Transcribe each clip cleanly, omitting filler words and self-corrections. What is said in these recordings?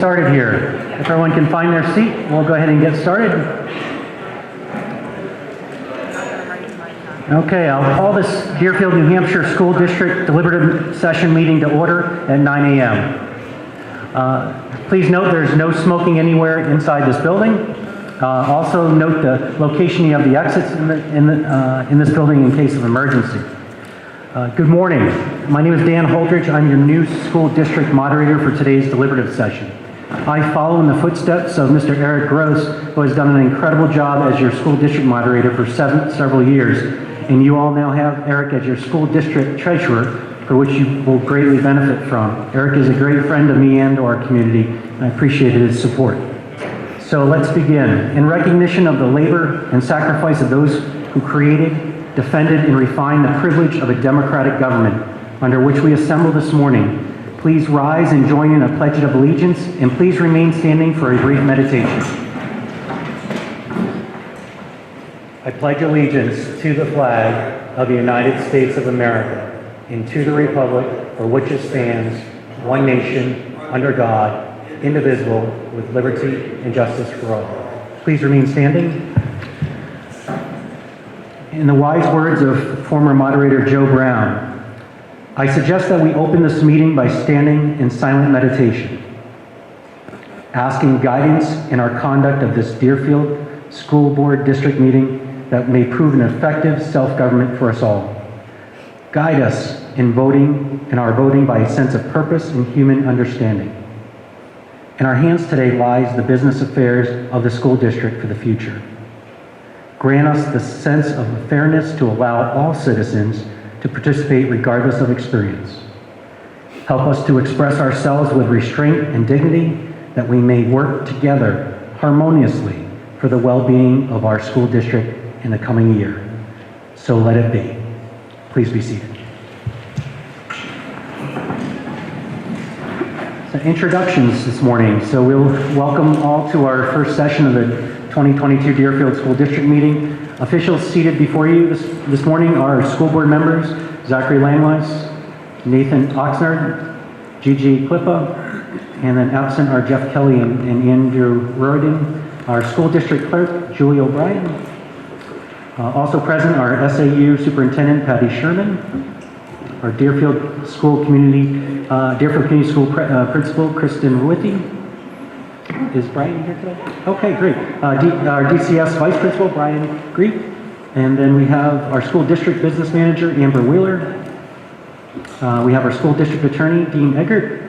Started here. If everyone can find their seat, we'll go ahead and get started. Okay, I'll call this Deerfield, New Hampshire School District Deliberative Session meeting to order at 9 a.m. Please note there's no smoking anywhere inside this building. Also note the location of the exits in this building in case of emergency. Good morning. My name is Dan Holdridge. I'm your new school district moderator for today's deliberative session. I follow in the footsteps of Mr. Eric Gross, who has done an incredible job as your school district moderator for several years, and you all now have Eric as your school district treasurer, for which you will greatly benefit from. Eric is a great friend of me and to our community, and I appreciate his support. So let's begin. In recognition of the labor and sacrifice of those who created, defended, and refined the privilege of a democratic government under which we assemble this morning, please rise and join in a pledge of allegiance, and please remain standing for a brief meditation. I pledge allegiance to the flag of the United States of America and to the republic for which it stands, one nation, under God, indivisible, with liberty and justice for all. Please remain standing. In the wise words of former moderator Joe Brown, I suggest that we open this meeting by standing in silent meditation, asking guidance in our conduct of this Deerfield School Board District meeting that may prove an effective self-government for us all. Guide us in our voting by a sense of purpose and human understanding. In our hands today lies the business affairs of the school district for the future. Grant us the sense of fairness to allow all citizens to participate regardless of experience. Help us to express ourselves with restraint and dignity, that we may work together harmoniously for the well-being of our school district in the coming year. So let it be. Please be seated. So introductions this morning. So we'll welcome all to our first session of the 2022 Deerfield School District meeting. Officials seated before you this morning are school board members, Zachary Langweiss, Nathan Oxnard, Gigi Klippa, and then absent are Jeff Kelly and Andrew Roden. Our school district clerk, Julie O'Brien. Also present are SAU Superintendent Patty Sherman, our Deerfield Community School Principal Kristen Ruithi. Is Brian here today? Okay, great. Our DCS Vice Principal, Brian Greek. And then we have our School District Business Manager, Amber Wheeler. We have our School District Attorney, Dean Eggert.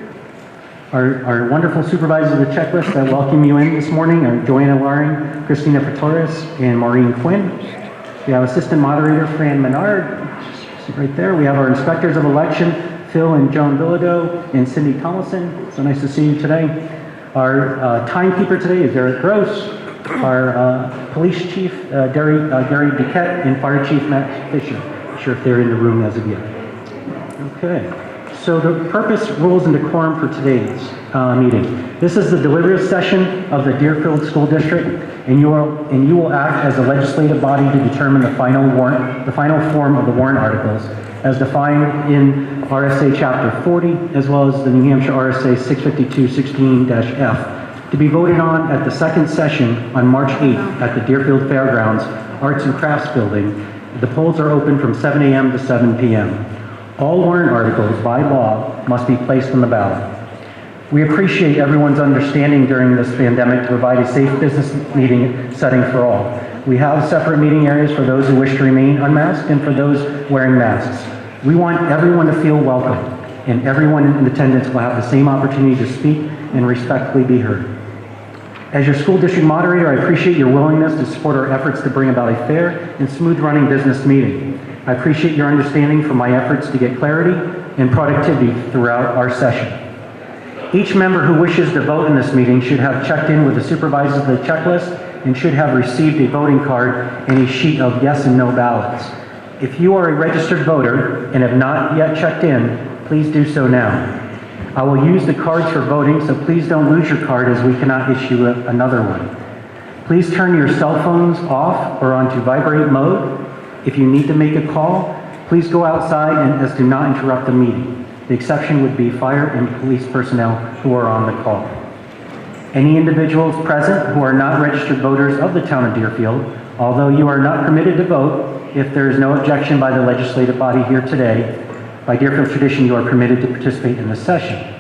Our wonderful supervisors of the checklist that welcome you in this morning are Joanna Waring, Christina Pretorius, and Maureen Quinn. We have Assistant Moderator, Fran Menard. Right there. We have our Inspectors of Election, Phil and Joan Bilodeau, and Cindy Tomlinson. So nice to see you today. Our timekeeper today is Eric Gross, our police chief, Gary Duquette, and fire chief, Matt Fisher. Not sure if they're in the room as of yet. Okay, so the purpose, rules, and decorum for today's meeting. This is the deliberative session of the Deerfield School District, and you will act as a legislative body to determine the final form of the warrant articles as defined in RSA Chapter 40, as well as the New Hampshire RSA 652-16-F, to be voted on at the second session on March 8th at the Deerfield Fairgrounds Arts and Crafts Building. The polls are open from 7 a.m. to 7 p.m. All warrant articles, by law, must be placed on the ballot. We appreciate everyone's understanding during this pandemic to provide a safe business meeting setting for all. We have separate meeting areas for those who wish to remain unmasked and for those wearing masks. We want everyone to feel welcome, and everyone in attendance will have the same opportunity to speak and respectfully be heard. As your school district moderator, I appreciate your willingness to support our efforts to bring about a fair and smooth running business meeting. I appreciate your understanding for my efforts to get clarity and productivity throughout our session. Each member who wishes to vote in this meeting should have checked in with the supervisors of the checklist and should have received a voting card and a sheet of yes and no ballots. If you are a registered voter and have not yet checked in, please do so now. I will use the cards for voting, so please don't lose your card as we cannot issue another one. Please turn your cell phones off or onto vibrate mode. If you need to make a call, please go outside and do not interrupt the meeting. The exception would be fire and police personnel who are on the call. Any individuals present who are not registered voters of the town of Deerfield, although you are not permitted to vote, if there is no objection by the legislative body here today, by Deerfield tradition, you are permitted to participate in this session.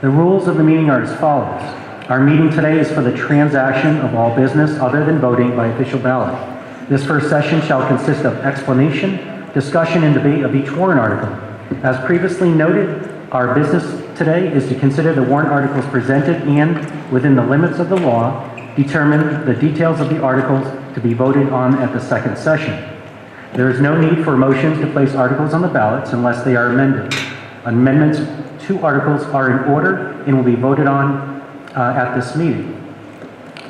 The rules of the meeting are as follows. Our meeting today is for the transaction of all business other than voting by official ballot. This first session shall consist of explanation, discussion, and debate of each warrant article. As previously noted, our business today is to consider the warrant articles presented and, within the limits of the law, determine the details of the articles to be voted on at the second session. There is no need for motions to place articles on the ballots unless they are amended. Amendments to articles are in order and will be voted on at this meeting.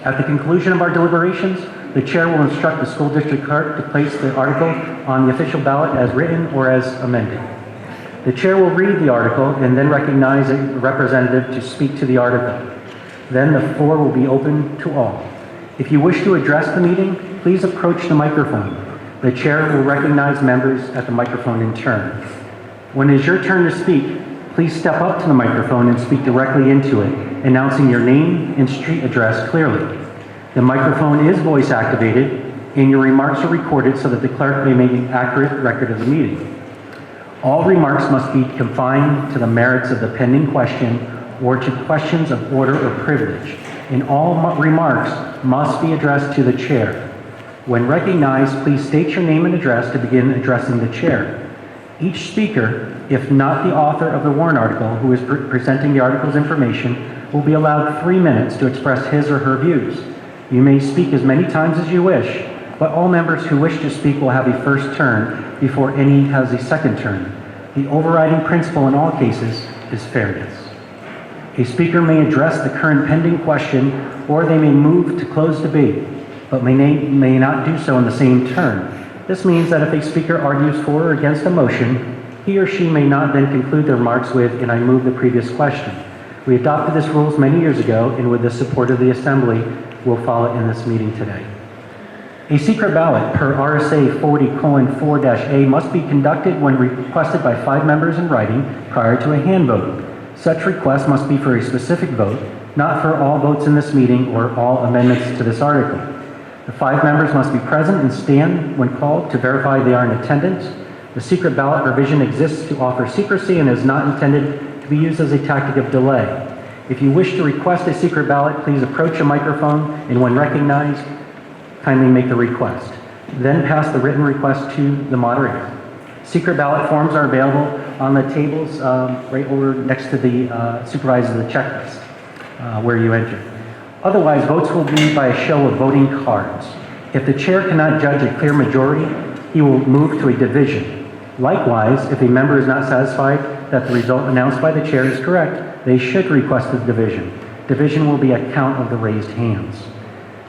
At the conclusion of our deliberations, the chair will instruct the school district clerk to place the article on the official ballot as written or as amended. The chair will read the article and then recognize a representative to speak to the article. Then the floor will be open to all. If you wish to address the meeting, please approach the microphone. The chair will recognize members at the microphone in turn. When it is your turn to speak, please step up to the microphone and speak directly into it, announcing your name and street address clearly. The microphone is voice activated and your remarks are recorded so that the clerk may make an accurate record of the meeting. All remarks must be confined to the merits of the pending question or to questions of order or privilege, and all remarks must be addressed to the chair. When recognized, please state your name and address to begin addressing the chair. Each speaker, if not the author of the warrant article who is presenting the article's information, will be allowed 3 minutes to express his or her views. You may speak as many times as you wish, but all members who wish to speak will have a first turn before any has a second turn. The overriding principle in all cases is fairness. A speaker may address the current pending question, or they may move to close debate, but may not do so in the same turn. This means that if a speaker argues for or against a motion, he or she may not then conclude their remarks with, "And I move the previous question." We adopted this rules many years ago, and with the support of the Assembly, will follow in this meeting today. A secret ballot per RSA 40:4-A must be conducted when requested by 5 members in writing prior to a hand vote. Such request must be for a specific vote, not for all votes in this meeting or all amendments to this article. The 5 members must be present and stand when called to verify they are in attendance. The secret ballot provision exists to offer secrecy and is not intended to be used as a tactic of delay. If you wish to request a secret ballot, please approach a microphone and when recognized, kindly make the request. Then pass the written request to the moderator. Secret ballot forms are available on the tables right over next to the supervisor of the checklist where you enter. Otherwise, votes will be by a show of voting cards. If the chair cannot judge a clear majority, he will move to a division. Likewise, if a member is not satisfied that the result announced by the chair is correct, they should request a division. Division will be a count of the raised hands.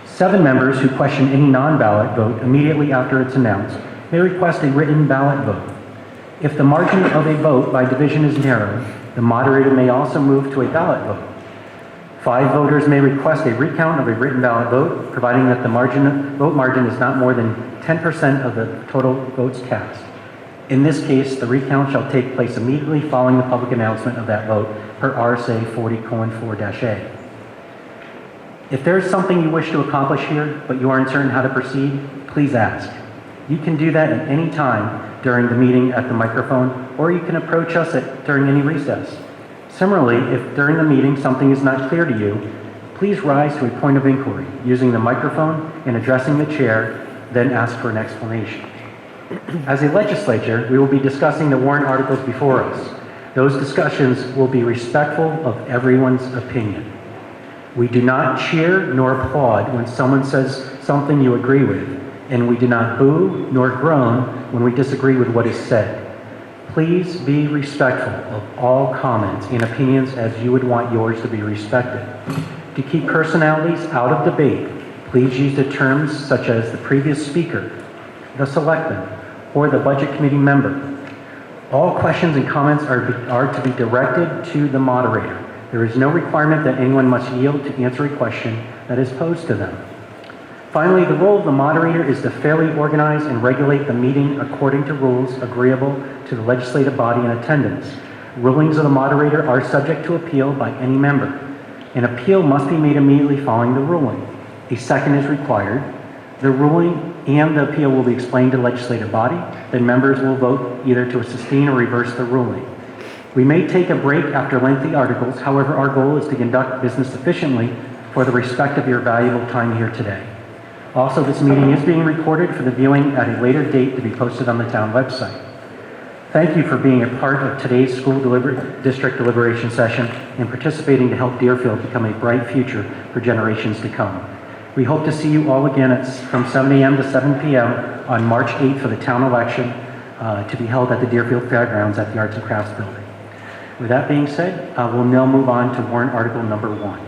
7 members who question any non-ballot vote immediately after it's announced may request a written ballot vote. If the margin of a vote by division is narrow, the moderator may also move to a ballot vote. 5 voters may request a recount of a written ballot vote, providing that the vote margin is not more than 10% of the total votes cast. In this case, the recount shall take place immediately following the public announcement of that vote per RSA 40:4-A. If there is something you wish to accomplish here, but you are uncertain how to proceed, please ask. You can do that at any time during the meeting at the microphone, or you can approach us during any recess. Similarly, if during the meeting something is not clear to you, please rise to a point of inquiry using the microphone and addressing the chair, then ask for an explanation. As a legislature, we will be discussing the warrant articles before us. Those discussions will be respectful of everyone's opinion. We do not cheer nor applaud when someone says something you agree with, and we do not boo nor groan when we disagree with what is said. Please be respectful of all comments and opinions as you would want yours to be respected. To keep personalities out of debate, please use the terms such as the previous speaker, the selectman, or the budget committee member. All questions and comments are to be directed to the moderator. There is no requirement that anyone must yield to answer a question that is posed to them. Finally, the role of the moderator is to fairly organize and regulate the meeting according to rules agreeable to the legislative body in attendance. Rulings of the moderator are subject to appeal by any member. An appeal must be made immediately following the ruling. A second is required. The ruling and the appeal will be explained to the legislative body. Then members will vote either to sustain or reverse the ruling. We may take a break after lengthy articles. However, our goal is to conduct business efficiently for the respect of your valuable time here today. Also, this meeting is being recorded for the viewing at a later date to be posted on the town website. Thank you for being a part of today's school district deliberation session and participating to help Deerfield become a bright future for generations to come. We hope to see you all again from 7 a.m. to 7 p.m. on March 8th for the town election to be held at the Deerfield Fairgrounds at the Arts and Crafts Building. With that being said, we'll now move on to warrant article number 1.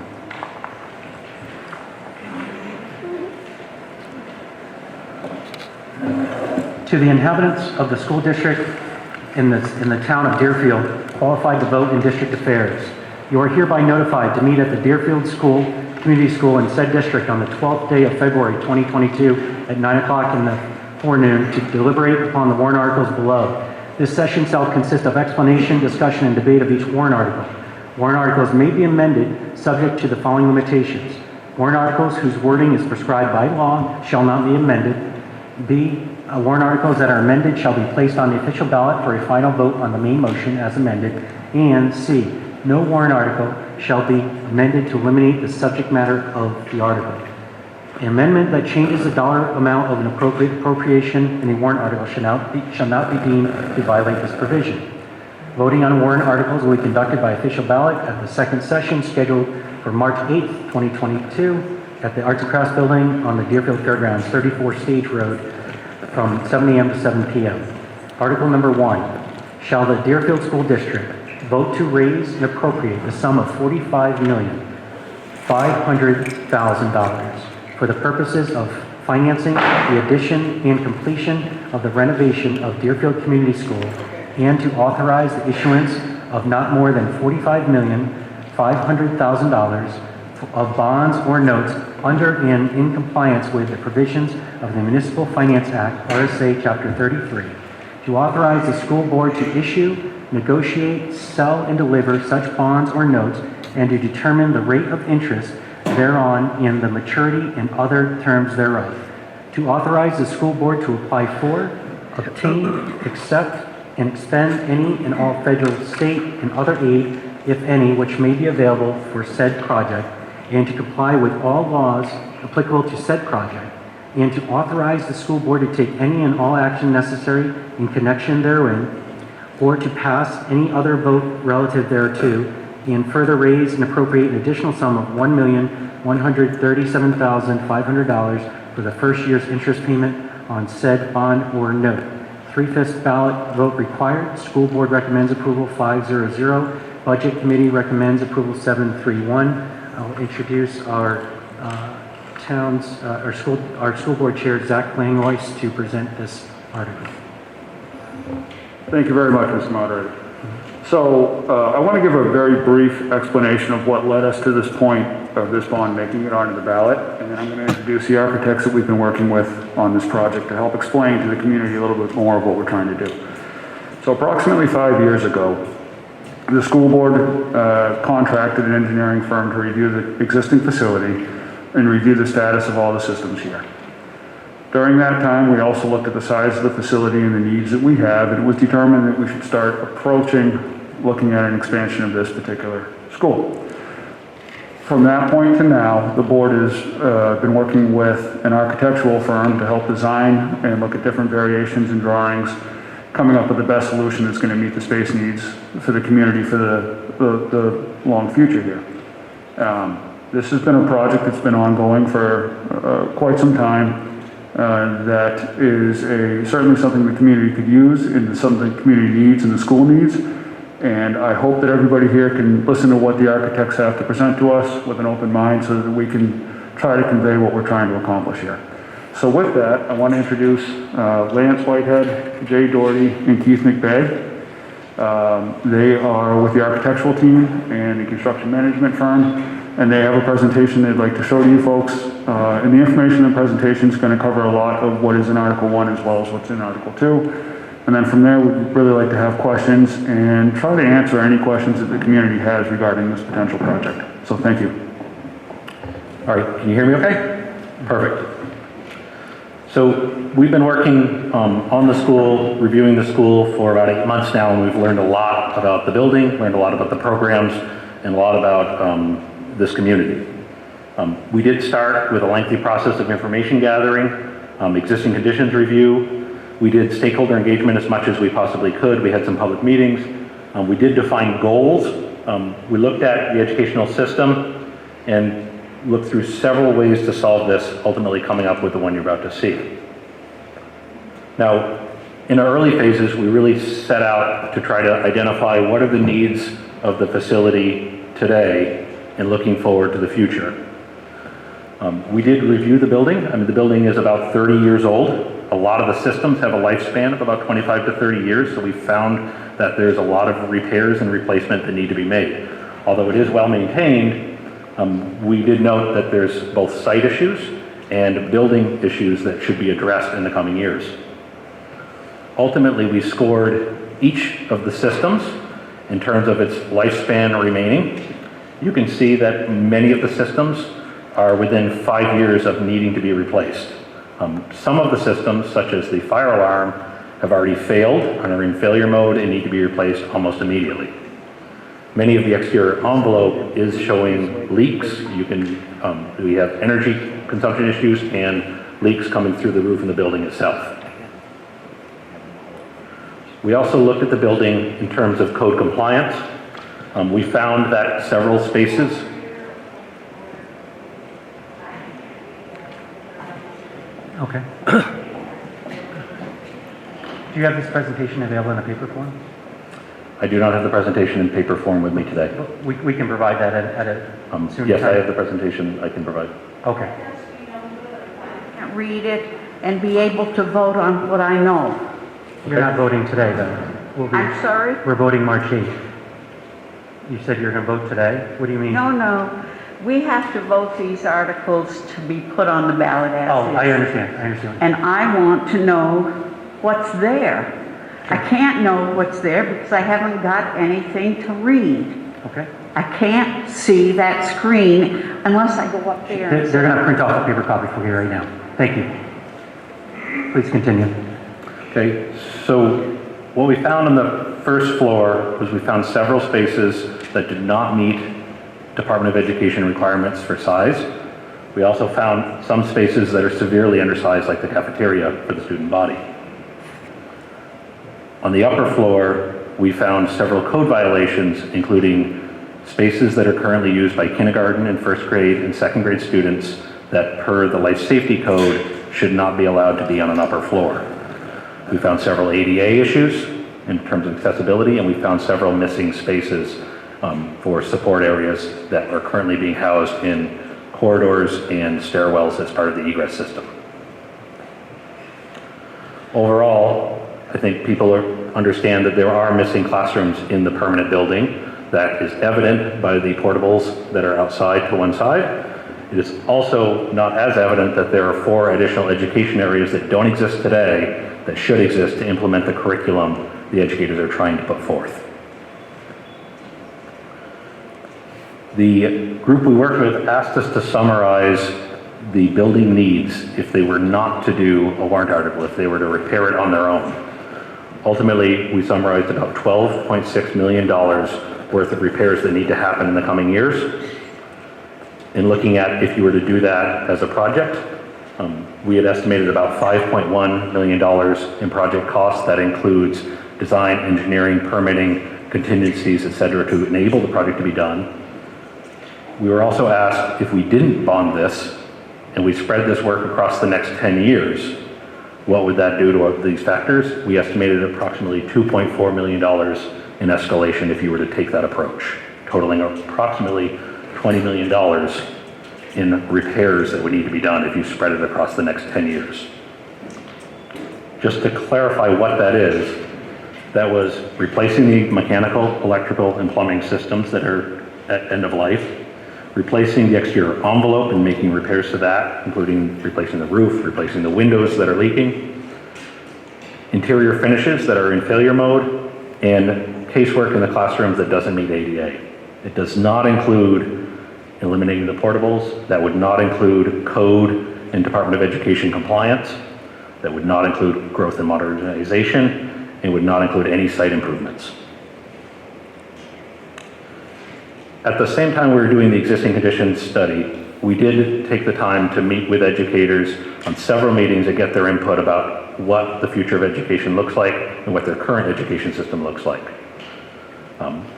To the inhabitants of the school district in the town of Deerfield, qualified to vote in district affairs, you are hereby notified to meet at the Deerfield Community School in said district on the 12th day of February 2022 at 9 o'clock in the forenoon to deliberate upon the warrant articles below. This session shall consist of explanation, discussion, and debate of each warrant article. Warrant articles may be amended subject to the following limitations. Warrant articles whose wording is prescribed by law shall not be amended. B. Warrant articles that are amended shall be placed on the official ballot for a final vote on the main motion as amended. And C. No warrant article shall be amended to eliminate the subject matter of the article. An amendment that changes the dollar amount of an appropriation in a warrant article shall not be deemed to violate this provision. Voting on warrant articles will be conducted by official ballot at the second session scheduled for March 8th, 2022 at the Arts and Crafts Building on the Deerfield Fairgrounds, 34 Stage Road, from 7 a.m. to 7 p.m. Article number 1. Shall the Deerfield School District vote to raise and appropriate the sum of $45,500,000 for the purposes of financing the addition and completion of the renovation of Deerfield Community School and to authorize the issuance of not more than $45,500,000 of bonds or notes under and in compliance with the provisions of the Municipal Finance Act, RSA Chapter 33, to authorize the school board to issue, negotiate, sell, and deliver such bonds or notes, and to determine the rate of interest thereon and the maturity and other terms thereof. To authorize the school board to apply for, obtain, accept, and expend any and all federal, state, and other aid, if any, which may be available for said project, and to comply with all laws applicable to said project, and to authorize the school board to take any and all action necessary in connection therein, or to pass any other vote relative thereto, and further raise and appropriate an additional sum of $1,137,500 for the first year's interest payment on said bond or note. 3/5 ballot vote required. School board recommends approval 5-0-0. Budget committee recommends approval 7-3-1. I'll introduce our school board chair, Zach Langlois, to present this article. Thank you very much, Mr. Moderator. So I want to give a very brief explanation of what led us to this point of this bond making it onto the ballot, and then I'm going to introduce the architects that we've been working with on this project to help explain to the community a little bit more of what we're trying to do. So approximately 5 years ago, the school board contracted an engineering firm to review the existing facility and review the status of all the systems here. During that time, we also looked at the size of the facility and the needs that we have, and it was determined that we should start looking at an expansion of this particular school. From that point to now, the board has been working with an architectural firm to help design and look at different variations and drawings, coming up with the best solution that's going to meet the space needs for the community for the long future here. This has been a project that's been ongoing for quite some time. That is certainly something the community could use and something the community needs and the school needs. And I hope that everybody here can listen to what the architects have to present to us with an open mind so that we can try to convey what we're trying to accomplish here. So with that, I want to introduce Lance Whitehead, Jay Doherty, and Keith McVeigh. They are with the architectural team and the construction management firm, and they have a presentation they'd like to show to you folks. And the information in the presentation is going to cover a lot of what is in Article 1 as well as what's in Article 2. And then from there, we'd really like to have questions and try to answer any questions that the community has regarding this potential project. So thank you. All right, can you hear me okay? Perfect. So we've been working on the school, reviewing the school for about 8 months now, and we've learned a lot about the building, learned a lot about the programs, and a lot about this community. We did start with a lengthy process of information gathering, existing conditions review. We did stakeholder engagement as much as we possibly could. We had some public meetings. We did define goals. We looked at the educational system and looked through several ways to solve this, ultimately coming up with the one you're about to see. Now, in our early phases, we really set out to try to identify what are the needs of the facility today and looking forward to the future. We did review the building. I mean, the building is about 30 years old. A lot of the systems have a lifespan of about 25 to 30 years, so we found that there's a lot of repairs and replacement that need to be made. Although it is well maintained, we did note that there's both site issues and building issues that should be addressed in the coming years. Ultimately, we scored each of the systems in terms of its lifespan remaining. You can see that many of the systems are within 5 years of needing to be replaced. Some of the systems, such as the fire alarm, have already failed and are in failure mode and need to be replaced almost immediately. Many of the exterior envelope is showing leaks. We have energy consumption issues and leaks coming through the roof in the building itself. We also looked at the building in terms of code compliance. We found that several spaces Okay. Do you have this presentation available in a paper form? I do not have the presentation in paper form with me today. We can provide that at a sooner Yes, time. I have the presentation I can provide. Okay. Can't read it and be able to vote on what I know. You're not voting today, though. I'm sorry? We're voting March 8th. You said you're going to vote today? What do you mean? No. We have to vote these articles to be put on the ballot as Oh, I is. understand. And I want to know what's there. I can't know what's there because I haven't got anything to read. Okay. I can't see that screen unless I go up there. They're going to print off a paper copy for you right now. Thank you. Please continue. Okay, so what we found on the first floor was we found several spaces that did not meet Department of Education requirements for size. We also found some spaces that are severely undersized, like the cafeteria for the student body. On the upper floor, we found several code violations, including spaces that are currently used by kindergarten and first grade and second grade students that, per the life safety code, should not be allowed to be on an upper floor. We found several ADA issues in terms of accessibility, and we found several missing spaces for support areas that are currently being housed in corridors and stairwells as part of the egress system. Overall, I think people understand that there are missing classrooms in the permanent building. That is evident by the portables that are outside to one side. It is also not as evident that there are 4 additional education areas that don't exist today that should exist to implement the curriculum the educators are trying to put forth. The group we worked with asked us to summarize the building needs if they were not to do a warrant article, if they were to repair it on their own. Ultimately, we summarized about $12.6 million worth of repairs that need to happen in the coming years. In looking at if you were to do that as a project, we had estimated about $5.1 million in project costs. That includes design, engineering, permitting, contingencies, et cetera, to enable the project to be done. We were also asked if we didn't bond this and we spread this work across the next 10 years, what would that do to these factors? We estimated approximately $2.4 million in escalation if you were to take that approach, totaling approximately $20 million in repairs that would need to be done if you spread it across the next 10 years. Just to clarify what that is, that was replacing the mechanical, electrical, and plumbing systems that are at end of life, replacing the exterior envelope and making repairs to that, including replacing the roof, replacing the windows that are leaking, interior finishes that are in failure mode, and casework in the classrooms that doesn't meet ADA. It does not include eliminating the portables. That would not include code and Department of Education compliance. That would not include growth and modernization, and would not include any site improvements. At the same time we were doing the existing conditions study, we did take the time to meet with educators on several meetings to get their input about what the future of education looks like and what their current education system looks like.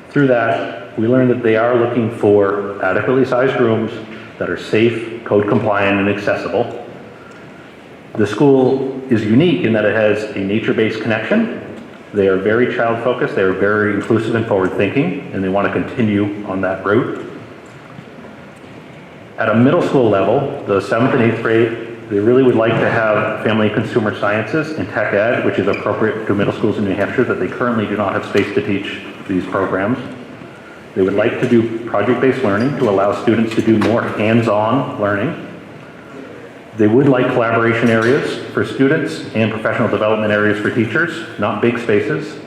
Through that, we learned that they are looking for adequately sized rooms that are safe, code compliant, and accessible. The school is unique in that it has a nature-based connection. They are very child-focused, they are very inclusive and forward-thinking, and they want to continue on that route. At a middle school level, the 7th and 8th grade, they really would like to have family and consumer sciences and tech ed, which is appropriate to middle schools in New Hampshire that they currently do not have space to teach these programs. They would like to do project-based learning to allow students to do more hands-on learning. They would like collaboration areas for students and professional development areas for teachers, not big spaces.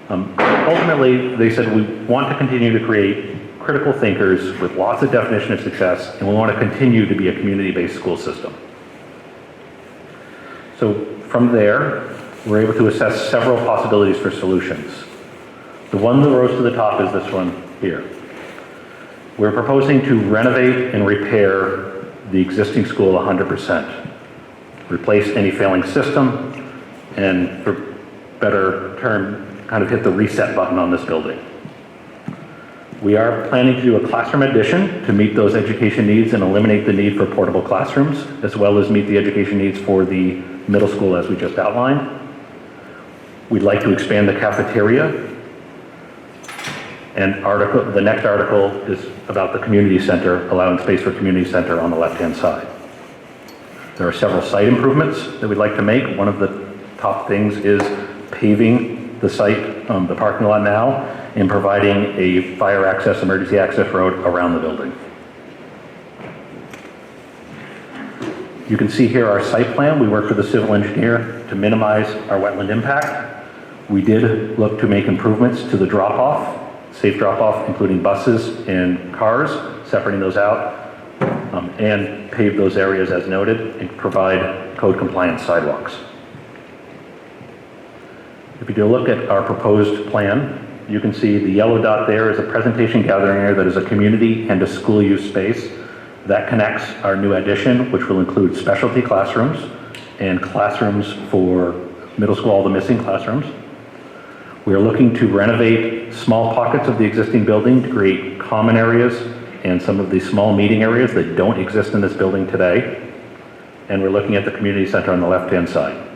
Ultimately, they said we want to continue to create critical thinkers with lots of definition of success, and we want to continue to be a community-based school system. So from there, we're able to assess several possibilities for solutions. The one that rose to the top is this one here. We're proposing to renovate and repair the existing school 100%. Replace any failing system, and for better term, kind of hit the reset button on this building. We are planning to do a classroom addition to meet those education needs and eliminate the need for portable classrooms, as well as meet the education needs for the middle school as we just outlined. We'd like to expand the cafeteria. And the next article is about the community center, allowing space for community center on the left-hand side. There are several site improvements that we'd like to make. One of the top things is paving the site, the parking lot now, and providing a fire access, emergency access road around the building. You can see here our site plan. We worked with a civil engineer to minimize our wetland impact. We did look to make improvements to the drop-off, safe drop-off, including buses and cars, separating those out, and pave those areas as noted, and provide code-compliant sidewalks. If you do look at our proposed plan, you can see the yellow dot there is a presentation gathering area that is a community and a school use space. That connects our new addition, which will include specialty classrooms and classrooms for middle school, all the missing classrooms. We are looking to renovate small pockets of the existing building to create common areas and some of the small meeting areas that don't exist in this building today. And we're looking at the community center on the left-hand side.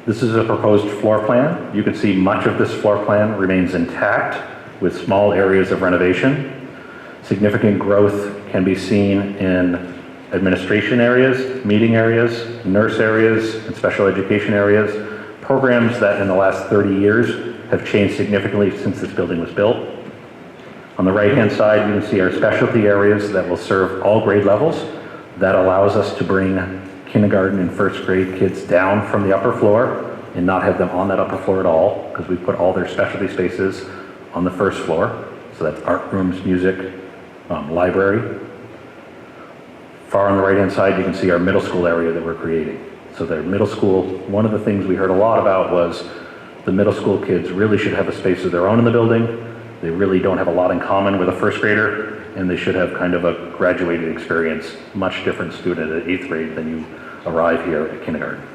This is a proposed floor plan. You can see much of this floor plan remains intact with small areas of renovation. Significant growth can be seen in administration areas, meeting areas, nurse areas, and special education areas. Programs that in the last 30 years have changed significantly since this building was built. On the right-hand side, you can see our specialty areas that will serve all grade levels. That allows us to bring kindergarten and first grade kids down from the upper floor and not have them on that upper floor at all, because we put all their specialty spaces on the first floor. So that's art rooms, music, library. Far on the right-hand side, you can see our middle school area that we're creating. So their middle school, one of the things we heard a lot about was the middle school kids really should have a space of their own in the building. They really don't have a lot in common with a first grader, and they should have kind of a graduated experience, much different student at 8th grade than you arrive here at kindergarten.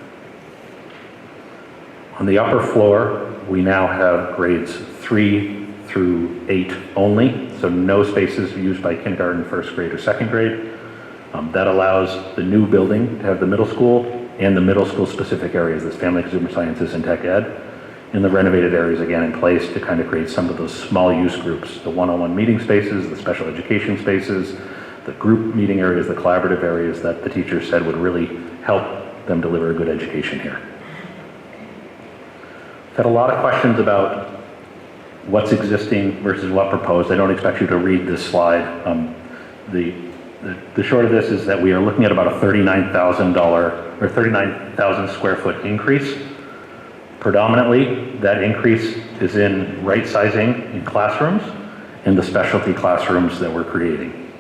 On the upper floor, we now have grades 3 through 8 only, so no spaces used by kindergarten, first grade, or second grade. That allows the new building to have the middle school and the middle school specific areas, that's family consumer sciences and tech ed, and the renovated areas again in place to kind of create some of those small use groups, the one-on-one meeting spaces, the special education spaces, the group meeting areas, the collaborative areas that the teachers said would really help them deliver a good education here. I've had a lot of questions about what's existing versus what proposed. I don't expect you to read this slide. The short of this is that we are looking at about a $39,000 or 39,000 square foot increase. Predominantly, that increase is in right sizing in classrooms and the specialty classrooms that we're creating.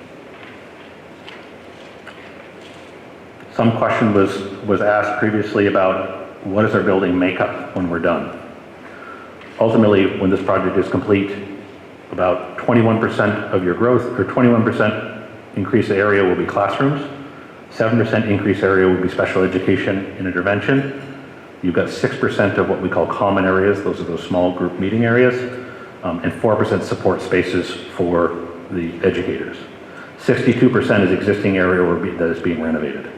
Some question was asked previously about what is our building makeup when we're done. Ultimately, when this project is complete, about 21% of your growth, or 21% increase area will be classrooms, 7% increase area will be special education and intervention. You've got 6% of what we call common areas, those are those small group meeting areas, and 4% support spaces for the educators. 62% is existing area that is being renovated.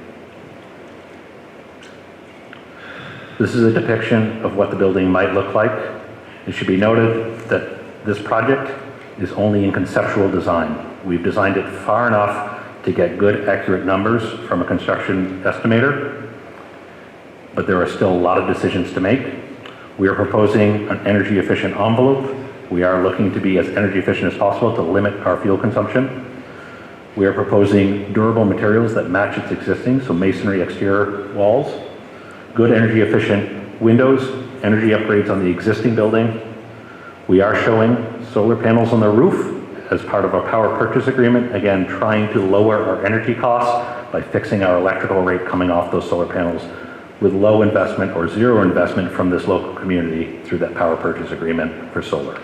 This is a depiction of what the building might look like. It should be noted that this project is only in conceptual design. We've designed it far enough to get good, accurate numbers from a construction estimator, but there are still a lot of decisions to make. We are proposing an energy efficient envelope. We are looking to be as energy efficient as possible to limit our fuel consumption. We are proposing durable materials that match its existing, so masonry exterior walls, good energy efficient windows, energy upgrades on the existing building. We are showing solar panels on the roof as part of our power purchase agreement, again, trying to lower our energy costs by fixing our electrical rate coming off those solar panels with low investment or zero investment from this local community through that power purchase agreement for solar.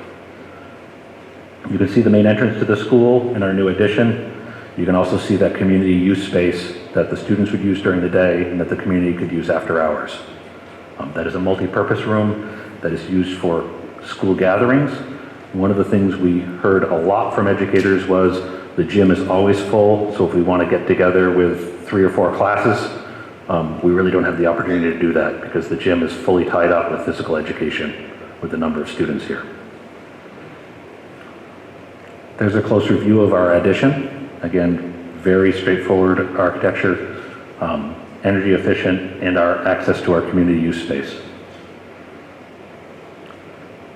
You can see the main entrance to the school in our new addition. You can also see that community use space that the students would use during the day and that the community could use after hours. That is a multi-purpose room that is used for school gatherings. One of the things we heard a lot from educators was the gym is always full, so if we want to get together with 3 or 4 classes, we really don't have the opportunity to do that because the gym is fully tied up with physical education with the number of students here. There's a closer view of our addition. Again, very straightforward architecture, energy efficient, and our access to our community use space.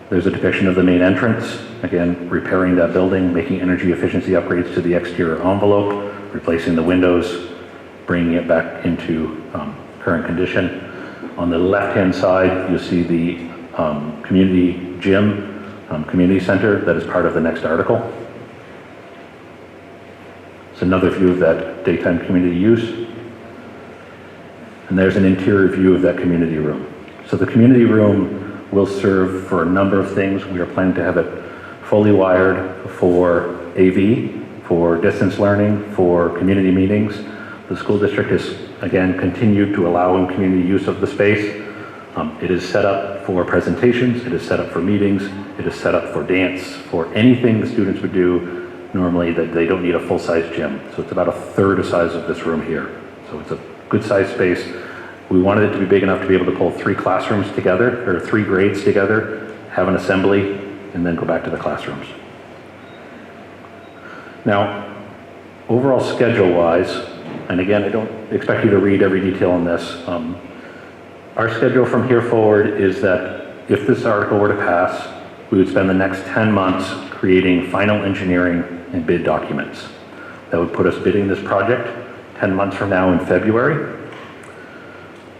There's a depiction of the main entrance, again, repairing that building, making energy efficiency upgrades to the exterior envelope, replacing the windows, bringing it back into current condition. On the left-hand side, you'll see the community gym, community center that is part of the next article. It's another view of that daytime community use. And there's an interior view of that community room. So the community room will serve for a number of things. We are planning to have it fully wired for AV, for distance learning, for community meetings. The school district has, again, continued to allow in community use of the space. It is set up for presentations, it is set up for meetings, it is set up for dance, for anything the students would do normally that they don't need a full-size gym. So it's about a third the size of this room here. So it's a good size space. We wanted it to be big enough to be able to pull 3 classrooms together, or 3 grades together, have an assembly, and then go back to the classrooms. Now, overall schedule-wise, and again, I don't expect you to read every detail on this, our schedule from here forward is that if this article were to pass, we would spend the next 10 months creating final engineering and bid documents. That would put us bidding this project 10 months from now in February.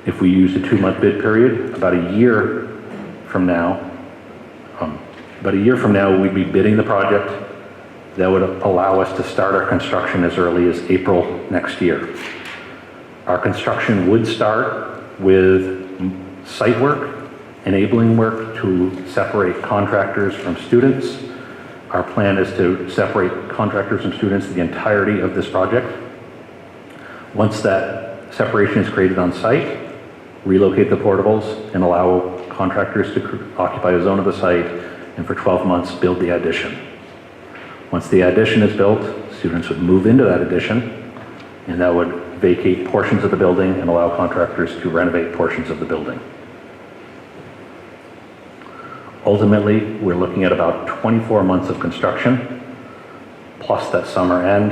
If we use a 2-month bid period, about a year from now, we'd be bidding the project. That would allow us to start our construction as early as April next year. Our construction would start with site work, enabling work to separate contractors from students. Our plan is to separate contractors from students the entirety of this project. Once that separation is created on site, relocate the portables and allow contractors to occupy a zone of the site and for 12 months build the addition. Once the addition is built, students would move into that addition and that would vacate portions of the building and allow contractors to renovate portions of the building. Ultimately, we're looking at about 24 months of construction plus that summer end.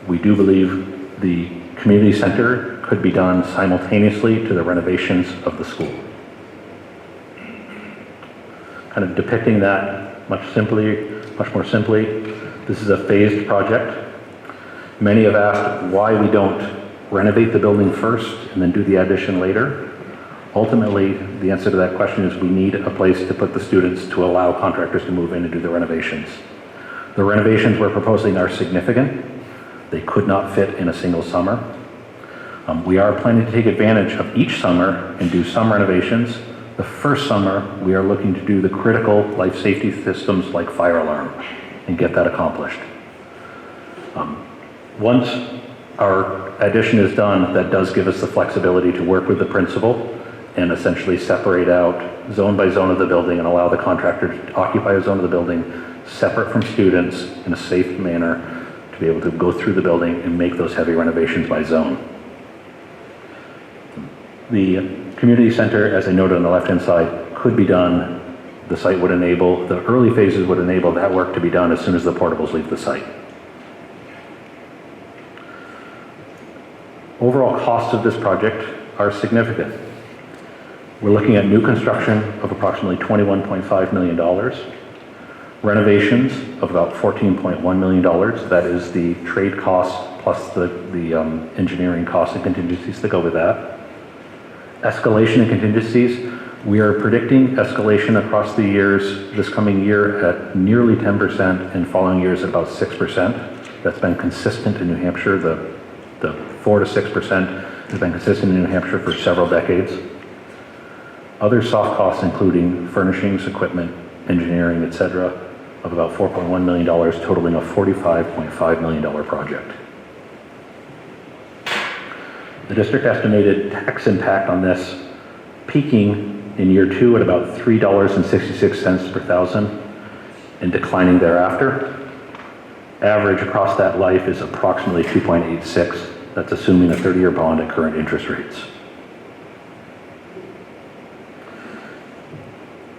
We do believe the community center could be done simultaneously to the renovations of the school. Kind of depicting that much more simply, this is a phased project. Many have asked why we don't renovate the building first and then do the addition later. Ultimately, the answer to that question is we need a place to put the students to allow contractors to move in and do the renovations. The renovations we're proposing are significant. They could not fit in a single summer. We are planning to take advantage of each summer and do some renovations. The first summer, we are looking to do the critical life safety systems like fire alarm and get that accomplished. Once our addition is done, that does give us the flexibility to work with the principal and essentially separate out zone by zone of the building and allow the contractor to occupy a zone of the building separate from students in a safe manner to be able to go through the building and make those heavy renovations by zone. The community center, as I noted on the left-hand side, could be done. The site would enable, the early phases would enable that work to be done as soon as the portables leave the site. Overall costs of this project are significant. We're looking at new construction of approximately $21.5 million, renovations of about $14.1 million. That is the trade costs plus the engineering costs and contingencies that go with that. Escalation and contingencies, we are predicting escalation across the years, this coming year at nearly 10% and following years at about 6%. That's been consistent in New Hampshire. The 4 to 6% has been consistent in New Hampshire for several decades. Other soft costs, including furnishings, equipment, engineering, etc., of about $4.1 million, totaling a $45.5 million project. The district estimated tax impact on this peaking in year 2 at about $3.66 per thousand and declining thereafter. Average across that life is approximately 2.86. That's assuming a 30-year bond at current interest rates.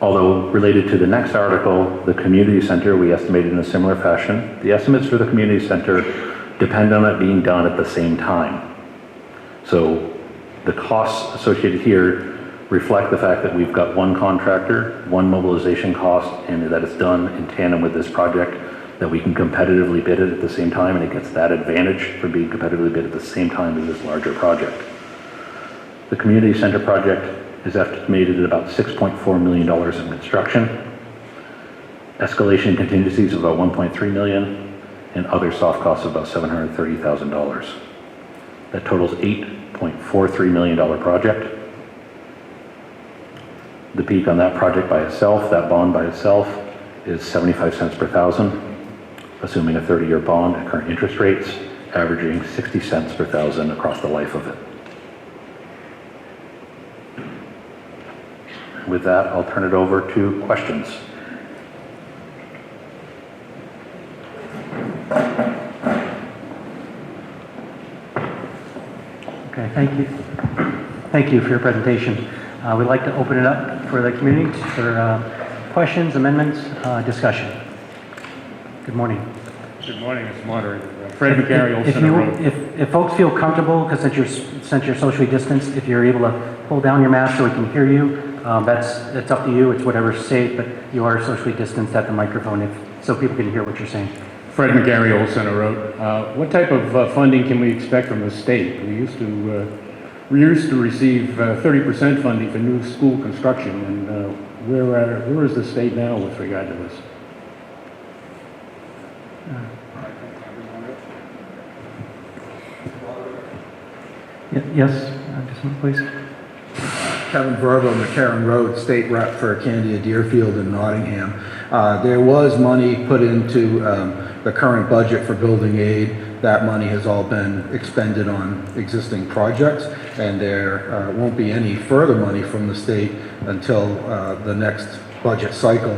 Although related to the next article, the community center, we estimated in a similar fashion. The estimates for the community center depend on it being done at the same time. So the costs associated here reflect the fact that we've got one contractor, one mobilization cost, and that it's done in tandem with this project, that we can competitively bid it at the same time, and it gets that advantage for being competitively bid at the same time as this larger project. The community center project is estimated at about $6.4 million in construction, escalation contingencies of about $1.3 million, and other soft costs of about $730,000. That totals $8.43 million project. The peak on that project by itself, that bond by itself, is 75 cents per thousand, assuming a 30-year bond at current interest rates, averaging 60 cents per thousand across the life of it. With that, I'll turn it over to questions. Okay, thank you. Thank you for your presentation. We'd like to open it up for the community for questions, amendments, discussion. Good morning. Good morning, Mr. Moderator. Fred McGarry, Old Center Road. If folks feel comfortable, because since you're socially distanced, if you're able to pull down your mask so we can hear you, that's up to you. It's whatever's safe, but you are socially distanced at the microphone so people can hear what you're saying. Fred McGarry, Old Center Road. What type of funding can we expect from the state? We used to receive 30% funding for new school construction, and where is the state now with regard to this? Yes, just one, please. Kevin Verbo, McCarran Road, State Rep for Candia, Deerfield, and Nottingham. There was money put into the current budget for building aid. That money has all been expended on existing projects, and there won't be any further money from the state until the next budget cycle,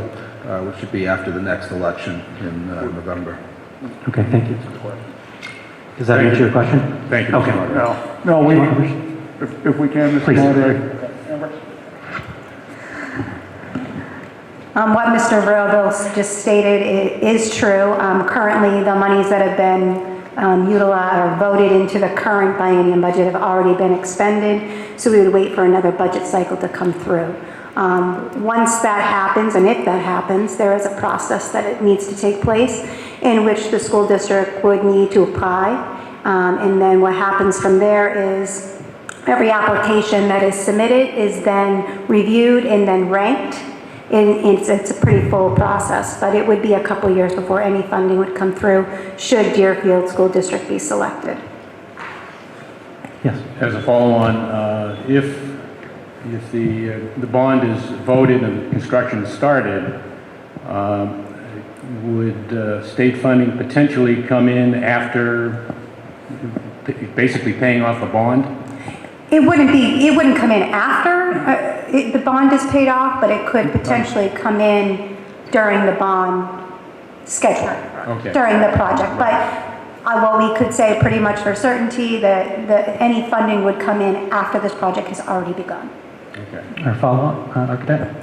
which should be after the next election in November. Okay, thank you. Does that answer your question? Thank you, Okay. Mr. Moderator. If we can, Mr. Please. Moderator. What Mr. Verville just stated is true. Currently, the monies that have been utilized or voted into the current biennium budget have already been expended, so we would wait for another budget cycle to come through. Once that happens, and if that happens, there is a process that it needs to take place in which the school district would need to apply. And then what happens from there is every application that is submitted is then reviewed and then ranked. It's a pretty full process, but it would be a couple years before any funding would come through, should Deerfield School District be selected. Yes. As a follow-on, if the bond is voted and construction started, would state funding potentially come in after basically paying off the bond? It wouldn't come in after the bond is paid off, but it could potentially come in during the bond schedule, Okay. during the project. But what we could say pretty much for certainty that any funding would come in after this project has already begun. Okay. Our follow-up, architect?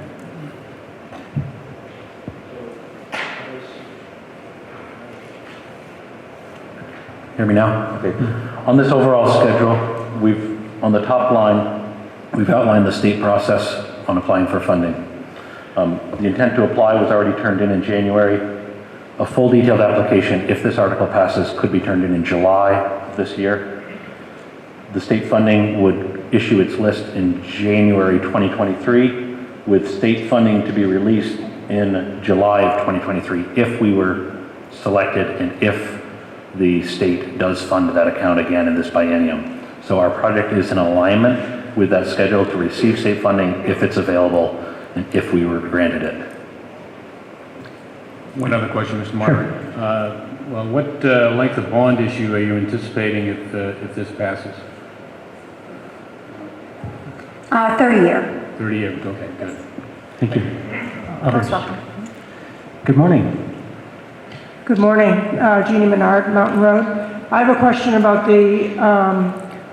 Hear me now? Okay. On this overall schedule, on the top line, we've outlined the state process on applying for funding. The intent to apply was already turned in January. A full detailed application, if this article passes, could be turned in July of this year. The state funding would issue its list in January 2023, with state funding to be released in July of 2023 if we were selected and if the state does fund that account again in this biennium. So our project is in alignment with that schedule to receive state funding if it's available and if we were granted it. One other question, Mr. Moderator. Well, what length of bond issue are you anticipating if this passes? 30-year. 30 years, okay, good. Thank you. Most welcome. Good morning. Good morning, Jeannie Menard, Mountain Road. I have a question about the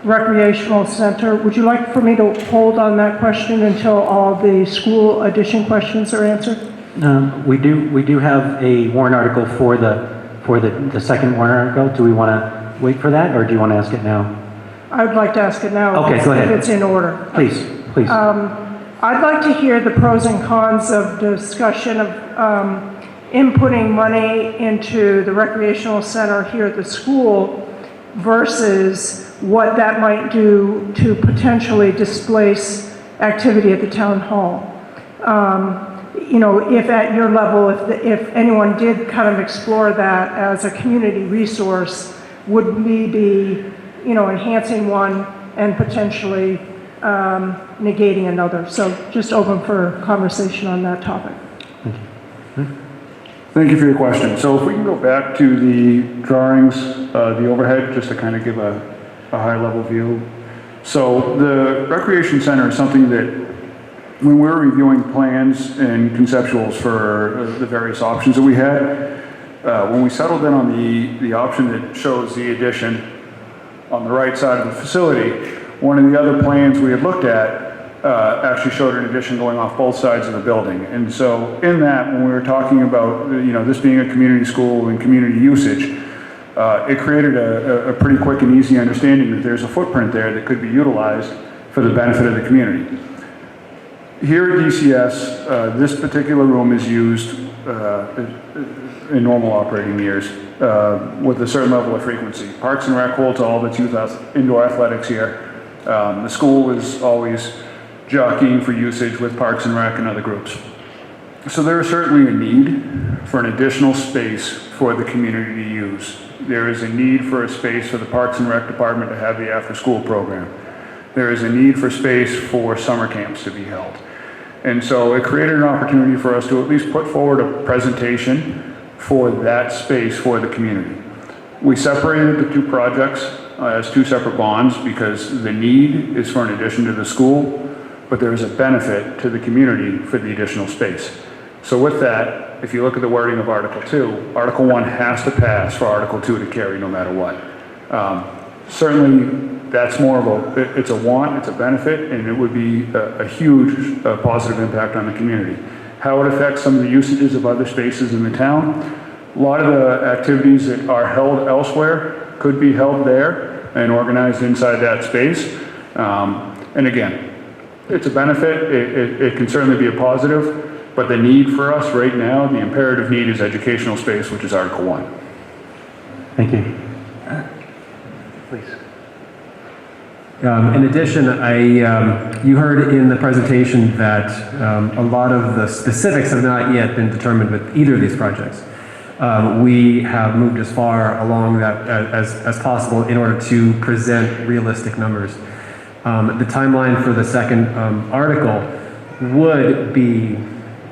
recreational center. Would you like for me to hold on that question until all the school addition questions are answered? We do have a warrant article for the second warrant article. Do we want to wait for that, or do you want to ask it now? I would like to ask it now. Okay, go ahead. If it's in order. Please. I'd like to hear the pros and cons of discussion of inputting money into the recreational center here at the school versus what that might do to potentially displace activity at the town hall. You know, if at your level, if anyone did kind of explore that as a community resource, would we be, you know, enhancing one and potentially negating another? So just open for conversation on that topic. Thank you for your question. So if we can go back to the drawings, the overhead, just to kind of give a high-level view. So the recreation center is something that when we were reviewing plans and conceptuals for the various options that we had, when we settled in on the option that shows the addition on the right side of the facility, one of the other plans we had looked at actually showed an addition going off both sides of the building. And so in that, when we were talking about, you know, this being a community school and community usage, it created a pretty quick and easy understanding that there's a footprint there that could be utilized for the benefit of the community. Here at DCS, this particular room is used in normal operating years with a certain level of frequency. Parks and Rec holds all of its youth indoor athletics here. The school is always jockeying for usage with Parks and Rec and other groups. So there is certainly a need for an additional space for the community to use. There is a need for a space for the Parks and Rec department to have the after-school program. There is a need for space for summer camps to be held. And so it created an opportunity for us to at least put forward a presentation for that space for the community. We separated the two projects as two separate bonds because the need is for an addition to the school, but there is a benefit to the community for the additional space. So with that, if you look at the wording of Article 2, Article 1 has to pass for Article 2 to carry no matter what. Certainly, that's more of it's a want, it's a benefit, and it would be a huge positive impact on the community. How it affects some of the usages of other spaces in the town, a lot of the activities that are held elsewhere could be held there and organized inside that space. And again, it's a benefit, it can certainly be a positive, but the need for us right now, the imperative need is educational space, which is Article 1. Thank you. Please. In addition, you heard in the presentation that a lot of the specifics have not yet been determined with either of these projects. We have moved as far along that as possible in order to present realistic numbers. The timeline for the second article would be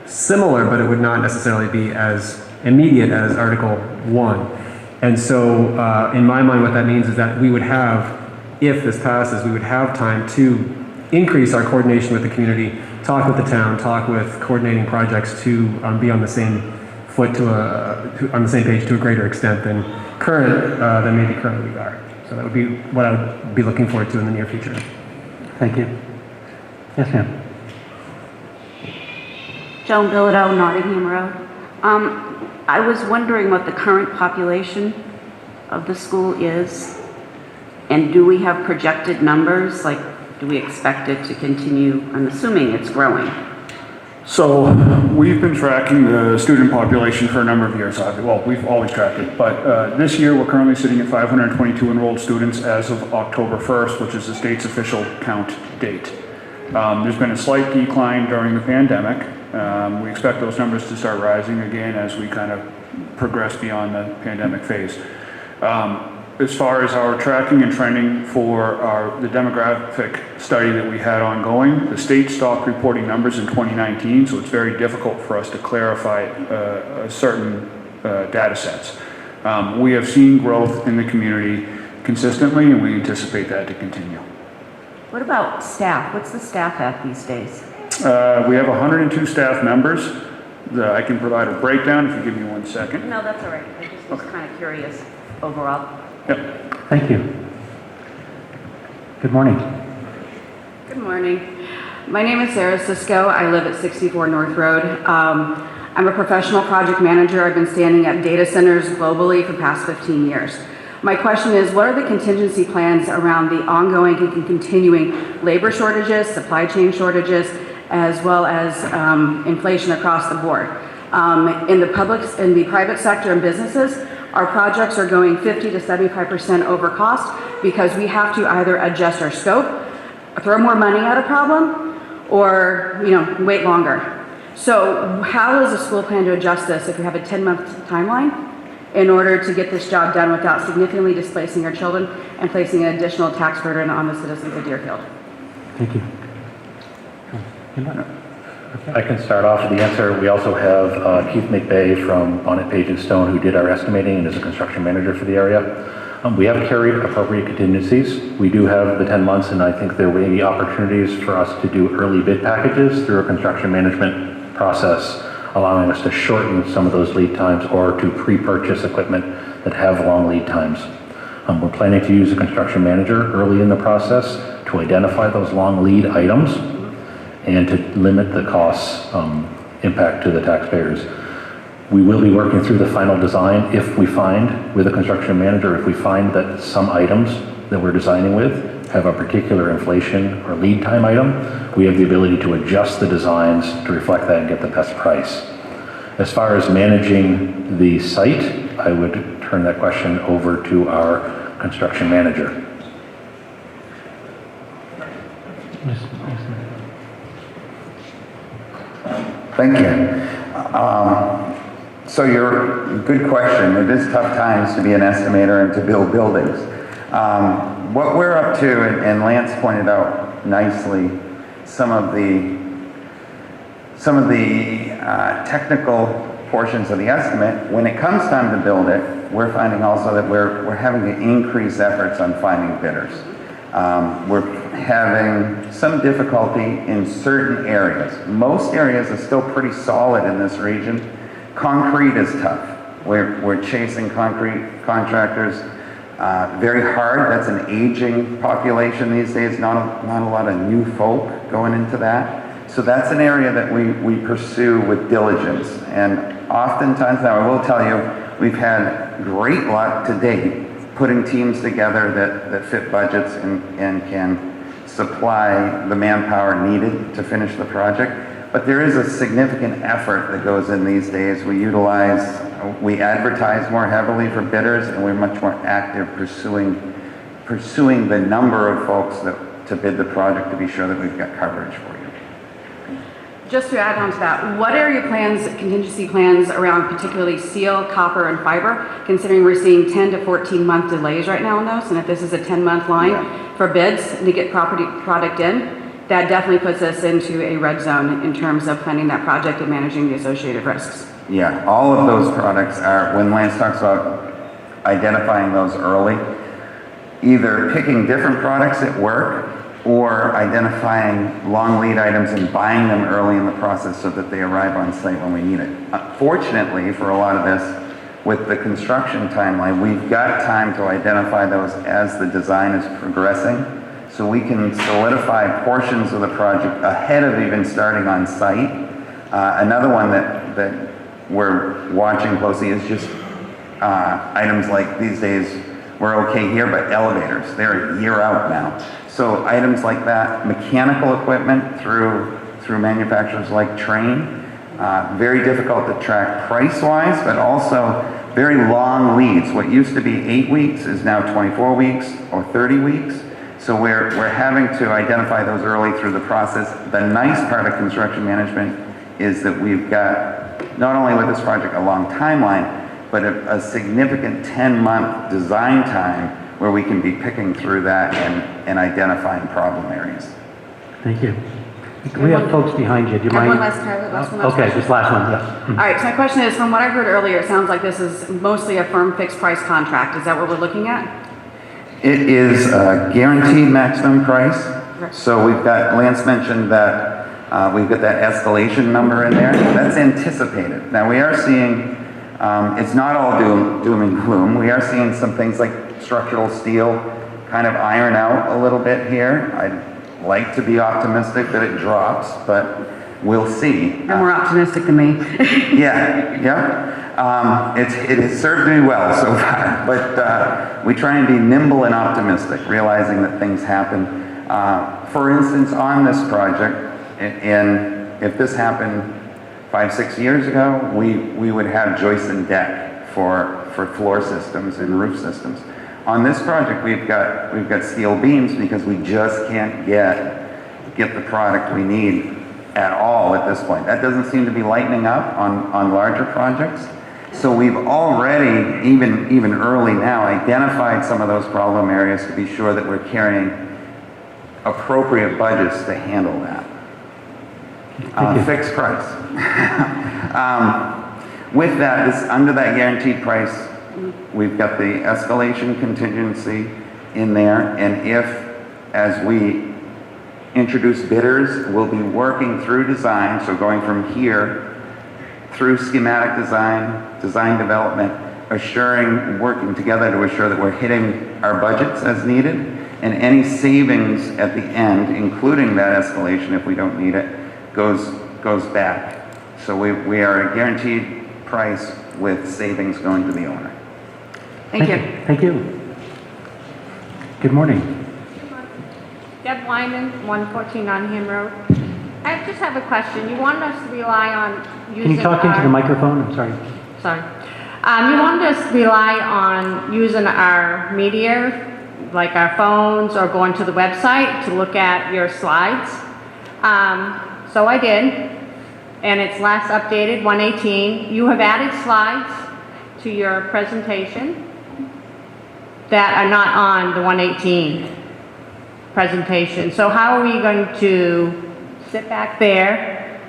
similar, but it would not necessarily be as immediate as Article 1. And so in my mind, what that means is that we would have, if this passes, we would have time to increase our coordination with the community, talk with the town, talk with coordinating projects to be on the same foot on the same page to a greater extent than maybe currently we are. So that would be what I would be looking forward to in the near future. Thank you. Yes, ma'am. Joan Bilodeau, Nottingham Road. I was wondering what the current population of the school is, and do we have projected numbers? Like, do we expect it to continue? I'm assuming it's growing. So we've been tracking the student population for a number of years. Well, we've always tracked it, but this year we're currently sitting at 522 enrolled students as of October 1st, which is the state's official count date. There's been a slight decline during the pandemic. We expect those numbers to start rising again as we kind of progress beyond the pandemic phase. As far as our tracking and trending for the demographic study that we had ongoing, the state stopped reporting numbers in 2019, so it's very difficult for us to clarify certain data sets. We have seen growth in the community consistently, and we anticipate that to continue. What about staff? What's the staff at these days? We have 102 staff members. I can provide a breakdown if you give me 1 second. No, that's all right. I just was kind of curious overall. Yep. Thank you. Good morning. Good morning. My name is Sarah Sisko. I live at 64 North Road. I'm a professional project manager. I've been standing up data centers globally for the past 15 years. My question is, what are the contingency plans around the ongoing and continuing labor shortages, supply chain shortages, as well as inflation across the board? In the private sector and businesses, our projects are going 50 to 75% over cost because we have to either adjust our scope, throw more money at a problem, or wait longer. So how does the school plan to adjust this if we have a 10-month timeline in order to get this job done without significantly displacing our children and placing an additional tax burden on the citizens of Deerfield? Thank you. I can start off with the answer. We also have Keith McVeigh from Bonnet Page and Stone, who did our estimating and is a construction manager for the area. We have carried appropriate contingencies. We do have the 10 months, and I think there will be opportunities for us to do early bid packages through a construction management process, allowing us to shorten some of those lead times or to pre-purchase equipment that have long lead times. We're planning to use a construction manager early in the process to identify those long lead items and to limit the costs impact to the taxpayers. We will be working through the final design if we find, with a construction manager, if we find that some items that we're designing with have a particular inflation or lead time item, we have the ability to adjust the designs to reflect that and get the best price. As far as managing the site, I would turn that question over to our construction manager. Thank you. So good question. It is tough times to be an estimator and to build buildings. What we're up to, and Lance pointed out nicely, some of the technical portions of the estimate. When it comes time to build it, we're finding also that we're having to increase efforts on finding bidders. We're having some difficulty in certain areas. Most areas are still pretty solid in this region. Concrete is tough. We're chasing concrete contractors very hard. That's an aging population these days, not a lot of new folk going into that. So that's an area that we pursue with diligence. And oftentimes, now I will tell you, we've had great luck to date putting teams together that fit budgets and can supply the manpower needed to finish the project. But there is a significant effort that goes in these days. We advertise more heavily for bidders, and we're much more active pursuing pursuing the number of folks to bid the project to be sure that we've got coverage for you. Just to add on to that, what are your plans, contingency plans around particularly steel, copper, and fiber, considering we're seeing 10 to 14 month delays right now on those, and if this is a 10-month line for bids to get product in, that definitely puts us into a red zone in terms of planning that project and managing the associated risks. Yeah, all of those products are, when Lance talks about identifying those early, either picking different products at work or identifying long lead items and buying them early in the process so that they arrive on site when we need it. Fortunately, for a lot of this, with the construction timeline, we've got time to identify those as the design is progressing, so we can solidify portions of the project ahead of even starting on site. Another one that we're watching closely is just items like these days, we're okay here, but elevators, they're a year out now. So items like that, mechanical equipment through manufacturers like Train, very difficult to track price-wise, but also very long leads. What used to be 8 weeks is now 24 weeks or 30 weeks. So we're having to identify those early through the process. The nice part of construction management is that we've got, not only with this project, a long timeline, but a significant 10-month design time where we can be picking through that and identifying problem areas. Thank you. We have folks behind you. Do you mind? One last question. Okay, this last one, yeah. All right, so my question is, from what I heard earlier, it sounds like this is mostly a firm fixed price contract. Is that what we're looking at? It is a guaranteed maximum price. So we've got, Lance mentioned that we've got that escalation number in there. That's anticipated. Now we are seeing, it's not all doom and gloom. We are seeing some things like structural steel kind of iron out a little bit here. I'd like to be optimistic that it drops, but we'll see. You're more optimistic than me. Yeah. It has served me well so far, but we try and be nimble and optimistic, realizing that things happen. For instance, on this project, if this happened 5-6 years ago, we would have joist and deck for floor systems and roof systems. On this project, we've got steel beams because we just can't get the product we need at all at this point. That doesn't seem to be lightening up on larger projects. So we've already, even early now, identified some of those problem areas to be sure that we're carrying appropriate budgets to handle that. Fixed price. With that, under that guaranteed price, we've got the escalation contingency in there, and if, as we introduce bidders, we'll be working through design, so going from here through schematic design development, working together to assure that we're hitting our budgets as needed, and any savings at the end, including that escalation if we don't need it, goes back. So we are a guaranteed price with savings going to the owner. Thank you. Thank you. Good morning. Deb Wyman, 114 Unham Road. I just have a question. You wanted us to rely on using Can you talk into the microphone? I'm sorry. Sorry. You wanted us to rely on using our media, like our phones, or going to the website to look at your slides. So I did, and it's last updated, 118. You have added slides to your presentation that are not on the 118 presentation. So how are we going to sit back there,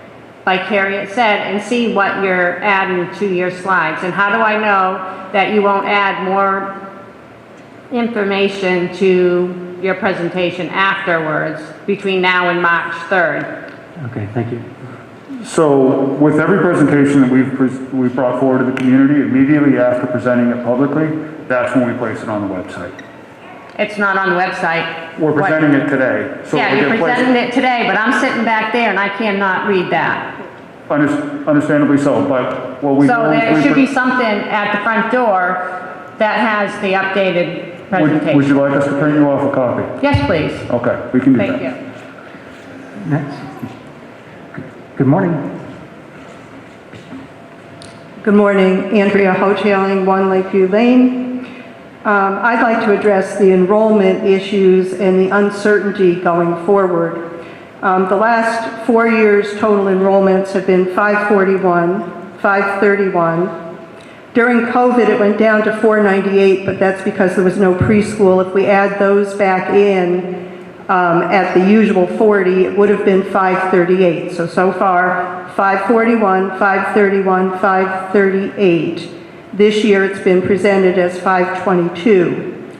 like Harriet said, and see what you're adding to your slides? And how do I know that you won't add more information to your presentation afterwards between now and March 3rd? Okay, thank you. So with every presentation that we've brought forward to the community, immediately after presenting it publicly, that's when we place it on the website. It's not on the website. We're presenting it today. So Yeah, you're presenting it today, but I'm sitting back there and I cannot read that. Understandably so, but what we do So is there should be something at the front door that has the updated presentation. Would you like us to print you off a copy? Yes, please. Okay, we can do that. Thank you. Next. Good morning. Good morning, Andrea Hoteling, 1 Lakeview Lane. I'd like to address the enrollment issues and the uncertainty going forward. The last 4 years, total enrollments have been 541, 531. During COVID, it went down to 498, but that's because there was no preschool. If we add those back in at the usual 40, it would have been 538. So far, 541, 531, 538. This year, it's been presented as 522.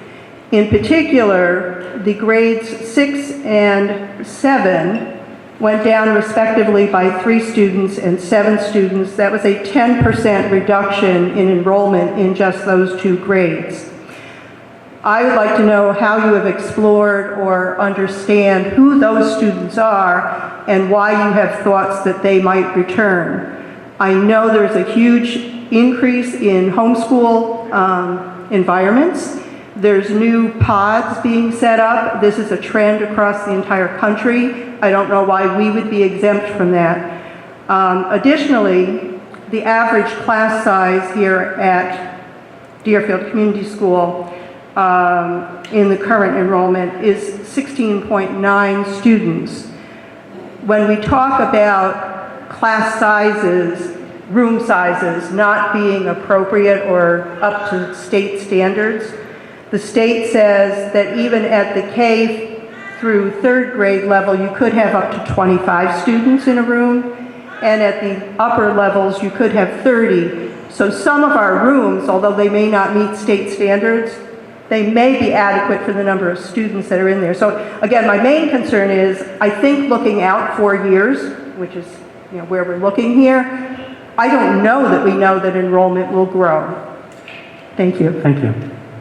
In particular, the grades 6 and 7 went down respectively by 3 students and 7 students. That was a 10% reduction in enrollment in just those 2 grades. I would like to know how you have explored or understand who those students are and why you have thoughts that they might return. I know there's a huge increase in homeschool environments. There's new pods being set up. This is a trend across the entire country. I don't know why we would be exempt from that. Additionally, the average class size here at Deerfield Community School in the current enrollment is 16.9 students. When we talk about class sizes, room sizes not being appropriate or up to state standards, the state says that even at the K through 3rd grade level, you could have up to 25 students in a room, and at the upper levels, you could have 30. So some of our rooms, although they may not meet state standards, they may be adequate for the number of students that are in there. So again, my main concern is, I think looking out 4 years, which is where we're looking here, I don't know that we know that enrollment will grow. Thank you. Thank you.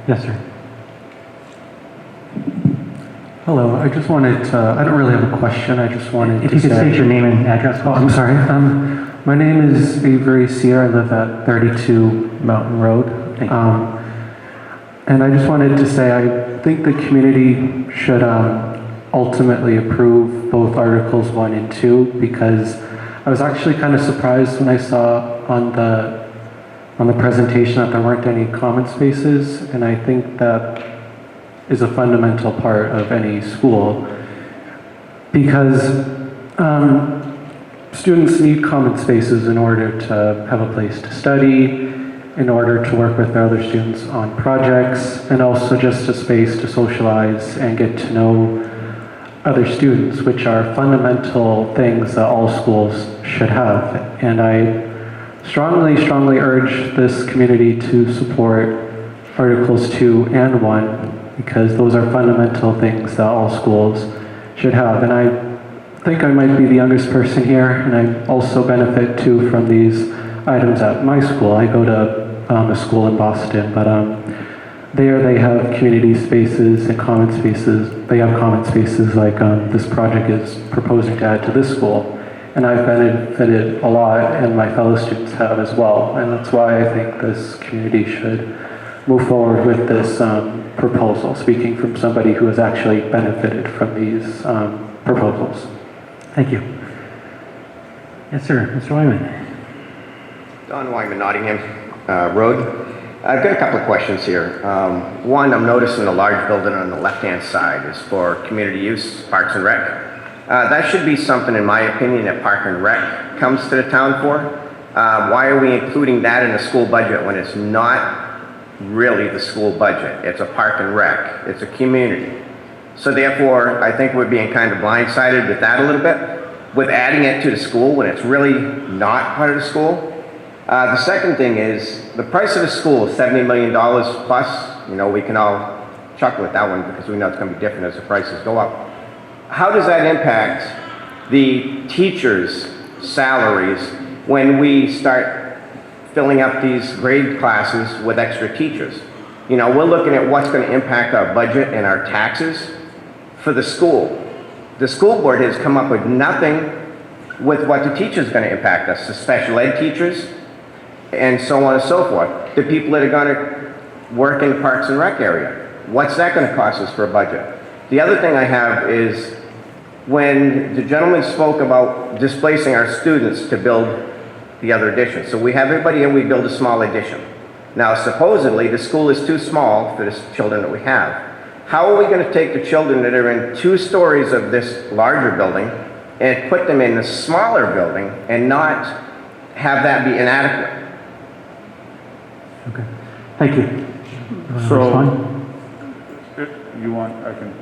Yes, sir. Hello, I just wanted to, I don't really have a question, I just wanted If to you could state your name and address. Oh, I'm sorry. My name is Avery Sear. I live at 32 Mountain Road. And I just wanted to say, I think the community should ultimately approve both Articles 1 and 2, because I was actually kind of surprised when I saw on the presentation that there weren't any comment spaces, and I think that is a fundamental part of any school, because students need common spaces in order to have a place to study, in order to work with their other students on projects, and also just a space to socialize and get to know other students, which are fundamental things that all schools should have. And I strongly, strongly urge this community to support Articles 2 and 1, because those are fundamental things that all schools should have. And I think I might be the youngest person here, and I also benefit too from these items at my school. I go to a school in Boston, but there they have community spaces and common spaces. They have common spaces like this project is proposing to add to this school. And I've benefited a lot, and my fellow students have as well. And that's why I think this community should move forward with this proposal, speaking from somebody who has actually benefited from these proposals. Thank you. Yes, sir. Mr. Wyman. Don Wyman, Nottingham Road. I've got a couple of questions here. One, I'm noticing the large building on the left-hand side is for community use, Parks and Rec. That should be something, in my opinion, that Park and Rec comes to the town for. Why are we including that in the school budget when it's not really the school budget? It's a Park and Rec. It's a community. So therefore, I think we're being kind of blindsided with that a little bit, with adding it to the school when it's really not part of the school. The second thing is, the price of the school is $70 million plus. We can all chuckle at that one because we know it's going to be different as the prices go up. How does that impact the teachers' salaries when we start filling up these grade classes with extra teachers? We're looking at what's going to impact our budget and our taxes for the school. The school board has come up with nothing with what the teachers are going to impact us, the special ed teachers, and so on and so forth. The people that are going to work in the Parks and Rec area, what's that going to cost us for a budget? The other thing I have is, when the gentleman spoke about displacing our students to build the other addition. So we have everybody in, we build a small addition. Now, supposedly, the school is too small for the children that we have. How are we going to take the children that are in 2 stories of this larger building and put them in the smaller building and not have that be inadequate? Okay, thank you. So, you want, I can,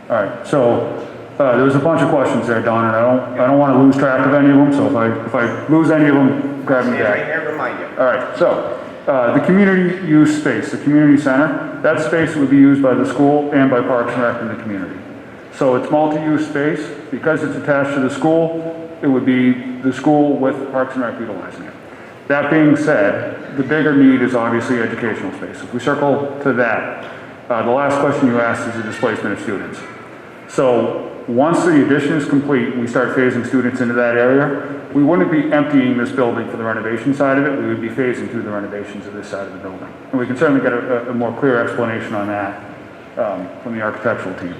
all right, so, there was a bunch of questions there, Don, and I don't want to lose track of any of them, so if I lose any of them, grab me Stand right back. here, remind you. All right, so, the community use space, the community center, that space would be used by the school and by Parks and Rec in the community. So it's multi-use space. Because it's attached to the school, it would be the school with Parks and Rec utilizing it. That being said, the bigger need is obviously educational space. If we circle to that, the last question you asked is the displacement of students. So once the addition is complete, we start phasing students into that area. We wouldn't be emptying this building for the renovation side of it. We would be phasing through the renovations of this side of the building. And we can certainly get a more clear explanation on that from the architectural team.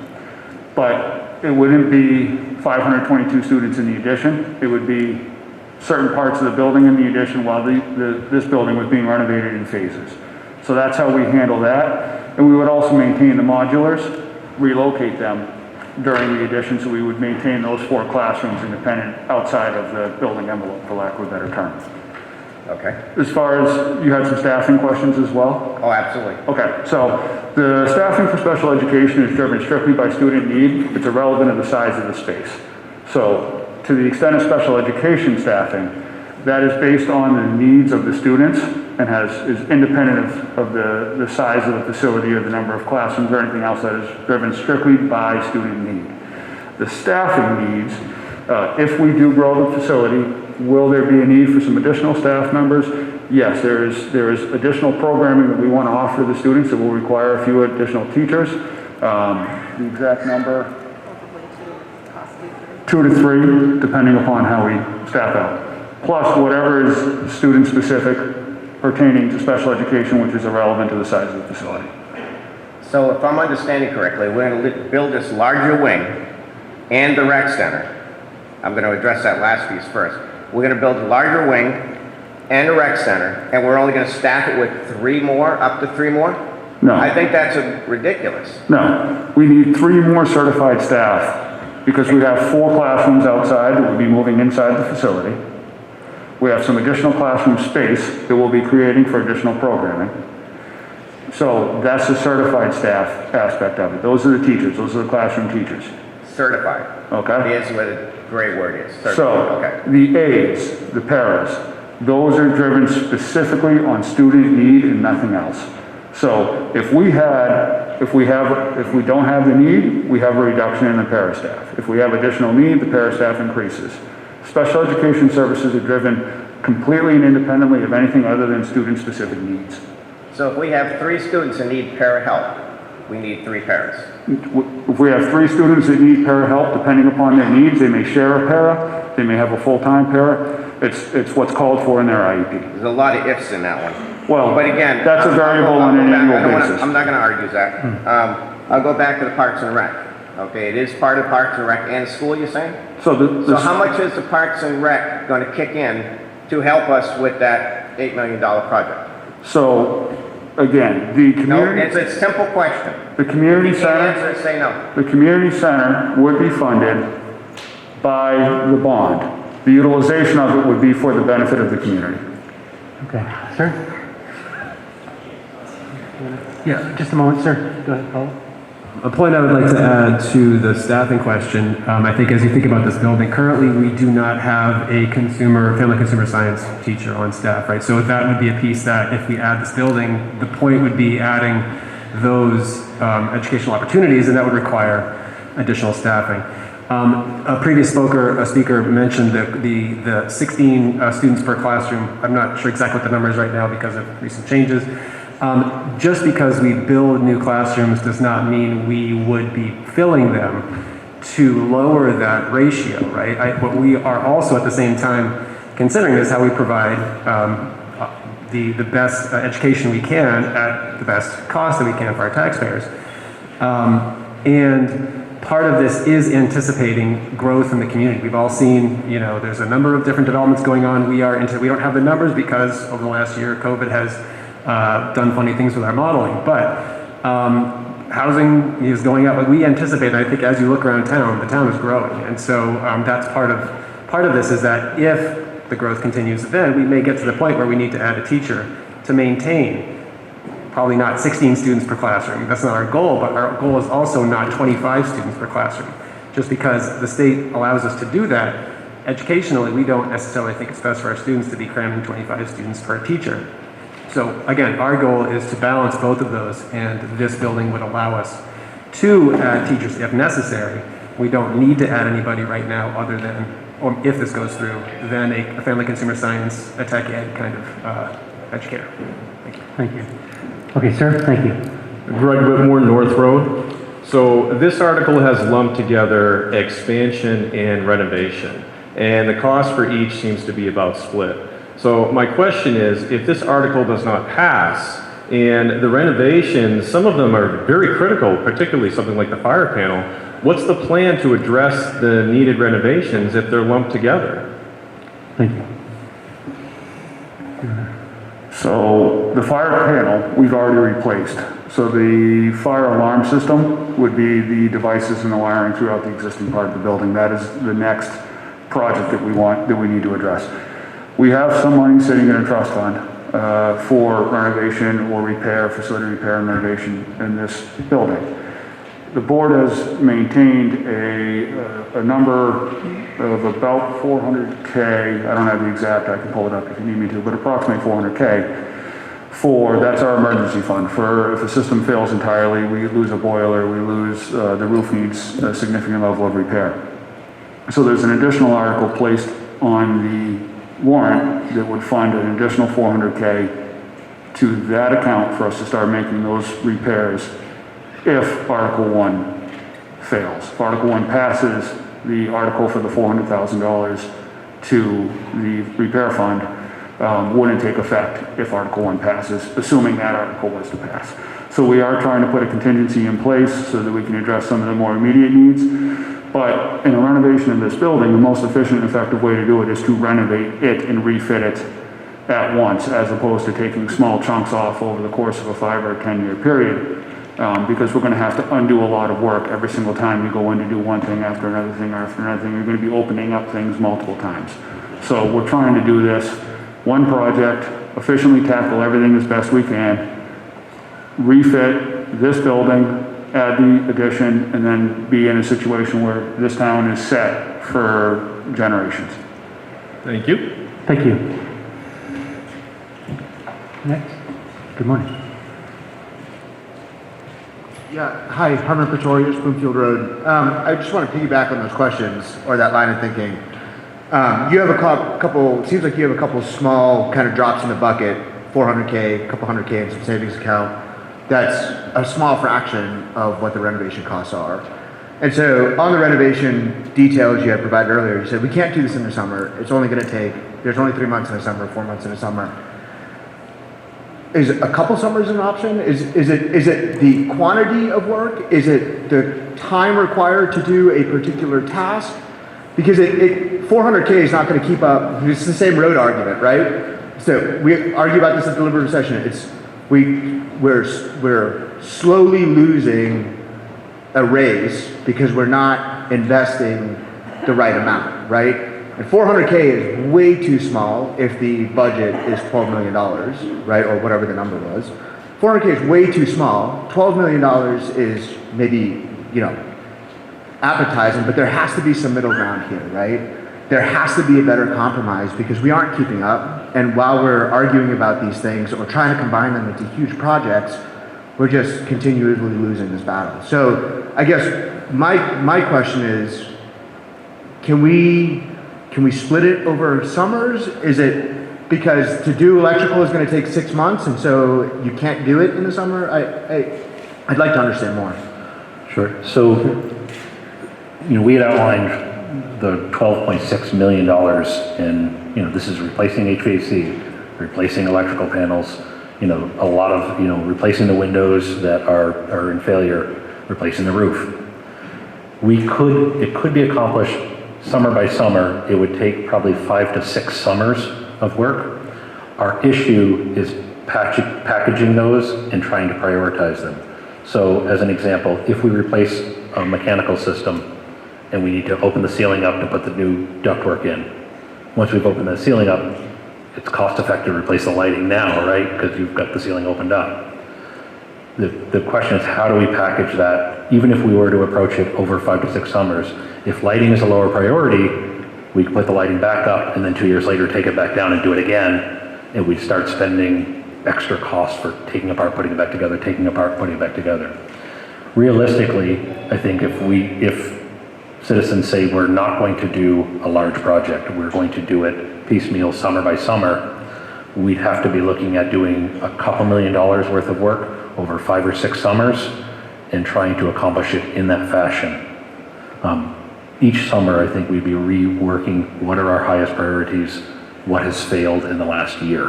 But it wouldn't be 522 students in the addition. It would be certain parts of the building in the addition while this building was being renovated in phases. So that's how we handle that. And we would also maintain the modulars, relocate them during the addition, so we would maintain those 4 classrooms independent outside of the building envelope, for lack of a better term. Okay. As far as, you had some staffing questions as well? Oh, absolutely. Okay, so the staffing for special education is driven strictly by student need. It's irrelevant of the size of the space. So to the extent of special education staffing, that is based on the needs of the students and is independent of the size of the facility or the number of classrooms or anything else. That is driven strictly by student need. The staffing needs, if we do grow the facility, will there be a need for some additional staff members? Yes, there is additional programming that we want to offer the students that will require a few additional teachers. The exact number, 2 to 3, depending upon how we staff out. Plus whatever is student specific pertaining to special education, which is irrelevant to the size of the facility. So if I'm understanding correctly, we're going to build this larger wing and the rec center. I'm going to address that last piece first. We're going to build a larger wing and a rec center, and we're only going to staff it with 3 more, up to 3 more? No. I think that's ridiculous. No, we need 3 more certified staff because we have 4 classrooms outside that will be moving inside the facility. We have some additional classroom space that we'll be creating for additional programming. So that's the certified staff aspect of it. Those are the teachers, those are the classroom teachers. Certified. Okay. Here's what a great word is. Certified. So Okay. the aides, the paras, those are driven specifically on student need and nothing else. So if we don't have the need, we have a reduction in the para staff. If we have additional need, the para staff increases. Special education services are driven completely and independently of anything other than student-specific needs. So if we have 3 students that need para help, we need 3 paras. If we have 3 students that need para help, depending upon their needs, they may share a para, they may have a full-time para. It's what's called for in their IEP. There's a lot of ifs in that one. Well, but again, that's a variable on an annual basis. I'm not going to argue that. I'll go back to the Parks and Rec. Okay, it is part of Parks and Rec and school, you're saying? So how much is the Parks and Rec going to kick in to help us with that $8 million project? So, again, the community... No, it's a simple question. The community center... Answer it, say no. The community center would be funded by the bond. The utilization of it would be for the benefit of the community. Okay, sir? Yeah, just a moment, sir. Go ahead, Paul. A point I would like to add to the staffing question, I think as you think about this building, currently we do not have a family consumer science teacher on staff, right? So that would be a piece that if we add this building, the point would be adding those educational opportunities, and that would require additional staffing. A previous speaker mentioned the 16 students per classroom. I'm not sure exactly what the number is right now because of recent changes. Just because we build new classrooms does not mean we would be filling them to lower that ratio, right? What we are also at the same time considering is how we provide the best education we can at the best cost that we can for our taxpayers. And part of this is anticipating growth in the community. We've all seen, there's a number of different developments going on. We don't have the numbers because over the last year, COVID has done funny things with our modeling. But housing is going up. But we anticipate, I think as you look around town, the town is growing. And so that's part of this, is that if the growth continues, then we may get to the point where we need to add a teacher to maintain probably not 16 students per classroom. That's not our goal, but our goal is also not 25 students per classroom. Just because the state allows us to do that, educationally, we don't necessarily think it's best for our students to be cramming 25 students per teacher. So again, our goal is to balance both of those, and this building would allow us to add teachers if necessary. We don't need to add anybody right now other than, or if this goes through, then a family consumer science, a tech ed kind of educator. Thank you. Thank you. Okay, sir, thank you. Greg Whitmore, North Road. So this article has lumped together expansion and renovation, and the cost for each seems to be about split. So my question is, if this article does not pass, and the renovations, some of them are very critical, particularly something like the fire panel, what's the plan to address the needed renovations if they're lumped together? Thank you. So the fire panel, we've already replaced. So the fire alarm system would be the devices and the wiring throughout the existing part of the building. That is the next project that we need to address. We have some money sitting in a trust fund for renovation or repair, facility repair and renovation in this building. The board has maintained a number of about 400K, I don't have the exact, I can pull it up if you need me to, but approximately 400K that's our emergency fund. For if a system fails entirely, we lose a boiler, we lose, the roof needs a significant level of repair. So there's an additional article placed on the warrant that would fund an additional 400K to that account for us to start making those repairs if Article 1 fails. If Article 1 passes, the article for the $400,000 to the repair fund wouldn't take effect if Article 1 passes, assuming that article was to pass. So we are trying to put a contingency in place so that we can address some of the more immediate needs. But in a renovation of this building, the most efficient and effective way to do it is to renovate it and refit it at once, as opposed to taking small chunks off over the course of a 5 or 10 year period. Because we're going to have to undo a lot of work every single time you go in to do one thing after another thing after another thing. You're going to be opening up things multiple times. So we're trying to do this one project, efficiently tackle everything as best we can, refit this building, add the addition, and then be in a situation where this town is set for generations. Thank you. Thank you. Next. Good morning. Yeah, hi, Harmon Pretorius, Bloomfield Road. I just want to piggyback on those questions, or that line of thinking. You have a couple, it seems like you have a couple small kind of drops in the bucket, 400K, a couple 100K in some savings account. That's a small fraction of what the renovation costs are. And so on the renovation details you had provided earlier, you said, we can't do this in the summer. It's only going to take, there's only 3 months in the summer, 4 months in the summer. Is a couple summers an option? Is it the quantity of work? Is it the time required to do a particular task? Because 400K is not going to keep up. It's the same road argument, right? So we argue about this at the deliberative session. We're slowly losing a race because we're not investing the right amount, right? And 400K is way too small if the budget is $12 million, right? Or whatever the number was. 400K is way too small. $12 million is maybe, appetizing, but there has to be some middle ground here, right? There has to be a better compromise because we aren't keeping up. And while we're arguing about these things or trying to combine them into huge projects, we're just continually losing this battle. So I guess my question is, can we split it over summers? Is it because to do electrical is going to take 6 months and so you can't do it in the summer? I'd like to understand more. Sure. So, we had outlined the $12.6 million in, this is replacing HVAC, replacing electrical panels, a lot of, replacing the windows that are in failure, replacing the roof. It could be accomplished summer by summer. It would take probably 5 to 6 summers of work. Our issue is packaging those and trying to prioritize them. So as an example, if we replace a mechanical system and we need to open the ceiling up to put the new ductwork in, once we've opened the ceiling up, it's cost effective to replace the lighting now, right? Because you've got the ceiling opened up. The question is, how do we package that? Even if we were to approach it over 5 to 6 summers, if lighting is a lower priority, we could put the lighting back up and then 2 years later take it back down and do it again, and we'd start spending extra costs for taking apart, putting it back together, taking apart, putting it back together. Realistically, I think if citizens say we're not going to do a large project, we're going to do it piecemeal summer by summer, we'd have to be looking at doing a couple $1 million worth of work over 5 or 6 summers and trying to accomplish it in that fashion. Each summer, I think we'd be reworking what are our highest priorities, what has failed in the last year,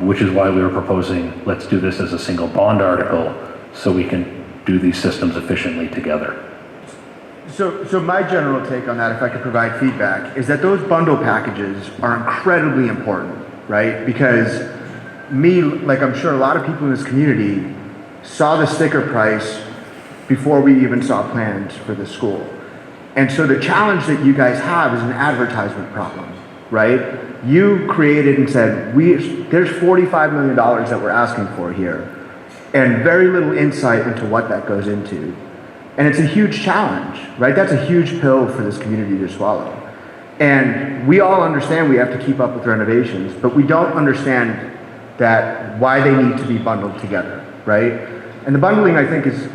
which is why we were proposing, let's do this as a single bond article so we can do these systems efficiently together. So my general take on that, if I could provide feedback, is that those bundle packages are incredibly important, right? Because like I'm sure a lot of people in this community, saw the sticker price before we even saw plans for the school. And so the challenge that you guys have is an advertisement problem, right? You created and said, there's $45 million that we're asking for here, and very little insight into what that goes into. And it's a huge challenge, right? That's a huge pill for this community to swallow. And we all understand we have to keep up with renovations, but we don't understand that why they need to be bundled together, right? And the bundling, I think, is,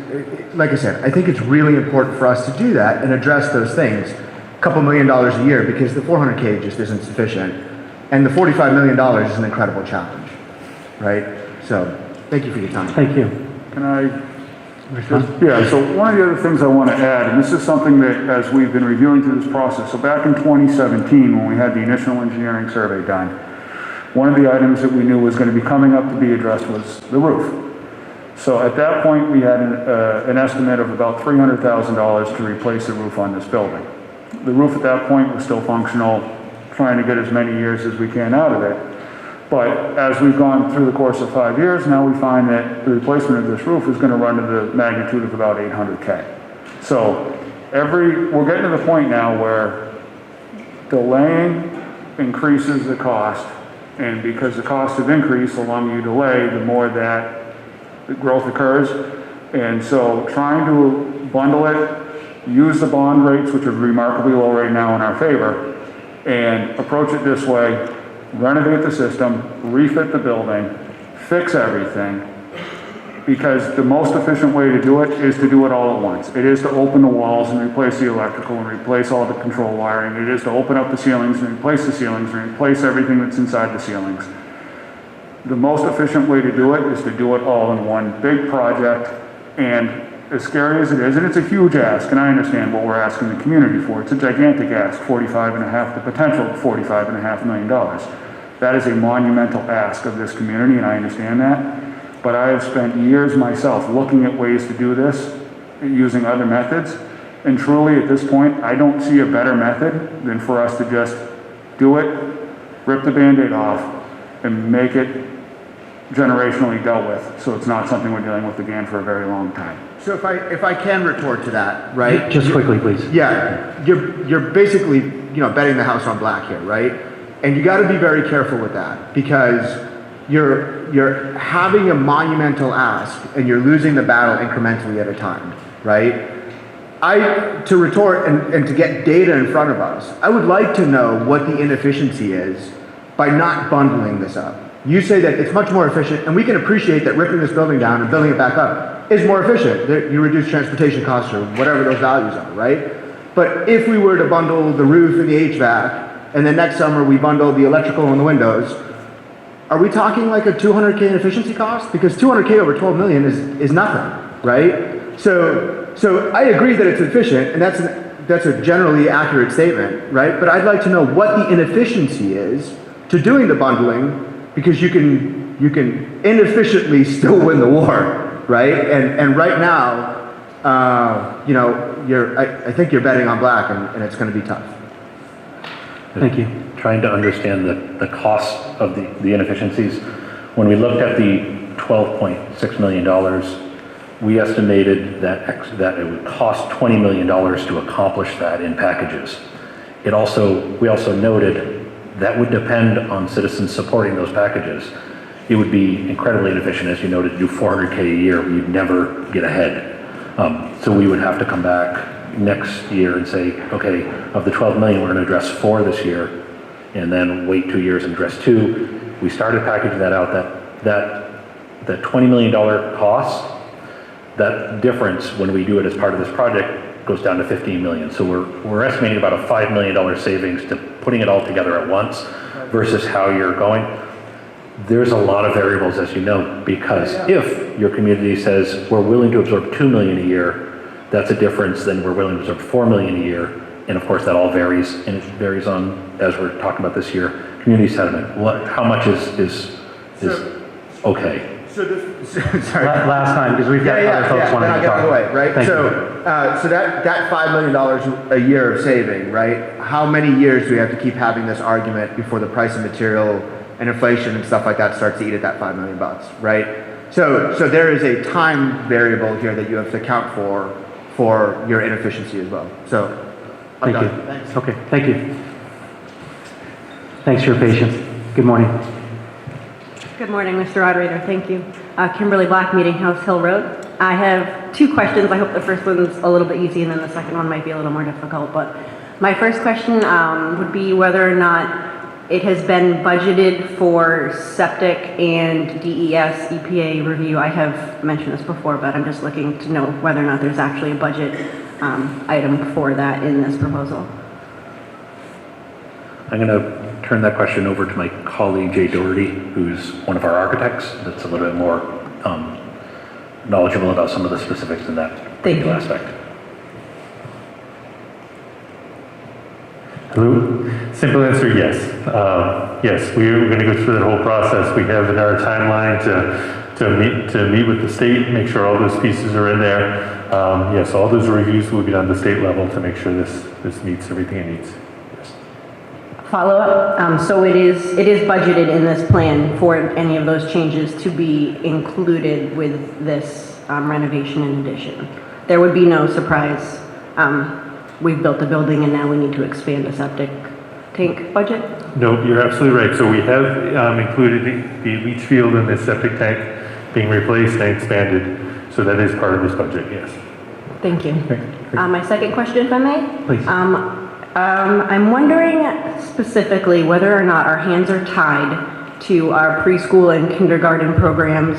like I said, I think it's really important for us to do that and address those things. A couple $1 million a year, because the 400K just isn't sufficient. And the $45 million is an incredible challenge, right? So, thank you for your time. Thank you. Can I respond? Yeah, so one of the other things I want to add, and this is something that as we've been reviewing through this process, so back in 2017 when we had the initial engineering survey done, one of the items that we knew was going to be coming up to be addressed was the roof. So at that point we had an estimate of about $300,000 to replace the roof on this building. The roof at that point was still functional, trying to get as many years as we can out of it. But as we've gone through the course of 5 years, now we find that the replacement of this roof is going to run to the magnitude of about $800K. So we're getting to the point now where delaying increases the cost, and because the costs have increased, the longer you delay, the more that the growth occurs. And so trying to bundle it, use the bond rates, which are remarkably low right now in our favor, and approach it this way, renovate the system, refit the building, fix everything, because the most efficient way to do it is to do it all at once. It is to open the walls and replace the electrical and replace all the control wiring. It is to open up the ceilings and replace the ceilings and replace everything that's inside the ceilings. The most efficient way to do it is to do it all in one big project, and as scary as it is, and it's a huge ask, and I understand what we're asking the community for. It's a gigantic ask, the potential $45.5 million. That is a monumental ask of this community, and I understand that. But I have spent years myself looking at ways to do this using other methods, and truly at this point, I don't see a better method than for us to just do it, rip the Band-Aid off, and make it generationally dealt with, so it's not something we're dealing with again for a very long time. So if I can retort to that, right? Just quickly, please. Yeah, you're basically, betting the house on black here, right? And you got to be very careful with that, because you're having a monumental ask and you're losing the battle incrementally at a time, right? To retort and to get data in front of us, I would like to know what the inefficiency is by not bundling this up. You say that it's much more efficient, and we can appreciate that ripping this building down and building it back up is more efficient. You reduce transportation costs or whatever those values are, right? But if we were to bundle the roof and the HVAC, and then next summer we bundle the electrical and the windows, are we talking like a $200K in efficiency cost? Because $200K over $12 million is nothing, right? So I agree that it's efficient, and that's a generally accurate statement, right? But I'd like to know what the inefficiency is to doing the bundling, because you can inefficiently still win the war, right? And right now, I think you're betting on black, and it's going to be tough. Thank you. Trying to understand the costs of the inefficiencies. When we looked at the $12.6 million, we estimated that it would cost $20 million to accomplish that in packages. We also noted that would depend on citizens supporting those packages. It would be incredibly inefficient, as you noted, to do 400K a year. We'd never get ahead. So we would have to come back next year and say, okay, of the 12 million, we're going to address 4 this year, and then wait 2 years and address 2. We started packaging that out. That $20 million cost, that difference when we do it as part of this project goes down to 15 million. So we're estimating about a $5 million savings to putting it all together at once versus how you're going. There's a lot of variables, as you know, because if your community says we're willing to absorb 2 million a year, that's a difference than we're willing to absorb 4 million a year. And of course that all varies, and it varies on, as we're talking about this year, community sentiment. How much is okay? So sorry. Last time, because we've got other folks wanting to talk. Away, right? Thank so, you. so that $5 million a year of saving, right? How many years do we have to keep having this argument before the price of material and inflation and stuff like that starts to eat at that $5 million, right? So there is a time variable here that you have to account for your inefficiency as well. So, I'm Thank you. done. Thanks. Okay, thank you. Thanks for your patience. Good morning. Good morning, Mr. Moderator. Thank you. Kimberly Black, Meeting House Hill Road. I have 2 questions. I hope the first one's a little bit easy and then the second one might be a little more difficult. But my first question would be whether or not it has been budgeted for septic and DES EPA review. I have mentioned this before, but I'm just looking to know whether or not there's actually a budget item for that in this proposal. I'm going to turn that question over to my colleague Jay Doherty, who's one of our architects that's a little bit more knowledgeable about some of the specifics in that aspect. Hello? Simple answer, yes. Yes, we're going to go through that whole process. We have in our timeline to meet with the state, make sure all those pieces are in there. Yes, all those reviews will be done at the state level to make sure this meets everything it needs. Follow-up, so it is budgeted in this plan for any of those changes to be included with this renovation and addition. There would be no surprise, we've built the building and now we need to expand the septic tank budget? No, you're absolutely right. So we have included the leach field and the septic tank being replaced and expanded. So that is part of this budget, yes. Thank you. My second question, if I may? Please. I'm wondering specifically whether or not our hands are tied to our preschool and kindergarten programs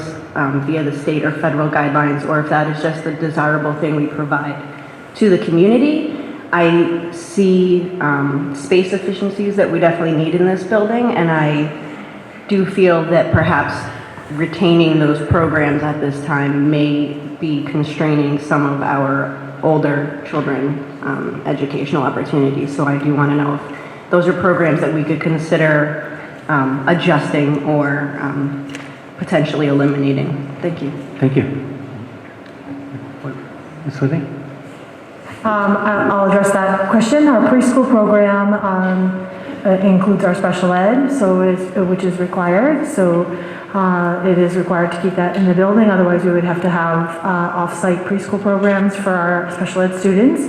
via the state or federal guidelines, or if that is just a desirable thing we provide to the community. I see space efficiencies that we definitely need in this building, and I do feel that perhaps retaining those programs at this time may be constraining some of our older children educational opportunities. So I do want to know if those are programs that we could consider adjusting or potentially eliminating. Thank you. Thank you. Ms. Whitney? I'll address that question. Our preschool program includes our special ed, which is required. So it is required to keep that in the building. Otherwise, we would have to have off-site preschool programs for our special ed students.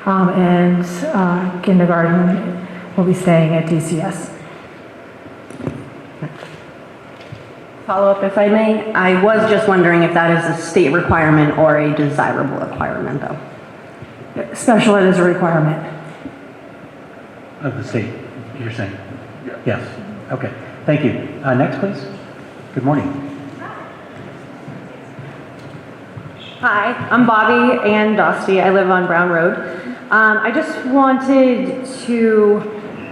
And kindergarten will be staying at DCS. Follow-up, if I may. I was just wondering if that is a state requirement or a desirable requirement, though. Special ed is a requirement. Of the state, you're saying? Yes. Okay. Thank you. Next, please. Good morning. Hi, I'm Bobby Ann Dosty. I live on Brown Road. I just wanted to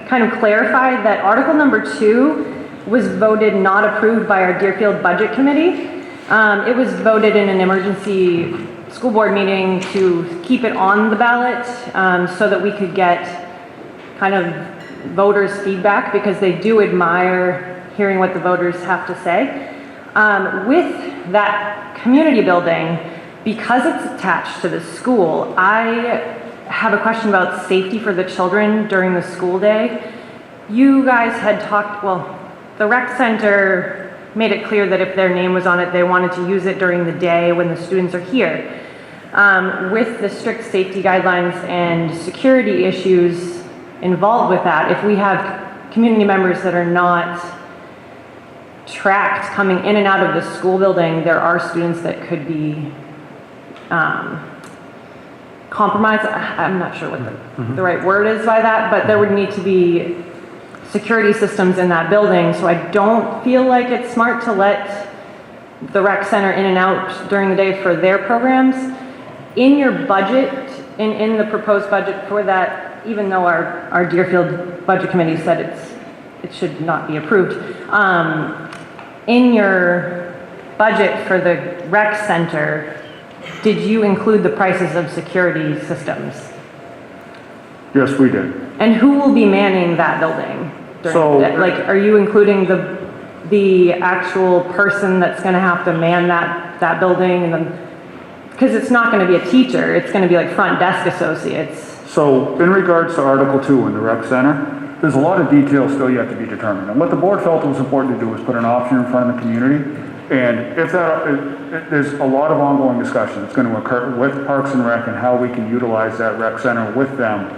kind of clarify that Article number 2 was voted not approved by our Deerfield Budget Committee. It was voted in an emergency school board meeting to keep it on the ballot so that we could get kind of voters' feedback, because they do admire hearing what the voters have to say. With that community building, because it's attached to the school, I have a question about safety for the children during the school day. You guys had talked, well, the rec center made it clear that if their name was on it, they wanted to use it during the day when the students are here. With the strict safety guidelines and security issues involved with that, if we have community members that are not tracked coming in and out of the school building, there are students that could be compromised. I'm not sure what the right word is by that, but there would need to be security systems in that building, so I don't feel like it's smart to let the rec center in and out during the day for their programs. In your budget, in the proposed budget for that, even though our Deerfield Budget Committee said it should not be approved, in your budget for the rec center, did you include the prices of security systems? Yes, we did. And who will be manning that building? Like, are you including the actual person that's going to have to man that building, and then, because it's not going to be a teacher, it's going to be like front desk associates. So in regards to Article 2 in the rec center, there's a lot of details still yet to be determined. And what the board felt it was important to do was put an option in front of the community. And if there's a lot of ongoing discussion that's going to occur with Parks and Rec and how we can utilize that rec center with them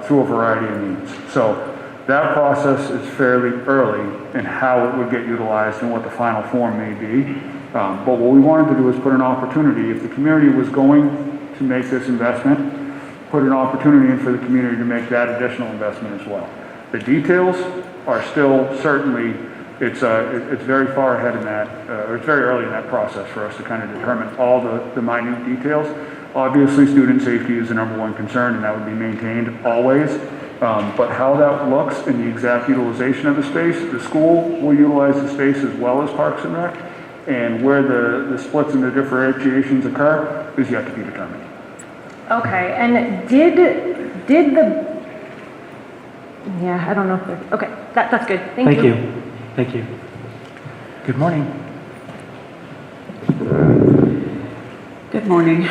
through a variety of means. So that process is fairly early in how it would get utilized and what the final form may be. But what we wanted to do is put an opportunity, if the community was going to make this investment, put an opportunity in for the community to make that additional investment as well. The details are still certainly, it's very far ahead in that, or it's very early in that process for us to kind of determine all the minute details. Obviously, student safety is the #1 concern, and that would be maintained always. But how that looks in the exact utilization of the space, the school will utilize the space as well as Parks and Rec, and where the splits and the differentiations occur is yet to be determined. Okay, and did the, yeah, I don't know if they're, okay, that's good. Thank you. Thank you. Good morning. Good morning.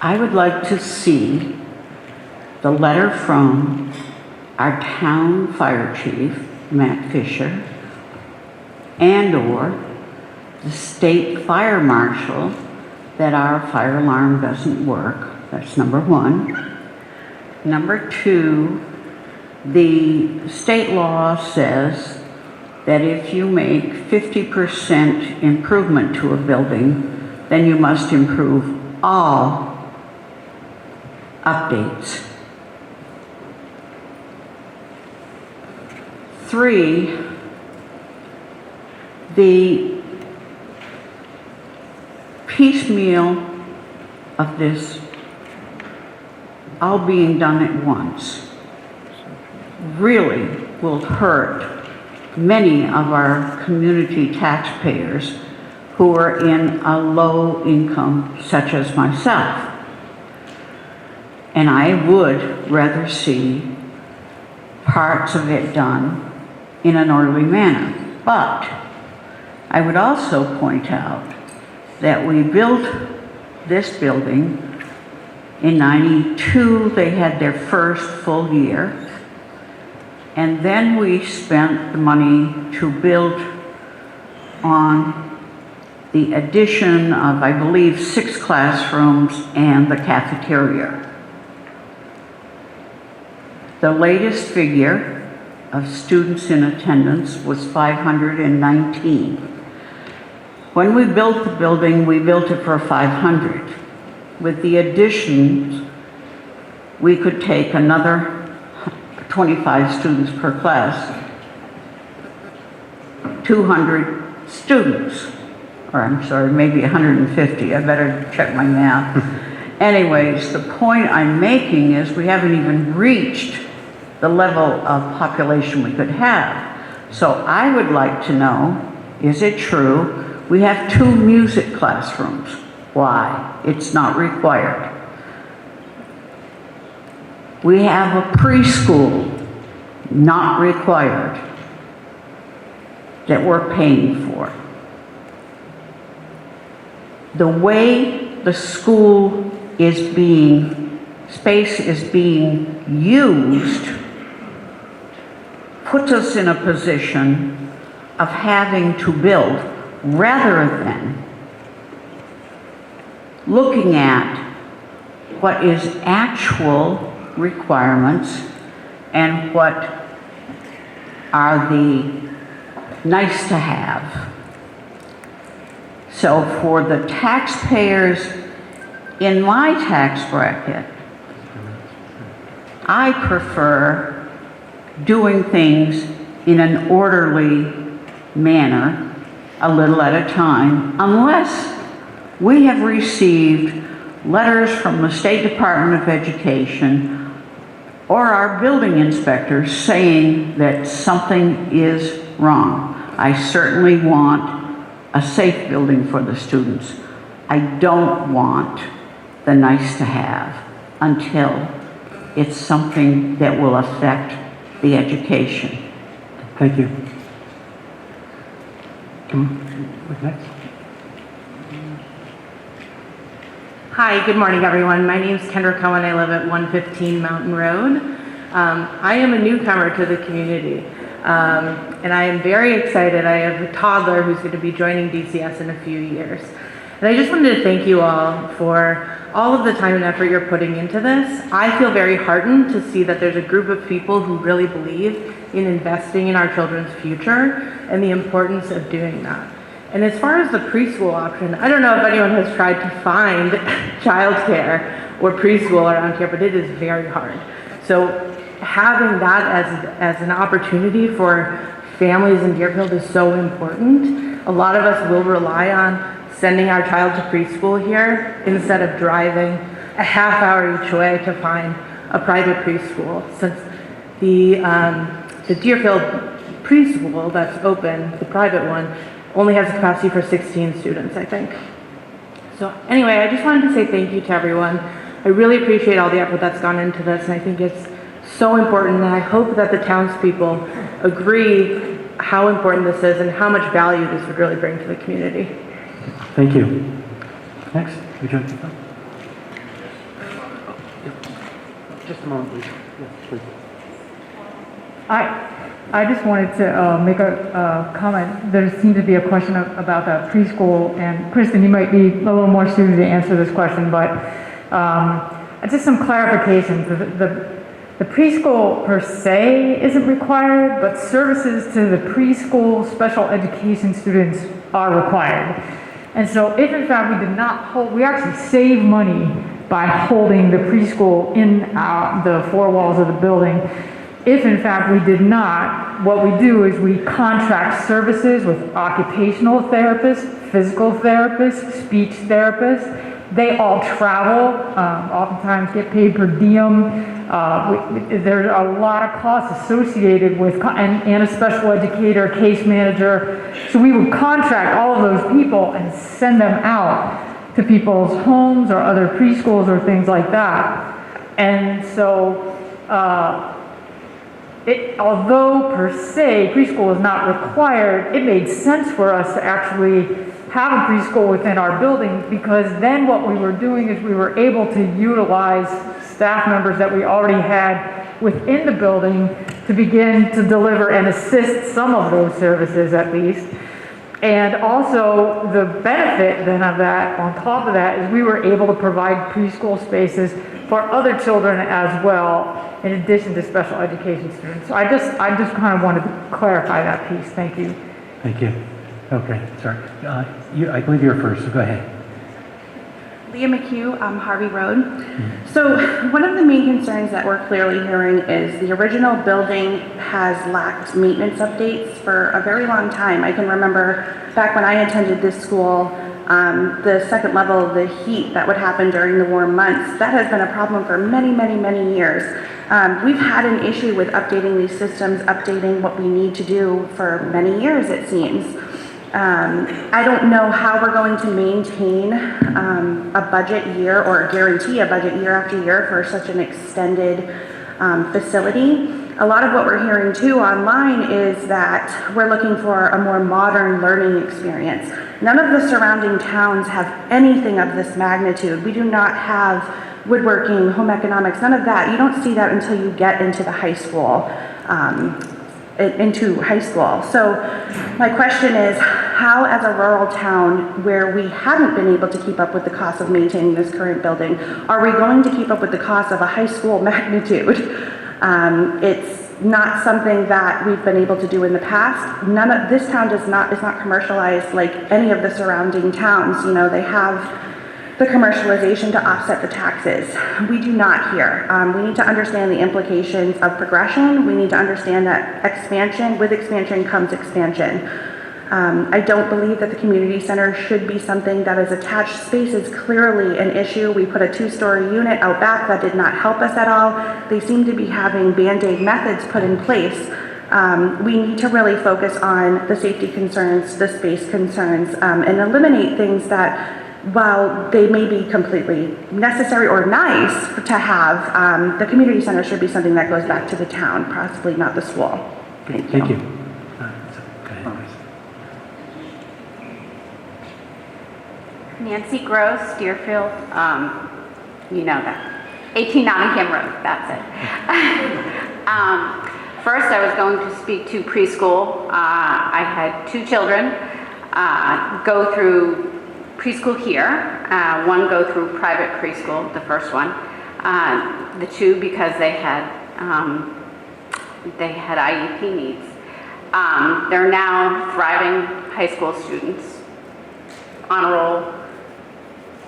I would like to see the letter from our town fire chief, Matt Fisher, and/or the state fire marshal that our fire alarm doesn't work. That's #1. #2, the state law says that if you make 50% improvement to a building, then you must improve all updates. 3, the piecemeal of this all being done at once really will hurt many of our community taxpayers who are in a low income, such as myself. And I would rather see parts of it done in an orderly manner. But I would also point out that we built this building in '92. They had their first full year. And then we spent the money to build on the addition of, I believe, 6 classrooms and the cafeteria. The latest figure of students in attendance was 519. When we built the building, we built it for 500. With the additions, we could take another 25 students per class, 200 students, or I'm sorry, maybe 150. I better check my math. Anyways, the point I'm making is we haven't even reached the level of population we could have. So I would like to know, is it true we have 2 music classrooms? Why? It's not required. We have a preschool, not required, that we're paying for. The way the school space is being used puts us in a position of having to build rather than looking at what is actual requirements and what are the nice to have. So for the taxpayers in my tax bracket, I prefer doing things in an orderly manner, a little at a time, unless we have received letters from the State Department of Education or our building inspectors saying that something is wrong. I certainly want a safe building for the students. I don't want the nice to have until it's something that will affect the education. Thank you. What's next? Hi, good morning, everyone. My name is Kendra Cohen. I live at 115 Mountain Road. I am a newcomer to the community, and I am very excited. I have a toddler who's going to be joining DCS in a few years. And I just wanted to thank you all for all of the time and effort you're putting into this. I feel very heartened to see that there's a group of people who really believe in investing in our children's future and the importance of doing that. And as far as the preschool option, I don't know if anyone has tried to find childcare or preschool around here, but it is very hard. So having that as an opportunity for families in Deerfield is so important. A lot of us will rely on sending our child to preschool here instead of driving a half hour each way to find a private preschool, since the Deerfield preschool that's open, the private one, only has a capacity for 16 students, I think. So anyway, I just wanted to say thank you to everyone. I really appreciate all the effort that's gone into this, and I think it's so important, and I hope that the townspeople agree how important this is and how much value this would really bring to the community. Thank you. Next, would you like to come? Just a moment, please. Yes, please. I just wanted to make a comment. There seemed to be a question about the preschool, and Kristen, you might be a little more suited to answer this question, but just some clarifications. The preschool per se isn't required, but services to the preschool special education students are required. And so if in fact we did not hold, we actually save money by holding the preschool in the four walls of the building. If in fact we did not, what we do is we contract services with occupational therapists, physical therapists, speech therapists. They all travel, oftentimes get paid per diem. There's a lot of costs associated with, and a special educator, case manager. So we would contract all of those people and send them out to people's homes or other preschools or things like that. And so, although per se preschool is not required, it made sense for us to actually have a preschool within our building, because then what we were doing is we were able to utilize staff members that we already had within the building to begin to deliver and assist some of those services at least. And also the benefit then of that, on top of that, is we were able to provide preschool spaces for other children as well, in addition to special education students. So I just kind of wanted to clarify that piece. Thank you. Thank you. Okay, sorry. I believe you're first, so go ahead. Leah Mchugh, Harvey Road. So one of the main concerns that we're clearly hearing is the original building has lacked maintenance updates for a very long time. I can remember back when I attended this school, the second level of the heat that would happen during the warm months, that has been a problem for many, many, many years. We've had an issue with updating these systems, updating what we need to do for many years, it seems. I don't know how we're going to maintain a budget year or guarantee a budget year after year for such an extended facility. A lot of what we're hearing too online is that we're looking for a more modern learning experience. None of the surrounding towns have anything of this magnitude. We do not have woodworking, home economics, none of that. You don't see that until you get into the high school into high school. So my question is, how as a rural town where we haven't been able to keep up with the cost of maintaining this current building, are we going to keep up with the cost of a high school magnitude? It's not something that we've been able to do in the past. This town is not commercialized like any of the surrounding towns. You know, they have the commercialization to offset the taxes. We do not here. We need to understand the implications of progression. We need to understand that with expansion comes expansion. I don't believe that the community center should be something that is attached. Space is clearly an issue. We put a 2-story unit out back that did not help us at all. They seem to be having Band-Aid methods put in place. We need to really focus on the safety concerns, the space concerns, and eliminate things that, while they may be completely necessary or nice to have, the community center should be something that goes back to the town, possibly not the school. Thank you. Nancy Gross, Deerfield, you know that. 18 Nottingham Road, that's it. First, I was going to speak to preschool. I had 2 children go through preschool here, one go through private preschool, the first one, the 2 because they had IEP needs. They're now thriving high school students, honor roll,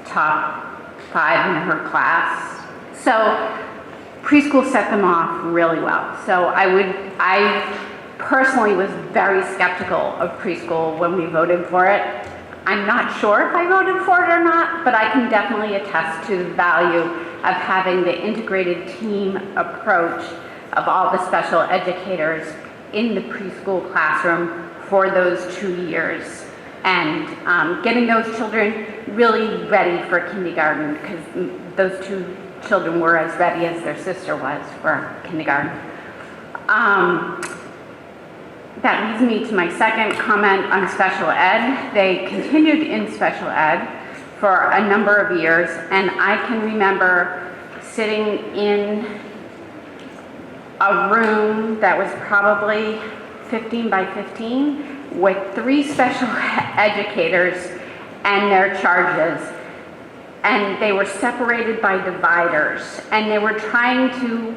top 5 in her class. So preschool set them off really well. So I personally was very skeptical of preschool when we voted for it. I'm not sure if I voted for it or not, but I can definitely attest to the value of having the integrated team approach of all the special educators in the preschool classroom for those 2 years, and getting those children really ready for kindergarten, because those 2 children were as ready as their sister was for kindergarten. That leads me to my second comment on special ed. They continued in special ed for a number of years, and I can remember sitting in a room that was probably 15 by 15 with 3 special educators and their charges, and they were separated by dividers, and they were trying to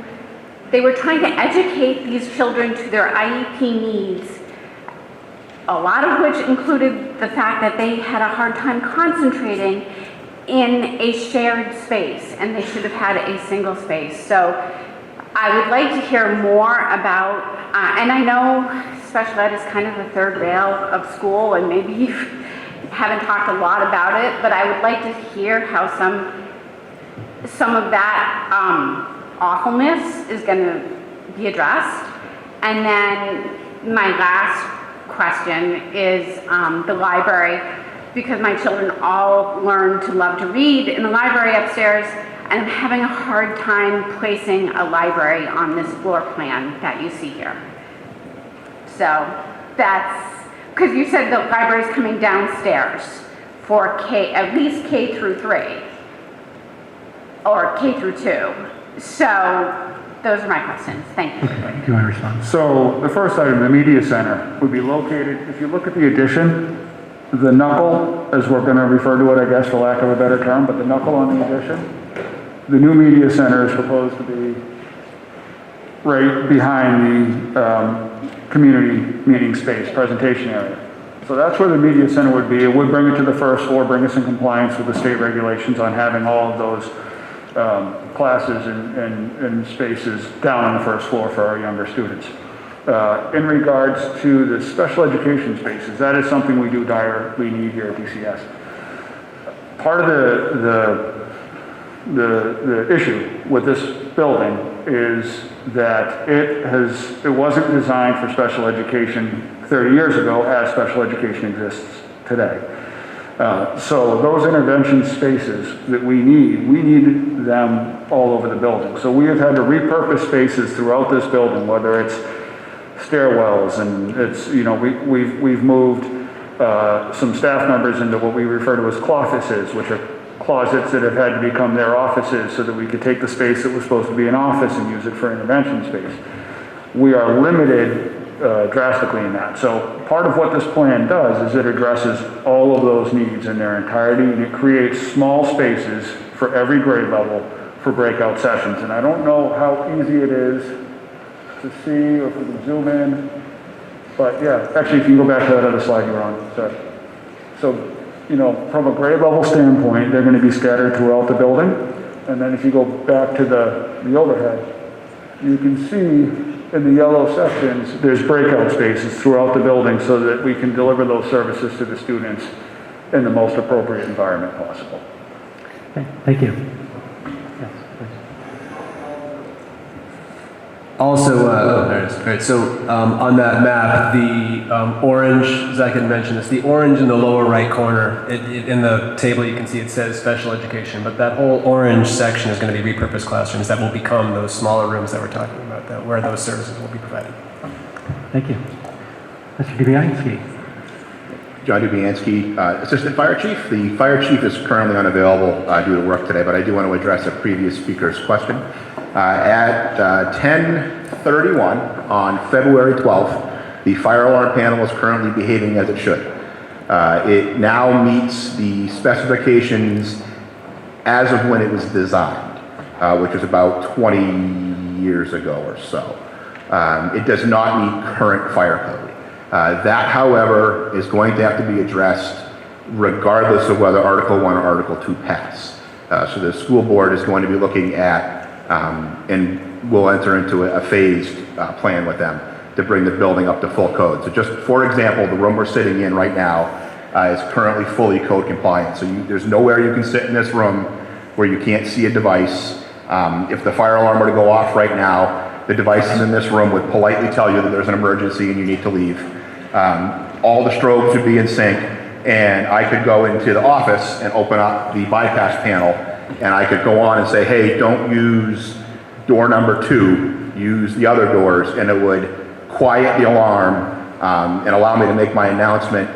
educate these children to their IEP needs, a lot of which included the fact that they had a hard time concentrating in a shared space, and they should have had a single space. So I would like to hear more about, and I know special ed is kind of the third rail of school, and maybe you haven't talked a lot about it, but I would like to hear how some of that awfulness is going to be addressed. And then my last question is the library, because my children all learned to love to read in the library upstairs, and I'm having a hard time placing a library on this floor plan that you see here. So that's, because you said the library is coming downstairs for at least K through 3, or K through 2. So those are my questions. Thank you. Do you want to respond? So the first item, the media center, would be located, if you look at the addition, the knuckle, as we're going to refer to it, I guess, for lack of a better term, but the knuckle on the addition, the new media center is proposed to be right behind the community meeting space, presentation area. So that's where the media center would be. It would bring it to the first floor, bring us in compliance with the state regulations on having all of those classes and spaces down on the first floor for our younger students. In regards to the special education spaces, that is something we do direly need here at DCS. Part of the issue with this building is that it wasn't designed for special education 30 years ago as special education exists today. So those intervention spaces that we need them all over the building. So we have had to repurpose spaces throughout this building, whether it's stairwells, and it's, you know, we've moved some staff members into what we refer to as cloffices, which are closets that have had to become their offices so that we could take the space that was supposed to be an office and use it for intervention space. We are limited drastically in that. So part of what this plan does is it addresses all of those needs in their entirety, and it creates small spaces for every grade level for breakout sessions. And I don't know how easy it is to see, or if we can zoom in, but yeah, actually if you go back to that other slide you were on, sorry. So, you know, from a grade level standpoint, they're going to be scattered throughout the building. And then if you go back to the overhead, you can see in the yellow sections, there's breakout spaces throughout the building so that we can deliver those services to the students in the most appropriate environment possible. Okay, thank you. Yes, please. Also, there it is. All right, so on that map, the orange, Zach had mentioned this, the orange in the lower right corner, in the table you can see it says special education, but that whole orange section is going to be repurposed classrooms that will become those smaller rooms that we're talking about, where those services will be provided. Thank you. Mr. Dubianski. John Dubianski, Assistant Fire Chief. The Fire Chief is currently unavailable due to work today, but I do want to address a previous speaker's question. At 10:31 on February 12th, the fire alarm panel is currently behaving as it should. It now meets the specifications as of when it was designed, which was about 20 years ago or so. It does not meet current fire code. That, however, is going to have to be addressed regardless of whether Article 1 or Article 2 pass. So the school board is going to be looking at, and we'll enter into a phased plan with them to bring the building up to full code. So just for example, the room we're sitting in right now is currently fully code compliant. So there's nowhere you can sit in this room where you can't see a device. If the fire alarm were to go off right now, the devices in this room would politely tell you that there's an emergency and you need to leave. All the strobes would be in sync, and I could go into the office and open up the bypass panel, and I could go on and say, hey, don't use door number 2, use the other doors, and it would quiet the alarm and allow me to make my announcement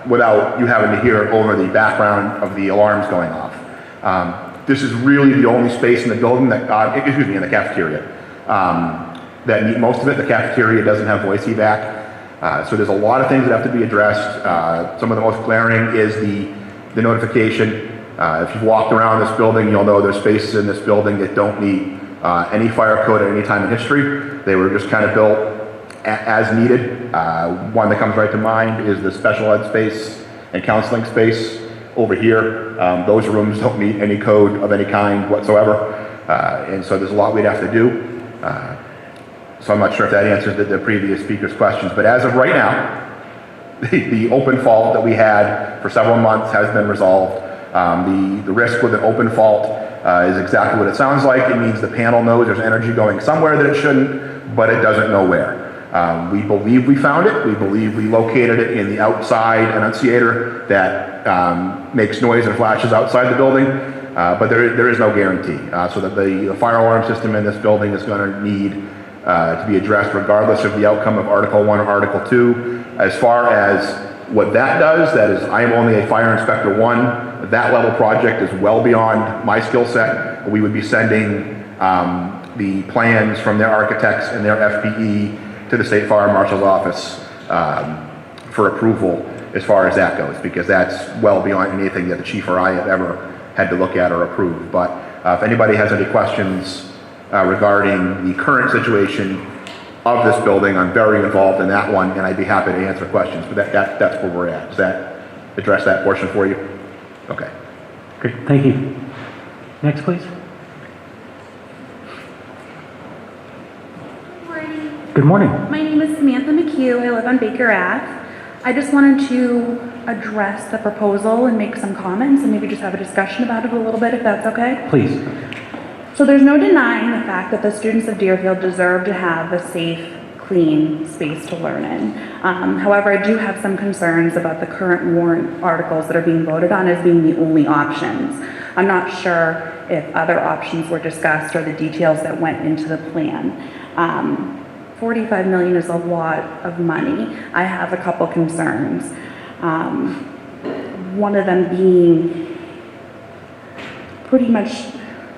without you having to hear it over the background of the alarms going off. This is really the only space in the building that, in the cafeteria, that meet most of it. The cafeteria doesn't have voice evac. So there's a lot of things that have to be addressed. Some of the most glaring is the notification. If you've walked around this building, you'll know there's spaces in this building that don't meet any fire code at any time in history. They were just kind of built as needed. One that comes right to mind is the special ed space and counseling space over here. Those rooms don't meet any code of any kind whatsoever. And so there's a lot we'd have to do. So I'm not sure if that answers the previous speaker's questions, but as of right now, the open fault that we had for several months has been resolved. The risk with an open fault is exactly what it sounds like. It means the panel knows there's energy going somewhere that it shouldn't, but it doesn't know where. We believe we found it. We believe we located it in the outside annunciator that makes noise and flashes outside the building, but there is no guarantee. So that the fire alarm system in this building is going to need to be addressed regardless of the outcome of Article 1 or Article 2. As far as what that does, that is, I am only a Fire Inspector 1. That level project is well beyond my skill set. We would be sending the plans from their architects and their FPE to the State Fire Marshal's office for approval as far as that goes, because that's well beyond anything that the chief or I have ever had to look at or approve. But if anybody has any questions regarding the current situation of this building, I'm very involved in that one, and I'd be happy to answer questions, but that's where we're at. Does that address that portion for you? Okay. Great, thank you. Next, please. Good morning. My name is Samantha Mchugh. I live on Baker Ave. I just wanted to address the proposal and make some comments and maybe just have a discussion about it a little bit, if that's okay. Please. So there's no denying the fact that the students of Deerfield deserve to have a safe, clean space to learn in. However, I do have some concerns about the current warrant articles that are being voted on as being the only options. I'm not sure if other options were discussed or the details that went into the plan. $45 million is a lot of money. I have a couple concerns. One of them being pretty much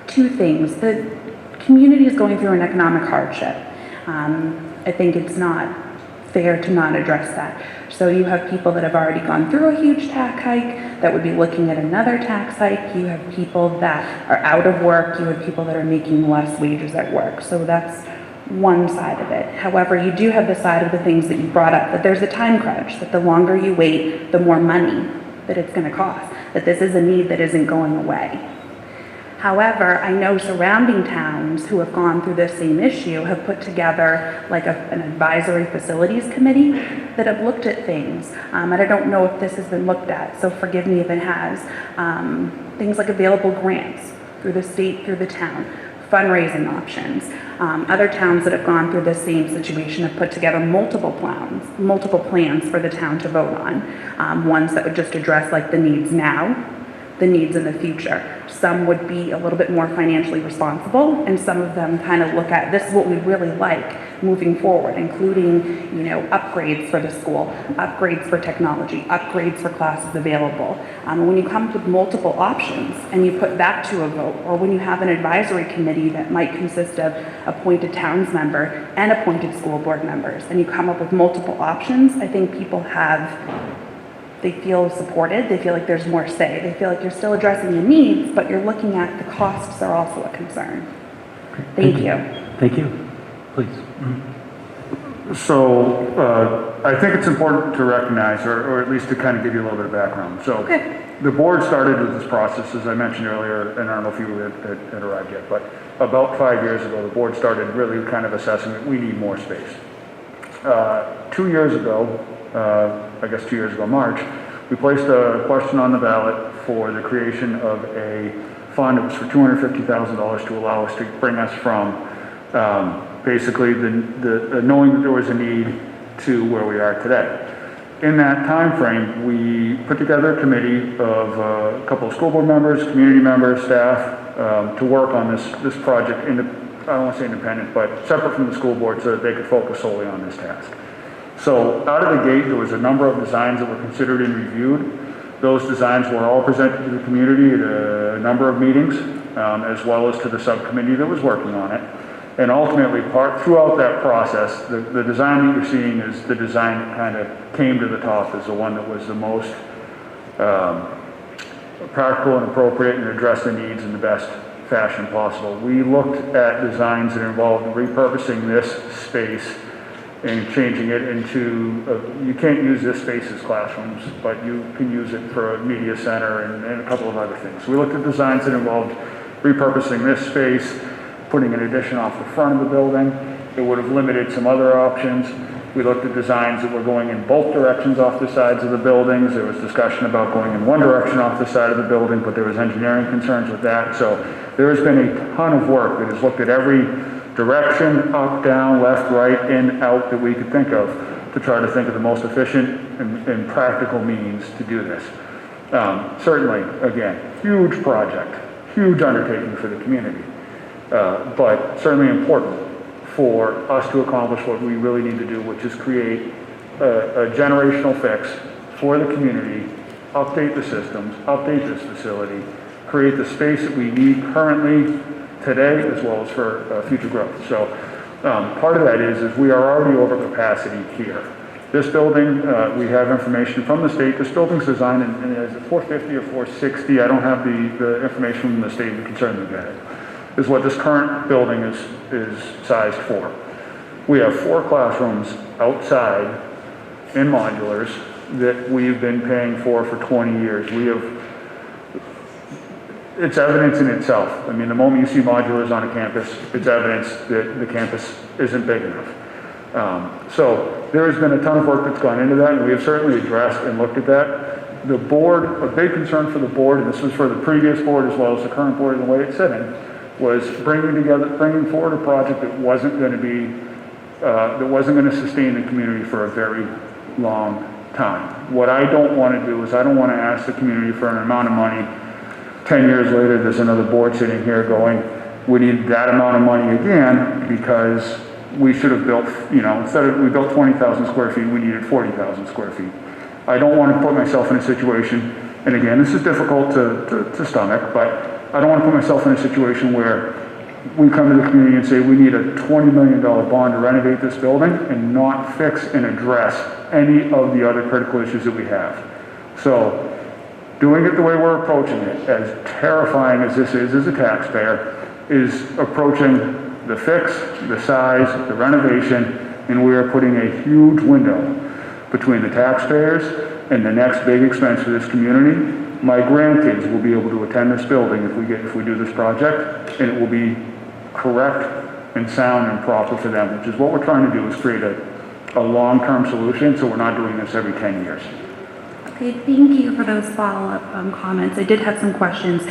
two things. The community is going through an economic hardship. I think it's not fair to not address that. So you have people that have already gone through a huge tax hike that would be looking at another tax hike. You have people that are out of work. You have people that are making less wages at work. So that's one side of it. However, you do have the side of the things that you brought up, that there's a time crunch, that the longer you wait, the more money that it's going to cost, that this is a need that isn't going away. However, I know surrounding towns who have gone through this same issue have put together like an advisory facilities committee that have looked at things. And I don't know if this has been looked at, so forgive me if it has. Things like available grants through the state, through the town, fundraising options. Other towns that have gone through the same situation have put together multiple plans for the town to vote on. Ones that would just address like the needs now, the needs in the future. Some would be a little bit more financially responsible, and some of them kind of look at this is what we really like moving forward, including, you know, upgrades for the school, upgrades for technology, upgrades for classes available. When you come with multiple options and you put that to a vote, or when you have an advisory committee that might consist of appointed towns member and appointed school board members, and you come up with multiple options, I think people they feel supported, they feel like there's more say, they feel like you're still addressing the needs, but you're looking at the costs are also a concern. Thank you. Thank you. Please. So I think it's important to recognize, or at least to kind of give you a little bit of background. So the board started with this process, as I mentioned earlier, and I don't know if you had arrived yet, but about 5 years ago, the board started really kind of assessing that we need more space. 2 years ago, I guess 2 years ago, March, we placed a question on the ballot for the creation of a fund. It was for $250,000 to allow us to bring us from basically the knowing that there was a need to where we are today. In that time frame, we put together a committee of a couple of school board members, community members, staff, to work on this project, I don't want to say independent, but separate from the school board so that they could focus solely on this task. So out of the gate, there was a number of designs that were considered and reviewed. Those designs were all presented to the community at a number of meetings, as well as to the subcommittee that was working on it. And ultimately, throughout that process, the design that you're seeing is the design that kind of came to the top as the one that was the most practical and appropriate and addressed the needs in the best fashion possible. We looked at designs that involved repurposing this space and changing it into, you can't use this space as classrooms, but you can use it for a media center and a couple of other things. We looked at designs that involved repurposing this space, putting an addition off the front of the building. It would have limited some other options. We looked at designs that were going in both directions off the sides of the buildings. There was discussion about going in one direction off the side of the building, but there was engineering concerns with that. So there has been a ton of work that has looked at every direction, up, down, left, right, in, out that we could think of to try to think of the most efficient and practical means to do this. Certainly, again, huge project, huge undertaking for the community, but certainly important for us to accomplish what we really need to do, which is create a generational fix for the community, update the systems, update this facility, create the space that we need currently today as well as for future growth. So part of that is we are already over capacity here. This building, we have information from the state. This building's designed in is it 450 or 460? I don't have the information from the state. We can certainly get it. Is what this current building is sized for. We have 4 classrooms outside in modulars that we've been paying for 20 years. It's evidence in itself. I mean, the moment you see modulars on a campus, it's evidence that the campus isn't big enough. So there has been a ton of work that's gone into that, and we have certainly addressed and looked at that. The board, a big concern for the board, and this was for the previous board as well as the current board and the way it's sitting, was bringing forward a project that wasn't going to sustain the community for a very long time. What I don't want to do is I don't want to ask the community for an amount of money. 10 years later, there's another board sitting here going, we need that amount of money again because we should have built, instead of we built 20,000 square feet, we needed 40,000 square feet. I don't want to put myself in a situation, and again, this is difficult to stomach, but I don't want to put myself in a situation where we come to the community and say we need a $20 million bond to renovate this building and not fix and address any of the other critical issues that we have. So doing it the way we're approaching it, as terrifying as this is as a taxpayer, is approaching the fix, the size, the renovation, and we are putting a huge window between the taxpayers and the next big expense for this community. My grandkids will be able to attend this building if we do this project, and it will be correct and sound and proper for them, which is what we're trying to do, is create a long-term solution, so we're not doing this every 10 years. Okay, thank you for those follow-up comments. I did have some questions.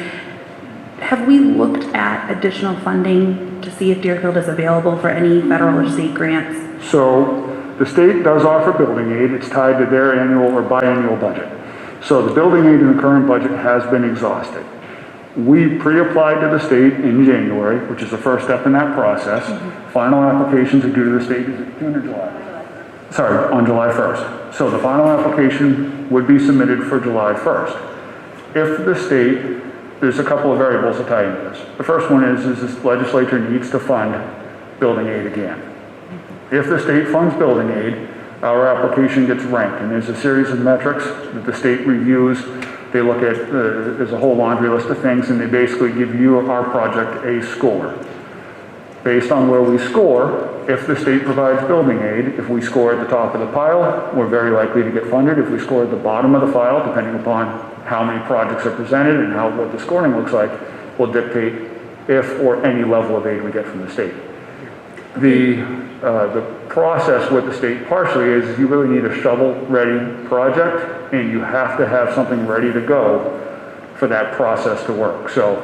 Have we looked at additional funding to see if Deerfield is available for any federal or state grants? So the state does offer building aid. It's tied to their annual or biannual budget. So the building aid in the current budget has been exhausted. We pre-applied to the state in January, which is the first step in that process. Final applications are due to the state, is it June or July? Sorry, on July 1st. So the final application would be submitted for July 1st. If the state, there's a couple of variables that tie into this. The first one is this legislature needs to fund building aid again. If the state funds building aid, our application gets ranked, and there's a series of metrics that the state reviews. They look at, there's a whole laundry list of things, and they basically give you, our project, a score. Based on where we score, if the state provides building aid, if we score at the top of the pile, we're very likely to get funded. If we score at the bottom of the file, depending upon how many projects are presented and what the scoring looks like, will dictate if or any level of aid we get from the state. The process with the state partially is you really need a shovel-ready project, and you have to have something ready to go for that process to work. So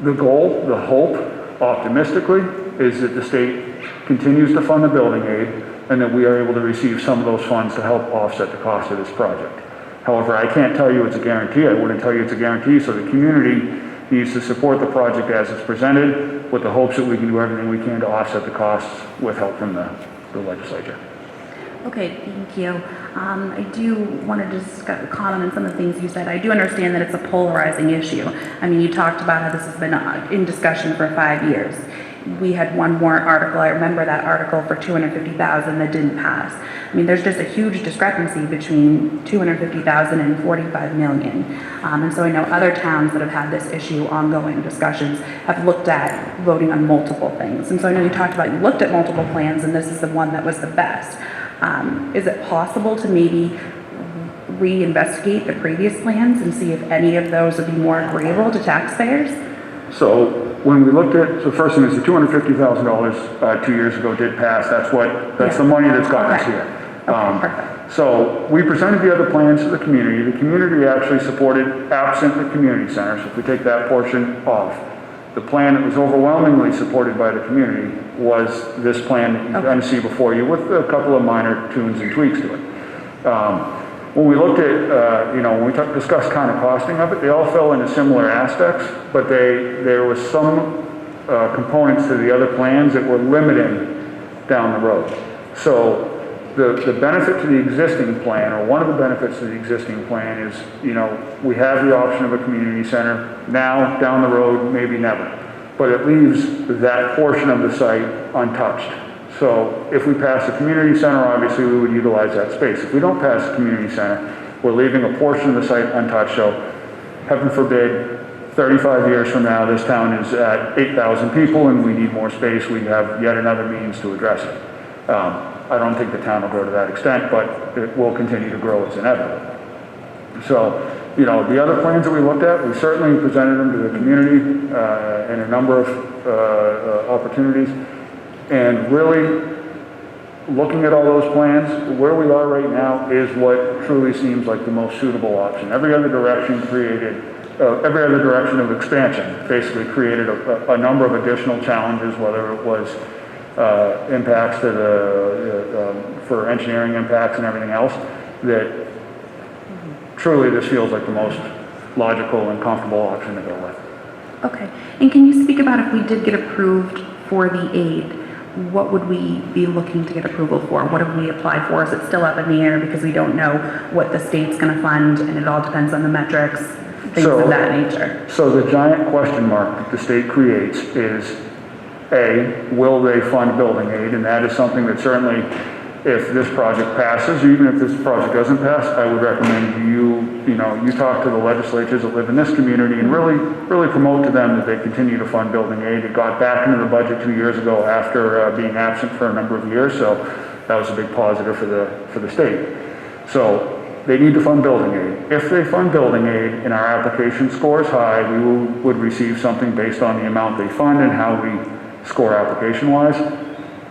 the goal, the hope, optimistically, is that the state continues to fund the building aid and that we are able to receive some of those funds to help offset the cost of this project. However, I can't tell you it's a guarantee. I wouldn't tell you it's a guarantee, so the community needs to support the project as it's presented with the hopes that we can do everything we can to offset the costs with help from the legislature. Okay, thank you. I do want to just comment on some of the things you said. I do understand that it's a polarizing issue. I mean, you talked about how this has been in discussion for 5 years. We had one warrant article, I remember that article, for $250,000 that didn't pass. I mean, there's just a huge discrepancy between $250,000 and $45 million. And so I know other towns that have had this issue, ongoing discussions, have looked at voting on multiple things. And so I know you talked about, you looked at multiple plans, and this is the one that was the best. Is it possible to maybe reinvestigate the previous plans and see if any of those would be more agreeable to taxpayers? So when we looked at, the first thing is the $250,000 2 years ago did pass. That's the money that's got us here. So we presented the other plans to the community. The community actually supported, absent the community center, so if we take that portion off, the plan that was overwhelmingly supported by the community was this plan that you're going to see before you, with a couple of minor tunes and tweaks to it. When we looked at, when we discussed kind of costing of it, they all fell into similar aspects, but there was some components to the other plans that were limiting down the road. So the benefit to the existing plan, or one of the benefits to the existing plan, is, we have the option of a community center now, down the road, maybe never. But it leaves that portion of the site untouched. So if we pass the community center, obviously we would utilize that space. If we don't pass the community center, we're leaving a portion of the site untouched. So heaven forbid, 35 years from now, this town is at 8,000 people and we need more space. We have yet another means to address it. I don't think the town will grow to that extent, but it will continue to grow. It's inevitable. So, the other plans that we looked at, we certainly presented them to the community in a number of opportunities. And really, looking at all those plans, where we are right now is what truly seems like the most suitable option. Every other direction of expansion basically created a number of additional challenges, whether it was impacts to for engineering impacts and everything else, that truly this feels like the most logical and comfortable option to go with. Okay, and can you speak about if we did get approved for the aid, what would we be looking to get approval for? What have we applied for? Is it still up in the air because we don't know what the state's going to fund, and it all depends on the metrics, things of that nature? So the giant question mark that the state creates is, will they fund building aid? And that is something that certainly, if this project passes, or even if this project doesn't pass, I would recommend you talk to the legislatures that live in this community and really promote to them that they continue to fund building aid. It got back into the budget 2 years ago after being absent for a number of years, so that was a big positive for the state. So they need to fund building aid. If they fund building aid and our application scores high, we would receive something based on the amount they fund and how we score application-wise.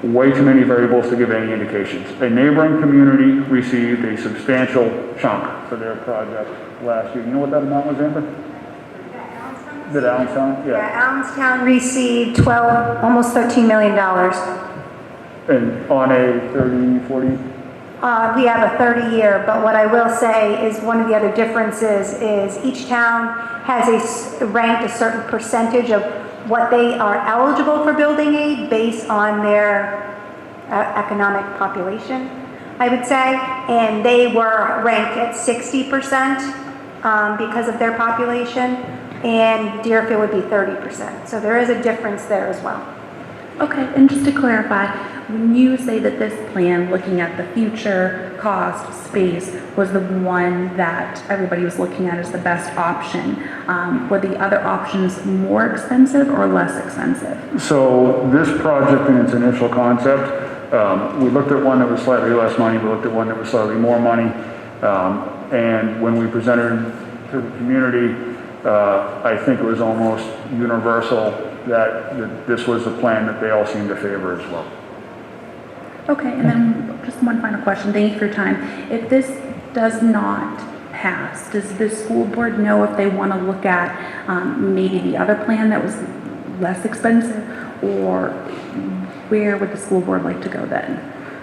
Way too many variables to give any indications. A neighboring community received a substantial chunk for their project last year. You know what that amount was, Amber? Did Allenstown? Yeah, Allenstown received almost $13 million. And on a 30, 40? We have a 30-year, but what I will say is one of the other differences is each town has ranked a certain percentage of what they are eligible for building aid based on their economic population, I would say, and they were ranked at 60% because of their population, and Deerfield would be 30%. So there is a difference there as well. Okay, and just to clarify, when you say that this plan, looking at the future cost space, was the one that everybody was looking at as the best option, were the other options more expensive or less expensive? So this project in its initial concept, we looked at one that was slightly less money, we looked at one that was slightly more money, and when we presented to the community, I think it was almost universal that this was the plan that they all seemed to favor as well. Okay, and then just one final question. Thank you for your time. If this does not pass, does the school board know if they want to look at maybe the other plan that was less expensive, or where would the school board like to go then?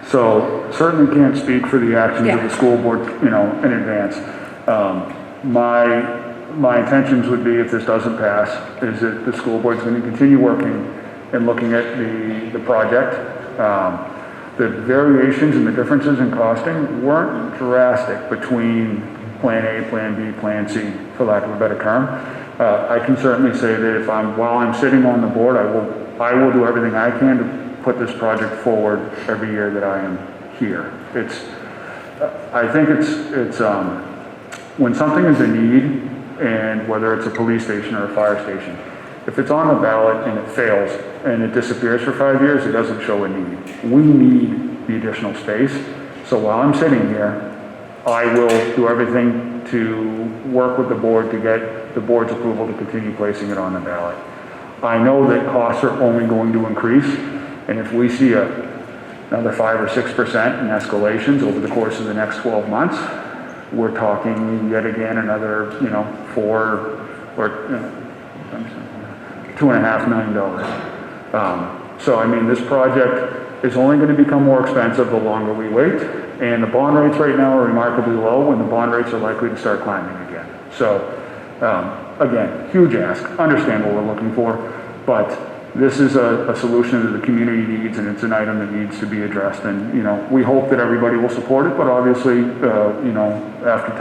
So certainly can't speak for the actions of the school board, in advance. My intentions would be, if this doesn't pass, is that the school board's going to continue working and looking at the project. The variations and the differences in costing weren't drastic between Plan A, Plan B, Plan C, for lack of a better term. I can certainly say that while I'm sitting on the board, I will do everything I can to put this project forward every year that I am here. I think it's when something is a need, and whether it's a police station or a fire station, if it's on the ballot and it fails and it disappears for 5 years, it doesn't show a need. We need the additional space. So while I'm sitting here, I will do everything to work with the board to get the board's approval to continue placing it on the ballot. I know that costs are only going to increase, and if we see another 5 or 6% in escalations over the course of the next 12 months, we're talking yet again another, $4 or $2.5 million. So I mean, this project is only going to become more expensive the longer we wait, and the bond rates right now are remarkably low, and the bond rates are likely to start climbing again. So again, huge ask. Understand what we're looking for, but this is a solution that the community needs, and it's an item that needs to be addressed. And we hope that everybody will support it, but obviously, after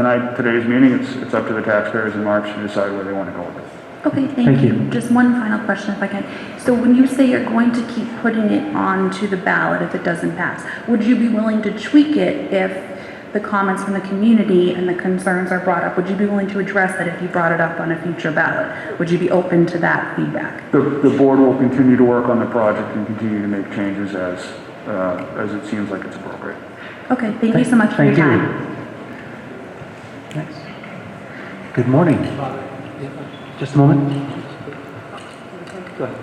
today's meeting, it's up to the taxpayers in March to decide where they want to go with it. Okay, thank you. Just one final question if I can. So when you say you're going to keep putting it onto the ballot if it doesn't pass, would you be willing to tweak it if the comments from the community and the concerns are brought up? Would you be willing to address that if you brought it up on a future ballot? Would you be open to that feedback? The board will continue to work on the project and continue to make changes as it seems like it's appropriate. Okay, thank you so much for your time. Next. Good morning. Just a moment. Go ahead.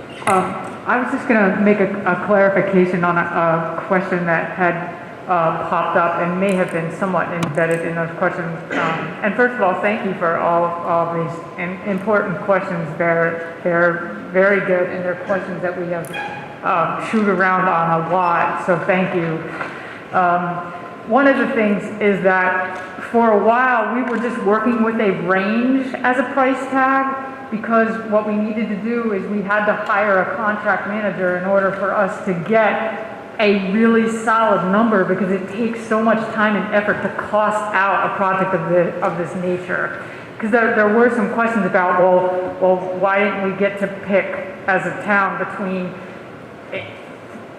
I was just going to make a clarification on a question that had popped up and may have been somewhat embedded in those questions. And first of all, thank you for all these important questions. They're very good, and they're questions that we have chewed around on a lot, so thank you. One of the things is that for a while we were just working with a range as a price tag, because what we needed to do is we had to hire a contract manager in order for us to get a really solid number, because it takes so much time and effort to cost out a project of this nature. Because there were some questions about, well, why didn't we get to pick as a town between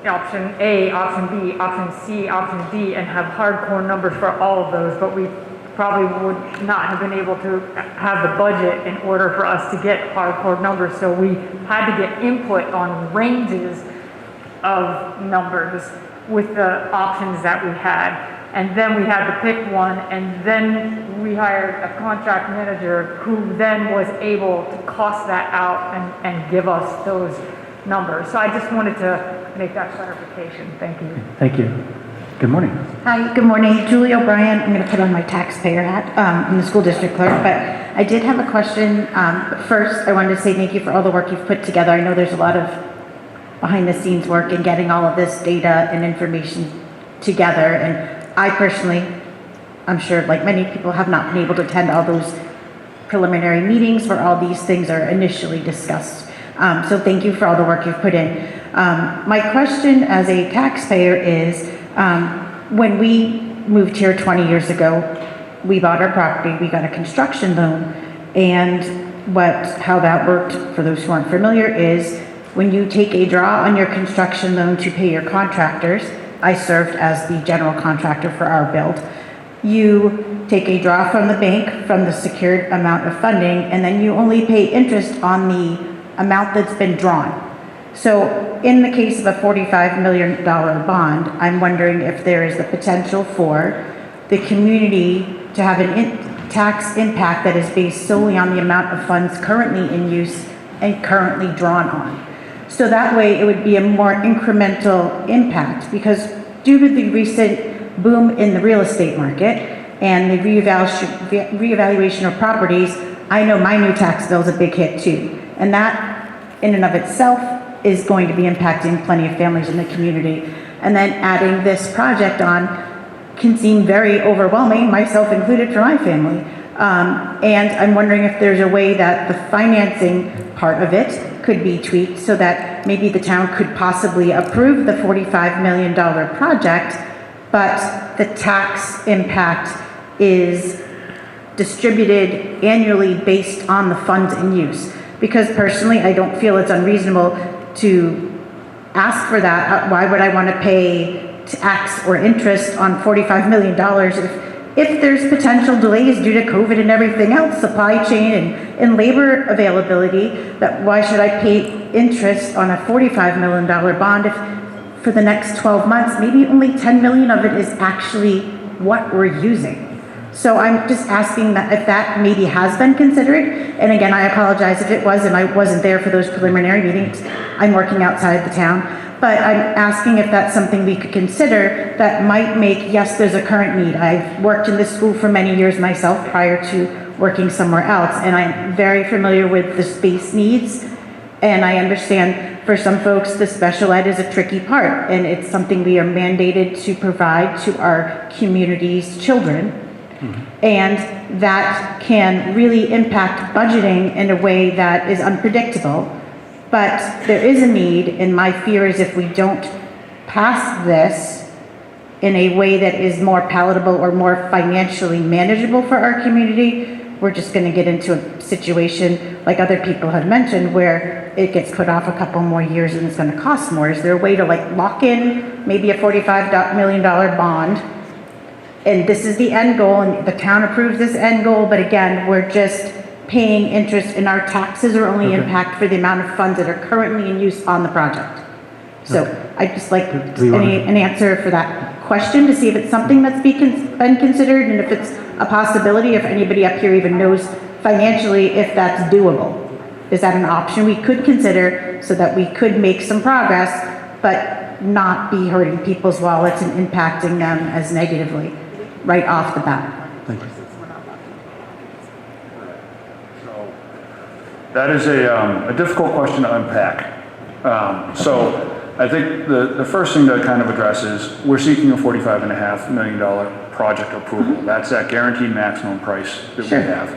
option A, option B, option C, option D, and have hardcore numbers for all of those, but we probably would not have been able to have the budget in order for us to get hardcore numbers. So we had to get input on ranges of numbers with the options that we had. And then we had to pick one, and then we hired a contract manager who then was able to cost that out and give us those numbers. So I just wanted to make that clarification. Thank you. Thank you. Good morning. Hi, good morning. Julie O'Brien. I'm going to put on my taxpayer hat. I'm the school district clerk, but I did have a question. But first, I wanted to say thank you for all the work you've put together. I know there's a lot of behind the scenes work in getting all of this data and information together. And I personally, I'm sure like many people, have not been able to attend all those preliminary meetings where all these things are initially discussed. So thank you for all the work you've put in. My question as a taxpayer is, when we moved here 20 years ago, we bought our property, we got a construction loan, and how that worked, for those who aren't familiar, is when you take a draw on your construction loan to pay your contractors, I served as the general contractor for our build. You take a draw from the bank from the secured amount of funding, and then you only pay interest on the amount that's been drawn. So in the case of a $45 million bond, I'm wondering if there is the potential for the community to have a tax impact that is based solely on the amount of funds currently in use and currently drawn on. So that way it would be a more incremental impact, because due to the recent boom in the real estate market and the reevaluation of properties, I know my new tax bill is a big hit too. And that in and of itself is going to be impacting plenty of families in the community. And then adding this project on can seem very overwhelming, myself included, for my family. And I'm wondering if there's a way that the financing part of it could be tweaked so that maybe the town could possibly approve the $45 million project, but the tax impact is distributed annually based on the funds in use. Because personally, I don't feel it's unreasonable to ask for that. Why would I want to pay tax or interest on $45 million if there's potential delays due to COVID and everything else, supply chain and labor availability? That why should I pay interest on a $45 million bond if for the next 12 months, maybe only $10 million of it is actually what we're using? So I'm just asking that if that maybe has been considered. And again, I apologize if it was and I wasn't there for those preliminary meetings. I'm working outside the town. But I'm asking if that's something we could consider that might make, yes, there's a current need. I've worked in this school for many years myself prior to working somewhere else, and I'm very familiar with the space needs. And I understand for some folks, the special ed is a tricky part, and it's something we are mandated to provide to our community's children. And that can really impact budgeting in a way that is unpredictable. But there is a need, and my fear is if we don't pass this in a way that is more palatable or more financially manageable for our community, we're just going to get into a situation like other people have mentioned where it gets put off a couple more years and it's going to cost more. Is there a way to like lock in maybe a $45 million bond? And this is the end goal, and the town approves this end goal, but again, we're just paying interest, and our taxes are only impact for the amount of funds that are currently in use on the project. So I'd just like an answer for that question to see if it's something that's been considered, and if it's a possibility, if anybody up here even knows financially if that's doable. Is that an option we could consider so that we could make some progress, but not be hurting people's wallets and impacting them as negatively right off the bat? Thank you. That is a difficult question to unpack. So I think the first thing to kind of address is we're seeking a $45.5 million project approval. That's that guaranteed maximum price that we have.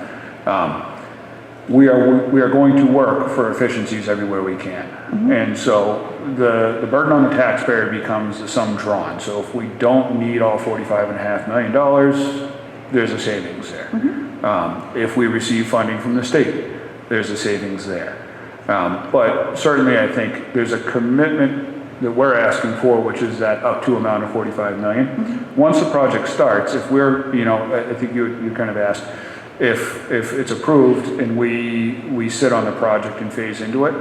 We are going to work for efficiencies everywhere we can. And so the burden on the taxpayer becomes the sum drawn. So if we don't need all $45.5 million, there's a savings there. If we receive funding from the state, there's a savings there. But certainly I think there's a commitment that we're asking for, which is that up to amount of 45 million. Once the project starts, if we're, I think you kind of asked, if it's approved and we sit on the project and phase into it,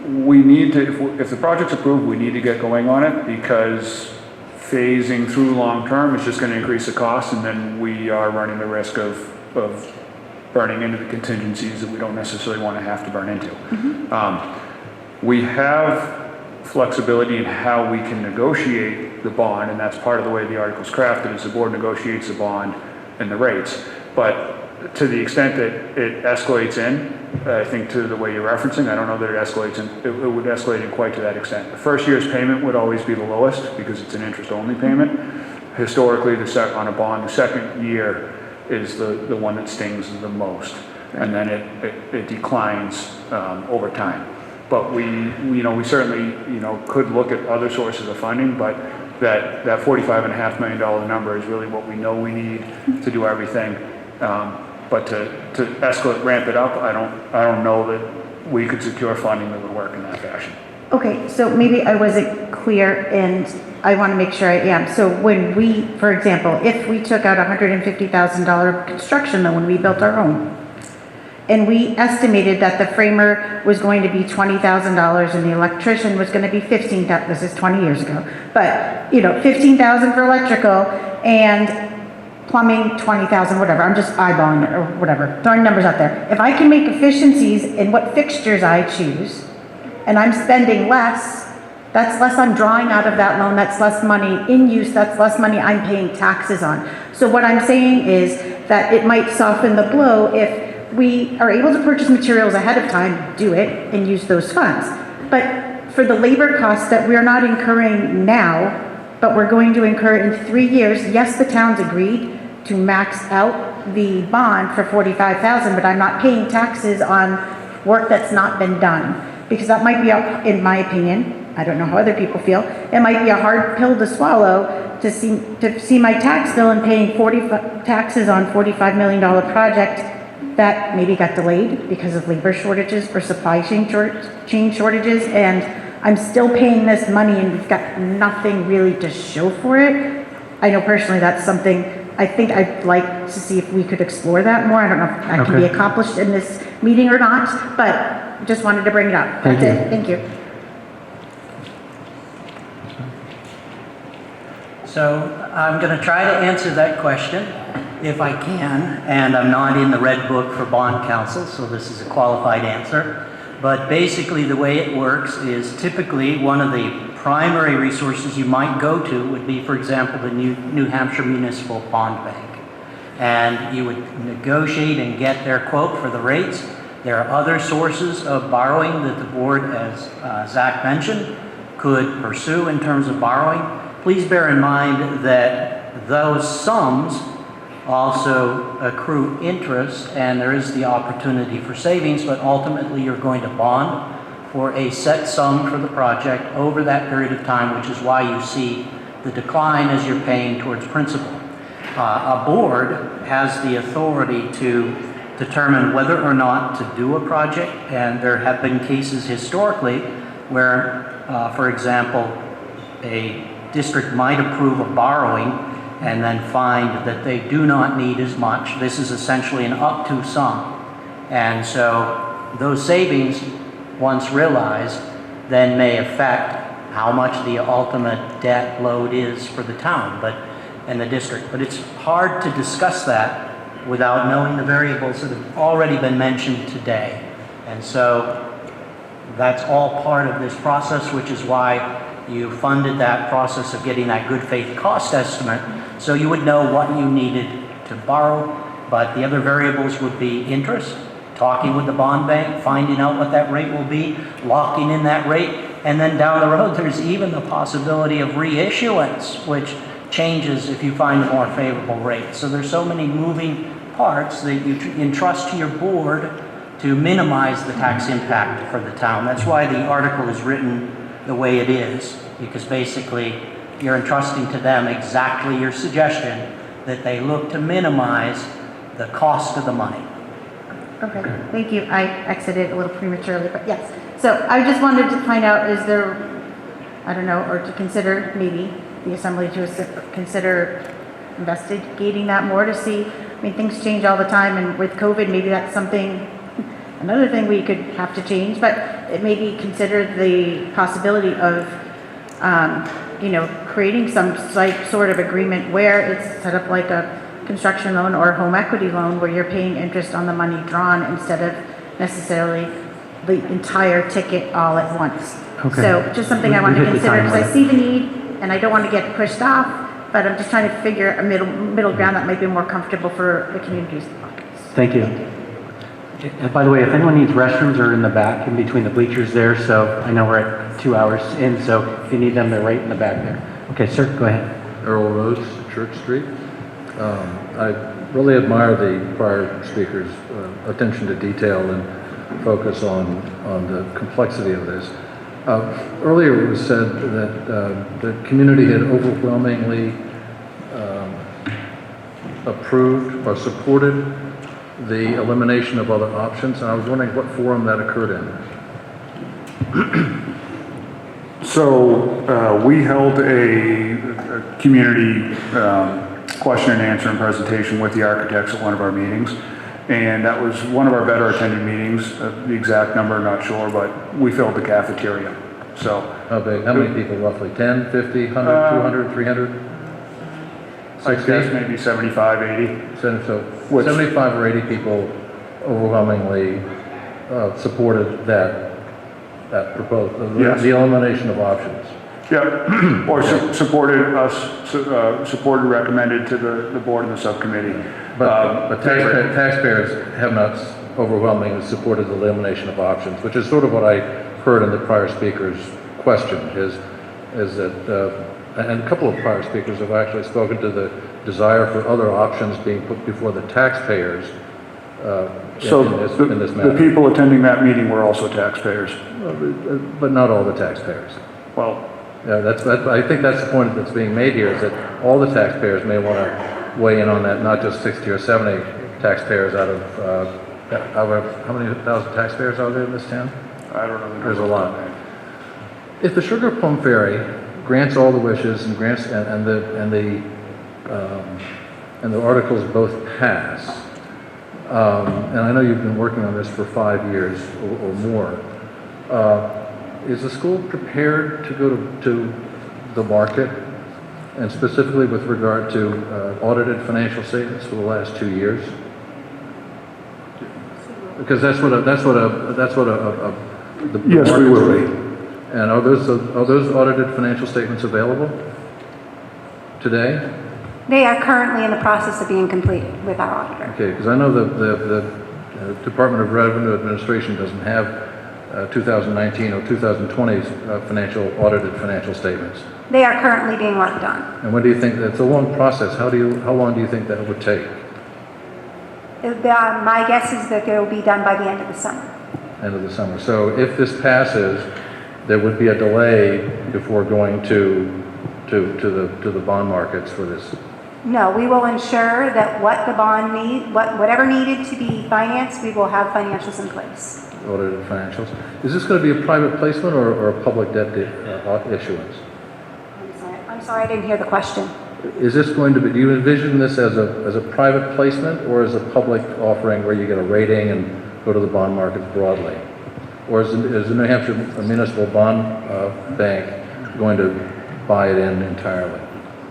we need to, if the project's approved, we need to get going on it, because phasing through long term is just going to increase the cost, and then we are running the risk of burning into the contingencies that we don't necessarily want to have to burn into. We have flexibility in how we can negotiate the bond, and that's part of the way the article's crafted, is the board negotiates the bond and the rates. But to the extent that it escalates in, I think to the way you're referencing, I don't know that it escalates in, it would escalate in quite to that extent. The first year's payment would always be the lowest because it's an interest-only payment. Historically, on a bond, the second year is the one that stings the most, and then it declines over time. But we certainly, could look at other sources of funding, but that $45.5 million number is really what we know we need to do everything. But to escalate, ramp it up, I don't know that we could secure funding that would work in that fashion. Okay, so maybe I wasn't clear, and I want to make sure I am. So when we, for example, if we took out $150,000 construction loan when we built our home, and we estimated that the framer was going to be $20,000 and the electrician was going to be $15,000, this is 20 years ago, but, $15,000 for electrical and plumbing, $20,000, whatever, I'm just eyeballing it or whatever, throwing numbers out there. If I can make efficiencies in what fixtures I choose, and I'm spending less, that's less I'm drawing out of that loan, that's less money in use, that's less money I'm paying taxes on. So what I'm saying is that it might soften the blow if we are able to purchase materials ahead of time, do it, and use those funds. But for the labor costs that we're not incurring now, but we're going to incur in 3 years, yes, the town's agreed to max out the bond for $45,000, but I'm not paying taxes on work that's not been done. Because that might be, in my opinion, I don't know how other people feel, it might be a hard pill to swallow to see my tax bill and paying taxes on $45 million project that maybe got delayed because of labor shortages or supply chain shortages, and I'm still paying this money and we've got nothing really to show for it. I know personally that's something I think I'd like to see if we could explore that more. I don't know if that can be accomplished in this meeting or not, but just wanted to bring it up. That's it. Thank you. So I'm going to try to answer that question if I can, and I'm not in the red book for bond counsel, so this is a qualified answer. But basically the way it works is typically one of the primary resources you might go to would be, for example, the New Hampshire Municipal Bond Bank. And you would negotiate and get their quote for the rates. There are other sources of borrowing that the board, as Zach mentioned, could pursue in terms of borrowing. Please bear in mind that those sums also accrue interest, and there is the opportunity for savings, but ultimately you're going to bond for a set sum for the project over that period of time, which is why you see the decline as you're paying towards principal. A board has the authority to determine whether or not to do a project, and there have been cases historically where, for example, a district might approve of borrowing and then find that they do not need as much. This is essentially an up to sum. And so those savings, once realized, then may affect how much the ultimate debt load is for the town and the district. But it's hard to discuss that without knowing the variables that have already been mentioned today. And so that's all part of this process, which is why you funded that process of getting that good faith cost estimate, so you would know what you needed to borrow. But the other variables would be interest, talking with the bond bank, finding out what that rate will be, locking in that rate, and then down the road there's even the possibility of reissuance, which changes if you find a more favorable rate. So there's so many moving parts that you entrust to your board to minimize the tax impact for the town. That's why the article is written the way it is, because basically you're entrusting to them exactly your suggestion, that they look to minimize the cost of the money. Okay, thank you. I exited a little prematurely, but yes. So I just wanted to find out, is there I don't know, or to consider, maybe, the assembly to consider investigating that more to see, I mean, things change all the time, and with COVID, maybe that's something, another thing we could have to change, but it maybe consider the possibility of, creating some sort of agreement where it's set up like a construction loan or a home equity loan where you're paying interest on the money drawn instead of necessarily the entire ticket all at once. Okay. So just something I want to We hit the consider, time because I limit. see the need and I don't want to get pushed off, but I'm just trying to figure a middle ground that might be more comfortable for the community's pockets. Thank you. And by the way, if anyone needs restrooms, they're in the back, in between the bleachers there, so I know we're at 2 hours in, so if you need them, they're right in the back there. Okay, sir, go ahead. Earl Rhodes, Church Street. I really admire the prior speaker's attention to detail and focus on the complexity of this. Earlier it was said that the community had overwhelmingly approved or supported the elimination of other options, and I was wondering what forum that occurred in. So we held a community question and answer and presentation with the architects at one of our meetings. And that was one of our better attended meetings. The exact number, not sure, but we filled the cafeteria. So How big? How many people roughly? 10, 50, 100, 200, 300? I guess maybe 75, 80. So 75 or 80 people overwhelmingly supported that proposal, Yes. the elimination of options. Yeah, or supported us, supported, recommended to the board and the subcommittee. But taxpayers have not overwhelmingly supported the elimination of options, which is sort of what I heard in the prior speaker's question, is that, and a couple of prior speakers have actually spoken to the desire for other options being put before the taxpayers So in this matter. the people attending that meeting were also taxpayers. But not all the taxpayers. Well, yeah, I think that's the point that's being made here, is that all the taxpayers may want to weigh in on that, not just 60 or 70 taxpayers out of how many thousand taxpayers are there in this town? I don't know. There's a lot. If the Sugar Plum Ferry grants all the wishes and grants and the articles both pass, and I know you've been working on this for 5 years or more. Is the school prepared to go to the market, and specifically with regard to audited financial statements for the last 2 years? Because that's what yes, we will be. And are those audited financial statements available today? They are currently in the process of being completed with our auditor. Okay, because I know the Department of Revenue Administration doesn't have 2019 or 2020's audited financial statements. They are currently being worked on. And when do you think, that's a long process, how long do you think that would take? My guess is that it will be done by the end of the summer. End of the summer. So if this passes, there would be a delay before going to the bond markets for this. No, we will ensure that what the bond whatever needed to be financed, we will have financials in place. Audited financials. Is this going to be a private placement or a public debt issuance? I'm sorry, I didn't hear the question. Is this going to be, do you envision this as a private placement or as a public offering where you get a rating and go to the bond markets broadly? Or is the New Hampshire Municipal Bond Bank going to buy it in entirely?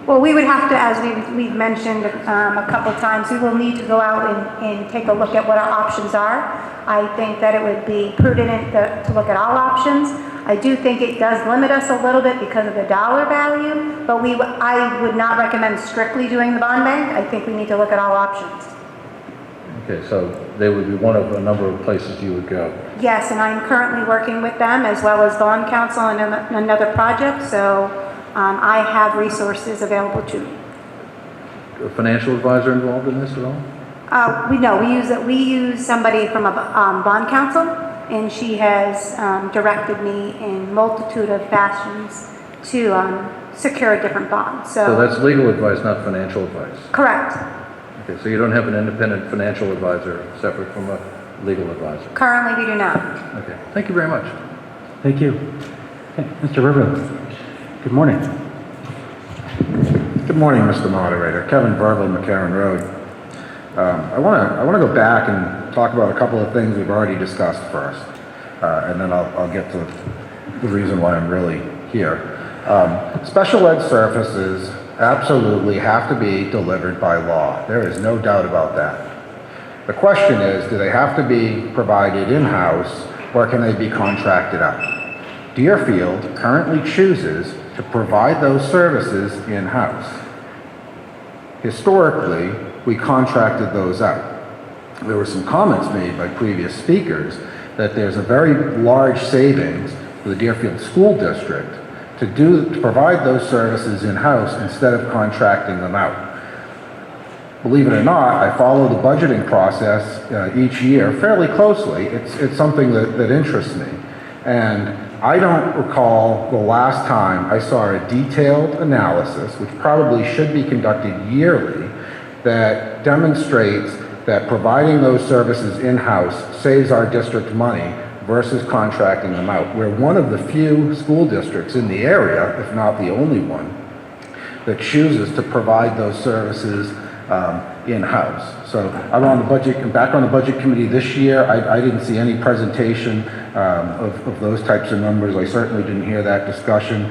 Well, we would have to, as we've mentioned a couple of times, we will need to go out and take a look at what our options are. I think that it would be prudent to look at all options. I do think it does limit us a little bit because of the dollar value, but I would not recommend strictly doing the bond bank. I think we need to look at all options. Okay, so they would be one of a number of places you would go. Yes, and I'm currently working with them as well as Bond Council on another project, so I have resources available to me. A financial advisor involved in this at all? We use somebody from a bond council, and she has directed me in multitude of fashions to secure a different bond. So that's legal advice, not financial advice? Correct. Okay, so you don't have an independent financial advisor separate from a legal advisor? Currently, we do not. Okay, thank you very much. Thank you. Okay, Mr. River. Good morning. Good morning, Mr. Moderator. Kevin Verville, McCarran Road. I want to go back and talk about a couple of things we've already discussed first, and then I'll get to the reason why I'm really here. Special ed services absolutely have to be delivered by law. There is no doubt about that. The question is, do they have to be provided in-house, or can they be contracted out? Deerfield currently chooses to provide those services in-house. Historically, we contracted those out. There were some comments made by previous speakers that there's a very large savings for the Deerfield School District to provide those services in-house instead of contracting them out. Believe it or not, I follow the budgeting process each year fairly closely. It's something that interests me. And I don't recall the last time I saw a detailed analysis, which probably should be conducted yearly, that demonstrates that providing those services in-house saves our district money versus contracting them out. We're one of the few school districts in the area, if not the only one, that chooses to provide those services in-house. So I'm on the budget, back on the budget committee this year. I didn't see any presentation of those types of numbers. I certainly didn't hear that discussion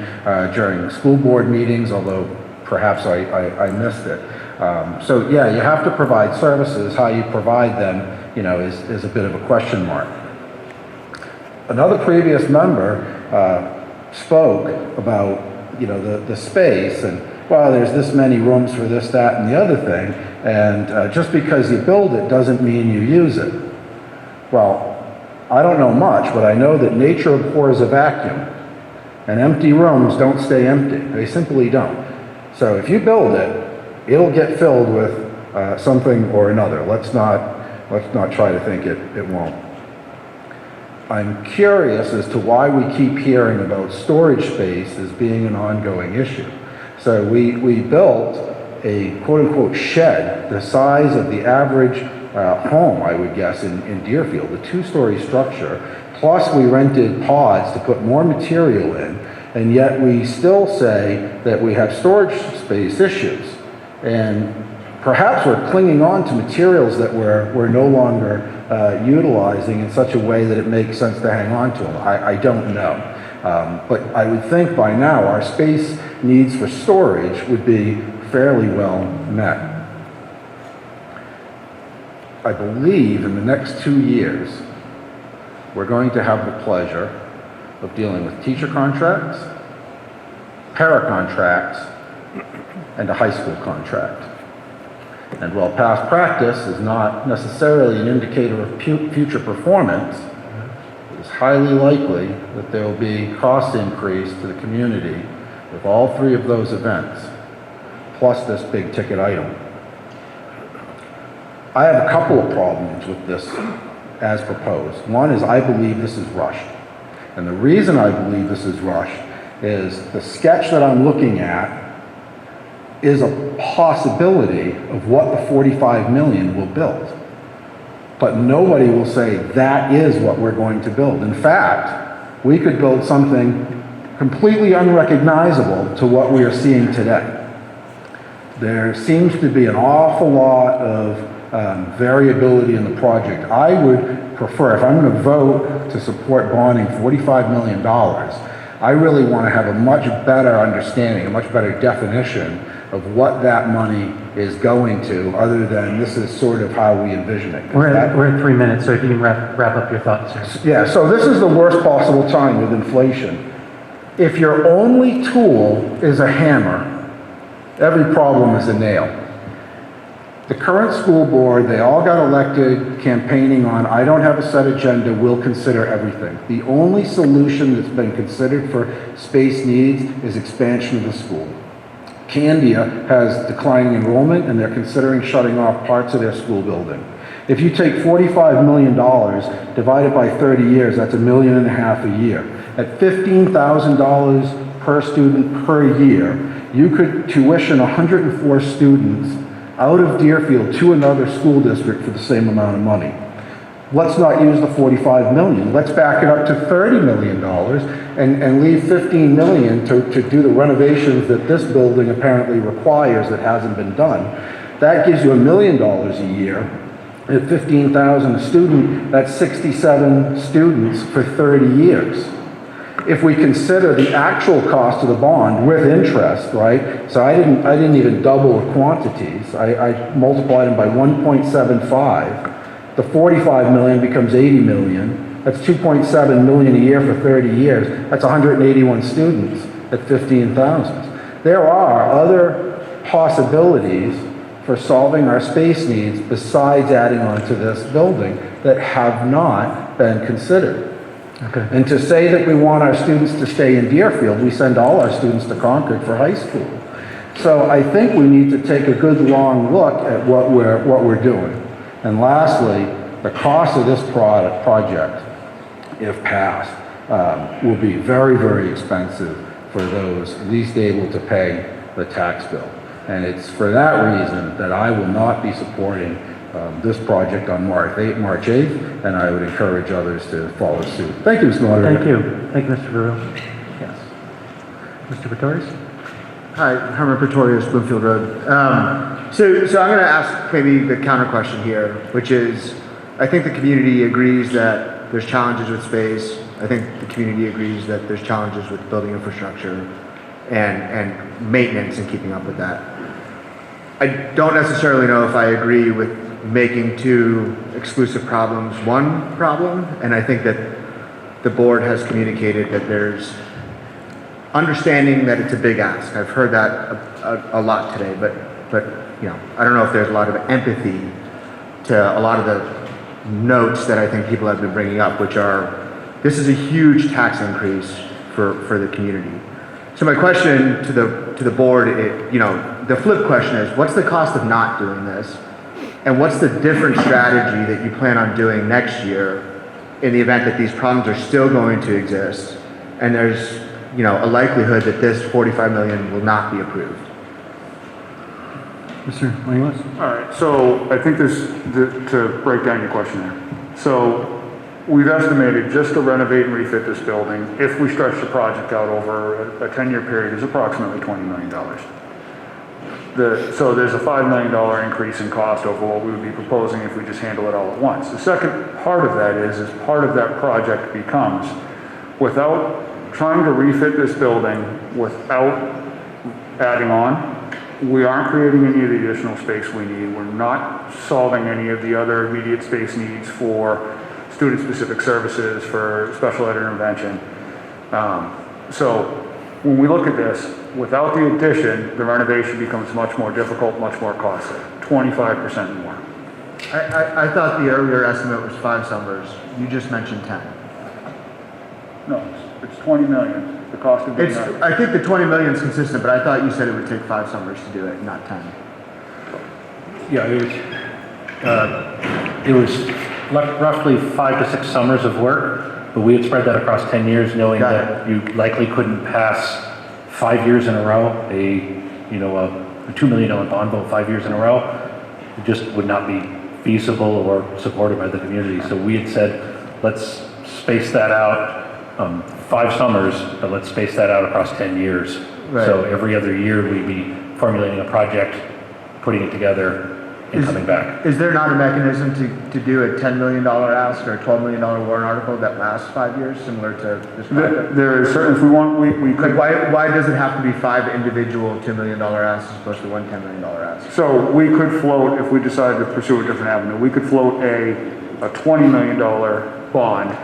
during school board meetings, although perhaps I missed it. So yeah, you have to provide services. How you provide them, is a bit of a question mark. Another previous member spoke about, the space and, well, there's this many rooms for this, that, and the other thing, and just because you build it doesn't mean you use it. Well, I don't know much, but I know that nature abhors a vacuum, and empty rooms don't stay empty. They simply don't. So if you build it, it'll get filled with something or another. Let's not try to think it won't. I'm curious as to why we keep hearing about storage space as being an ongoing issue. So we built a quote-unquote shed, the size of the average home, I would guess, in Deerfield, a 2-story structure, plus we rented pods to put more material in, and yet we still say that we have storage space issues. And perhaps we're clinging on to materials that we're no longer utilizing in such a way that it makes sense to hang on to them. I don't know. But I would think by now our space needs for storage would be fairly well met. I believe in the next 2 years, we're going to have the pleasure of dealing with teacher contracts, para contracts, and a high school contract. And while past practice is not necessarily an indicator of future performance, it is highly likely that there will be cost increase to the community with all 3 of those events, plus this big ticket item. I have a couple of problems with this as proposed. One is I believe this is rushed. And the reason I believe this is rushed is the sketch that I'm looking at is a possibility of what the 45 million will build. But nobody will say that is what we're going to build. In fact, we could build something completely unrecognizable to what we are seeing today. There seems to be an awful lot of variability in the project. I would prefer, if I'm going to vote to support bonding $45 million, I really want to have a much better understanding, a much better definition of what that money is going to, other than this is sort of how we envision it. We're at 3 minutes, so if you can wrap up your thoughts, sir. Yeah, so this is the worst possible time with inflation. If your only tool is a hammer, every problem is a nail. The current school board, they all got elected campaigning on, I don't have a set agenda, we'll consider everything. The only solution that's been considered for space needs is expansion of the school. Candia has declining enrollment, and they're considering shutting off parts of their school building. If you take $45 million, divided by 30 years, that's $1.5 million a year. At $15,000 per student per year, you could tuition 104 students out of Deerfield to another school district for the same amount of money. let's not use the 45 million. Let's back it up to $30 million and leave 15 million to do the renovations that this building apparently requires that hasn't been done. That gives you $1 million a year. At 15,000 a student, that's 67 students for 30 years. If we consider the actual cost of the bond with interest, right? So I didn't even double the quantities. I multiplied them by 1.75. The 45 million becomes 80 million. That's 2.7 million a year for 30 years. That's 181 students at 15,000. There are other possibilities for solving our space needs besides adding on to this building that have not been considered. Okay. And to say that we want our students to stay in Deerfield, we send all our students to Concord for high school. So I think we need to take a good long look at what we're doing. And lastly, the cost of this project, if passed, will be very, very expensive for those least able to pay the tax bill. And it's for that reason that I will not be supporting this project on March 8th, and I would encourage others to follow suit. Thank you, Mr. Moderator. Thank you. Thank you, Mr. Verrill. Yes. Mr. Pretorius? Hi, Herman Pretorius, Bloomfield Road. So I'm going to ask maybe the counter question here, which is, I think the community agrees that there's challenges with space. I think the community agrees that there's challenges with building infrastructure and maintenance and keeping up with that. I don't necessarily know if I agree with making two exclusive problems one problem, and I think that the board has communicated that there's understanding that it's a big ask. I've heard that a lot today, but you know, I don't know if there's a lot of empathy to a lot of the notes that I think people have been bringing up, which are, this is a huge tax increase for the community. So my question to the board, the flip question is, what's the cost of not doing this? And what's the different strategy that you plan on doing next year in the event that these problems are still going to exist and there's a likelihood that this 45 million will not be approved? Mr. Langlis? All right, so I think to break down your question there. So we've estimated just to renovate and refit this building, if we stretch the project out over a 10-year period, is approximately $20 million. So there's a $5 million increase in cost over what we would be proposing if we just handle it all at once. The second part of that is part of that project becomes, without trying to refit this building without adding on, we aren't creating any of the additional space we need. We're not solving any of the other immediate space needs for student-specific services, for special ed intervention. So when we look at this, without the addition, the renovation becomes much more difficult, much more costly, 25% more. I thought the earlier estimate was 5 summers. You just mentioned 10. No, it's 20 million. The cost of doing that. I think the 20 million is consistent, but I thought you said it would take 5 summers to do it, not 10. Yeah, it was roughly 5 to 6 summers of work, but we had spread that across 10 years, knowing that you likely couldn't pass 5 years in a row, a $2 million bond vote 5 years in a row. It just would not be feasible or supported by the community. So we had said, let's space that out 5 summers, but let's space that out across 10 years. Right. So every other year we'd be formulating a project, putting it together, and coming back. Is there not a mechanism to do a $10 million ask or a $12 million warrant article that lasts 5 years, similar to this project? There is certain, if we want, we could. Why does it have to be 5 individual $2 million asks as opposed to one $10 million ask? So we could float, if we decide to pursue a different avenue, we could float a $20 million bond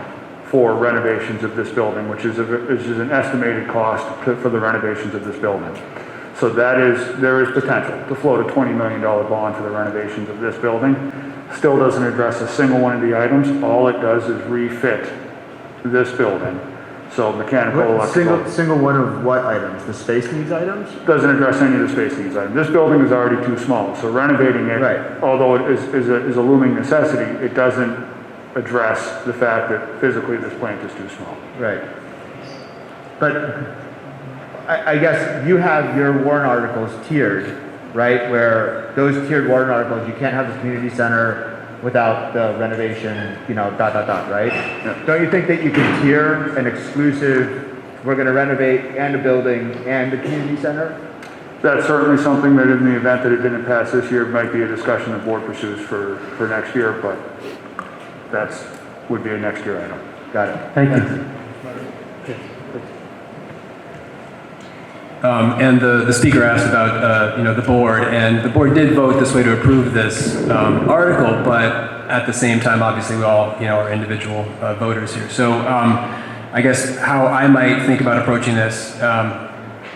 for renovations of this building, which is an estimated cost for the renovations of this building. So there is potential to float a $20 million bond for the renovations of this building. Still doesn't address a single one of the items. All it does is refit this building. So mechanical, electrical. Single one of what items? The space needs items? Doesn't address any of the space needs items. This building is already too small, so renovating it, although it is a looming necessity, it doesn't address the fact that physically this plant is too small. Right. But I guess you have your warrant articles tiered, right? Where those tiered warrant articles, you can't have the community center without the renovation, right? Don't you think that you can tier an exclusive, we're gonna renovate and a building and the community center? That's certainly something that in the event that it didn't pass this year, might be a discussion the board pursues for next year, but would be a next year item. Got it. Thank you. And the speaker asked about, the board, and the board did vote this way to approve this article, but at the same time, obviously, we all, are individual voters here. So I guess how I might think about approaching this,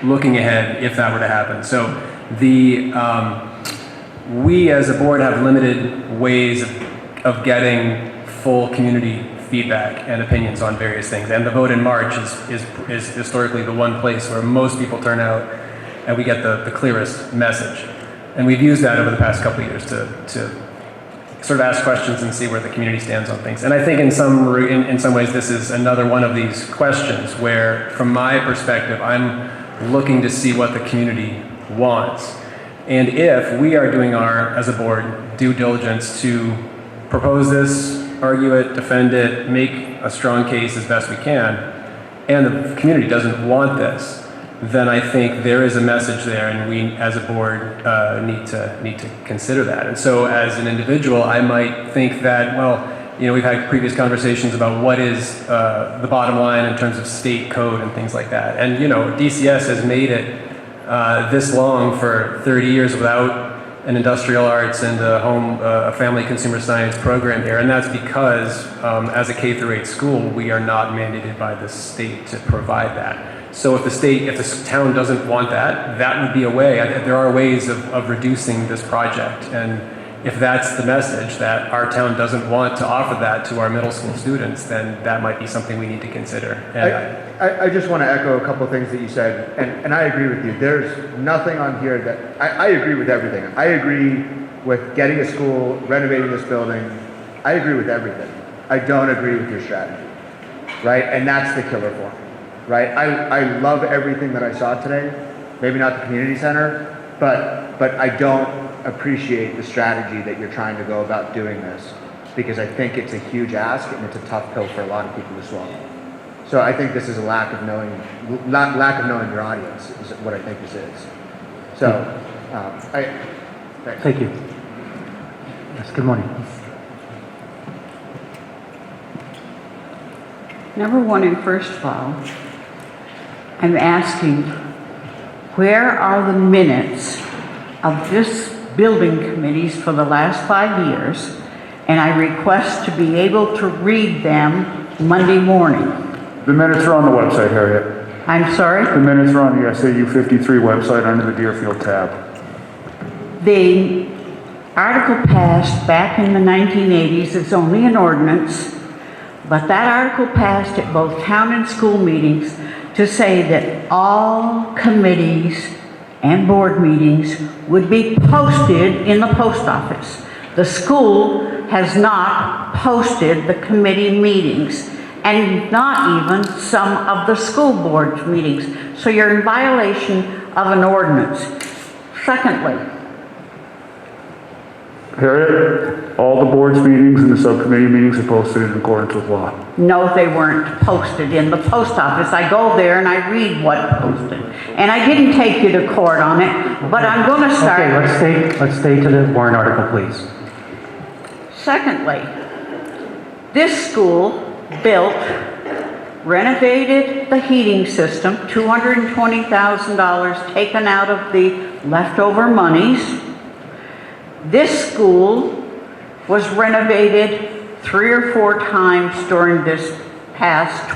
looking ahead, if that were to happen. So we as a board have limited ways of getting full community feedback and opinions on various things. And the vote in March is historically the one place where most people turn out and we get the clearest message. And we've used that over the past couple of years to sort of ask questions and see where the community stands on things. And I think in some ways this is another one of these questions where, from my perspective, I'm looking to see what the community wants. And if we are doing as a board, due diligence to propose this, argue it, defend it, make a strong case as best we can, and the community doesn't want this, then I think there is a message there, and we, as a board, need to consider that. And so, as an individual, I might think that, we've had previous conversations about what is the bottom line in terms of state code and things like that. And DCS has made it this long for 30 years without an industrial arts and a family consumer science program here, and that's because as a K through 8 school, we are not mandated by the state to provide that. So if the town doesn't want that, that would be a way. There are ways of reducing this project, and if that's the message, that our town doesn't want to offer that to our middle school students, then that might be something we need to consider. I just want to echo a couple of things that you said, and I agree with you. There's nothing on here that, I agree with everything. I agree with getting a school, renovating this building. I agree with everything. I don't agree with your strategy, right? And that's the killer for me, right? I love everything that I saw today. Maybe not the community center, but I don't appreciate the strategy that you're trying to go about doing this, because I think it's a huge ask and it's a tough pill for a lot of people to swallow. So I think this is a lack of knowing your audience is what I think this is. So, Thank you. Yes, good morning. Number one, and first of all, I'm asking, where are the minutes of this building committees for the last 5 years? And I request to be able to read them Monday morning. The minutes are on the website, Harriet. I'm sorry? The minutes are on the SAU 53 website under the Deerfield tab. The article passed back in the 1980s. It's only an ordinance, but that article passed at both town and school meetings to say that all committees and board meetings would be posted in the post office. The school has not posted the committee meetings, and not even some of the school board meetings. So you're in violation of an ordinance. Secondly, Harriet, all the board's meetings and the subcommittee meetings are posted in accordance with law. no, they weren't posted in the post office. I go there and I read what posted. And I didn't take you to court on it, but I'm going to start. Okay, let's stay to the warrant article, please. Secondly, this school built, renovated the heating system, $220,000 taken out of the leftover monies. This school was renovated 3 or 4 times during this past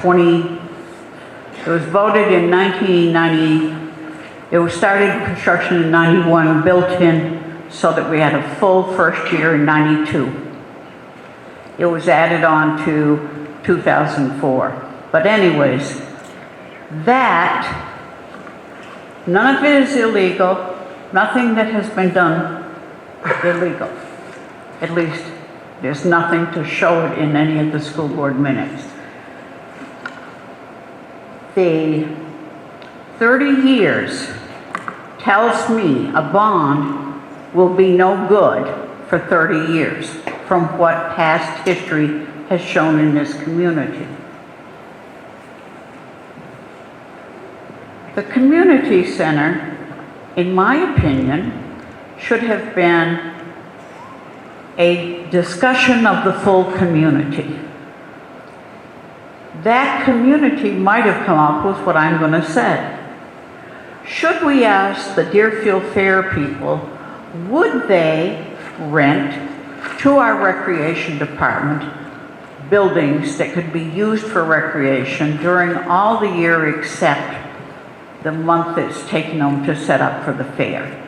it was voted in 1990, it was started construction in 91, built in so that we had a full first year in 92. It was added on to 2004. But anyways, none of it is illegal. Nothing that has been done is illegal. At least there's nothing to show it in any of the school board minutes. The 30 years tells me a bond will be no good for 30 years. from what past history has shown in this community. The community center, in my opinion, should have been a discussion of the full community. That community might have come up with what I'm going to say. Should we ask the Deerfield Fair people, would they rent to our recreation department buildings that could be used for recreation during all the year except the month it's taken them to set up for the fair?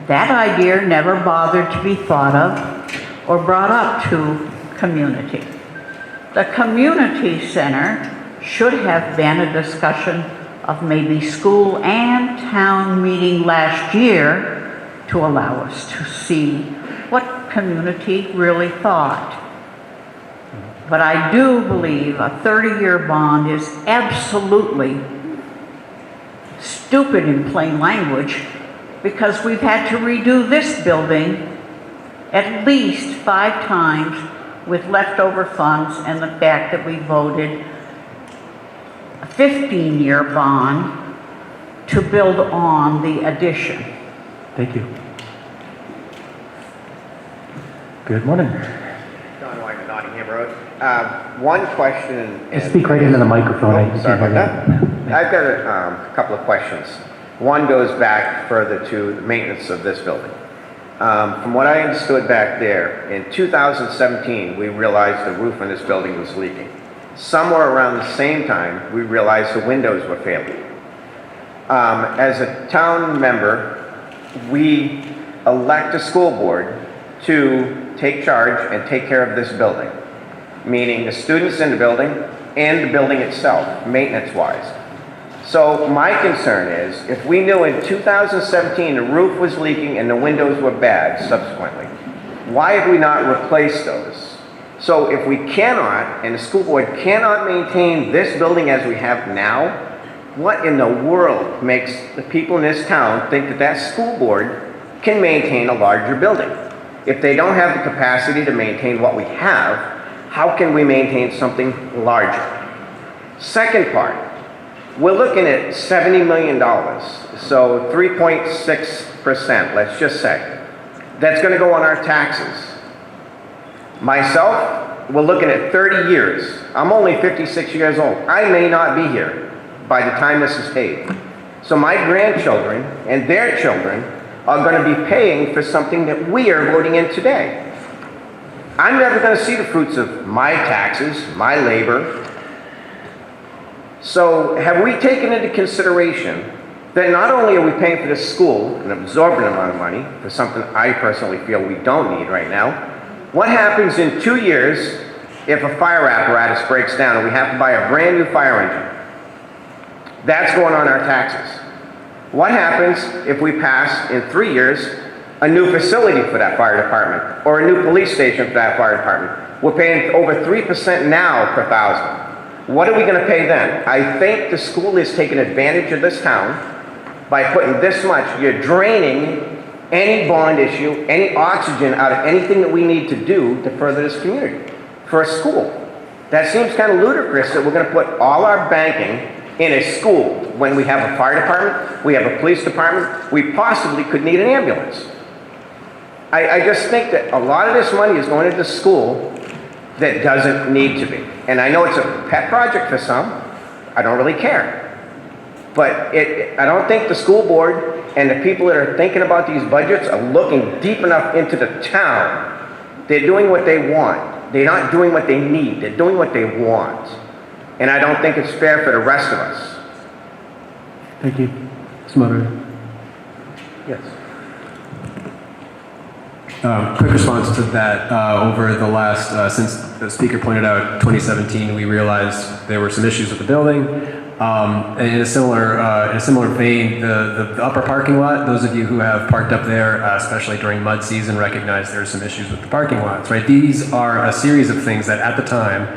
That idea never bothered to be thought of or brought up to community. The community center should have been a discussion of maybe school and town meeting last year to allow us to see what community really thought. But I do believe a 30-year bond is absolutely stupid in plain language, because we've had to redo this building at least 5 times with leftover funds, and the fact that we voted a 15-year bond to build on the addition. Thank you. Good morning. John Wyman, Nottingham Road. One question. Just speak right into the microphone. Sorry about that. I've got a couple of questions. One goes back further to the maintenance of this building. From what I understood back there, in 2017, we realized the roof on this building was leaking. Somewhere around the same time, we realized the windows were failing. As a town member, we elect a school board to take charge and take care of this building, meaning the students in the building and the building itself, maintenance-wise. So my concern is, if we knew in 2017 the roof was leaking and the windows were bad subsequently, why have we not replaced those? So if we cannot, and the school board cannot maintain this building as we have now, what in the world makes the people in this town think that that school board can maintain a larger building? If they don't have the capacity to maintain what we have, how can we maintain something larger? Second part, we're looking at $70 million, so 3.6%, let's just say. That's going to go on our taxes. Myself, we're looking at 30 years. I'm only 56 years old. I may not be here by the time this is paid. So my grandchildren and their children are going to be paying for something that we are voting in today. I'm never going to see the fruits of my taxes, my labor. So have we taken into consideration that not only are we paying for this school, an absorbent amount of money, for something I personally feel we don't need right now, what happens in 2 years if a fire apparatus breaks down and we have to buy a brand new fire engine? That's going on our taxes. What happens if we pass in 3 years a new facility for that fire department or a new police station for that fire department? We're paying over 3% now per thousand. What are we going to pay then? I think the school is taking advantage of this town by putting this much. You're draining any bond issue, any oxygen out of anything that we need to do to further this community for a school. That seems kind of ludicrous that we're going to put all our banking in a school when we have a fire department, we have a police department, we possibly could need an ambulance. I just think that a lot of this money is going into school that doesn't need to be. And I know it's a pet project for some. I don't really care. But I don't think the school board and the people that are thinking about these budgets are looking deep enough into the town. They're doing what they want. They're not doing what they need. They're doing what they want. And I don't think it's fair for the rest of us. Thank you. Moderator. Yes. Quick response to that. Over the last, since the speaker pointed out 2017, we realized there were some issues with the building. In a similar vein, the upper parking lot, those of you who have parked up there, especially during mud season, recognize there are some issues with the parking lots, right? These are a series of things that at the time,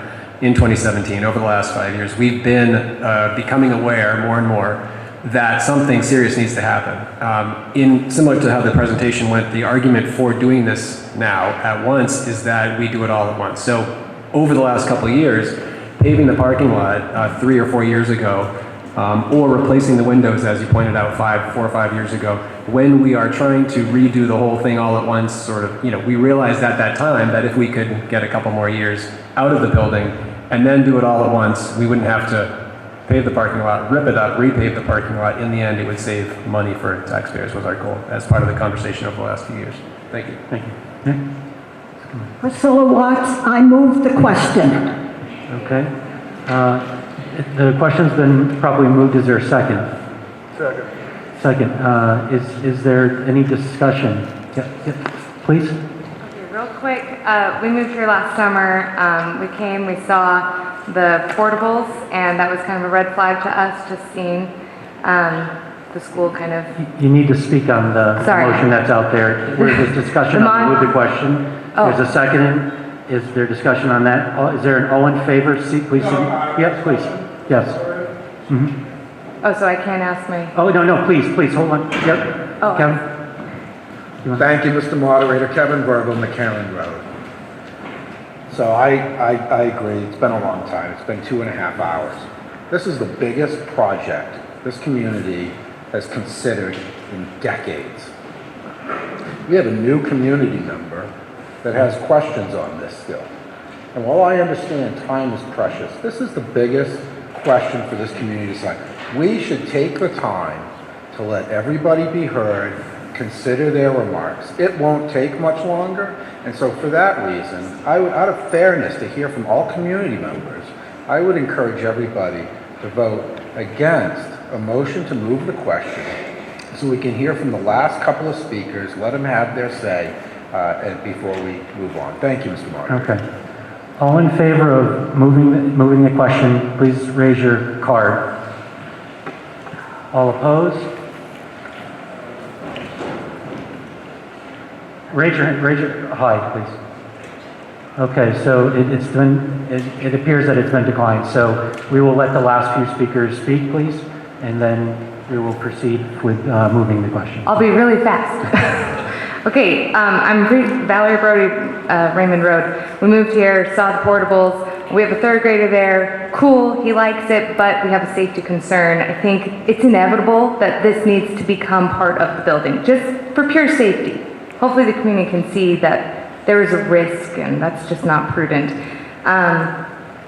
in 2017, over the last 5 years, we've been becoming aware more and more that something serious needs to happen. Similar to how the presentation went, the argument for doing this now at once is that we do it all at once. So over the last couple of years, paving the parking lot 3 or 4 years ago, or replacing the windows, as you pointed out, 4 or 5 years ago, when we are trying to redo the whole thing all at once, sort of, we realized at that time that if we could get a couple more years out of the building and then do it all at once, we wouldn't have to pave the parking lot, rip it up, repave the parking lot. In the end, it would save money for taxpayers was our goal as part of the conversation over the last few years. Thank you. Thank you. Priscilla Watts, I move the question. Okay. The question's been probably moved. Is there a second? Second. Second. Is there any discussion? Yeah, please. Okay, real quick, we moved here last summer. We came, we saw the portables, and that was kind of a red flag to us, just seeing the school kind of... You need to speak on the motion that's out there. There's discussion on move the question. There's a second. Is there discussion on that? Is there an all in favor? Please. Yes, please. Yes. Mm-hmm. Oh, so I can't ask my... Oh, no, please, hold on. Yep. Oh. Kevin? Thank you, Mr. Moderator. Kevin Burble, McCarran Road. So I agree. It's been a long time. It's been 2.5 hours. This is the biggest project this community has considered in decades. We have a new community member that has questions on this still. And while I understand time is precious, this is the biggest question for this community. It's like, we should take the time to let everybody be heard, consider their remarks. It won't take much longer. And so for that reason, I would, out of fairness to hear from all community members, I would encourage everybody to vote against a motion to move the question so we can hear from the last couple of speakers, let them have their say, and before we move on. Thank you, Mr. Moderator. Okay. All in favor of moving the question, please raise your card. All opposed? Raise your high, please. Okay, so it appears that it's been declined. So we will let the last few speakers speak, please, and then we will proceed with moving the question. I'll be really fast. Okay, I'm Valerie Brody, Raymond Road. We moved here, saw the portables. We have a 3rd grader there. Cool, he likes it, but we have a safety concern. I think it's inevitable that this needs to become part of the building, just for pure safety. Hopefully the community can see that there is a risk, and that's just not prudent.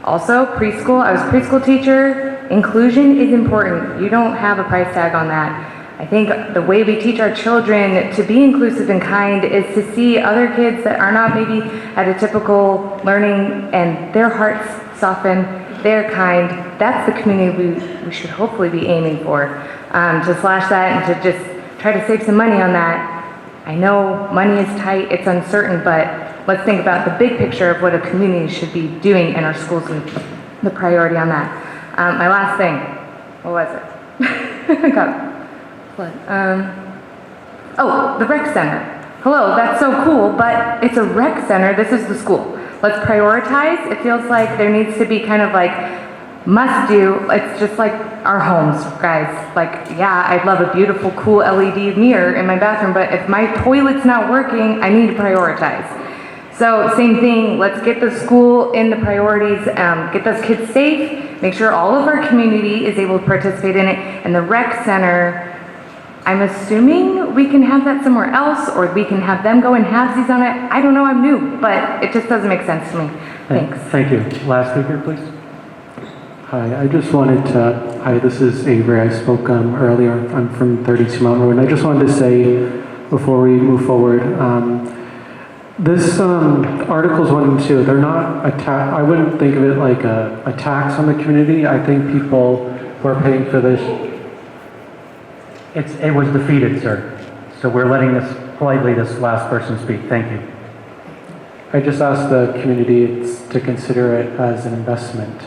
Also, preschool. I was a preschool teacher. Inclusion is important. You don't have a price tag on that. I think the way we teach our children to be inclusive and kind is to see other kids that are not maybe at a typical learning and their hearts soften, they're kind. That's the community we should hopefully be aiming for. To slash that and to just try to save some money on that. I know money is tight, it's uncertain, but let's think about the big picture of what a community should be doing in our schools and the priority on that. My last thing, what was it? The rec center. Hello, that's so cool, but it's a rec center. This is the school. Let's prioritize. It feels like there needs to be kind of like must do. It's just like our homes, guys. Like, yeah, I'd love a beautiful, cool LED mirror in my bathroom, but if my toilet's not working, I need to prioritize. So same thing, let's get the school in the priorities, get those kids safe, make sure all of our community is able to participate in it, and the rec center, I'm assuming we can have that somewhere else, or we can have them go and halvesies on it. I don't know, I'm new, but it just doesn't make sense to me. Thanks. Thank you. Last speaker, please. Hi, I just wanted to, hi, this is Avery. I spoke earlier. I'm from 32 Mountain Road, and I just wanted to say, before we move forward, this Articles 1 and 2, they're not I wouldn't think of it like a tax on the community. I think people who are paying for this, it was defeated, sir. So we're letting this last person speak. Thank you. I just asked the community to consider it as an investment.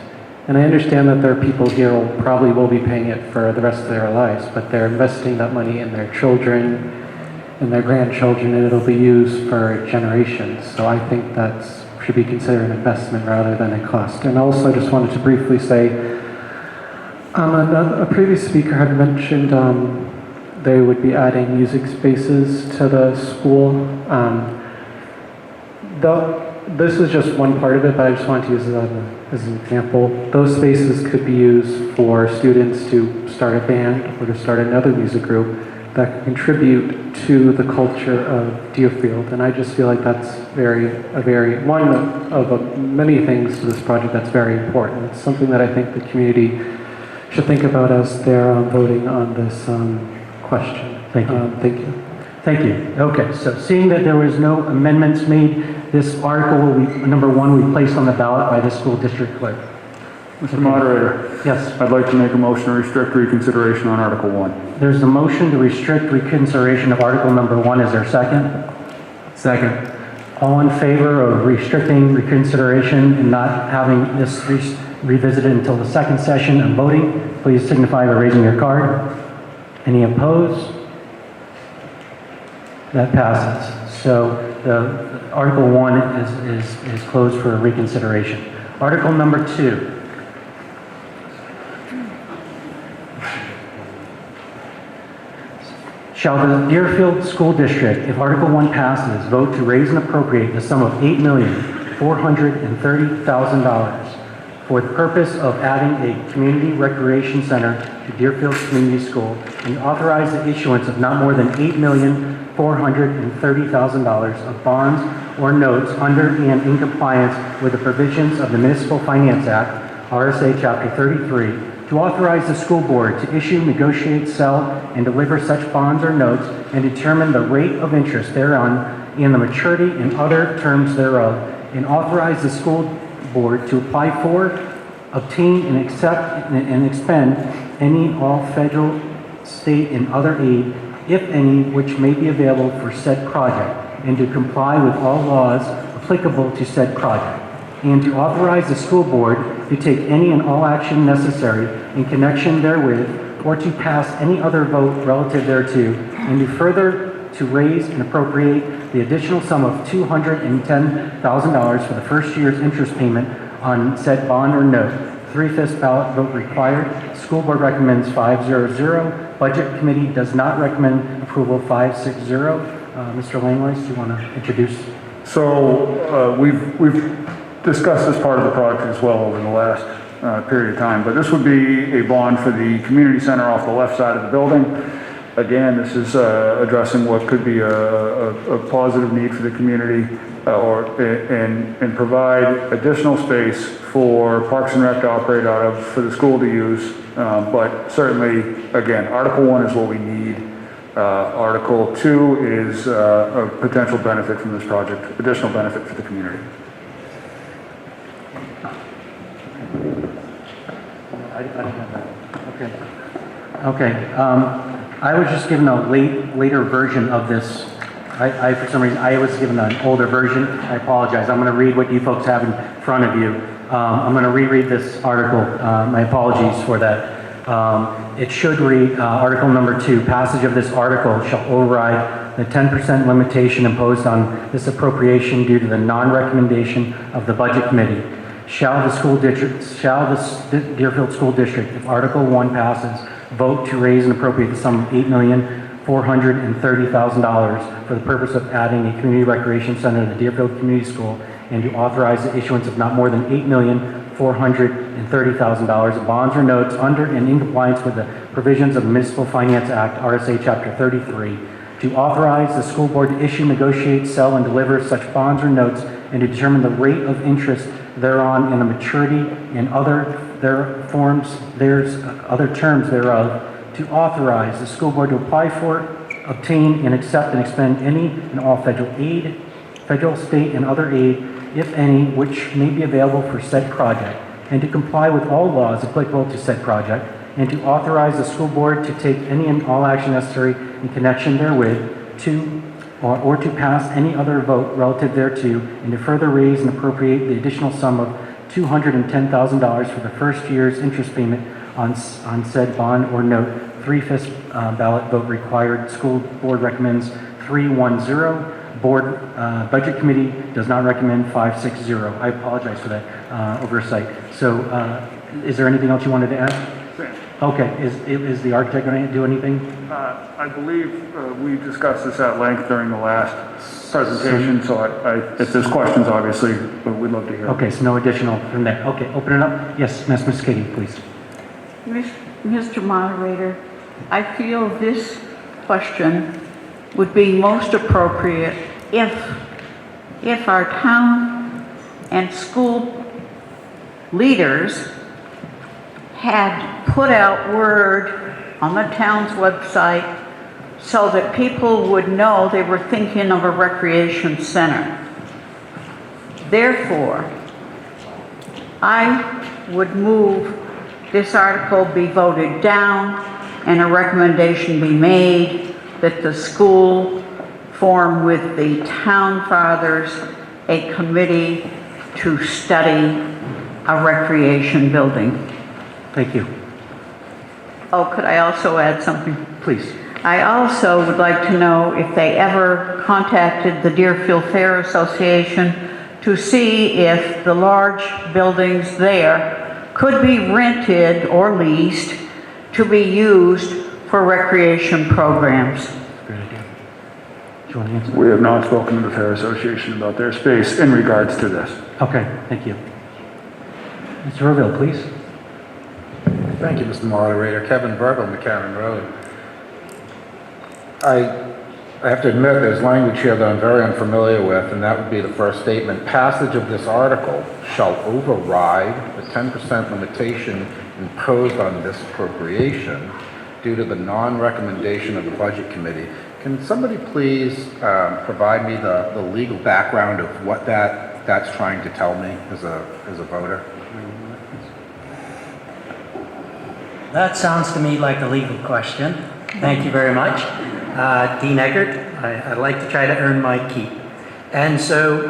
And I understand that there are people here who probably will be paying it for the rest of their lives, but they're investing that money in their children and their grandchildren, and it'll be used for generations. So I think that should be considered an investment rather than a cost. And also, I just wanted to briefly say, A previous speaker had mentioned they would be adding music spaces to the school. This is just one part of it, but I just wanted to use it as an example. Those spaces could be used for students to start a band or to start another music group that can contribute to the culture of Deerfield. And I just feel like that's one of many things to this project that's very important. It's something that I think the community should think about as they're voting on this question. Thank you. Thank you. Thank you. Okay, so seeing that there was no amendments made, this article will be, number 1, will be placed on the ballot by the school district clerk. Mr. Moderator. Yes. I'd like to make a motion to restrict reconsideration on Article 1. There's a motion to restrict reconsideration of article number 1. Is there a second? Second. All in favor of restricting reconsideration and not having this revisited until the second session and voting, please signify by raising your card. Any opposed? That passes. So the Article 1 is closed for reconsideration. Article number 2. Shall the Deerfield School District, if Article 1 passes, vote to raise and appropriate the sum of $8,430,000 for the purpose of adding a community recreation center to Deerfield Community School and authorize the issuance of not more than $8,430,000 of bonds or notes under and in compliance with the provisions of the Municipal Finance Act, RSA Chapter 33, to authorize the school board to issue, negotiate, sell, and deliver such bonds or notes and determine the rate of interest thereon and the maturity and other terms thereof, and authorize the school board to apply for, obtain, and accept and expend any all federal, state, and other aid, if any, which may be available for said project, and to comply with all laws applicable to said project, and to authorize the school board to take any and all action necessary in connection therewith, or to pass any other vote relative thereto, and to further to raise and appropriate the additional sum of $210,000 for the first year's interest payment on said bond or note. 3/5 ballot vote required. School board recommends 5-0-0. Budget committee does not recommend approval 5-6-0. Mr. Langlois, do you want to introduce? So we've discussed this part of the project as well over the last period of time, but this would be a bond for the community center off the left side of the building. Again, this is addressing what could be a positive need for the community and provide additional space for Parks and Rec to operate out of, for the school to use. But certainly, again, Article 1 is what we need. Article 2 is a potential benefit from this project, additional benefit for the community. I don't have that. Okay. I was just given a later version of this. For some reason, I was given an older version. I apologize. I'm going to read what you folks have in front of you. I'm going to reread this article. My apologies for that. It should read, Article number 2, passage of this article shall override the 10% limitation imposed on this appropriation due to the non-recommendation of the Budget Committee. Shall the Deerfield School District, if Article 1 passes, vote to raise and appropriate the sum of $8,430,000 for the purpose of adding a community recreation center to the Deerfield Community School, and to authorize the issuance of not more than $8,430,000 of bonds or notes under and in compliance with the provisions of the Municipal Finance Act, RSA Chapter 33, to authorize the school board to issue, negotiate, sell, and deliver such bonds or notes, and to determine the rate of interest thereon and the maturity and other terms thereof, to authorize the school board to apply for, obtain, and accept and expend any and all federal aid, federal, state, and other aid, if any, which may be available for said project, and to comply with all laws applicable to said project, and to authorize the school board to take any and all action necessary in connection therewith, or to pass any other vote relative thereto, and to further raise and appropriate the additional sum of $210,000 for the first year's interest payment on said bond or note. 3/5 ballot vote required. School board recommends 3-1-0. Board Budget Committee does not recommend 5-6-0. I apologize for that oversight. So is there anything else you wanted to add? Okay, is the architect going to do anything? I believe we discussed this at length during the last presentation, so if there's questions, obviously, we'd love to hear. Okay, so no additional from there. Okay, open it up. Yes, Ms. Katie, please. Mr. Moderator, I feel this question would be most appropriate if our town and school leaders had put out word on the town's website so that people would know they were thinking of a recreation center. Therefore, I would move this article be voted down and a recommendation be made that the school form with the town fathers a committee to study a recreation building. Thank you. Oh, could I also add something? Please. I also would like to know if they ever contacted the Deerfield Fair Association to see if the large buildings there could be rented or leased to be used for recreation programs. Great idea. Do you want to answer? We have not spoken to the Fair Association about their space in regards to this. Okay, thank you. Mr. Verville, please. Thank you, Mr. Moderator. Kevin Verville, McCarran Road. I have to admit there's language here that I'm very unfamiliar with, and that would be the first statement. Passage of this article shall override the 10% limitation imposed on this appropriation due to the non-recommendation of the Budget Committee. Can somebody please provide me the legal background of what that's trying to tell me as a voter? That sounds to me like a legal question. Thank you very much. Dean Eggert, I'd like to try to earn my keep. And so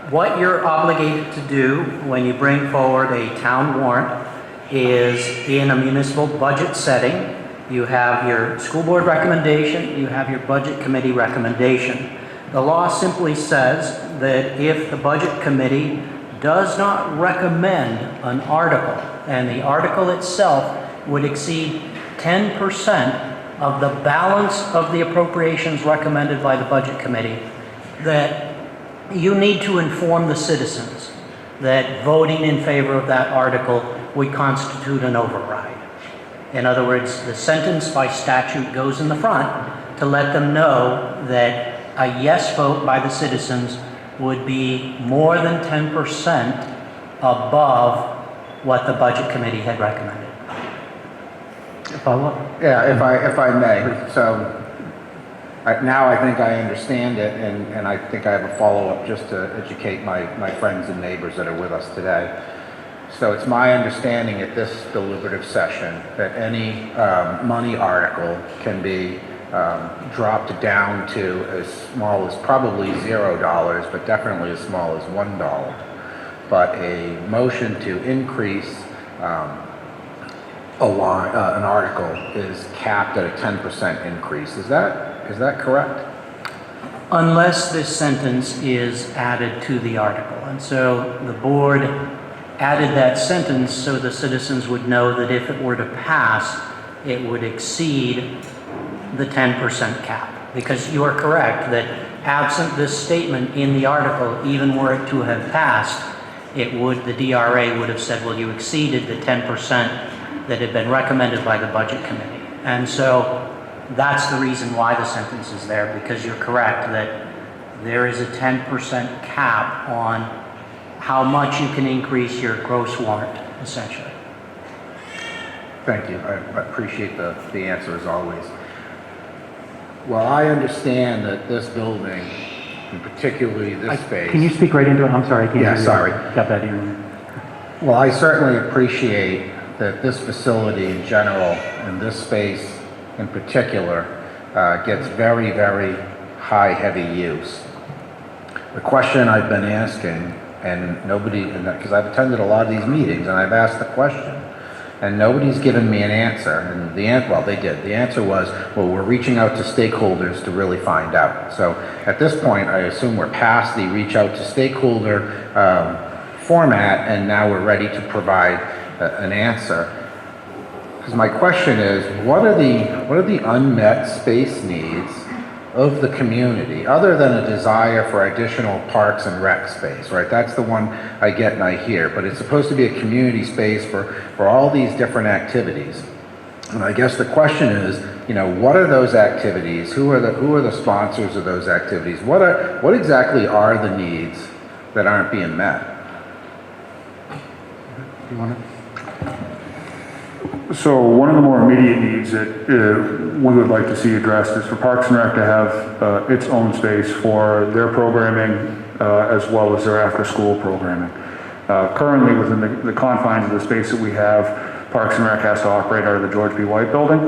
what you're obligated to do when you bring forward a town warrant is in a municipal budget setting, you have your school board recommendation, you have your budget committee recommendation. The law simply says that if the budget committee does not recommend an article, and the article itself would exceed 10% of the balance of the appropriations recommended by the Budget Committee, that you need to inform the citizens that voting in favor of that article would constitute an override. In other words, the sentence by statute goes in the front to let them know that a yes vote by the citizens would be more than 10% above what the Budget Committee had recommended. Follow-up? Yeah, if I may. So now I think I understand it, and I think I have a follow-up just to educate my friends and neighbors that are with us today. So it's my understanding at this deliberative session that any money article can be dropped down to as small as probably $0, but definitely as small as $1. But a motion to increase an article is capped at a 10% increase. Is that correct? Unless this sentence is added to the article. And so the board added that sentence so the citizens would know that if it were to pass, it would exceed the 10% cap. Because you are correct that absent this statement in the article, even were it to have passed, the DRA would have said, well, you exceeded the 10% that had been recommended by the Budget Committee. And so that's the reason why the sentence is there, because you're correct that there is a 10% cap on how much you can increase your gross warrant, essentially. Thank you. I appreciate the answer as always. Well, I understand that this building, and particularly this space... Can you speak right into it? I'm sorry, I can't hear you. Yeah, sorry. Got that in. Well, I certainly appreciate that this facility in general, and this space in particular, gets very, very high, heavy use. The question I've been asking, and nobody, because I've attended a lot of these meetings, and I've asked the question, and nobody's given me an answer. And well, they did. The answer was, well, we're reaching out to stakeholders to really find out. So at this point, I assume we're past the reach out to stakeholder format, and now we're ready to provide an answer. because my question is, what are the unmet space needs of the community, other than a desire for additional parks and rec space, right? That's the one I get and I hear, but it's supposed to be a community space for all these different activities. And I guess the question is, what are those activities? Who are the sponsors of those activities? What exactly are the needs that aren't being met? You want to? So one of the more immediate needs that we would like to see addressed is for Parks and Rec to have its own space for their programming as well as their after-school programming. Currently, within the confines of the space that we have, Parks and Rec has to operate out of the George B. White building,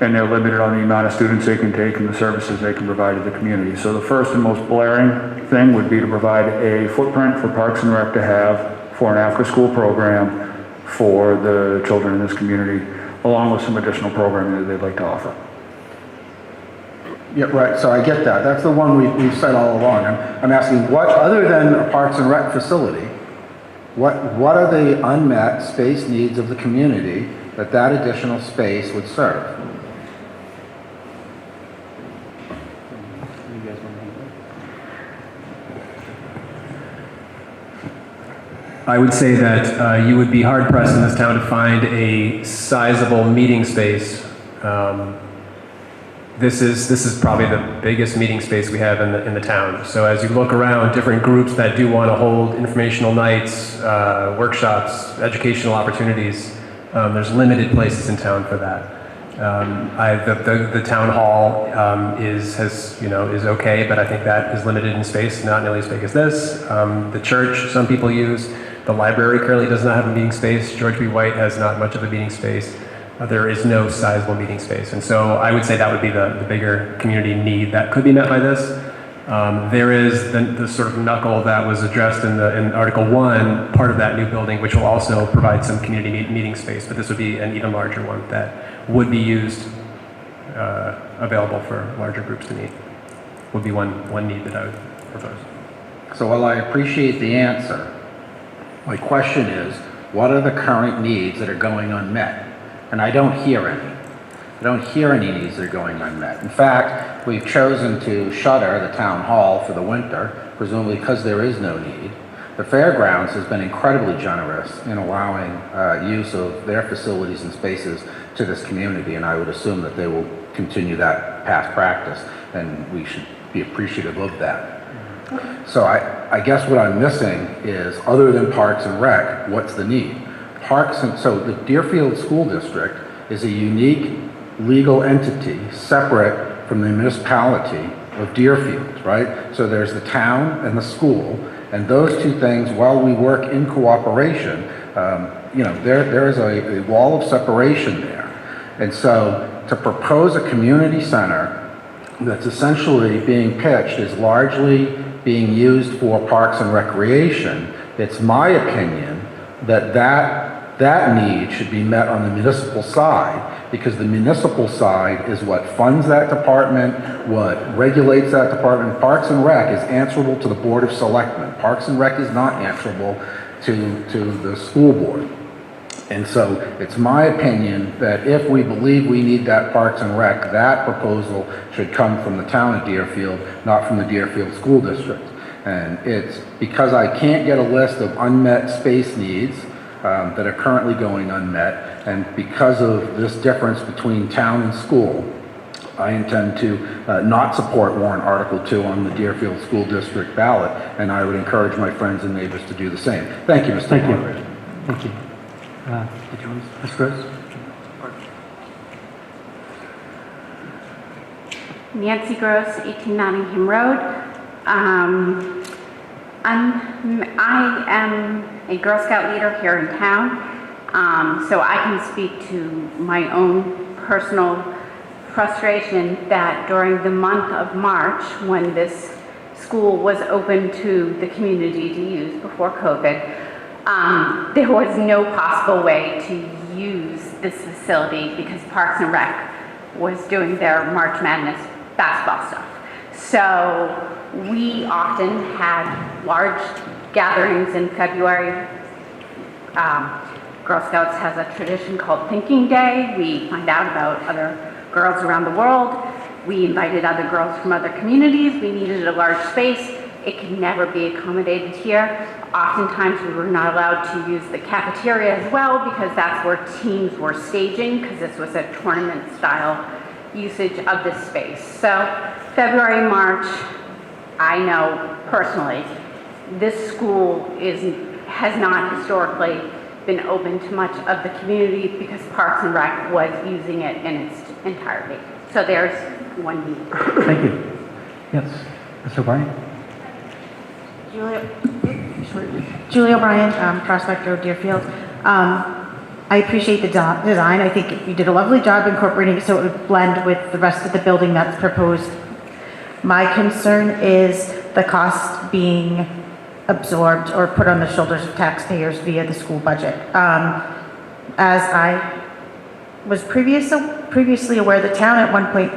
and they're limited on the amount of students they can take and the services they can provide to the community. So the first and most blaring thing would be to provide a footprint for Parks and Rec to have for an after-school program for the children in this community, along with some additional programming that they'd like to offer. Yeah, right, so I get that. That's the one we've said all along. I'm asking, what, other than a Parks and Rec facility, what are the unmet space needs of the community that additional space would serve? I would say that you would be hard pressed in this town to find a sizable meeting space. This is probably the biggest meeting space we have in the town. So as you look around, different groups that do want to hold informational nights, workshops, educational opportunities, there's limited places in town for that. The town hall is okay, but I think that is limited in space, not nearly as big as this. The church, some people use. The library currently does not have a meeting space. George B. White has not much of a meeting space. There is no sizable meeting space. And so I would say that would be the bigger community need that could be met by this. There is the sort of knuckle that was addressed in Article 1, part of that new building, which will also provide some community meeting space, but this would be an even larger one that would be used, available for larger groups to meet. Would be one need that I would propose. So while I appreciate the answer, my question is, what are the current needs that are going unmet? And I don't hear any. I don't hear any needs that are going unmet. In fact, we've chosen to shutter the town hall for the winter, presumably because there is no need. The fairgrounds has been incredibly generous in allowing use of their facilities and spaces to this community, and I would assume that they will continue that past practice, and we should be appreciative of that. So I guess what I'm missing is, other than Parks and Rec, what's the need? So the Deerfield School District is a unique legal entity separate from the municipality of Deerfield, right? So there's the town and the school, and those two things, while we work in cooperation, there is a wall of separation there. And so to propose a community center that's essentially being pitched as largely being used for parks and recreation, it's my opinion that need should be met on the municipal side, because the municipal side is what funds that department, what regulates that department. Parks and Rec is answerable to the Board of Selectmen. Parks and Rec is not answerable to the school board. And so it's my opinion that if we believe we need that Parks and Rec, that proposal should come from the town of Deerfield, not from the Deerfield School District. And it's because I can't get a list of unmet space needs that are currently going unmet, and because of this difference between town and school, I intend to not support warrant Article 2 on the Deerfield School District ballot, and I would encourage my friends and neighbors to do the same. Thank you, Mr. Moderator. Thank you. Did you want to, Ms. Gross? Nancy Gross, 18 Nottingham Road. I am a Girl Scout leader here in town, so I can speak to my own personal frustration that during the month of March, when this school was open to the community to use before COVID, there was no possible way to use this facility because Parks and Rec was doing their March Madness basketball stuff. So we often had large gatherings in February, Girl Scouts has a tradition called Thinking Day. We find out about other girls around the world. We invited other girls from other communities. We needed a large space. It could never be accommodated here. Oftentimes we were not allowed to use the cafeteria as well because that's where teams were staging, because this was a tournament style usage of this space. So February, March, I know personally, this school has not historically been open to much of the community because Parks and Rec was using it in its entirety. So there's one need. Thank you. Yes, Mr. O'Brien? Julia O'Brien, Prospector of Deerfield. I appreciate the design. I think you did a lovely job incorporating it so it would blend with the rest of the building that's proposed. My concern is the cost being absorbed or put on the shoulders of taxpayers via the school budget. As I was previously aware, the town at one point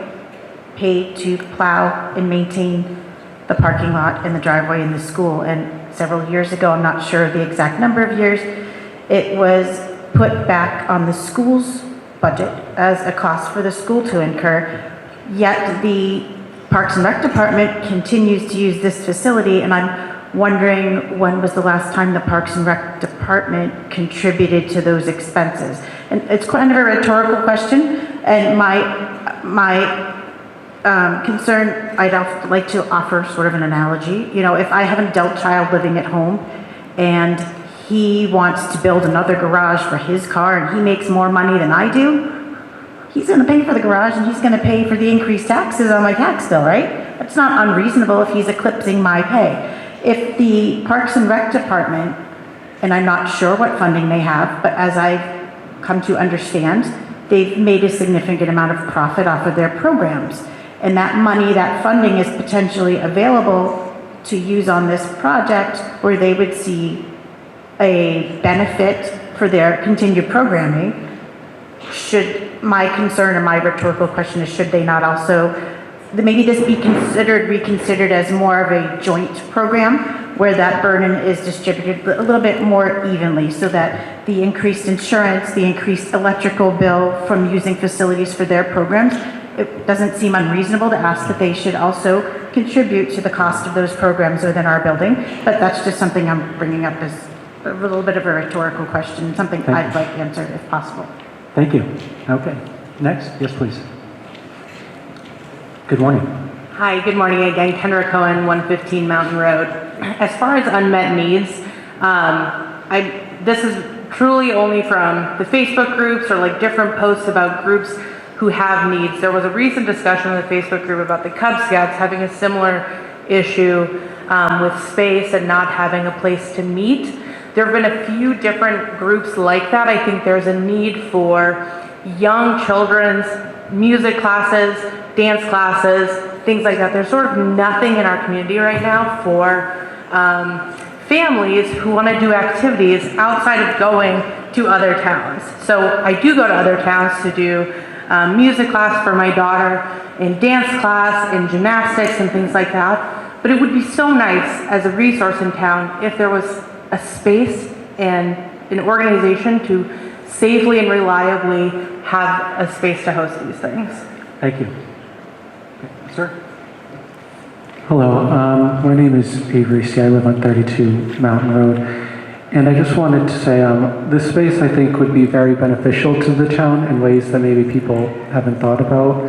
paid to plow and maintain the parking lot and the driveway in the school, and several years ago, I'm not sure the exact number of years, it was put back on the school's budget as a cost for the school to incur, yet the Parks and Rec Department continues to use this facility, and I'm wondering when was the last time the Parks and Rec Department contributed to those expenses. And it's kind of a rhetorical question, and my concern, I'd like to offer sort of an analogy. You know, if I have an adult child living at home and he wants to build another garage for his car and he makes more money than I do, he's going to pay for the garage and he's going to pay for the increased taxes on my tax bill, right? That's not unreasonable if he's eclipsing my pay. If the Parks and Rec Department, and I'm not sure what funding they have, but as I've come to understand, they've made a significant amount of profit off of their programs. And that money, that funding is potentially available to use on this project where they would see a benefit for their continued programming. Should, my concern and my rhetorical question is, should they not also, maybe this be reconsidered as more of a joint program where that burden is distributed a little bit more evenly so that the increased insurance, the increased electrical bill from using facilities for their programs, it doesn't seem unreasonable to ask that they should also contribute to the cost of those programs within our building, but that's just something I'm bringing up as a little bit of a rhetorical question, something I'd like answered if possible. Thank you. Okay. Next. Yes, please. Good morning. Hi, good morning again. Kendra Cohen, 115 Mountain Road. As far as unmet needs, this is truly only from the Facebook groups or like different posts about groups who have needs. There was a recent discussion in the Facebook group about the Cub Scouts having a similar issue with space and not having a place to meet. There have been a few different groups like that. I think there's a need for young children's music classes, dance classes, things like that. There's sort of nothing in our community right now for families who want to do activities outside of going to other towns. So I do go to other towns to do music class for my daughter, in dance class, in gymnastics and things like that. But it would be so nice as a resource in town if there was a space and an organization to safely and reliably have a space to host these things. Thank you. Okay. Sir? Hello, my name is Avery C. I live on 32 Mountain Road. And I just wanted to say, this space I think would be very beneficial to the town in ways that maybe people haven't thought about.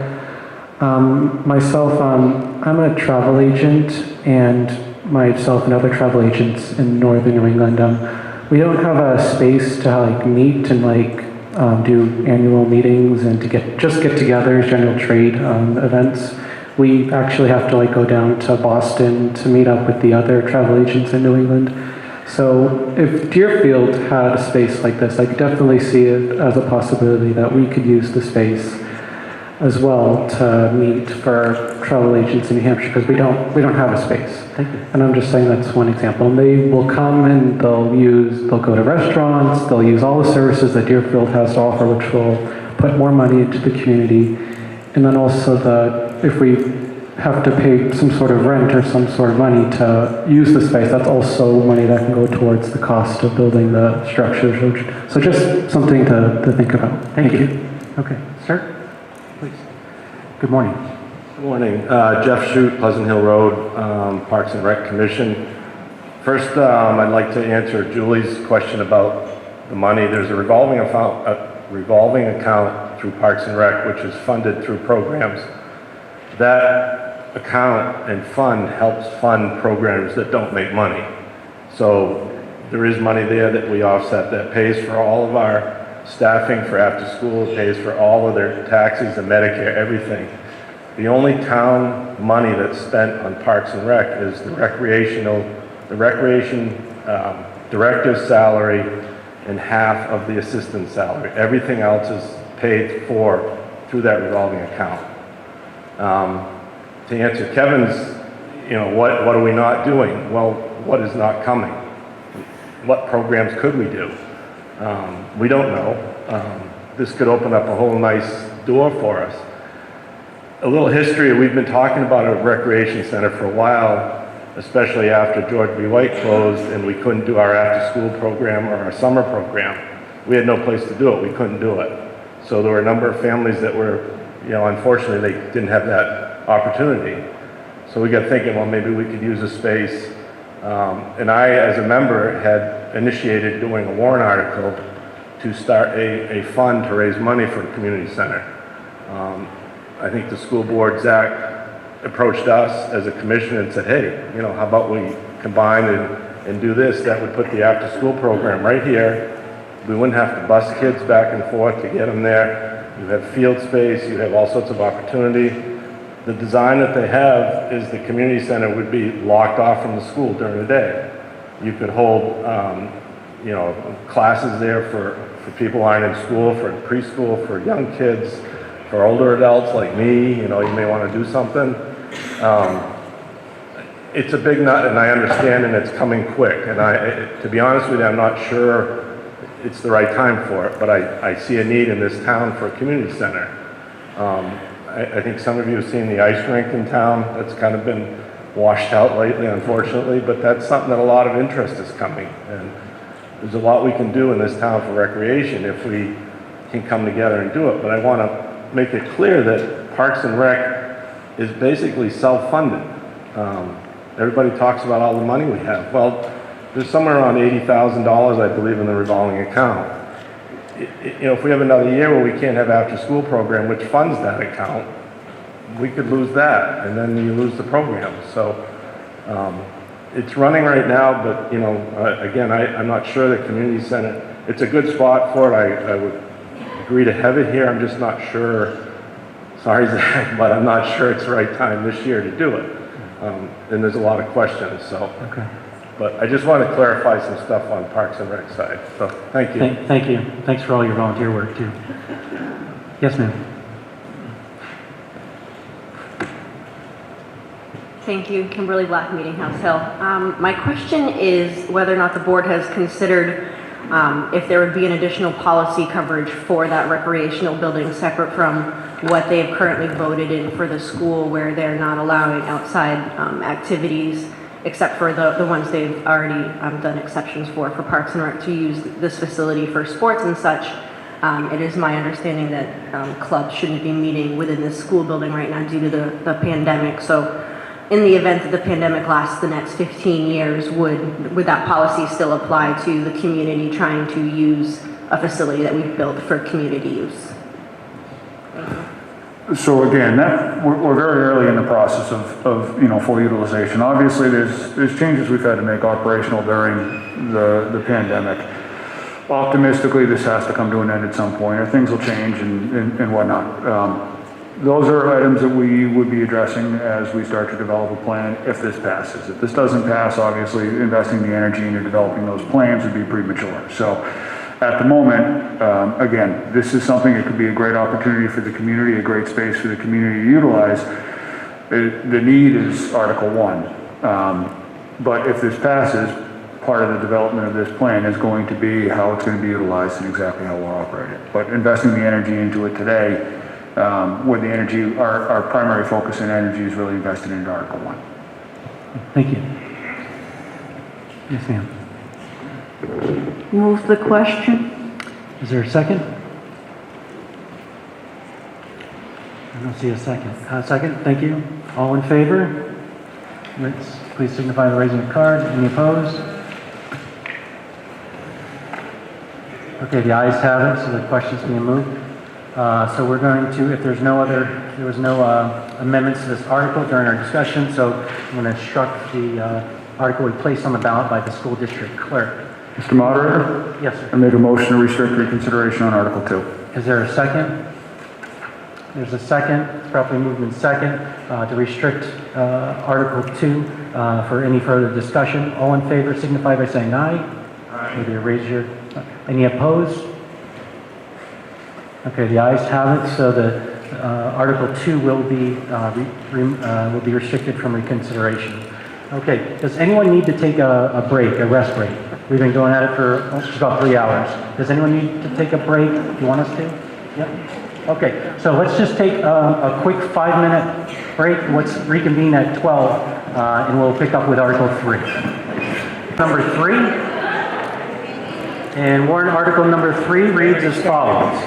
Myself, I'm a travel agent, and myself and other travel agents in northern New England, we don't have a space to like meet and like do annual meetings and to get-togethers, general trade events. We actually have to like go down to Boston to meet up with the other travel agents in New England. So if Deerfield had a space like this, I could definitely see it as a possibility that we could use the space as well to meet for travel agents in New Hampshire, because we don't have a space. Thank you. And I'm just saying that's one example. And they will come and they'll go to restaurants, they'll use all the services that Deerfield has to offer, which will put more money into the community. And then also if we have to pay some sort of rent or some sort of money to use the space, that's also money that can go towards the cost of building the structures. So just something to think about. Thank you. Okay, sir, please. Good morning. Good morning. Jeff Shute, Pleasant Hill Road, Parks and Rec Commission. First, I'd like to answer Julie's question about the money. There's a revolving account through Parks and Rec, which is funded through programs. That account and fund helps fund programs that don't make money. So there is money there that we offset that pays for all of our staffing for after school, pays for all of their taxes and Medicare, everything. The only town money that's spent on Parks and Rec is the recreation director's salary and half of the assistant's salary. Everything else is paid for through that revolving account. To answer Kevin's, what are we not doing? Well, what is not coming? What programs could we do? We don't know. This could open up a whole nice door for us. A little history, we've been talking about a recreation center for a while, especially after George B. White closed and we couldn't do our after-school program or our summer program. We had no place to do it, we couldn't do it. So there were a number of families that were, unfortunately they didn't have that opportunity. So we got thinking, well, maybe we could use a space. And I, as a member, had initiated doing a warrant article to start a fund to raise money for the community center. I think the school board, Zach, approached us as a commission and said, hey, how about we combine and do this? That would put the after-school program right here. We wouldn't have to bus kids back and forth to get them there. You have field space, you have all sorts of opportunity. The design that they have is the community center would be locked off from the school during the day. You could hold, classes there for people who aren't in school, for preschool, for young kids, for older adults like me, you may want to do something. It's a big nut, and I understand, and it's coming quick. And to be honest with you, I'm not sure it's the right time for it, but I see a need in this town for a community center. I think some of you have seen the ice rink in town. That's kind of been washed out lately, unfortunately, but that's something that a lot of interest is coming. And there's a lot we can do in this town for recreation if we can come together and do it. But I want to make it clear that Parks and Rec is basically self-funded. Everybody talks about all the money we have. Well, there's somewhere around $80,000, I believe, in the revolving account. If we have another year where we can't have after-school program, which funds that account, we could lose that, and then you lose the program. So it's running right now, but again, I'm not sure the community center. It's a good spot for it. I would agree to have it here. I'm just not sure. Sorry, Zach, but I'm not sure it's the right time this year to do it. And there's a lot of questions. So. Okay. But I just want to clarify some stuff on Parks and Rec side. So, thank you. Thank you. Thanks for all your volunteer work, too. Yes, ma'am. Thank you, Kimberly Black, Meeting House Hill. My question is whether or not the board has considered if there would be an additional policy coverage for that recreational building separate from what they've currently voted in for the school, where they're not allowing outside activities except for the ones they've already done exceptions for Parks and Rec to use this facility for sports and such. It is my understanding that clubs shouldn't be meeting within this school building right now due to the pandemic. So in the event that the pandemic lasts the next 15 years, would that policy still apply to the community trying to use a facility that we've built for community use? Thank you. So again, we're very early in the process of full utilization. Obviously, there's changes we've had to make operational during the pandemic. Optimistically, this has to come to an end at some point, or things will change and whatnot. Those are items that we would be addressing as we start to develop a plan if this passes. If this doesn't pass, obviously, investing the energy into developing those plans would be premature. So at the moment, again, this is something that could be a great opportunity for the community, a great space for the community to utilize. The need is Article 1. But if this passes, part of the development of this plan is going to be how it's going to be utilized and exactly how we'll operate it. But investing the energy into it today where the energy, our primary focus in energy is really invested in Article 1. Thank you. Yes, ma'am. Move the question. Is there a second? I don't see a second. Second, thank you. All in favor? Please signify by raising a card. Any opposed? Okay, the ayes have it, so the question's being moved. So we're going to, if there's no other, there was no amendments to this article during our discussion, so I'm going to instruct the article be placed on the ballot by the school district clerk. Mr. Moderator? Yes, sir. I make a motion to restrict reconsideration on Article 2. Is there a second? There's a second. It's properly moved in second to restrict Article 2 for any further discussion. All in favor signify by saying aye. Aye. Maybe raise your... Any opposed? Okay, the ayes have it, so the Article 2 will be restricted from reconsideration. Okay, does anyone need to take a break, a rest break? We've been going at it for about 3 hours. Does anyone need to take a break? Do you want us to? Yep. Okay, so let's just take a quick 5-minute break. Let's reconvene at 12, and we'll pick up with Article 3. Number 3. And warrant article number 3 reads as follows.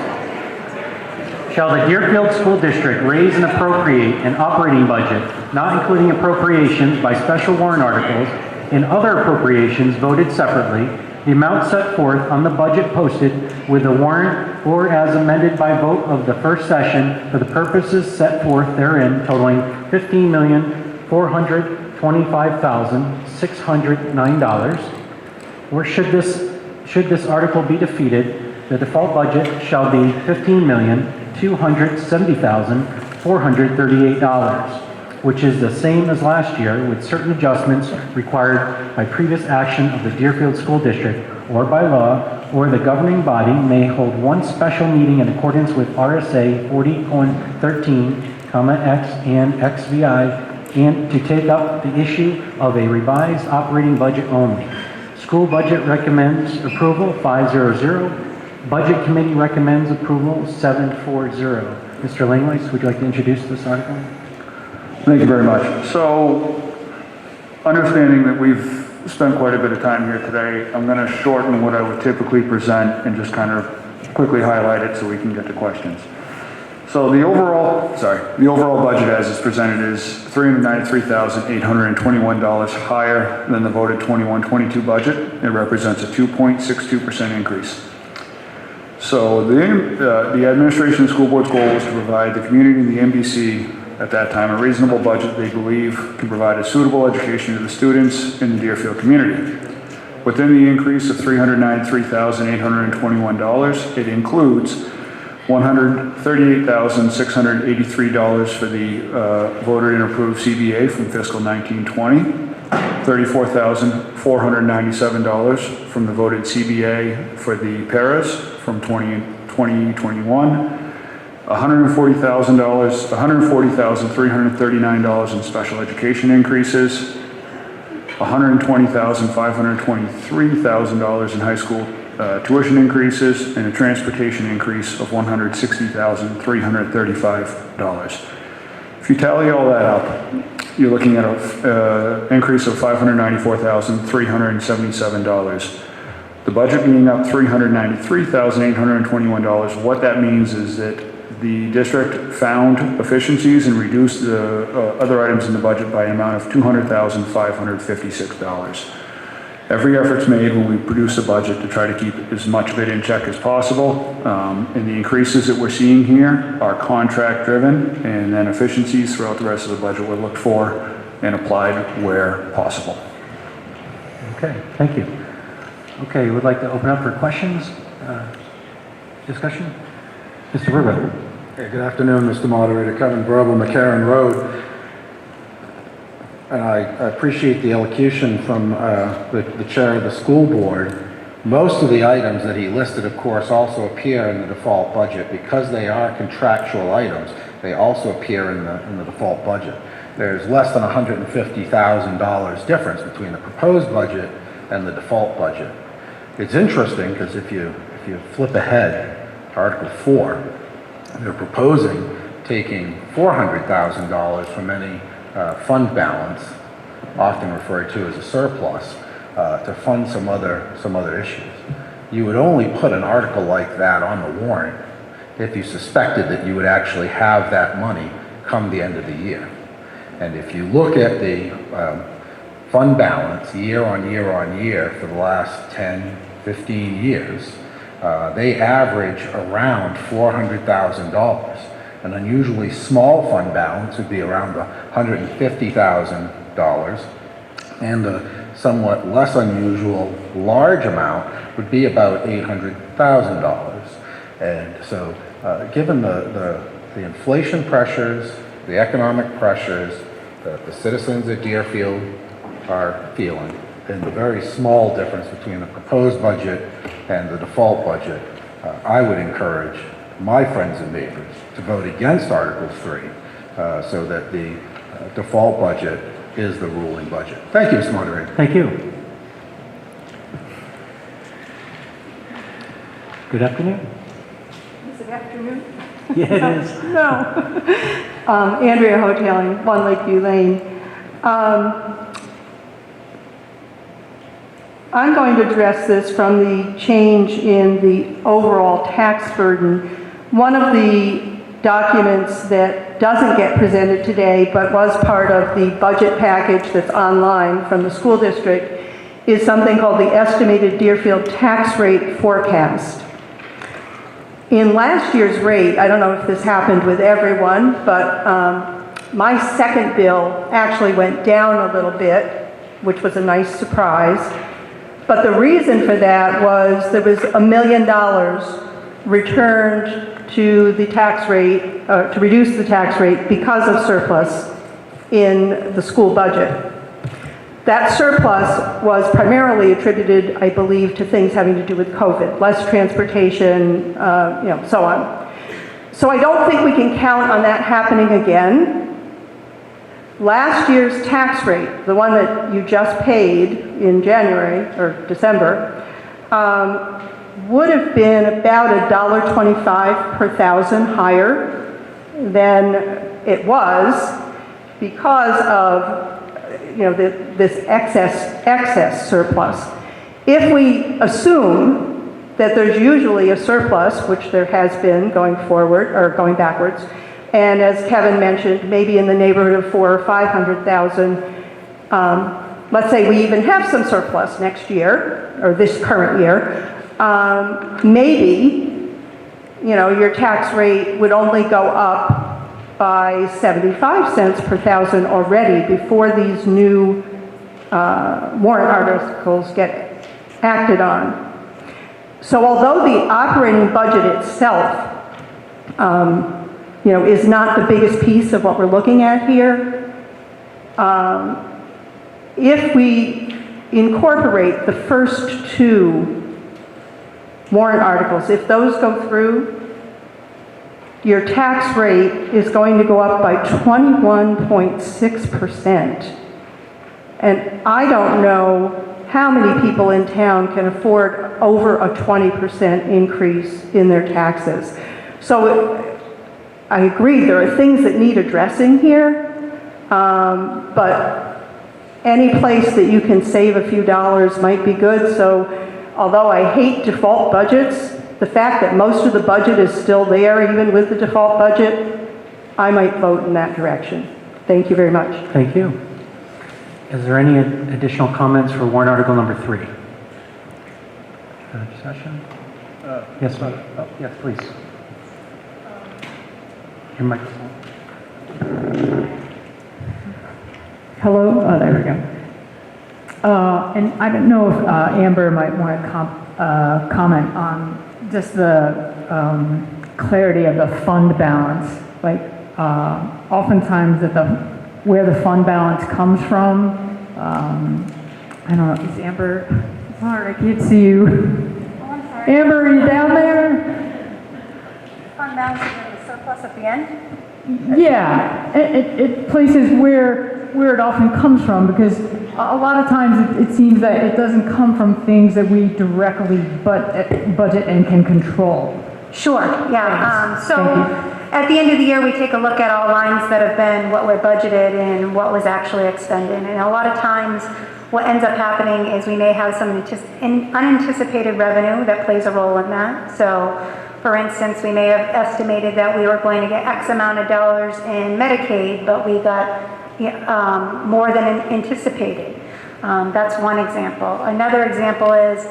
Shall the Deerfield School District raise and appropriate an operating budget, not including appropriations by special warrant articles and other appropriations voted separately, the amount set forth on the budget posted with the warrant or as amended by vote of the first session for the purposes set forth therein totaling $15,425,609, or should this article be defeated, the default budget shall be $15,270,438, which is the same as last year with certain adjustments required by previous action of the Deerfield School District or by law, or the governing body may hold one special meeting in accordance with RSA 40:13, X and XVI, and to take up the issue of a revised operating budget only. School budget recommends approval 500. Budget committee recommends approval 740. Mr. Langlois, would you like to introduce this article? Thank you very much. So, understanding that we've spent quite a bit of time here today, I'm going to shorten what I would typically present and just kind of quickly highlight it so we can get to questions. So the overall budget as is presented is $393,821 higher than the voted 21-22 budget. It represents a 2.62% increase. So the administration and school board's goal is to provide the community and the MBC at that time a reasonable budget they believe can provide a suitable education to the students in the Deerfield community. Within the increase of $393,821, it includes $138,683 for the voted and approved CBA from fiscal 1920, $34,497 from the voted CBA for the paras from 2021, $140,339 in special education increases, $120,523 in high school tuition increases, and a transportation increase of $160,335. If you tally all that up, you're looking at an increase of $594,377. The budget being up $393,821, what that means is that the district found efficiencies and reduced the other items in the budget by an amount of $200,556. Every effort's made when we produce a budget to try to keep as much of it in check as possible. And the increases that we're seeing here are contract driven, and then efficiencies throughout the rest of the budget were looked for and applied where possible. Okay, thank you. Okay, we'd like to open up for questions, discussion. Mr. Verba. Hey, good afternoon, Mr. Moderator. Kevin Verbal, McCarran Road. And I appreciate the elocution from the chair of the school board. Most of the items that he listed, of course, also appear in the default budget. Because they are contractual items, they also appear in the default budget. There's less than $150,000 difference between the proposed budget and the default budget. It's interesting because if you flip ahead to Article 4, they're proposing taking $400,000 from any fund balance, often referred to as a surplus, to fund some other issues. You would only put an article like that on the warrant if you suspected that you would actually have that money come the end of the year. And if you look at the fund balance year on year for the last 10, 15 years, they average around $400,000. An unusually small fund balance would be around $150,000, and a somewhat less unusual large amount would be about $800,000. And so, given the inflation pressures, the economic pressures that the citizens at Deerfield are feeling, and the very small difference between the proposed budget and the default budget, I would encourage my friends and neighbors to vote against Article 3 so that the default budget is the ruling budget. Thank you, Mr. Moderator. Thank you. Good afternoon. Is it afternoon? Yeah, it is. No. Andrea Hoteling, 1 Lakeview Lane. I'm going to address this from the change in the overall tax burden. One of the documents that doesn't get presented today but was part of the budget package that's online from the school district is something called the Estimated Deerfield Tax Rate Forecast. In last year's rate, I don't know if this happened with everyone, but my second bill actually went down a little bit, which was a nice surprise. But the reason for that was there was $1 million returned to the tax rate, to reduce the tax rate because of surplus in the school budget. That surplus was primarily attributed, I believe, to things having to do with COVID, less transportation, so on. So I don't think we can count on that happening again. Last year's tax rate, the one that you just paid in January or December, would have been about $1.25 per thousand higher than it was because of this excess surplus. If we assume that there's usually a surplus, which there has been going forward or going backwards, and as Kevin mentioned, maybe in the neighborhood of $400,000 or $500,000. Let's say we even have some surplus next year or this current year. Maybe, your tax rate would only go up by 75 cents per thousand already before these new warrant articles get acted on. So although the operating budget itself, is not the biggest piece of what we're looking at here, if we incorporate the first two warrant articles, if those go through, your tax rate is going to go up by 21.6%. And I don't know how many people in town can afford over a 20% increase in their taxes. So I agree, there are things that need addressing here, but any place that you can save a few dollars might be good. So although I hate default budgets, the fact that most of the budget is still there, even with the default budget, I might vote in that direction. Thank you very much. Thank you. Is there any additional comments for warrant article number 3? Discussion? Yes, yes, please. Your microphone. Hello, there we go. And I don't know if Amber might want to comment on just the clarity of the fund balance. Like, oftentimes where the fund balance comes from, I don't know, is Amber, sorry, I can't see you. Oh, I'm sorry. Amber, are you down there? Fund balance and the surplus at the end? Yeah, it places where it often comes from, because a lot of times it seems that it doesn't come from things that we directly budget and can control. Sure, yeah. So at the end of the year, we take a look at all lines that have been what were budgeted and what was actually expended. And a lot of times, what ends up happening is we may have some unanticipated revenue that plays a role in that. So, for instance, we may have estimated that we were going to get X amount of dollars in Medicaid, but we got more than anticipated. That's one example. Another example is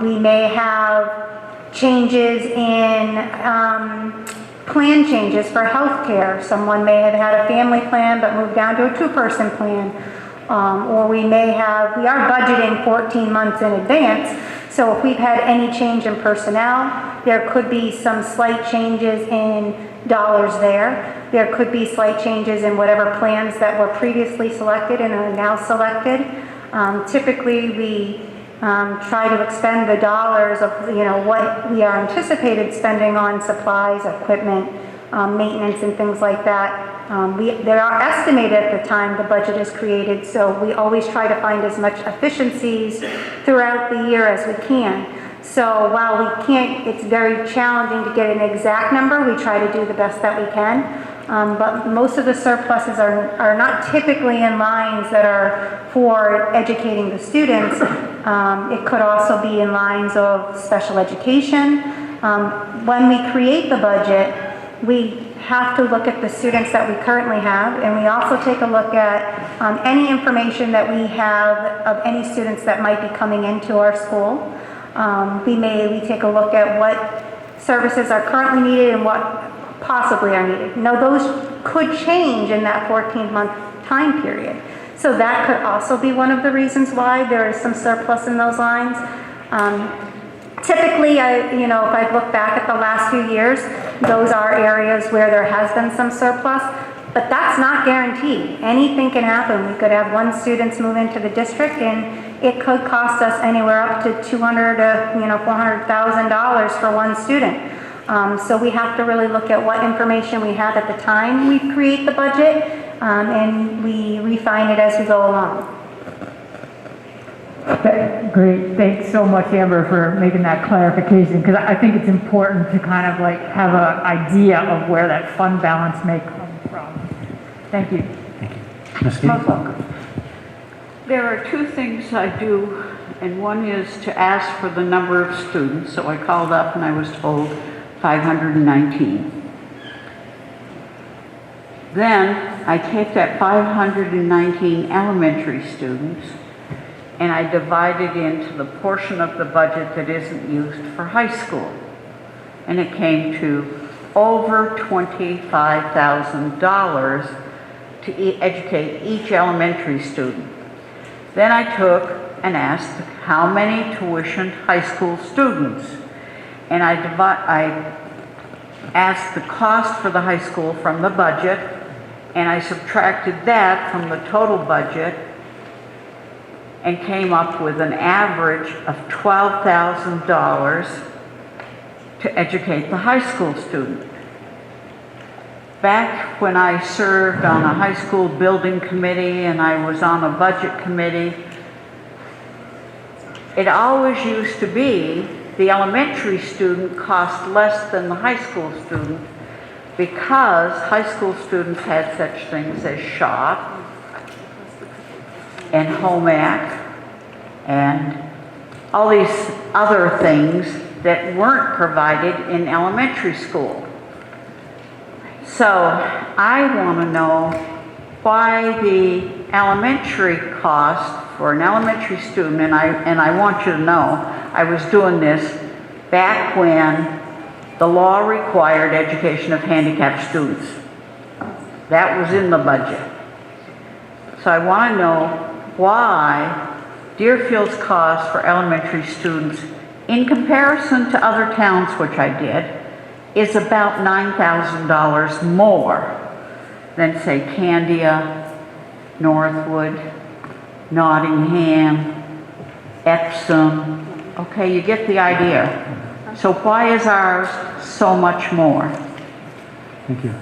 we may have changes in plan changes for healthcare. Someone may have had a family plan but moved down to a two-person plan. Or we are budgeting 14 months in advance. So if we've had any change in personnel, there could be some slight changes in dollars there. There could be slight changes in whatever plans that were previously selected and are now selected. Typically, we try to expend the dollars of what we are anticipated spending on supplies, equipment, maintenance, and things like that. They are estimated at the time the budget is created, so we always try to find as much efficiencies throughout the year as we can. So while we can't, it's very challenging to get an exact number. We try to do the best that we can. But most of the surpluses are not typically in lines that are for educating the students. It could also be in lines of special education. When we create the budget, we have to look at the students that we currently have, and we also take a look at any information that we have of any students that might be coming into our school. We take a look at what services are currently needed and what possibly are needed. Now, those could change in that 14-month time period. So that could also be one of the reasons why there is some surplus in those lines. Typically, if I look back at the last few years, those are areas where there has been some surplus, but that's not guaranteed. Anything can happen. We could have one student move into the district, and it could cost us anywhere up to $200,000 to $400,000 for one student. So we have to really look at what information we have at the time we create the budget, and we refine it as we go along. Great, thanks so much, Amber, for making that clarification, because I think it's important to kind of like have an idea of where that fund balance may come from. Thank you. Ms. Key? Most welcome. There are two things I do, and one is to ask for the number of students. So I called up and I was told 519. Then I take that 519 elementary students and I divide it into the portion of the budget that isn't used for high school. And it came to over $25,000 to educate each elementary student. Then I took and asked how many tuitioned high school students. And I asked the cost for the high school from the budget, and I subtracted that from the total budget and came up with an average of $12,000 to educate the high school student. Back when I served on a high school building committee and I was on a budget committee, it always used to be the elementary student cost less than the high school student because high school students had such things as shop and home ec and all these other things that weren't provided in elementary school. So I want to know why the elementary cost for an elementary student, and I want you to know, I was doing this back when the law required education of handicapped students. That was in the budget. So I want to know why Deerfield's cost for elementary students, in comparison to other towns, which I did, is about $9,000 more than, say, Candia, Northwood, Nottingham, Epsom. Okay, you get the idea. So why is ours so much more? Thank you.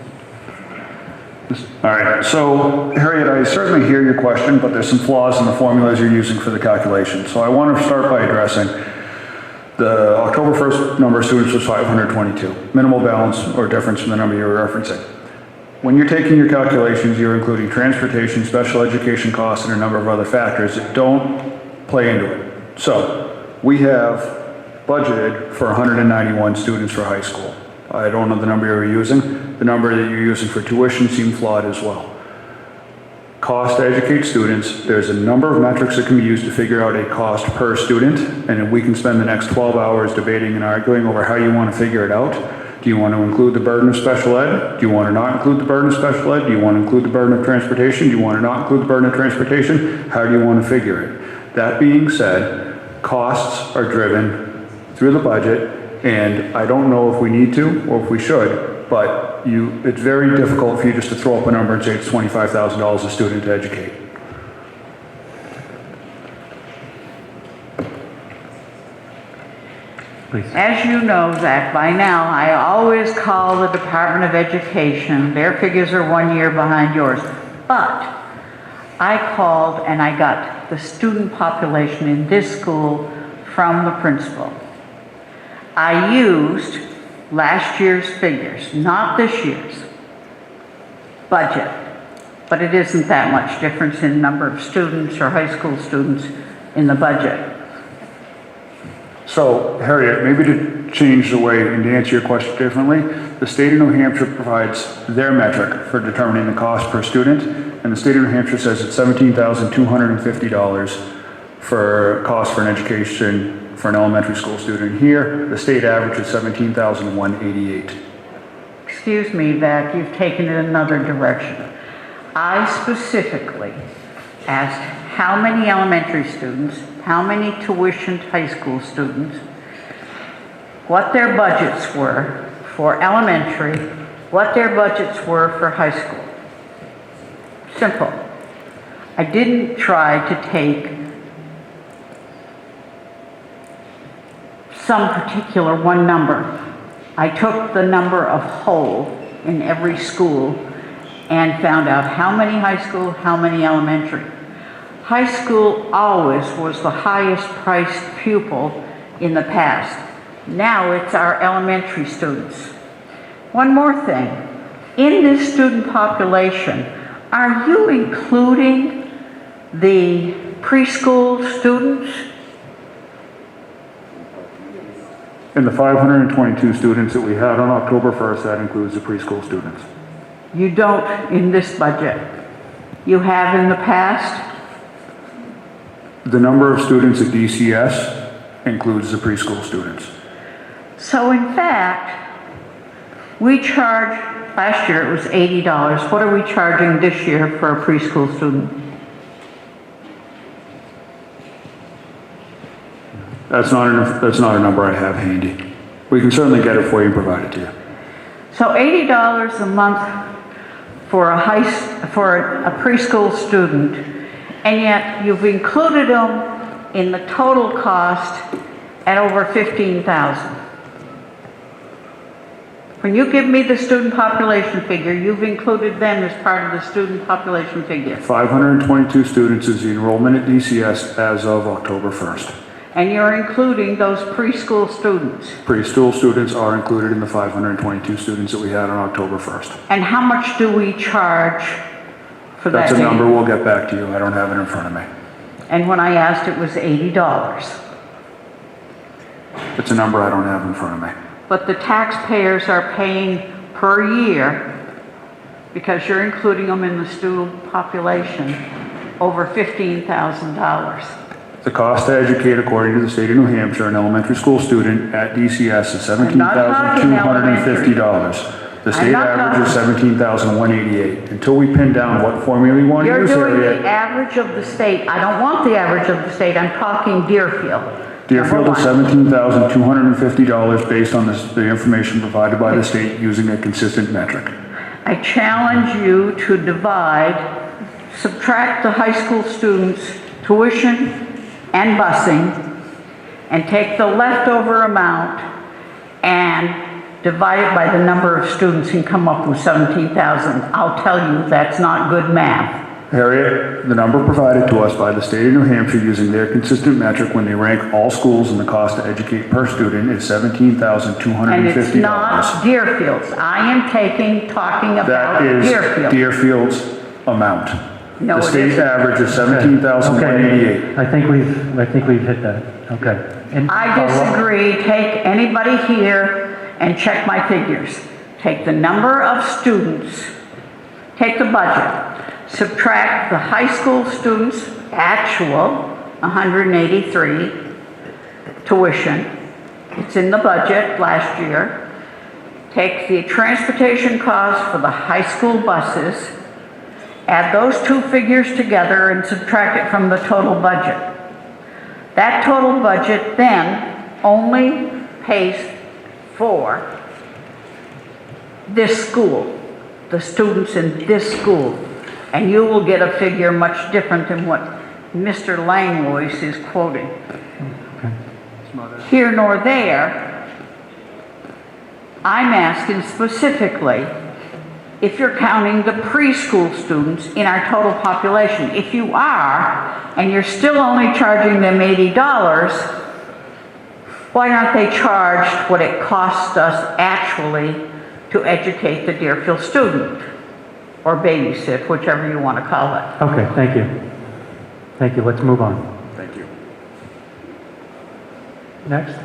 All right, so Harriet, I certainly hear your question, but there's some flaws in the formulas you're using for the calculation. So I want to start by addressing The October 1st number of students was 522, minimal balance or difference from the number you were referencing. When you're taking your calculations, you're including transportation, special education costs, and a number of other factors that don't play into it. So we have budgeted for 191 students for high school. I don't know the number you're using. The number that you're using for tuition seemed flawed as well. Cost to educate students, there's a number of metrics that can be used to figure out a cost per student, and we can spend the next 12 hours debating and arguing over how you want to figure it out. Do you want to include the burden of special ed? Do you want to not include the burden of special ed? Do you want to include the burden of transportation? Do you want to not include the burden of transportation? How do you want to figure it? That being said, costs are driven through the budget, and I don't know if we need to or if we should, but it's very difficult for you just to throw up a number and say it's $25,000 a student to educate. Please. As you know, Zach, by now, I always call the Department of Education. Their figures are 1 year behind yours. But I called and I got the student population in this school from the principal. I used last year's figures, not this year's budget, but it isn't that much difference in number of students or high school students in the budget. So, Harriet, maybe to change the way and to answer your question differently, the state of New Hampshire provides their metric for determining the cost per student, and the state of New Hampshire says it's $17,250 for cost for an education for an elementary school student. Here, the state average is $17,188. Excuse me, Zach, you've taken it another direction. I specifically asked how many elementary students, how many tuitioned high school students, what their budgets were for elementary, what their budgets were for high school. Simple. I didn't try to take some particular one number. I took the number of whole in every school and found out how many high school, how many elementary. High school always was the highest priced pupil in the past. Now it's our elementary students. One more thing. In this student population, are you including the preschool students? In the 522 students that we had on October 1st, that includes the preschool students. You don't in this budget. You have in the past? The number of students at DCS includes the preschool students. So in fact, we charge, last year it was $80. What are we charging this year for a preschool student? That's not a number I have handy. We can certainly get it for you and provide it to you. So $80 a month for a preschool student, and yet you've included them in the total cost at over $15,000. When you give me the student population figure, you've included them as part of the student population figure. 522 students is the enrollment at DCS as of October 1st. And you're including those preschool students. Preschool students are included in the 522 students that we had on October 1st. And how much do we charge for that? That's a number we'll get back to you. I don't have it in front of me. And when I asked, it was $80. It's a number I don't have in front of me. But the taxpayers are paying per year, because you're including them in the student population, over $15,000. The cost to educate, according to the state of New Hampshire, an elementary school student at DCS is $17,250. The state average is $17,188. Until we pin down what formula you want to use, You're doing Harriet. the average of the state. I don't want the average of the state. I'm talking Deerfield. Deerfield is $17,250 based on the information provided by the state using a consistent metric. I challenge you to divide, subtract the high school students' tuition and busing, and take the leftover amount and divide it by the number of students and come up with 17,000. I'll tell you, that's not good math. Harriet, the number provided to us by the state of New Hampshire using their consistent metric when they rank all schools and the cost to educate per student is $17,250. And it's not Deerfield's. I am talking about That is Deerfield. Deerfield's amount. No, The it state isn't. average is $17,188. Okay, I think we've hit that. Okay. And I disagree. Take anybody here and check my figures. Take the number of students, take the budget, subtract the high school students' actual 183 tuition. It's in the budget last year. Take the transportation costs for the high school buses, add those two figures together and subtract it from the total budget. That total budget then only pays for this school, the students in this school. And you will get a figure much different than what Mr. Langlois is quoting. Here nor there, I'm asking specifically if you're counting the preschool students in our total population. If you are, and you're still only charging them $80, why aren't they charged what it costs us actually to educate the Deerfield student? Or babysit, whichever you want to call it. Okay, thank you. Thank you, let's move on. Thank you. Next.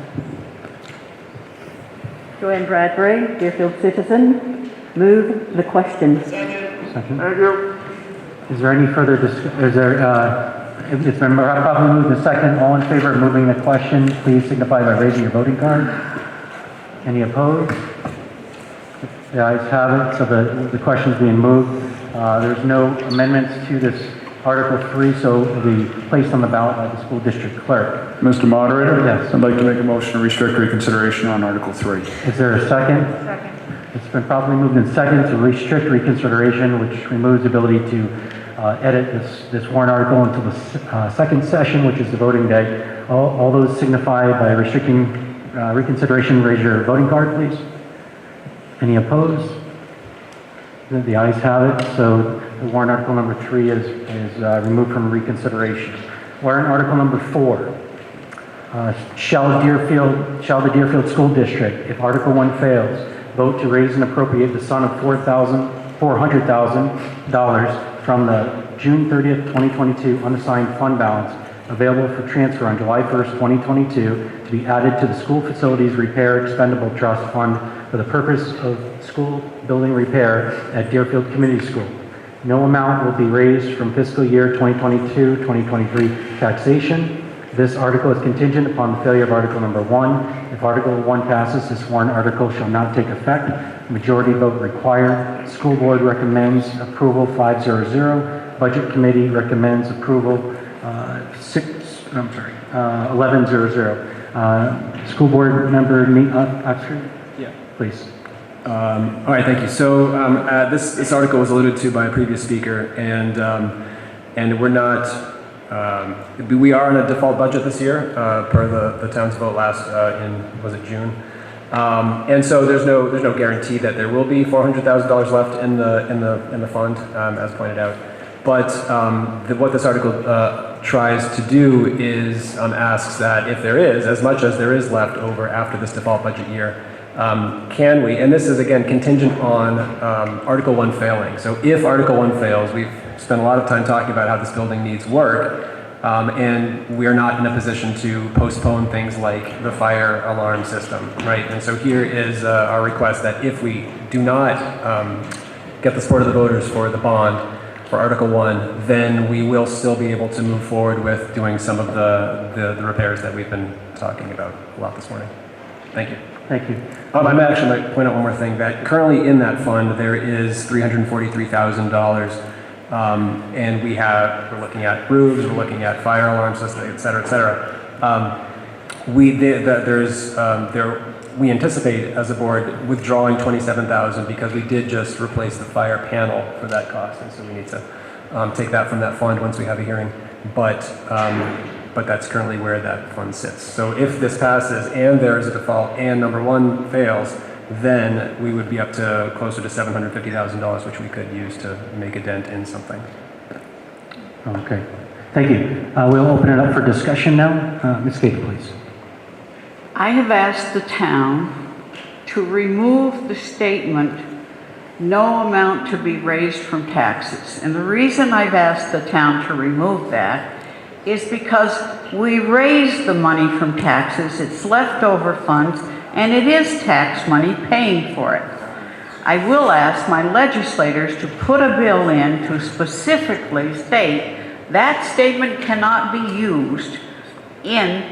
Joanne Bradbury, Deerfield citizen. Move the question. Second. Thank you. Is there any further it's been properly moved and second. All in favor of moving the question, please signify by raising your voting card. Any opposed? The ayes have it, so the question's being moved. There's no amendments to this Article 3, so it will be placed on the ballot by the school district clerk. Mr. Moderator? Yes. I'd like to make a motion to restrict reconsideration on Article 3. Is there a second? Second. It's been properly moved and second to restrict reconsideration, which removes the ability to edit this warrant article until the second session, which is the voting day. All those signify by restricting reconsideration, raise your voting card, please. Any opposed? The ayes have it, so the warrant article number 3 is removed from reconsideration. Warrant article number 4. Shall the Deerfield School District, if Article 1 fails, vote to raise and appropriate the sum of $400,000 from the June 30th, 2022 unassigned fund balance available for transfer on July 1st, 2022 to be added to the School Facilities Repair Expendable Trust Fund for the purpose of school building repair at Deerfield Community School. No amount will be raised from fiscal year 2022-2023 taxation. This article is contingent upon the failure of Article number 1. If Article 1 passes, this warrant article shall not take effect. Majority vote required. School Board recommends approval 500. Budget Committee recommends approval 1100. School Board member Oxford? Yeah. Please. All right, thank you. So this article was alluded to by a previous speaker, and we're not. We are on a default budget this year, per the town's vote last was it June? And so there's no guarantee that there will be $400,000 left in the fund, as pointed out. But what this article tries to do is asks that if there is, as much as there is left over after this default budget year, can we, and this is again contingent on Article 1 failing. So if Article 1 fails, we've spent a lot of time talking about how this building needs work, and we are not in a position to postpone things like the fire alarm system, right? And so here is our request that if we do not get the support of the voters for the bond for Article 1, then we will still be able to move forward with doing some of the repairs that we've been talking about a lot this morning. Thank you. Thank you. I'm actually going to point out one more thing, that currently in that fund there is $343,000, and we're looking at roofs, we're looking at fire alarm systems, et cetera, et cetera. We anticipate as a board withdrawing $27,000 because we did just replace the fire panel for that cost, and so we need to take that from that fund once we have a hearing. But that's currently where that fund sits. So if this passes and there is a default and number 1 fails, then we would be up to closer to $750,000, which we could use to make a dent in something. Okay, thank you. We'll open it up for discussion now. Ms. Gates, please. I have asked the town to remove the statement, "No amount to be raised from taxes." And the reason I've asked the town to remove that is because we raise the money from taxes, it's leftover funds, and it is tax money paying for it. I will ask my legislators to put a bill in to specifically state that statement cannot be used in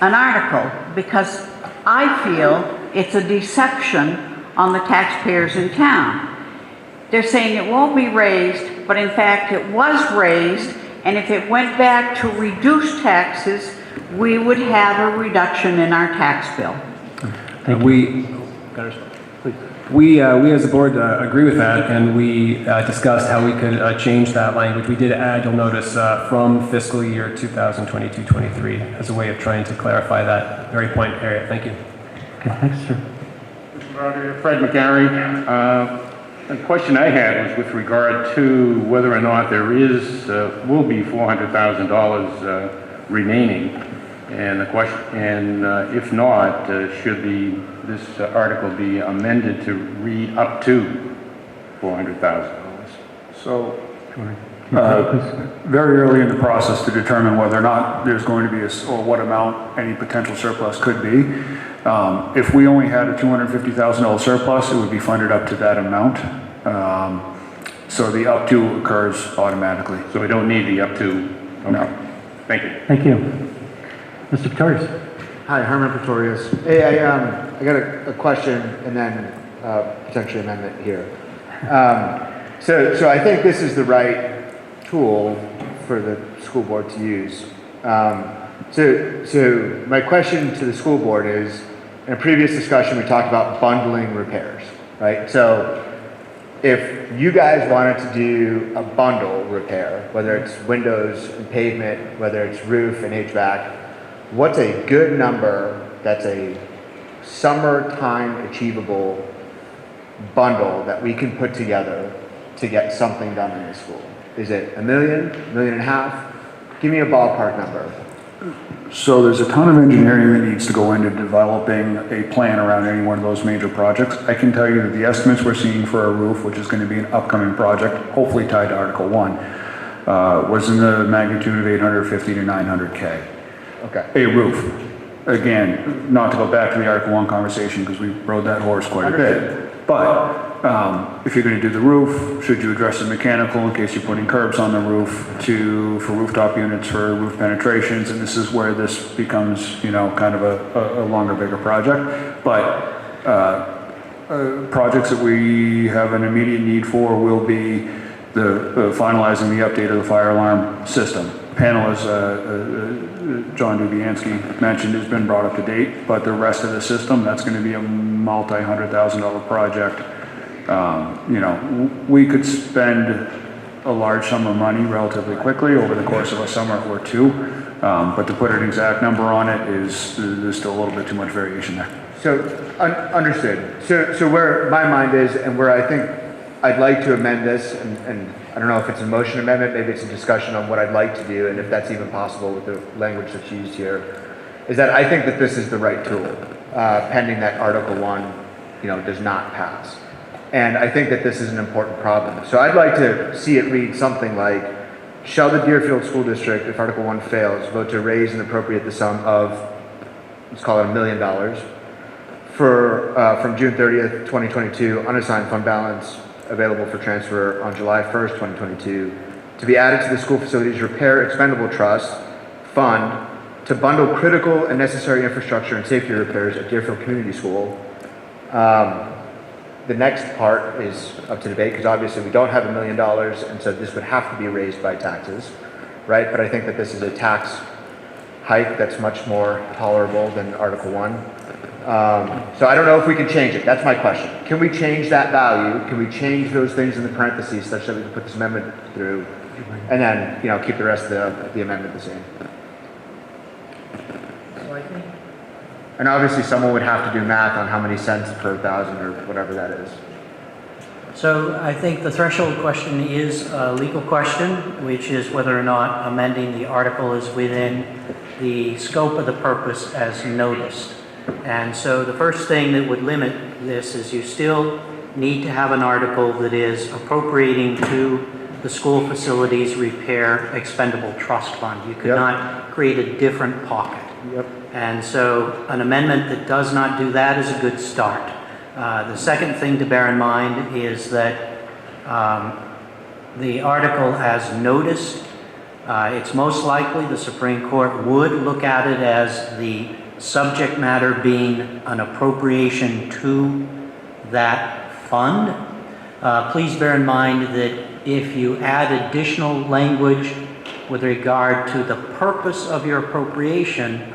an article, because I feel it's a deception on the taxpayers in town. They're saying it won't be raised, but in fact it was raised, and if it went back to reduce taxes, we would have a reduction in our tax bill. We as a board agree with that, and we discussed how we could change that language. We did add, you'll notice, from fiscal year 2022-23 as a way of trying to clarify that very point area. Thank you. Okay, thanks, sir. Mr. Moderator, Fred McGarry. The question I had was with regard to whether or not there will be $400,000 remaining, and the question, and if not, should this article be amended to read up to $400,000? So, very early in the process to determine whether or not there's going to be or what amount any potential surplus could be. If we only had a $250,000 surplus, it would be funded up to that amount. So the up to occurs automatically. So we don't need the up to? Okay. No. Thank you. Thank you. Mr. Pretorius. Hi, Herman Pretorius. Hey, I got a question and then potentially amendment here. So I think this is the right tool for the school board to use. So my question to the school board is, in a previous discussion, we talked about bundling repairs, right? So if you guys wanted to do a bundle repair, whether it's windows and pavement, whether it's roof and HVAC, what's a good number that's a summertime achievable bundle that we can put together to get something done in the school? Is it $1 million, $1.5 million? Give me a ballpark number. So there's a ton of engineering that needs to go into developing a plan around any one of those major projects. I can tell you that the estimates we're seeing for a roof, which is going to be an upcoming project, hopefully tied to Article 1, was in the magnitude of $850 to $900K. Okay. A roof. Again, not to go back to the Article 1 conversation because we rode that horse quite a bit. But if you're going to do the roof, should you address the mechanical in case you're putting curbs on the roof for rooftop units, for roof penetrations, and this is where this becomes, kind of a longer, bigger project. But projects that we have an immediate need for will be the finalizing the update of the fire alarm system. Panel, as John Dubianski mentioned, has been brought up to date, but the rest of the system, that's going to be a multi-$100,000 project. We could spend a large sum of money relatively quickly over the course of a summer or two, but to put an exact number on it there's still a little bit too much variation there. So, understood. So where my mind is and where I think I'd like to amend this, and I don't know if it's a motion amendment, maybe it's a discussion on what I'd like to do, and if that's even possible with the language that's used here, is that I think that this is the right tool, pending that Article 1, does not pass. And I think that this is an important problem. So I'd like to see it read something like, shall the Deerfield School District, if Article 1 fails, vote to raise and appropriate the sum of, let's call it $1 million, from June 30th, 2022, unassigned fund balance available for transfer on July 1st, 2022, to be added to the School Facilities Repair Expendable Trust Fund to bundle critical and necessary infrastructure and safety repairs at Deerfield Community School. The next part is up to debate because obviously we don't have $1 million, and so this would have to be raised by taxes, right? But I think that this is a tax hike that's much more tolerable than Article 1. So I don't know if we can change it. That's my question. Can we change that value? Can we change those things in the parentheses such that we can put this amendment through and then, keep the rest of the amendment the same? And obviously someone would have to do math on how many cents per thousand or whatever that is. So I think the threshold question is a legal question, which is whether or not amending the article is within the scope of the purpose as noticed. And so the first thing that would limit this is you still need to have an article that is appropriating to the school facilities repair expendable trust fund. You could not create a different pocket. And so an amendment that does not do that is a good start. The second thing to bear in mind is that the article as noticed, it's most likely the Supreme Court would look at it as the subject matter being an appropriation to that fund. Please bear in mind that if you add additional language with regard to the purpose of your appropriation,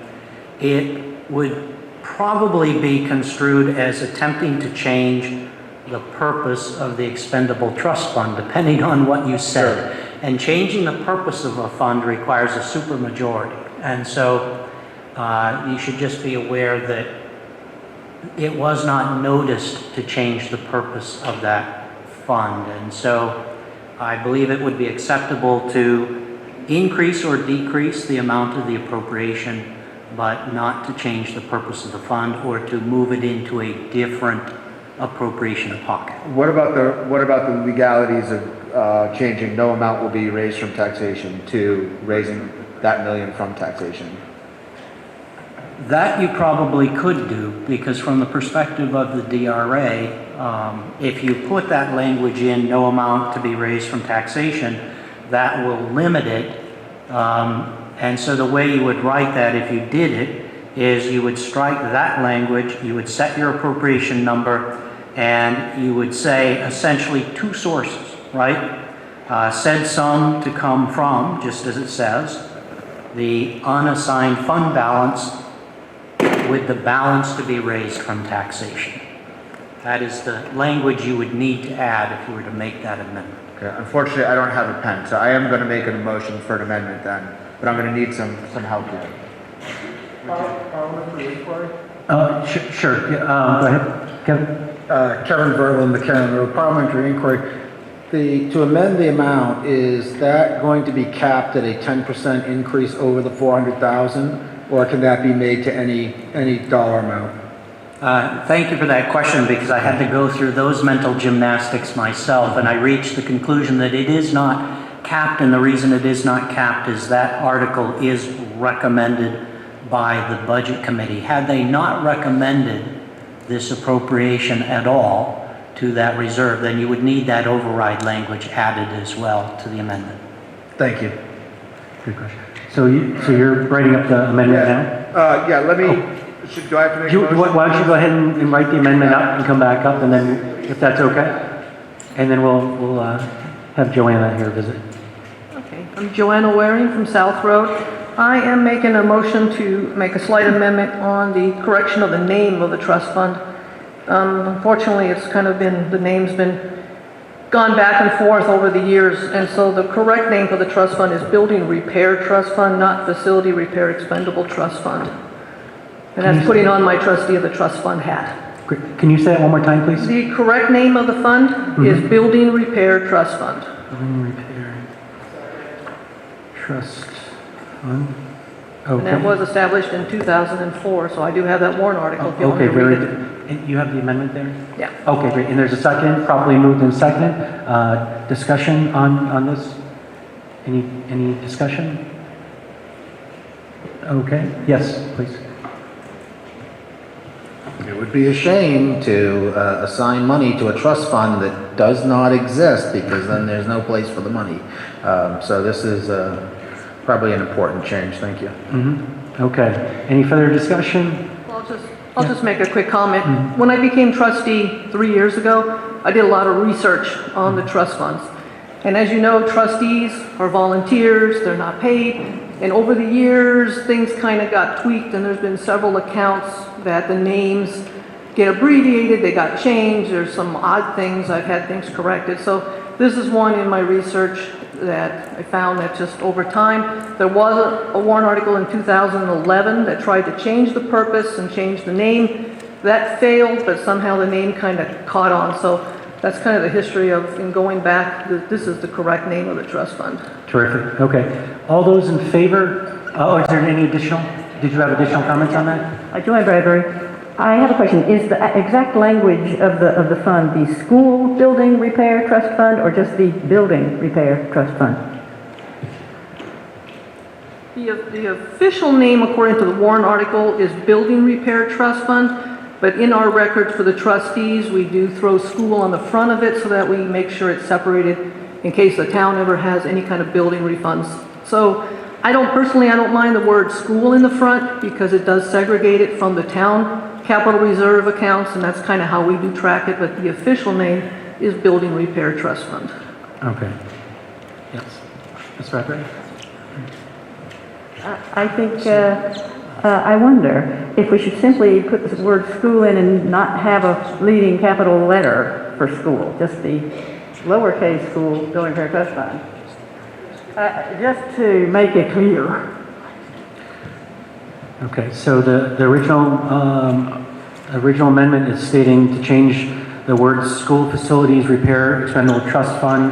it would probably be construed as attempting to change the purpose of the expendable trust fund, depending on what you said. And changing the purpose of a fund requires a supermajority. And so you should just be aware that it was not noticed to change the purpose of that fund. And so I believe it would be acceptable to increase or decrease the amount of the appropriation, but not to change the purpose of the fund or to move it into a different appropriation pocket. What about the legalities of changing no amount will be raised from taxation to raising that million from taxation? That you probably could do, because from the perspective of the DRA, if you put that language in, no amount to be raised from taxation, that will limit it. And so the way you would write that if you did it is you would strike that language, you would set your appropriation number, and you would say essentially two sources, right? Said sum to come from, just as it says, the unassigned fund balance with the balance to be raised from taxation. That is the language you would need to add if you were to make that amendment. Okay. Unfortunately, I don't have a pen, so I am going to make a motion for an amendment then, but I'm going to need some help here. Sure. Go ahead, Kevin. Kevin Verlin, the Karen Road Parliamentary Inquiry. To amend the amount, is that going to be capped at a 10% increase over the 400,000, or can that be made to any dollar amount? Thank you for that question, because I had to go through those mental gymnastics myself, and I reached the conclusion that it is not capped, and the reason it is not capped is that article is recommended by the Budget Committee. Had they not recommended this appropriation at all to that reserve, then you would need that override language added as well to the amendment. Thank you. Good question. So you're writing up the amendment now? Yeah, let me, do I have to make a motion? Why don't you go ahead and write the amendment up and come back up, and then, if that's okay? And then we'll have Joanna here visit. Okay, I'm Joanna Waring from South Road. I am making a motion to make a slight amendment on the correction of the name of the trust fund. Unfortunately, it's kind of been, the name's been gone back and forth over the years, and so the correct name for the trust fund is Building Repair Trust Fund, not Facility Repair Expendable Trust Fund. And that's putting on my trustee of the trust fund hat. Great. Can you say that one more time, please? The correct name of the fund is Building Repair Trust Fund. Building Repair Trust Fund. Okay. And that was established in 2004, so I do have that warrant article if you want me to read it. And you have the amendment there? Yeah. Okay, great. And there's a second, properly moved and second. Discussion on this? Any discussion? Okay. Yes, please. It would be a shame to assign money to a trust fund that does not exist, because then there's no place for the money. So this is probably an important change. Thank you. Okay. Any further discussion? I'll just make a quick comment. When I became trustee 3 years ago, I did a lot of research on the trust funds. And as you know, trustees are volunteers, they're not paid. And over the years, things kind of got tweaked, and there's been several accounts that the names get abbreviated, they got changed, there's some odd things, I've had things corrected. So this is one in my research that I found that just over time, there was a warrant article in 2011 that tried to change the purpose and change the name. That failed, but somehow the name kind of caught on. So that's kind of the history of, in going back, this is the correct name of the trust fund. Terrific, okay. All those in favor, oh, is there any additional, did you have additional comments on that? Joy Bradbury. I have a question. Is the exact language of the fund the school building repair trust fund or just the building repair trust fund? The official name, according to the Warren article, is Building Repair Trust Fund, but in our records for the trustees, we do throw school on the front of it so that we make sure it's separated in case the town ever has any kind of building refunds. So I don't mind the word school in the front because it does segregate it from the town capital reserve accounts, and that's kind of how we do track it, but the official name is Building Repair Trust Fund. Okay. Yes. Ms. Bradbury? I think, I wonder if we should simply put the word school in and not have a leading capital letter for school, just the lowercase school building repair trust fund. Just to make it clear. Okay, so the original amendment is stating to change the words school facilities repair expendable trust fund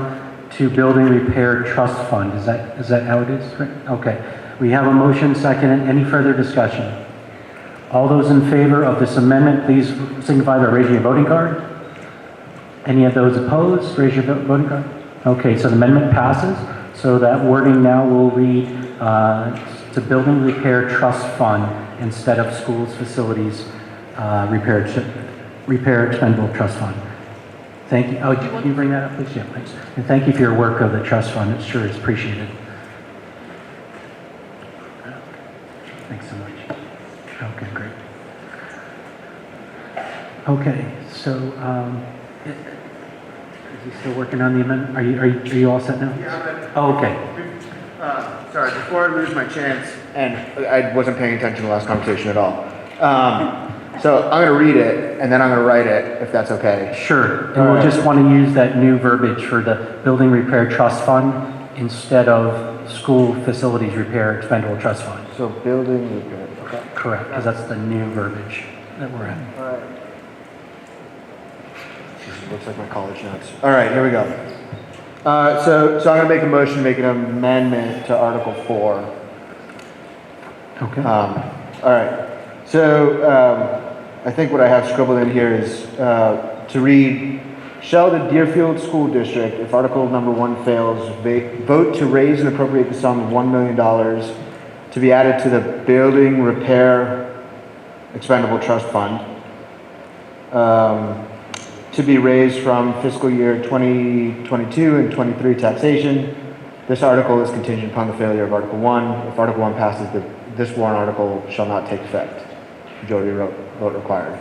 to building repair trust fund. Is that how it is? Okay. We have a motion, second. Any further discussion? All those in favor of this amendment, please signify by raising your voting card. Any of those opposed, raise your voting card. Okay, so the amendment passes. So that wording now will read to building repair trust fund instead of schools facilities repair expendable trust fund. Thank you. Oh, can you bring that up, please? Yeah, thanks. And thank you for your work of the trust fund. It sure is appreciated. Thanks so much. Okay, great. Okay, so is he still working on the amendment? Are you all set now? Yeah, oh, okay. Sorry, before I lose my chance, and I wasn't paying attention to the last conversation at all. So I'm going to read it, and then I'm going to write it, if that's okay. Sure. And we'll just want to use that new verbiage for the Building Repair Trust Fund instead of School Facilities Repair Expendable Trust Fund. So building repair, okay. Correct, because that's the new verbiage that we're in. All right. Looks like my college notes. All right, here we go. So I'm going to make a motion to make an amendment to Article 4. Okay. All right. So I think what I have scribbled in here is to read, shall the Deerfield School District, if Article number 1 fails, vote to raise and appropriate the sum of $1 million to be added to the Building Repair Expendable Trust Fund to be raised from fiscal year 2022 and 23 taxation. This article is contingent upon the failure of Article 1. If Article 1 passes, this warrant article shall not take effect. Majority vote required.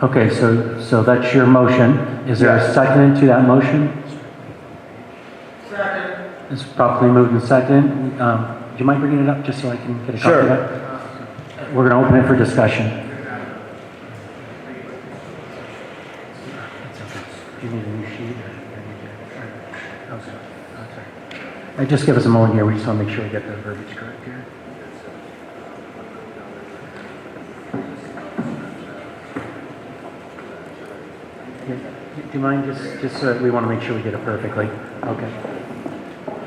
Okay, so that's your motion. Is there a second to that motion? Second. It's properly moved and seconded. Do you mind bringing it up just so I can get a copy of that? We're going to open it for discussion. Do you need a new sheet? Okay. Just give us a moment here. We just want to make sure we get the verbiage correct here. Do you mind just so we want to make sure we get it perfectly? Okay.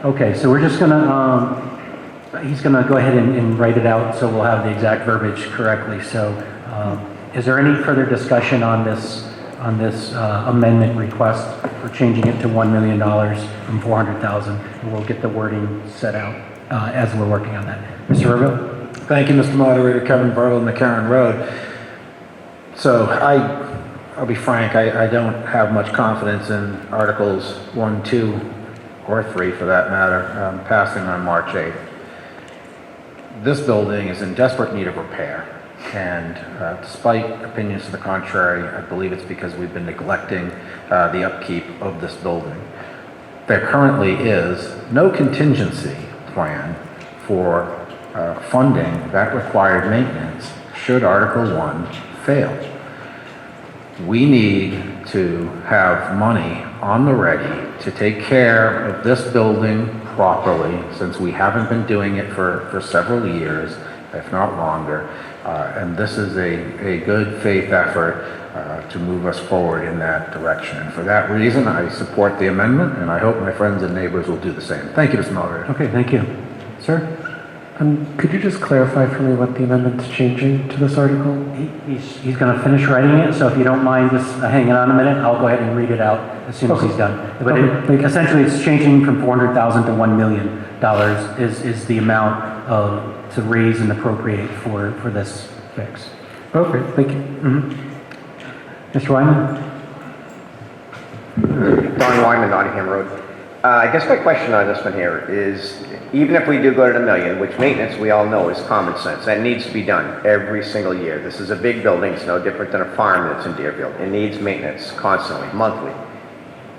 Okay, so we're just gonna, he's gonna go ahead and write it out so we'll have the exact verbiage correctly. So is there any further discussion on this amendment request for changing it to $1 million from $400,000? And we'll get the wording set out as we're working on that. Mr. Verville? Thank you, Mr. Moderator. Kevin Verville, McCarran Road. So I'll be frank, I don't have much confidence in Articles 1, 2, or 3 for that matter, passing on March 8th. This building is in desperate need of repair, and despite opinions to the contrary, I believe it's because we've been neglecting the upkeep of this building. There currently is no contingency plan for funding that required maintenance should Article 1 fail. We need to have money on the ready to take care of this building properly, since we haven't been doing it for several years, if not longer. And this is a good faith effort to move us forward in that direction. And for that reason, I support the amendment, and I hope my friends and neighbors will do the same. Thank you, Mr. Moderator. Okay, thank you. Sir? Could you just clarify for me what the amendment's changing to this article? He's going to finish writing it, so if you don't mind just hanging on a minute, I'll go ahead and read it out as soon as he's done. But essentially, it's changing from $400,000 to $1 million is the amount to raise and appropriate for this fix. Okay, thank you. Mr. Wyman? Don Wyman, Nottingham Road. I guess my question on this one here is, even if we do go to the million, which maintenance we all know is common sense, that needs to be done every single year. This is a big building, it's no different than a farm that's in Deerfield. It needs maintenance constantly, monthly.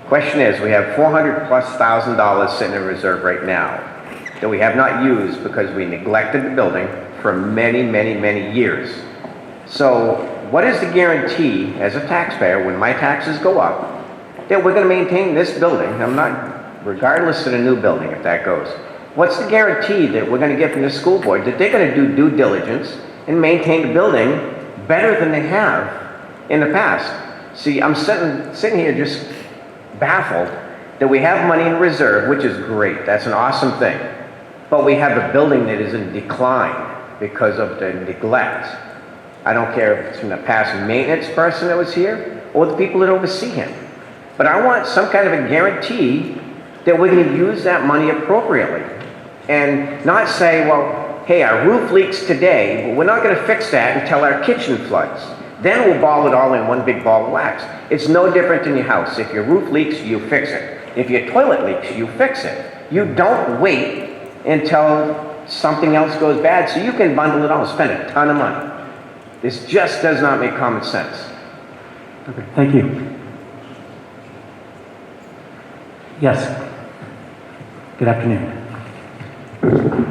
Question is, we have $400,000+ sitting in reserve right now that we have not used because we neglected the building for many, many, many years. So what is the guarantee as a taxpayer when my taxes go up that we're going to maintain this building? Regardless of the new building, if that goes. What's the guarantee that we're going to get from the school board that they're going to do due diligence and maintain the building better than they have in the past? See, I'm sitting here just baffled that we have money in reserve, which is great. That's an awesome thing. But we have a building that is in decline because of the neglect. I don't care if it's from the past maintenance person that was here or the people that oversee him. But I want some kind of a guarantee that we're going to use that money appropriately and not say, well, hey, our roof leaks today, but we're not going to fix that until our kitchen floods. Then we'll ball it all in one big ball of wax. It's no different in your house. If your roof leaks, you fix it. If your toilet leaks, you fix it. You don't wait until something else goes bad so you can bundle it all and spend a ton of money. This just does not make common sense. Okay, thank you. Yes. Good afternoon.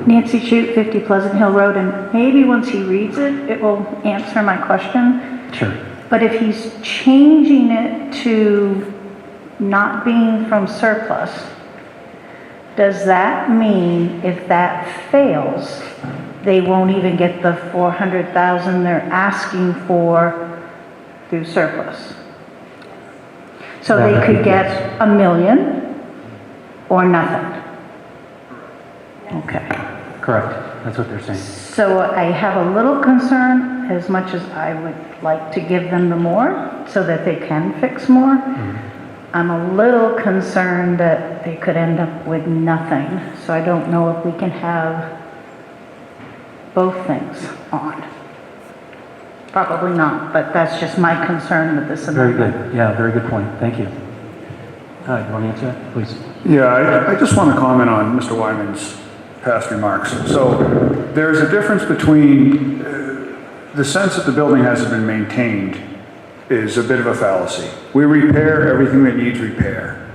Nancy Chute, 50 Pleasant Hill Road, and maybe once he reads it, it will answer my question. Sure. But if he's changing it to not being from surplus, does that mean if that fails, they won't even get the $400,000 they're asking for through surplus? So they could get $1 million or nothing. Okay. Correct. That's what they're saying. So I have a little concern, as much as I would like to give them the more so that they can fix more. I'm a little concerned that they could end up with nothing. So I don't know if we can have both things on. Probably not, but that's just my concern with this Very amendment. good. Yeah, very good point. Thank you. All right, you want to answer that, please? Yeah, I just want to comment on Mr. Wyman's past remarks. So there's a difference between the sense that the building hasn't been maintained is a bit of a fallacy. We repair everything that needs repair.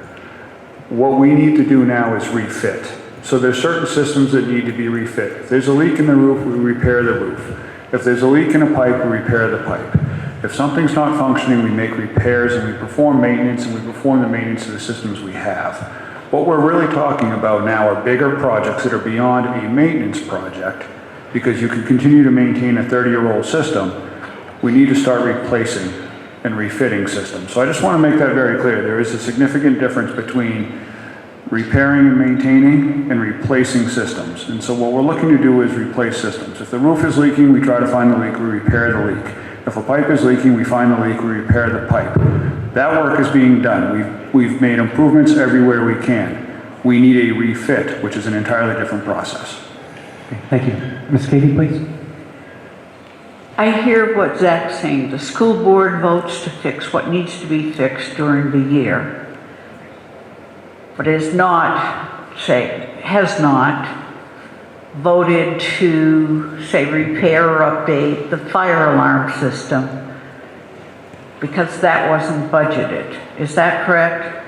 What we need to do now is refit. So there's certain systems that need to be refit. If there's a leak in the roof, we repair the roof. If there's a leak in a pipe, we repair the pipe. If something's not functioning, we make repairs and we perform maintenance and we perform the maintenance of the systems we have. What we're really talking about now are bigger projects that are beyond a maintenance project, because you can continue to maintain a 30-year-old system. We need to start replacing and refitting systems. So I just want to make that very clear. There is a significant difference between repairing and maintaining and replacing systems. And so what we're looking to do is replace systems. If the roof is leaking, we try to find the leak, we repair the leak. If a pipe is leaking, we find the leak, we repair the pipe. That work is being done. We've made improvements everywhere we can. We need a refit, which is an entirely different process. Okay, thank you. Ms. Katie, please. I hear what Zach's saying. The school board votes to fix what needs to be fixed during the year, but has not voted to, say, repair or update the fire alarm system because that wasn't budgeted. Is that correct?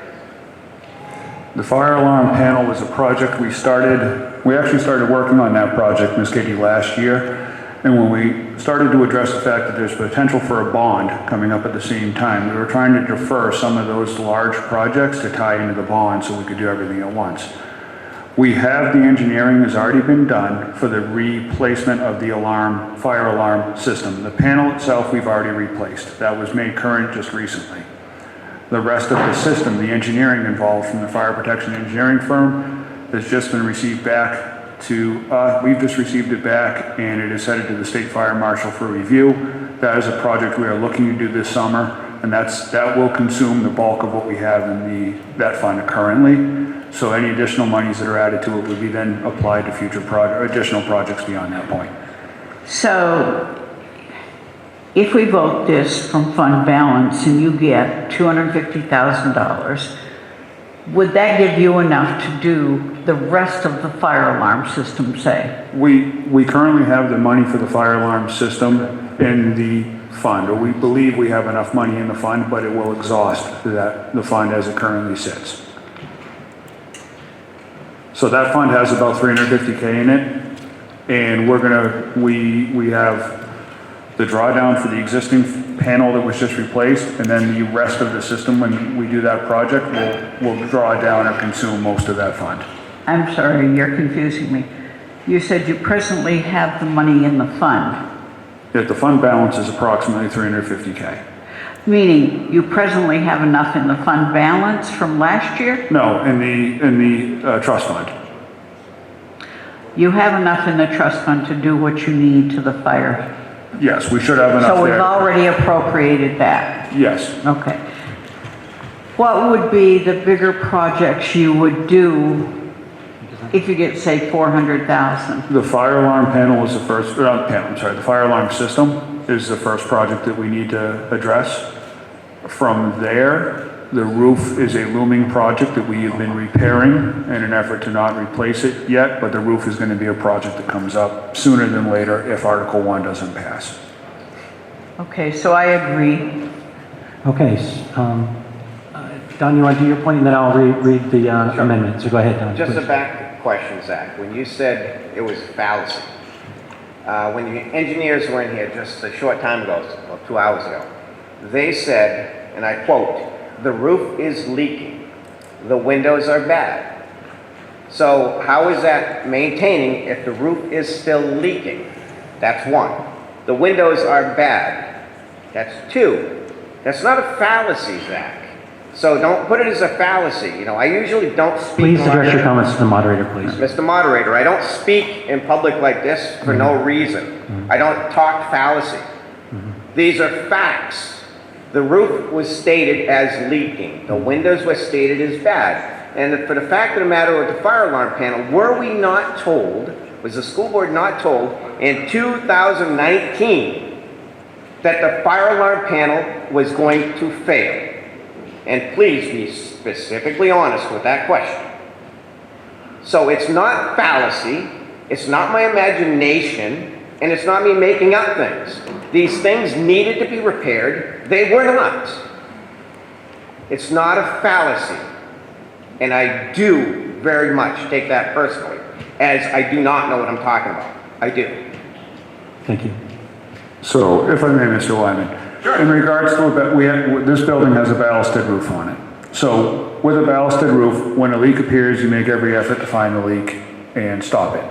The fire alarm panel was a project we actually started working on that project, Ms. Katie, last year. And when we started to address the fact that there's potential for a bond coming up at the same time, we were trying to defer some of those large projects to tie into the bond so we could do everything at once. We have, the engineering has already been done for the replacement of the alarm, fire alarm system. The panel itself, we've already replaced. That was made current just recently. The rest of the system, the engineering involved from the fire protection engineering firm, has just been received back to, we've just received it back, and it is headed to the state fire marshal for review. That is a project we are looking to do this summer, and that will consume the bulk of what we have in that fund currently. So any additional monies that are added to it would be then applied to future additional projects beyond that point. So if we vote this from fund balance and you get $250,000, would that give you enough to do the rest of the fire alarm system, say? We currently have the money for the fire alarm system in the fund, or we believe we have enough money in the fund, but it will exhaust the fund as it currently sits. So that fund has about $350K in it, and we have the drawdown for the existing panel that was just replaced, and then the rest of the system, when we do that project, will draw down or consume most of that fund. I'm sorry, you're confusing me. You said you presently have the money in the fund. Yet the fund balance is approximately $350K. Meaning you presently have enough in the fund balance from last year? No, in the trust fund. You have enough in the trust fund to do what you need to the fire? Yes, we should have enough So we've there. already appropriated that? Yes. Okay. What would be the bigger projects you would do if you get, say, $400,000? The fire alarm panel is the first, the fire alarm system is the first project that we need to address. From there, the roof is a looming project that we have been repairing in an effort to not replace it yet, but the roof is going to be a project that comes up sooner than later if Article 1 doesn't pass. Okay, so I agree. Okay, Don, you want to do your point, and then I'll read the amendment. So go ahead, Don. Just please. a back question, Zach. When you said it was fallacy, when the engineers were in here just a short time ago, well, 2 hours ago, they said, and I quote, "The roof is leaking. The windows are bad." So how is that maintaining if the roof is still leaking? That's one. The windows are bad. That's two. That's not a fallacy, Zach. So don't put it as a fallacy. You know, I usually don't speak. Please address your comments to the moderator, please. Mr. Moderator, I don't speak in public like this for no reason. I don't talk fallacy. These are facts. The roof was stated as leaking. The windows were stated as bad. And for the fact of the matter with the fire alarm panel, were we not told, was the school board not told in 2019 that the fire alarm panel was going to fail? And please be specifically honest with that question. So it's not fallacy, it's not my imagination, and it's not me making up things. These things needed to be repaired. They were not. It's not a fallacy. And I do very much take that personally, as I do not know what I'm talking about. I do. Thank you. So, if I may, Mr. Lyman. Sure. In regards to this building has a ballasted roof on it. So, with a ballasted roof, when a leak appears, you make every effort to find the leak and stop it.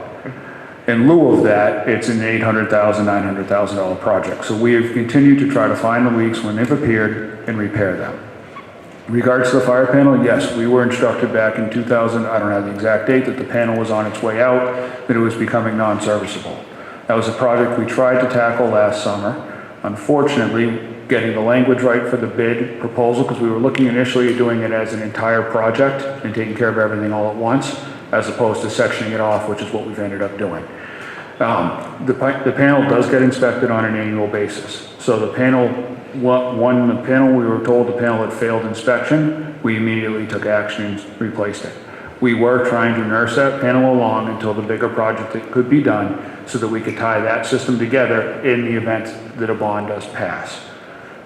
In lieu of that, it's an $800,000, $900,000 project. So we have continued to try to find the leaks when they've appeared and repair them. In regards to the fire panel, yes, we were instructed back in 2000, I don't have the exact date, that the panel was on its way out, that it was becoming non-serviceable. That was a project we tried to tackle last summer. Unfortunately, getting the language right for the bid proposal, because we were looking initially at doing it as an entire project and taking care of everything all at once, as opposed to sectioning it off, which is what we've ended up doing. The panel does get inspected on an annual basis. So the panel, we were told the panel had failed inspection, we immediately took action and replaced it. We were trying to nurse that panel along until the bigger project that could be done so that we could tie that system together in the event that a bond does pass.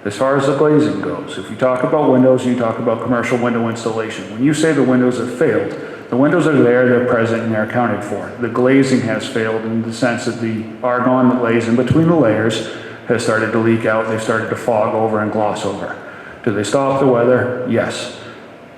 As far as the glazing goes, if you talk about windows and you talk about commercial window installation, when you say the windows have failed, the windows are there, they're present, and they're accounted for. The glazing has failed in the sense that the argon that lays in between the layers has started to leak out, they've started to fog over and gloss over. Do they stop the weather? Yes.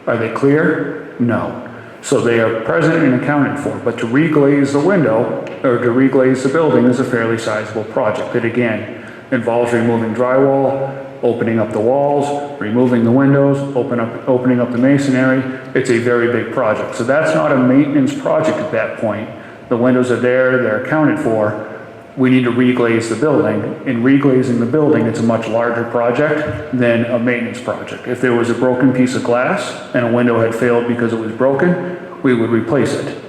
Are they clear? No. So they are present and accounted for, but to reglaze the window, or to reglaze the building is a fairly sizable project that again involves removing drywall, opening up the walls, removing the windows, opening up the masonry. It's a very big project. So that's not a maintenance project at that point. The windows are there, they're accounted for. We need to reglaze the building. In reglazing the building, it's a much larger project than a maintenance project. If there was a broken piece of glass and a window had failed because it was broken, we would replace it.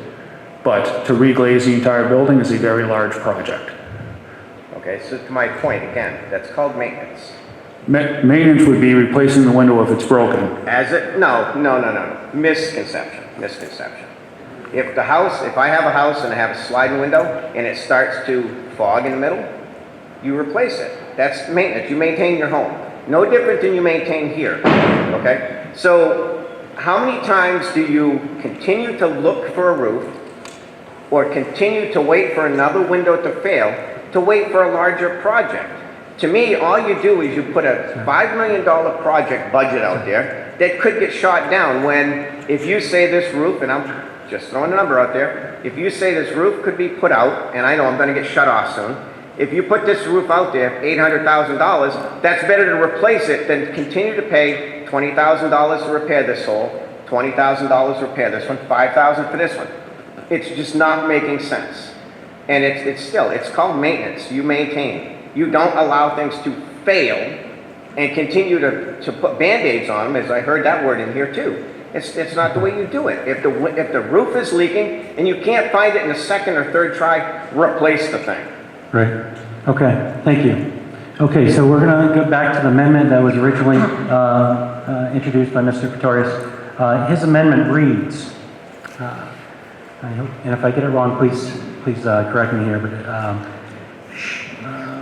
But to reglaze the entire building is a very large project. Okay, so to my point, again, that's called maintenance. Maintenance would be replacing the window if it's broken. No. Misconception. If I have a house and I have a sliding window and it starts to fog in the middle, you replace it. That's maintenance. You maintain your home. No different than you maintain here, okay? So how many times do you continue to look for a roof or continue to wait for another window to fail to wait for a larger project? To me, all you do is you put a $5 million project budget out there that could get shot down when, if you say this roof, and I'm just throwing a number out there, if you say this roof could be put out, and I know I'm going to get shut off soon, if you put this roof out there, $800,000, that's better to replace it than continue to pay $20,000 to repair this hole, $20,000 to repair this one, $5,000 for this one. It's just not making sense. And it's called maintenance. You maintain. You don't allow things to fail and continue to put Band-Aids on them, as I heard that word in here too. It's not the way you do it. If the roof is leaking and you can't find it in the second or third try, replace the thing. Right. Okay, thank you. Okay, so we're going to go back to the amendment that was originally introduced by Mr. Pretorius. His amendment reads, and if I get it wrong, please correct me here, but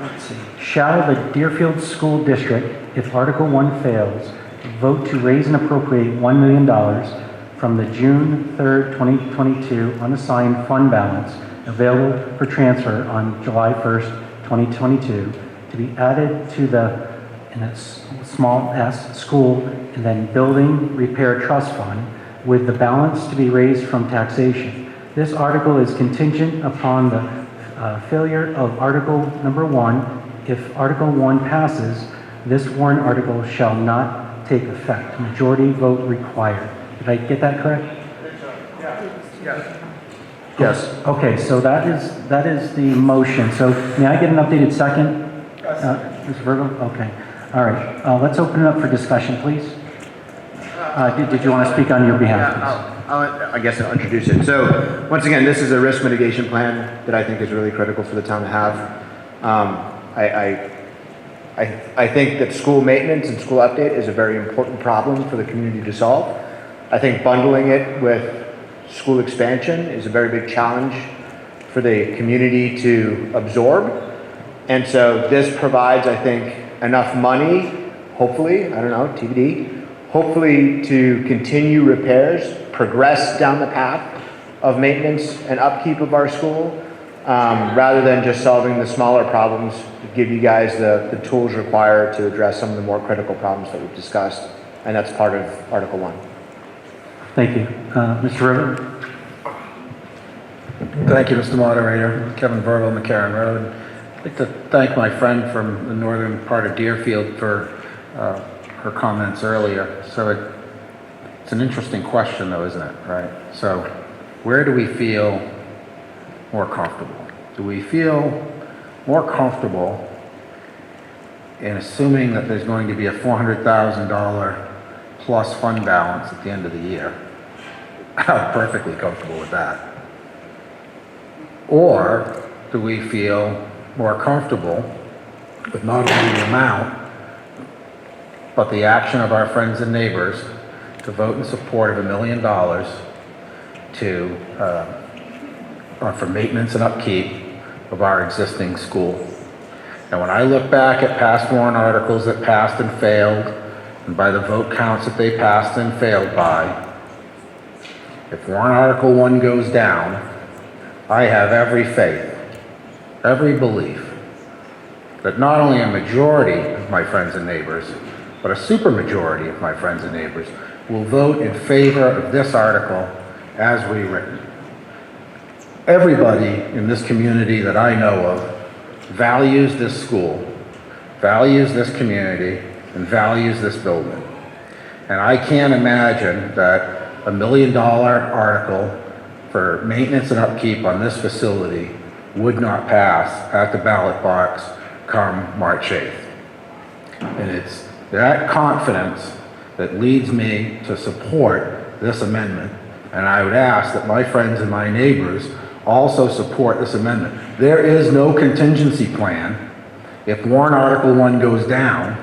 let's see. Shall the Deerfield School District, if Article 1 fails, vote to raise and appropriate $1 million from the June 3rd, 2022 unassigned fund balance available for transfer on July 1st, 2022 to be added to the, in a small s, school and then building repair trust fund with the balance to be raised from taxation. This article is contingent upon the failure of Article number 1. If Article 1 passes, this warrant article shall not take effect. Majority vote required. Did I get that correct? Yes. Okay, so that is the motion. So may I get an updated second? Mr. Virgo? Okay. All right. Let's open it up for discussion, please. Did you want to speak on your behalf, please? I guess I'll introduce it. So once again, this is a risk mitigation plan that I think is really critical for the town to have. I think that school maintenance and school update is a very important problem for the community to solve. I think bundling it with school expansion is a very big challenge for the community to absorb. And so this provides, I think, enough money, hopefully, I don't know, TBD, hopefully to continue repairs, progress down the path of maintenance and upkeep of our school, rather than just solving the smaller problems, give you guys the tools required to address some of the more critical problems that we've discussed. And that's part of Article 1. Thank you. Mr. River? Thank you, Mr. Moderator. Kevin Verville, McCarran Road. I'd like to thank my friend from the northern part of Deerfield for her comments earlier. So it's an interesting question though, isn't it? Right? So where do we feel more comfortable? Do we feel more comfortable in assuming that there's going to be a $400,000 plus fund balance at the end of the year? I'm perfectly comfortable with that. Or do we feel more comfortable with not only the amount, but the action of our friends and neighbors to vote in support of $1 million for maintenance and upkeep of our existing school? And when I look back at past warrant articles that passed and failed, and by the vote counts that they passed and failed by, if warrant article 1 goes down, I have every faith, every belief that not only a majority of my friends and neighbors, but a supermajority of my friends and neighbors will vote in favor of this article as rewritten. Everybody in this community that I know of values this school, values this community, and values this building. And I can't imagine that $1 million article for maintenance and upkeep on this facility would not pass at the ballot box come March 8th. And it's that confidence that leads me to support this amendment. And I would ask that my friends and my neighbors also support this amendment. There is no contingency plan if warrant Article 1 goes down,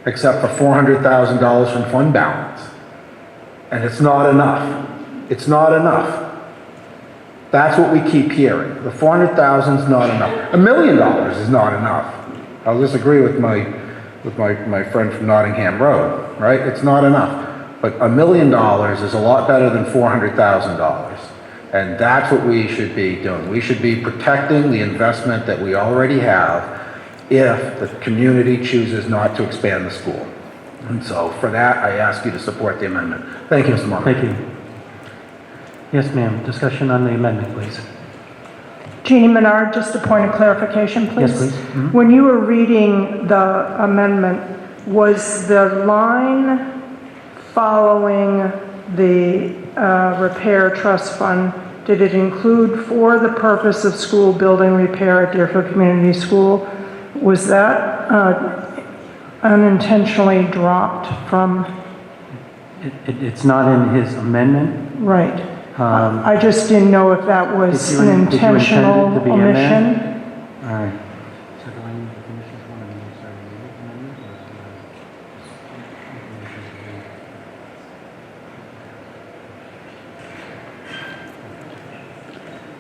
except for $400,000 from fund balance. And it's not enough. It's not enough. That's what we keep hearing. The $400,000 is not enough. $1 million is not enough. I'll disagree with my friend from Nottingham Road, right? It's not enough. But $1 million is a lot better than $400,000. And that's what we should be doing. We should be protecting the investment that we already have if the community chooses not to expand the school. And so for that, I ask you to support the amendment. Thank you, Mr. Martin. Thank you. Yes, ma'am. Discussion on the amendment, please. Jeannie Menard, just a point of clarification, please. Yes, please. Mm-hmm. When you were reading the amendment, was the line following the repair trust fund, did it include for the purpose of school building repair at Deerfield Community School? Was that unintentionally dropped from? It's not in his amendment. Right. I just didn't know if that was an intentional Did you intend it to be in omission. there? All right. So do I need the commission's one and then start reading the amendment, or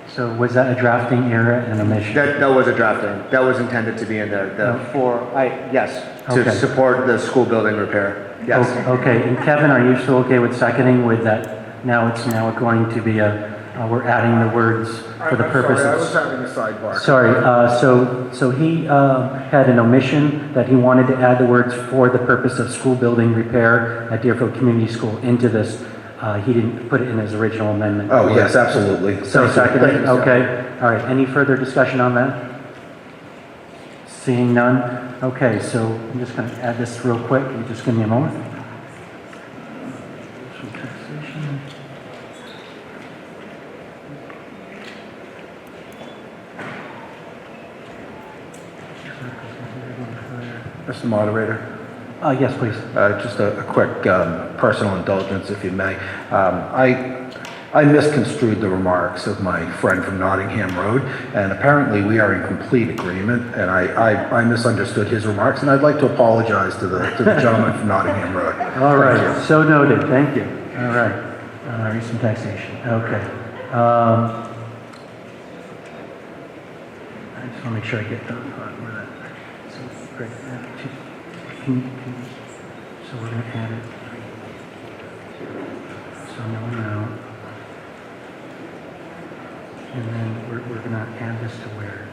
so was that a drafting error and omission? That was a drafting. That was intended to be in there. Yes, to Okay. support the school building repair. Yes. Okay, and Kevin, are you still okay with seconding with that? Now it's going to be we're adding the words for the purposes. Sorry, I was having a sidebar. Sorry, so he had an omission that he wanted to add the words for the purpose of school building repair at Deerfield Community School into this. He didn't put it in his original amendment. Oh, yes, absolutely. So Thank you. seconded, okay. All right, any further discussion on that? Seeing none? Okay, so I'm just going to add this real quick. You just give me a moment. Mr. Moderator? Yes, please. Just a quick personal indulgence, if you may. I misconstrued the remarks of my friend from Nottingham Road, and apparently we are in complete agreement, and I misunderstood his remarks, and I'd like to apologize to the gentleman from Nottingham Road. All right, so noted, thank you. All right, recent taxation, okay. I just want to make sure I get that. Where that. So, great. So we're going to add it. So no. And then we're going to add this to where?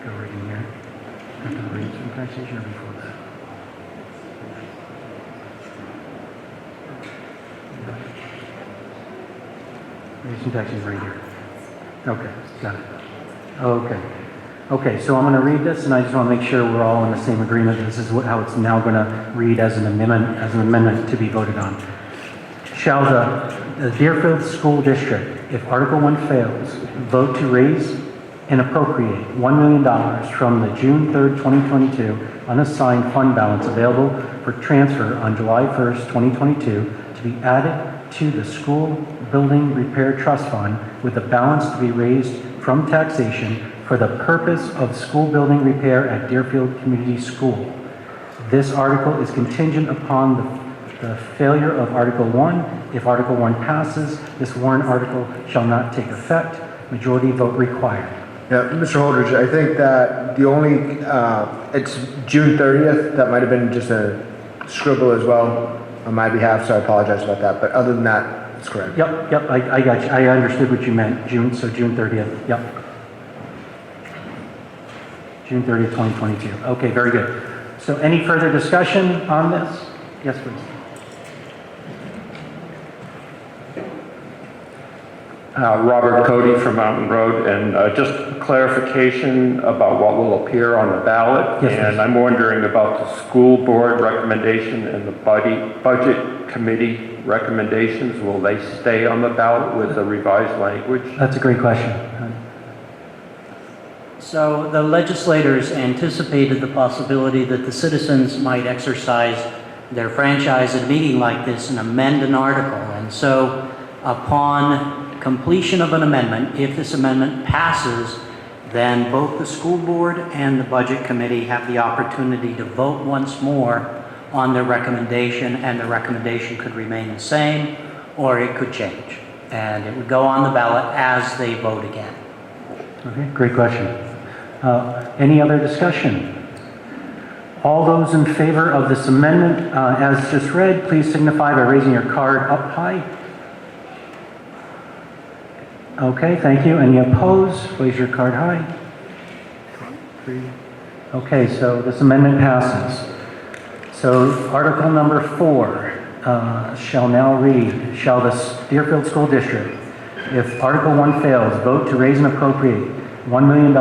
Go right in here. After the rates and taxation or before that? Rates and taxation right here. Okay, got it. Okay. Okay, so I'm going to read this, and I just want to make sure we're all in the same agreement. This is how it's now going to read as an amendment to be voted on. Shall the Deerfield School District, if Article 1 fails, vote to raise and appropriate $1 million from the June 3rd, 2022 unassigned fund balance available for transfer on July 1st, 2022 to be added to the School Building Repair Trust Fund with the balance to be raised from taxation for the purpose of school building repair at Deerfield Community School. This article is contingent upon the failure of Article 1. If Article 1 passes, this warrant article shall not take effect. Majority vote required. Yeah, Mr. Holdridge, I think that the only, it's June 30th. That might have been just a scribble as well on my behalf, so I apologize about that. But other than that, That's correct. Yep, I got you. I understood what you meant. June 30th, yep. June 30th, 2022. Okay, very good. So any further discussion on this? Yes, please. Robert Cody from Mountain Road, and just clarification about what will appear on the ballot. Yes, and please. I'm wondering about the school board recommendation and the budget committee recommendations. Will they stay on the ballot with the revised language? That's a great question. So the legislators anticipated the possibility that the citizens might exercise their franchise at a meeting like this and amend an article. And so upon completion of an amendment, if this amendment passes, then both the school board and the budget committee have the opportunity to vote once more on their recommendation, and the recommendation could remain the same or it could change. And it would go on the ballot as they vote again. Okay, great question. Any other discussion? All those in favor of this amendment as just read, please signify by raising your card up high. Okay, thank you. Any opposed? Raise your card high. 3. Okay, so this amendment passes. So Article number 4 shall now read, shall the Deerfield School District, if Article 1 fails, vote to raise and appropriate $1 million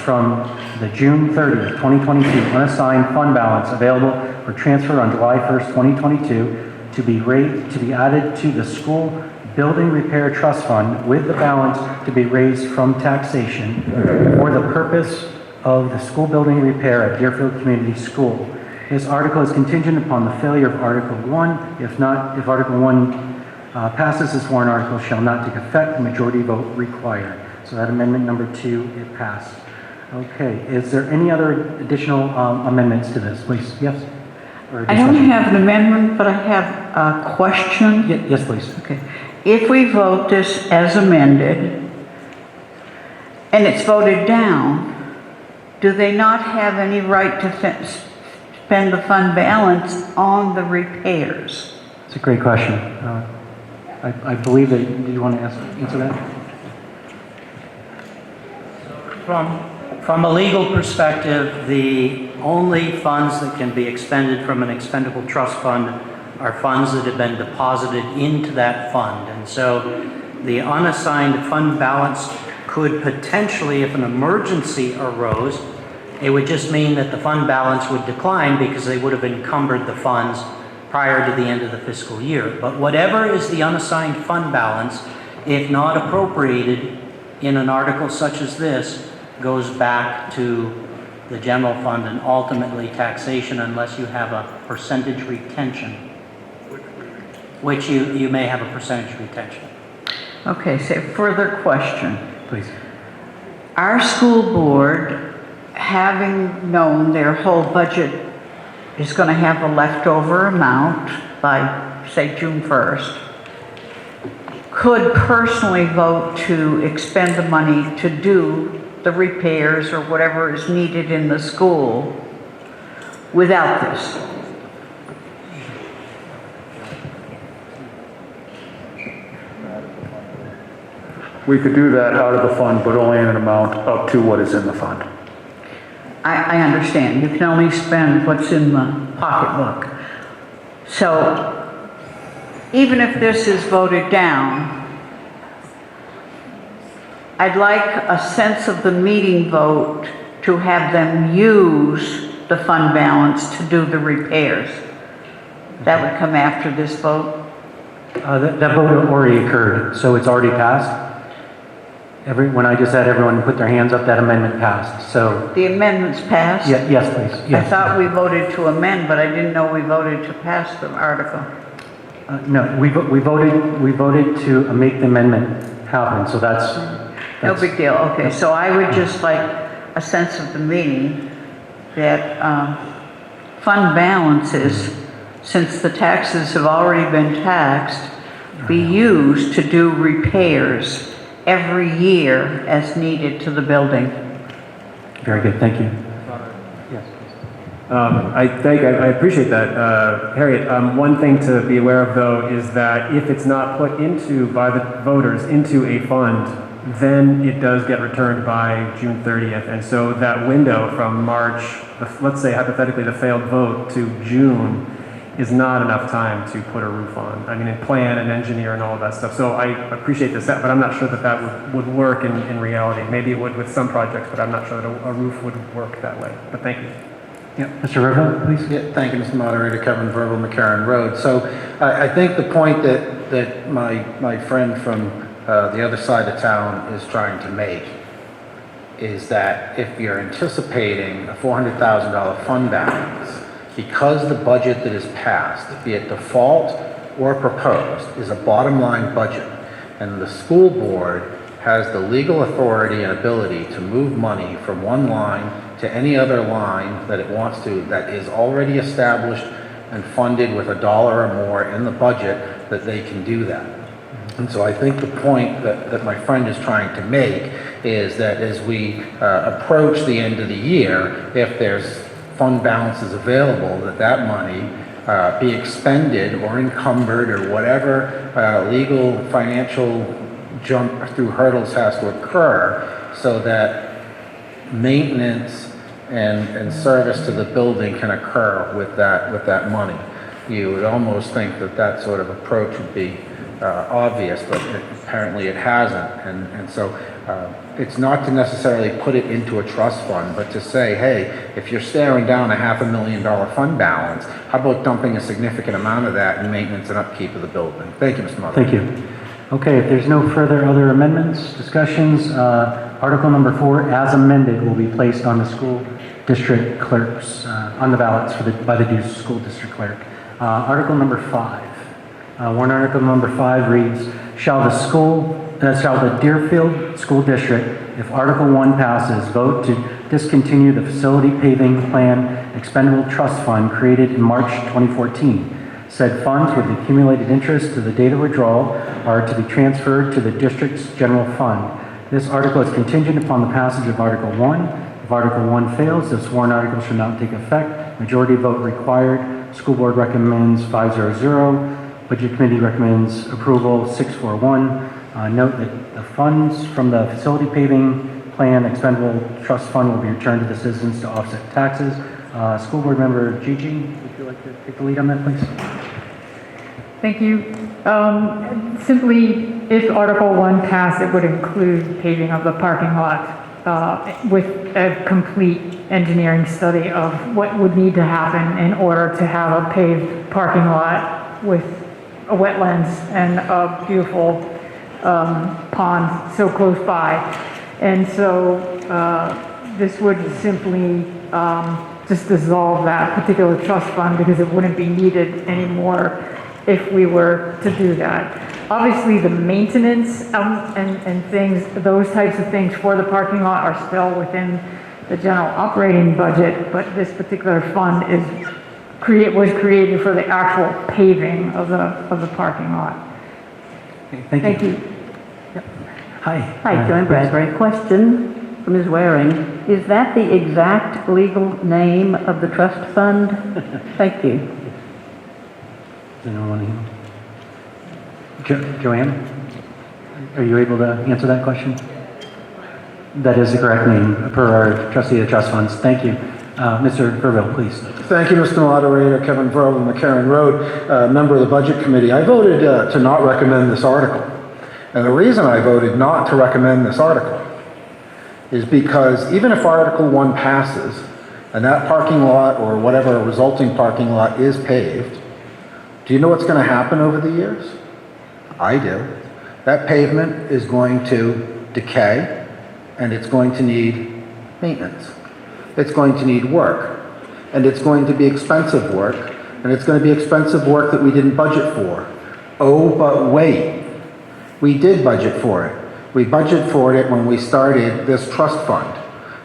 from the June 30th, 2022 unassigned fund balance available for transfer on July 1st, 2022 to be added to the school building repair trust fund, with the balance to be raised from taxation for the purpose of the school building repair at Deerfield Community School. This article is contingent upon the failure of Article 1. If Article 1 passes, this warrant article shall not take effect. Majority vote required. So that amendment number 2, it passed. Okay, is there any other additional amendments to this, please? Yes? I don't have an amendment, but I have a question. Yes, please. Okay. If we vote this as amended and it's voted down, do they not have any right to spend the fund balance on the repairs? It's a great question. I believe that, do you want to answer that? From a legal perspective, the only funds that can be expended from an expendable trust fund are funds that have been deposited into that fund. And so the unassigned fund balance could potentially, if an emergency arose, it would just mean that the fund balance would decline because they would have encumbered the funds prior to the end of the fiscal year. But whatever is the unassigned fund balance, if not appropriated in an article such as this, goes back to the general fund and ultimately taxation, unless you have a percentage retention, which you may have a percentage retention. Okay, so further question. Please. Our school board, having known their whole budget is going to have a leftover amount by, say, June 1st, could personally vote to expend the money to do the repairs or whatever is needed in the school without this. We could do that out of the fund, but only in an amount up to what is in the fund. I understand. You can only spend what's in the pocketbook. So even if this is voted down, I'd like a sense of the meeting vote to have them use the fund balance to do the repairs. That would come after this vote? That vote already occurred, so it's already passed. When I just had everyone put their hands up, that amendment passed, so. The amendment's passed? Yes, please. Yes. I thought we voted to amend, but I didn't know we voted to pass the article. No, we voted to make the amendment happen, so that's. No big deal, okay. So I would just like a sense of the meeting that fund balances, since the taxes have already been taxed, be used to do repairs every year as needed to the building. Very good, thank you. Yes, I appreciate that, Harriet. One thing to be aware of, though, is that if it's not put into, by the voters, into a fund, then it does get returned by June 30th. And so that window from March, let's say hypothetically the failed vote, to June is not enough time to put a roof on. I mean, and plan and engineer and all of that stuff. So I appreciate this, but I'm not sure that that would work in reality. Maybe it would with some projects, but I'm not sure that a roof would work that way. But thank you. Yeah, Mr. Verville, please. Yeah, thank you, Mr. Moderator. Kevin Verville, McCarran Road. So I think the point that my friend from the other side of town is trying to make is that if you're anticipating a $400,000 fund balance, because the budget that is passed, be it default or proposed, is a bottom line budget, and the school board has the legal authority and ability to move money from one line to any other line that it wants to, that is already established and funded with $1 or more in the budget, that they can do that. And so I think the point that my friend is trying to make is that as we approach the end of the year, if there's fund balances available, that money be expended or encumbered or whatever legal, financial jump through hurdles has to occur so that maintenance and service to the building can occur with that money. You would almost think that sort of approach would be obvious, but apparently it hasn't. And so it's not to necessarily put it into a trust fund, but to say, hey, if you're staring down a $500,000 fund balance, how about dumping a significant amount of that in maintenance and upkeep of the building? Thank you, Mr. Mother. Thank you. Okay, if there's no further other amendments, discussions, Article number 4, as amended, will be placed on the school district clerks, on the ballots by the school district clerk. Article number 5. Warrant article number 5 reads, shall the Deerfield School District, if Article 1 passes, vote to discontinue the facility paving plan expendable trust fund created in March 2014. Said funds with accumulated interest to the date of withdrawal are to be transferred to the district's general fund. This article is contingent upon the passage of Article 1. If Article 1 fails, this warrant article shall not take effect. Majority vote required. School board recommends 5-0-0. Budget committee recommends approval 6-4-1. Note that the funds from the facility paving plan expendable trust fund will be returned to the citizens to offset taxes. School board member Gigi, would you like to take the lead on that, please? Thank you. Simply, if Article 1 passed, it would include paving of the parking lot with a complete engineering study of what would need to happen in order to have a paved parking lot with a wetlands and a beautiful pond so close by. And so this would simply just dissolve that particular trust fund because it wouldn't be needed anymore if we were to do that. Obviously, the maintenance and things, those types of things for the parking lot are still within the general operating budget, but this particular fund was created for the actual paving of the parking lot. Okay, thank you. Yep. Hi. Hi, Joan Bradbury. Question for Ms. Waring. Is that the exact legal name of the trust fund? Thank you. Does anyone want to Joanne, are you able to answer that question? That is the correct name per our trustee of the trust funds. Thank you. Mr. Verville, please. Thank you, Mr. Moderator. Kevin Verville, McCarran Road, member of the Budget Committee. I voted to not recommend this article. And the reason I voted not to recommend this article is because even if Article 1 passes and that parking lot or whatever resulting parking lot is paved, do you know what's going to happen over the years? I do. That pavement is going to decay and it's going to need maintenance. It's going to need work, and it's going to be expensive work, and it's going to be expensive work that we didn't budget for. Oh, but wait, we did budget for it. We budgeted for it when we started this trust fund.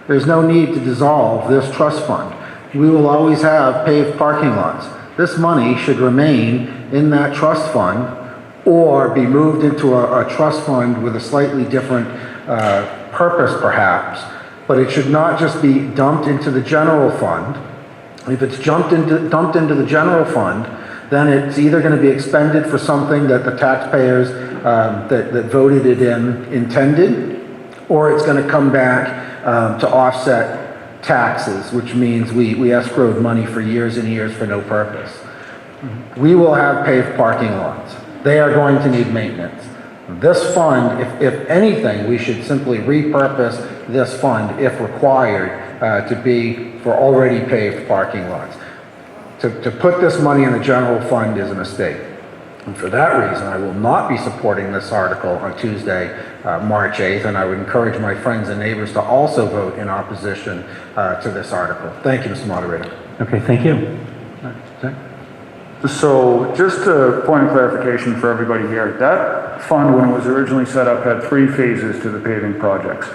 There's no need to dissolve this trust fund. We will always have paved parking lots. This money should remain in that trust fund or be moved into a trust fund with a slightly different purpose, perhaps. But it should not just be dumped into the general fund If it's dumped into the general fund, then it's either going to be expended for something that the taxpayers that voted it in intended, or it's going to come back to offset taxes, which means we escrowed money for years and years for no purpose. We will have paved parking lots. They are going to need maintenance. This fund, if anything, we should simply repurpose this fund, if required, to be for already paved parking lots. To put this money in the general fund is a mistake. And for that reason, I will not be supporting this article on Tuesday, March 8th, and I would encourage my friends and neighbors to also vote in opposition to this article. Thank you, Mr. Moderator. Okay, thank you. Zach? So just a point of clarification for everybody here, that fund, when it was originally set up, had 3 phases to the paving projects.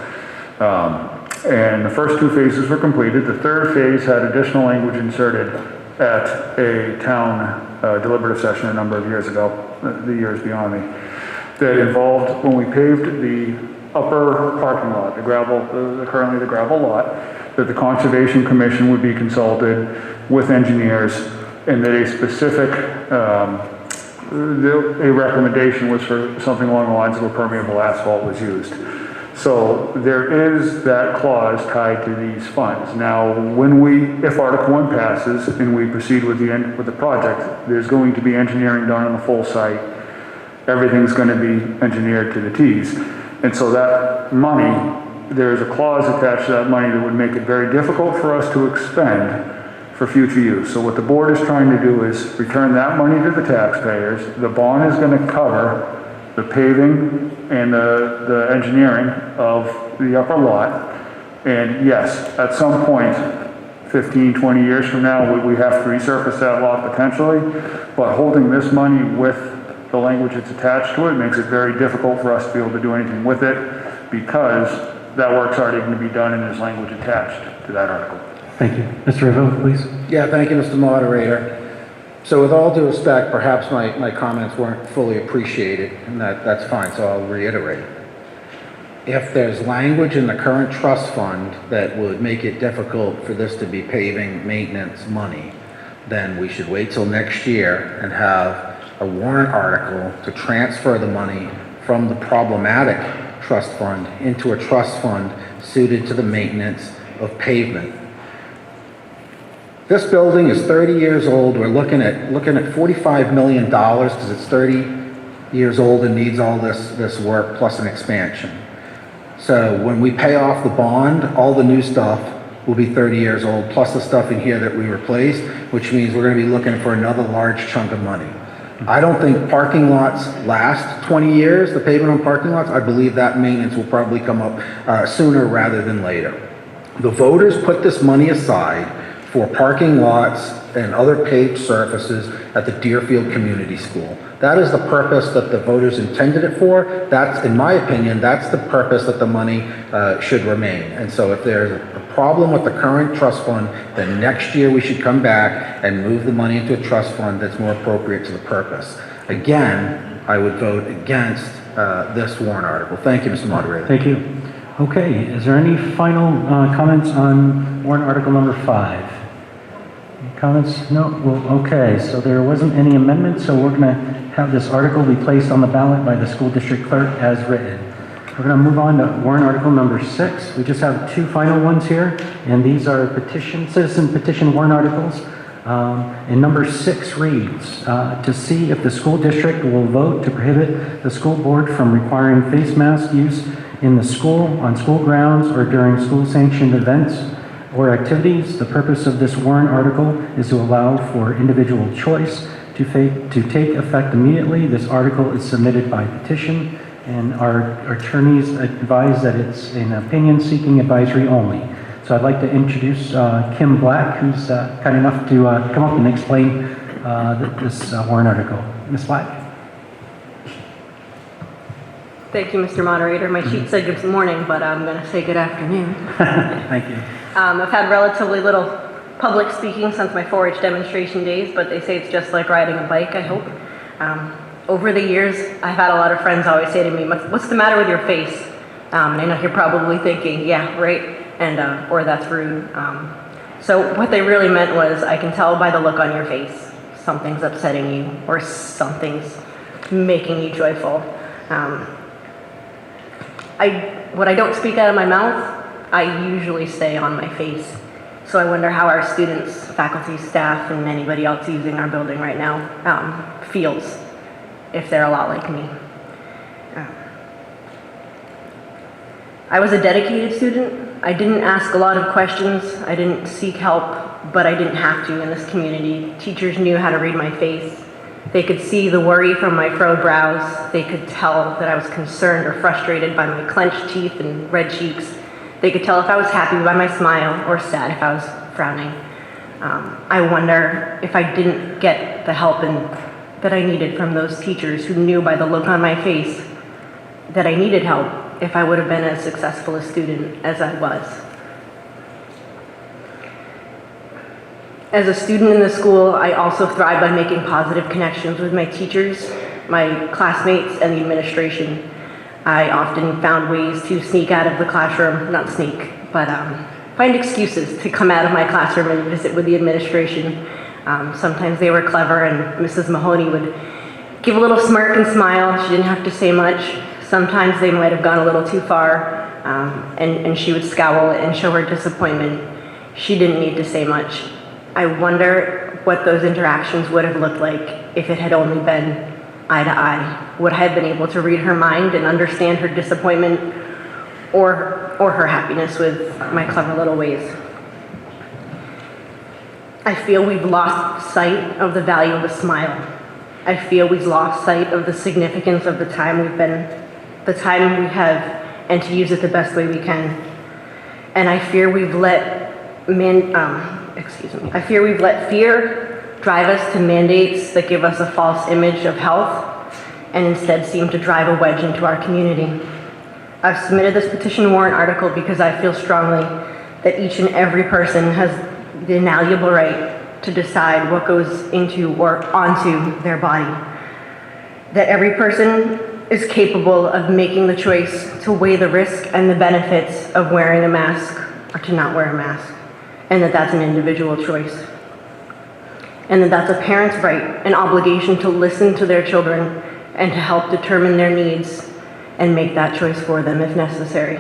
And the first 2 phases were completed. The third phase had additional language inserted at a town deliberative session a number of years ago, the years beyond me, that involved, when we paved the upper parking lot, currently the gravel lot, that the Conservation Commission would be consulted with engineers, and that a specific, a recommendation was for something along the lines of a permeable asphalt was used. So there is that clause tied to these funds. Now, if Article 1 passes and we proceed with the project, there's going to be engineering done on the full site. Everything's going to be engineered to the T's. And so that money, there's a clause attached to that money that would make it very difficult for us to expend for future use. So what the board is trying to do is return that money to the taxpayers. The bond is going to cover the paving and the engineering of the upper lot. And yes, at some point, 15, 20 years from now, we have to resurface that lot potentially, but holding this money with the language that's attached to it makes it very difficult for us to be able to do anything with it, because that work's already going to be done and there's language attached to that article. Thank you. Mr. Revo, please. Yeah, thank you, Mr. Moderator. So with all due respect, perhaps my comments weren't fully appreciated, and that's fine, so I'll reiterate. If there's language in the current trust fund that would make it difficult for this to be paving maintenance money, then we should wait till next year and have a warrant article to transfer the money from the problematic trust fund into a trust fund suited to the maintenance of pavement. This building is 30 years old. We're looking at $45 million because it's 30 years old and needs all this work plus an expansion. So when we pay off the bond, all the new stuff will be 30 years old plus the stuff in here that we replaced, which means we're going to be looking for another large chunk of money. I don't think parking lots last 20 years, the pavement on parking lots. I believe that maintenance will probably come up sooner rather than later. The voters put this money aside for parking lots and other paved surfaces at the Deerfield Community School. That is the purpose that the voters intended it for. That's, in my opinion, that's the purpose that the money should remain. And so if there's a problem with the current trust fund, then next year we should come back and move the money into a trust fund that's more appropriate to the purpose. Again, I would vote against this warrant article. Thank you, Mr. Moderator. Thank you. Okay, is there any final comments on warrant article number 5? Any comments? No? Well, okay, so there wasn't any amendments, so we're going to have this article be placed on the ballot by the school district clerk as written. We're going to move on to warrant article number 6. We just have 2 final ones here, and these are citizen petition warrant articles. And number 6 reads, to see if the school district will vote to prohibit the school board from requiring face mask use in the school, on school grounds, or during school-sanctioned events or activities. The purpose of this warrant article is to allow for individual choice to take effect immediately. This article is submitted by petition, and our attorneys advise that it's an opinion-seeking advisory only. So I'd like to introduce Kim Black, who's kind enough to come up and explain this warrant article. Ms. Black. Thank you, Mr. Moderator. My sheet said good morning, but I'm going to say good afternoon. Thank you. I've had relatively little public speaking since my 4-H demonstration days, but they say it's just like riding a bike, I hope. Over the years, I've had a lot of friends always say to me, what's the matter with your face? And I know you're probably thinking, yeah, right, and or that's rude. So what they really meant was, I can tell by the look on your face, something's upsetting you or something's making you joyful. What I don't speak out of my mouth, I usually say on my face. So I wonder how our students, faculty, staff, and anybody else using our building right now feels if they're a lot like me. I was a dedicated student. I didn't ask a lot of questions. I didn't seek help, but I didn't have to in this community. Teachers knew how to read my face. They could see the worry from my furrowed brows. They could tell that I was concerned or frustrated by my clenched teeth and red cheeks. They could tell if I was happy by my smile or sad if I was frowning. I wonder if I didn't get the help that I needed from those teachers who knew by the look on my face that I needed help, if I would have been as successful a student as I was. As a student in the school, I also thrive by making positive connections with my teachers, my classmates, and the administration. I often found ways to sneak out of the classroom, not sneak, but find excuses to come out of my classroom and visit with the administration. Sometimes they were clever, and Mrs. Mahoney would give a little smirk and smile. She didn't have to say much. Sometimes they might have gone a little too far, and she would scowl and show her disappointment. She didn't need to say much. I wonder what those interactions would have looked like if it had only been eye to eye. Would I have been able to read her mind and understand her disappointment or her happiness with my clever little ways? I feel we've lost sight of the value of a smile. I feel we've lost sight of the significance of the time we have, and to use it the best way we can. And I fear we've let fear drive us to mandates that give us a false image of health and instead seem to drive a wedge into our community. I've submitted this petition warrant article because I feel strongly that each and every person has the inalienable right to decide what goes into or onto their body. That every person is capable of making the choice to weigh the risk and the benefits of wearing a mask or to not wear a mask, and that that's an individual choice. And that that's a parent's right, an obligation to listen to their children and to help determine their needs and make that choice for them if necessary.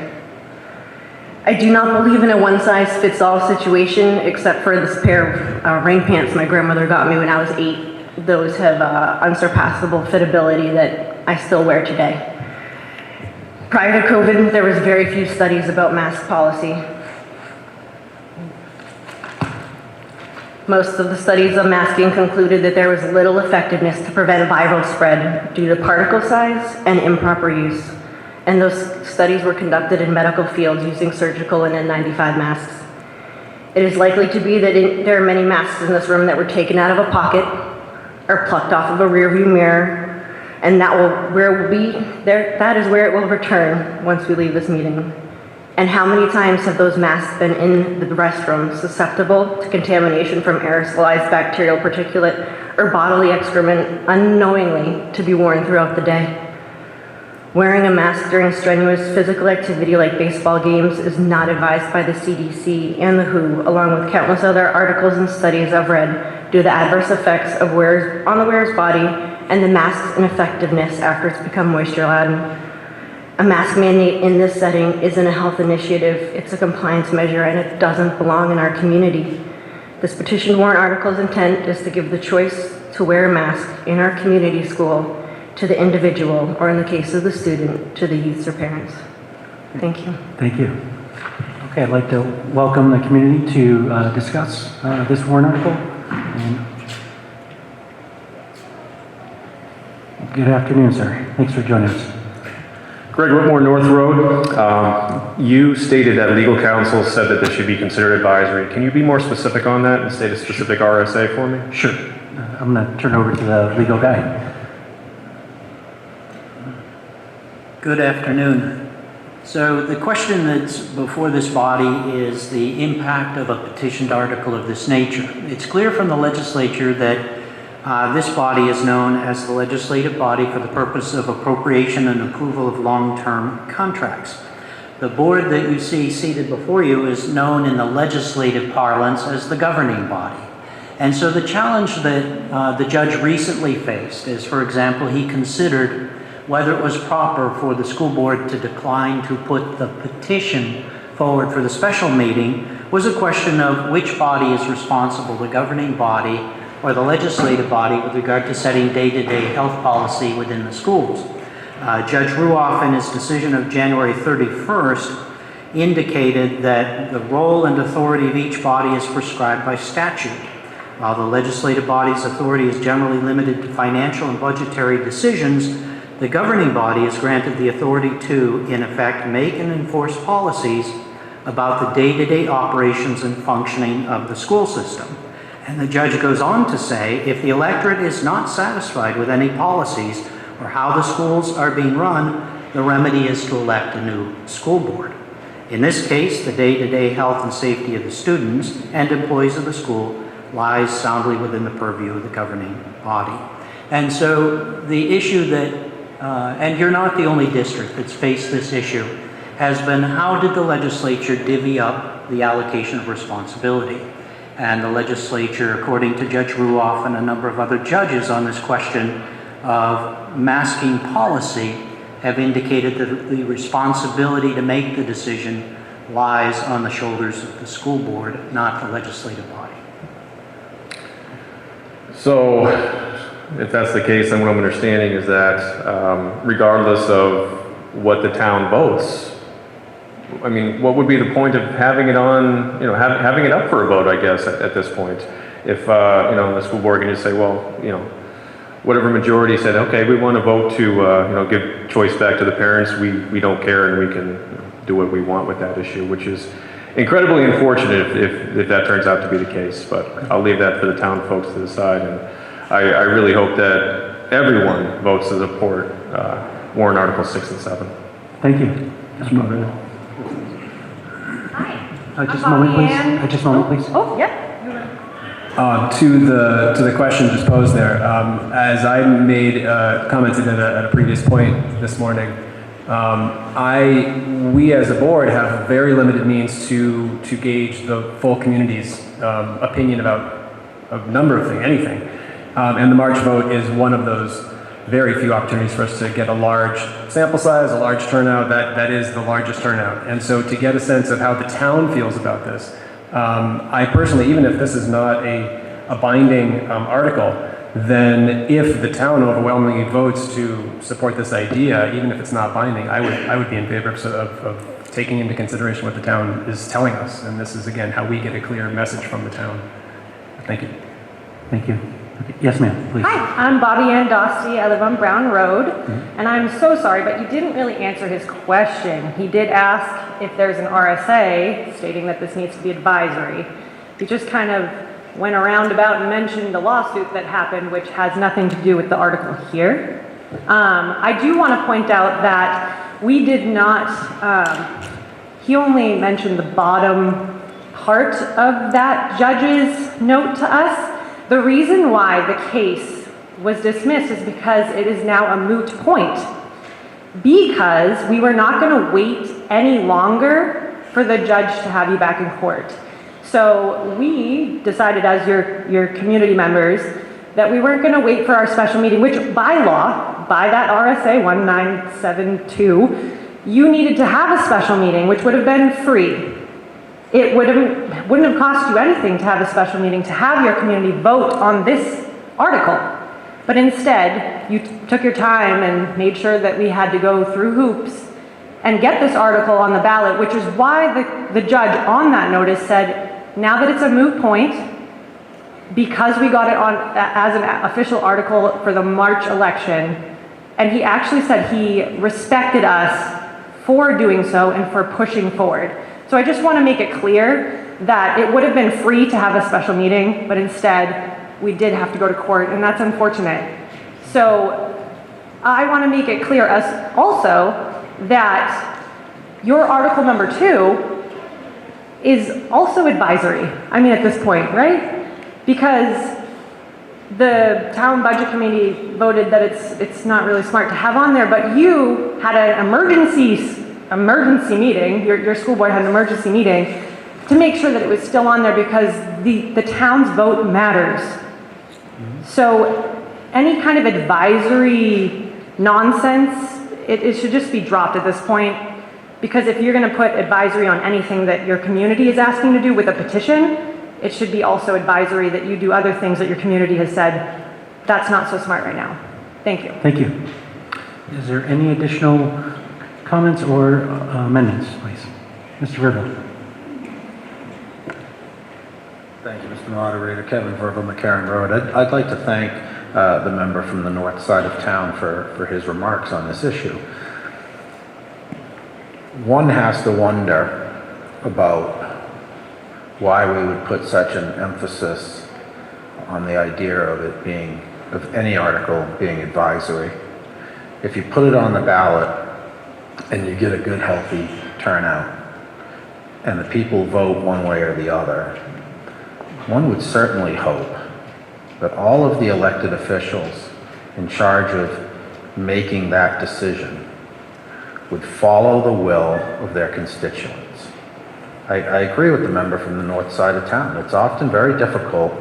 I do not believe in a one-size-fits-all situation, except for this pair of rain pants my grandmother got me when I was 8. Those have unsurpassable fitability that I still wear today. Prior to COVID, there was very few studies about mask policy. Most of the studies on masking concluded that there was little effectiveness to prevent viral spread due to particle size and improper use. And those studies were conducted in medical fields using surgical and N95 masks. It is likely to be that there are many masks in this room that were taken out of a pocket or plucked off of a rearview mirror, and that is where it will return once we leave this meeting. And how many times have those masks been in the restroom, susceptible to contamination from aerosolized bacterial particulate or bodily excrement, unknowingly to be worn throughout the day? Wearing a mask during strenuous physical activity like baseball games is not advised by the CDC and the WHO, along with countless other articles and studies I've read, due to the adverse effects of on the wearer's body and the mask's ineffectiveness after it's become moisture-laden. A mask mandate in this setting isn't a health initiative, it's a compliance measure, and it doesn't belong in our community. This petition warrant article's intent is to give the choice to wear a mask in our community school to the individual, or in the case of the student, to the youths or parents. Thank you. Thank you. Okay, I'd like to welcome the community to discuss this warrant article. And good afternoon, sir. Thanks for joining us. Greg Whitmore, North Road. You stated that legal counsel said that this should be considered advisory. Can you be more specific on that and state a specific RSA for me? Sure. I'm going to turn over to the legal guy. Good afternoon. So the question that's before this body is the impact of a petitioned article of this nature. It's clear from the legislature that this body is known as the legislative body for the purpose of appropriation and approval of long-term contracts. The board that you see seated before you is known in the legislative parlance as the governing body. And so the challenge that the judge recently faced is, for example, he considered whether it was proper for the school board to decline to put the petition forward for the special meeting was a question of which body is responsible, the governing body or the legislative body, with regard to setting day-to-day health policy within the schools. Judge Ruoff, in his decision of January 31st, indicated that the role and authority of each body is prescribed by statute. While the legislative body's authority is generally limited to financial and budgetary decisions, the governing body is granted the authority to, in effect, make and enforce policies about the day-to-day operations and functioning of the school system. And the judge goes on to say, if the electorate is not satisfied with any policies or how the schools are being run, the remedy is to elect a new school board. In this case, the day-to-day health and safety of the students and employees of the school lies soundly within the purview of the governing body. And so the issue that, and you're not the only district that's faced this issue, has been how did the legislature divvy up the allocation of responsibility? And the legislature, according to Judge Ruoff and a number of other judges on this question of masking policy, have indicated that the responsibility to make the decision lies on the shoulders of the school board, not the legislative body. So, if that's the case, then what I'm understanding is that regardless of what the town votes, I mean, what would be the point of having it on, having it up for a vote, I guess, at this point? If, the school board can just say, well, whatever majority said, okay, we want to vote to, give choice back to the parents, we don't care and we can do what we want with that issue, which is incredibly unfortunate if that turns out to be the case. But I'll leave that for the town folks to decide. And I really hope that everyone votes to support warrant Articles 6 and 7. Thank you. Just a moment. Just a moment, please. Just a moment, please. Oh, yeah. To the question just posed there, as I made commented at a previous point this morning, we as a board have very limited means to gauge the full community's opinion about a number of things, anything. And the March vote is one of those very few opportunities for us to get a large sample size, a large turnout. That is the largest turnout. And so to get a sense of how the town feels about this, I personally, even if this is not a binding article, then if the town overwhelmingly votes to support this idea, even if it's not binding, I would be in favor of taking into consideration what the town is telling us. And this is, again, how we get a clear message from the town. Thank you. Thank you. Okay. Yes, ma'am, please. Hi, I'm Bobby Ann Dosty. I live on Brown Road, and I'm so sorry, but you didn't really answer his question. He did ask if there's an RSA stating that this needs to be advisory. He just kind of went around about and mentioned a lawsuit that happened, which has nothing to do with the article here. I do want to point out that we did not, he only mentioned the bottom part of that judge's note to us. The reason why the case was dismissed is because it is now a moot point. Because we were not going to wait any longer for the judge to have you back in court. So we decided as your community members that we weren't going to wait for our special meeting, which by law, by that RSA 1972, you needed to have a special meeting, which would have been free. It wouldn't have cost you anything to have a special meeting, to have your community vote on this article. But instead, you took your time and made sure that we had to go through hoops and get this article on the ballot, which is why the judge on that notice said, now that it's a moot point, because we got it on as an official article for the March election, and he actually said he respected us for doing so and for pushing forward. So I just want to make it clear that it would have been free to have a special meeting, but instead we did have to go to court, and that's unfortunate. So I want to make it clear as also that your article number 2 is also advisory. I mean, at this point, right? Because the town budget committee voted that it's not really smart to have on there, but you had an emergency emergency meeting, your school board had an emergency meeting, to make sure that it was still on there because the town's vote matters. So any kind of advisory nonsense, it should just be dropped at this point. Because if you're gonna put advisory on anything that your community is asking to do with a petition, it should be also advisory that you do other things that your community has said, that's not so smart right now. Thank you. Thank you. Is there any additional comments or amendments, please? Mr. Verville. Thank you, Mr. Moderator. Kevin Verville, McCarran Road. I'd like to thank the member from the north side of town for his remarks on this issue. One has to wonder about why we would put such an emphasis on the idea of it being, of any article being advisory. If you put it on the ballot and you get a good, healthy turnout, and the people vote one way or the other, one would certainly hope that all of the elected officials in charge of making that decision would follow the will of their constituents. I agree with the member from the north side of town. It's often very difficult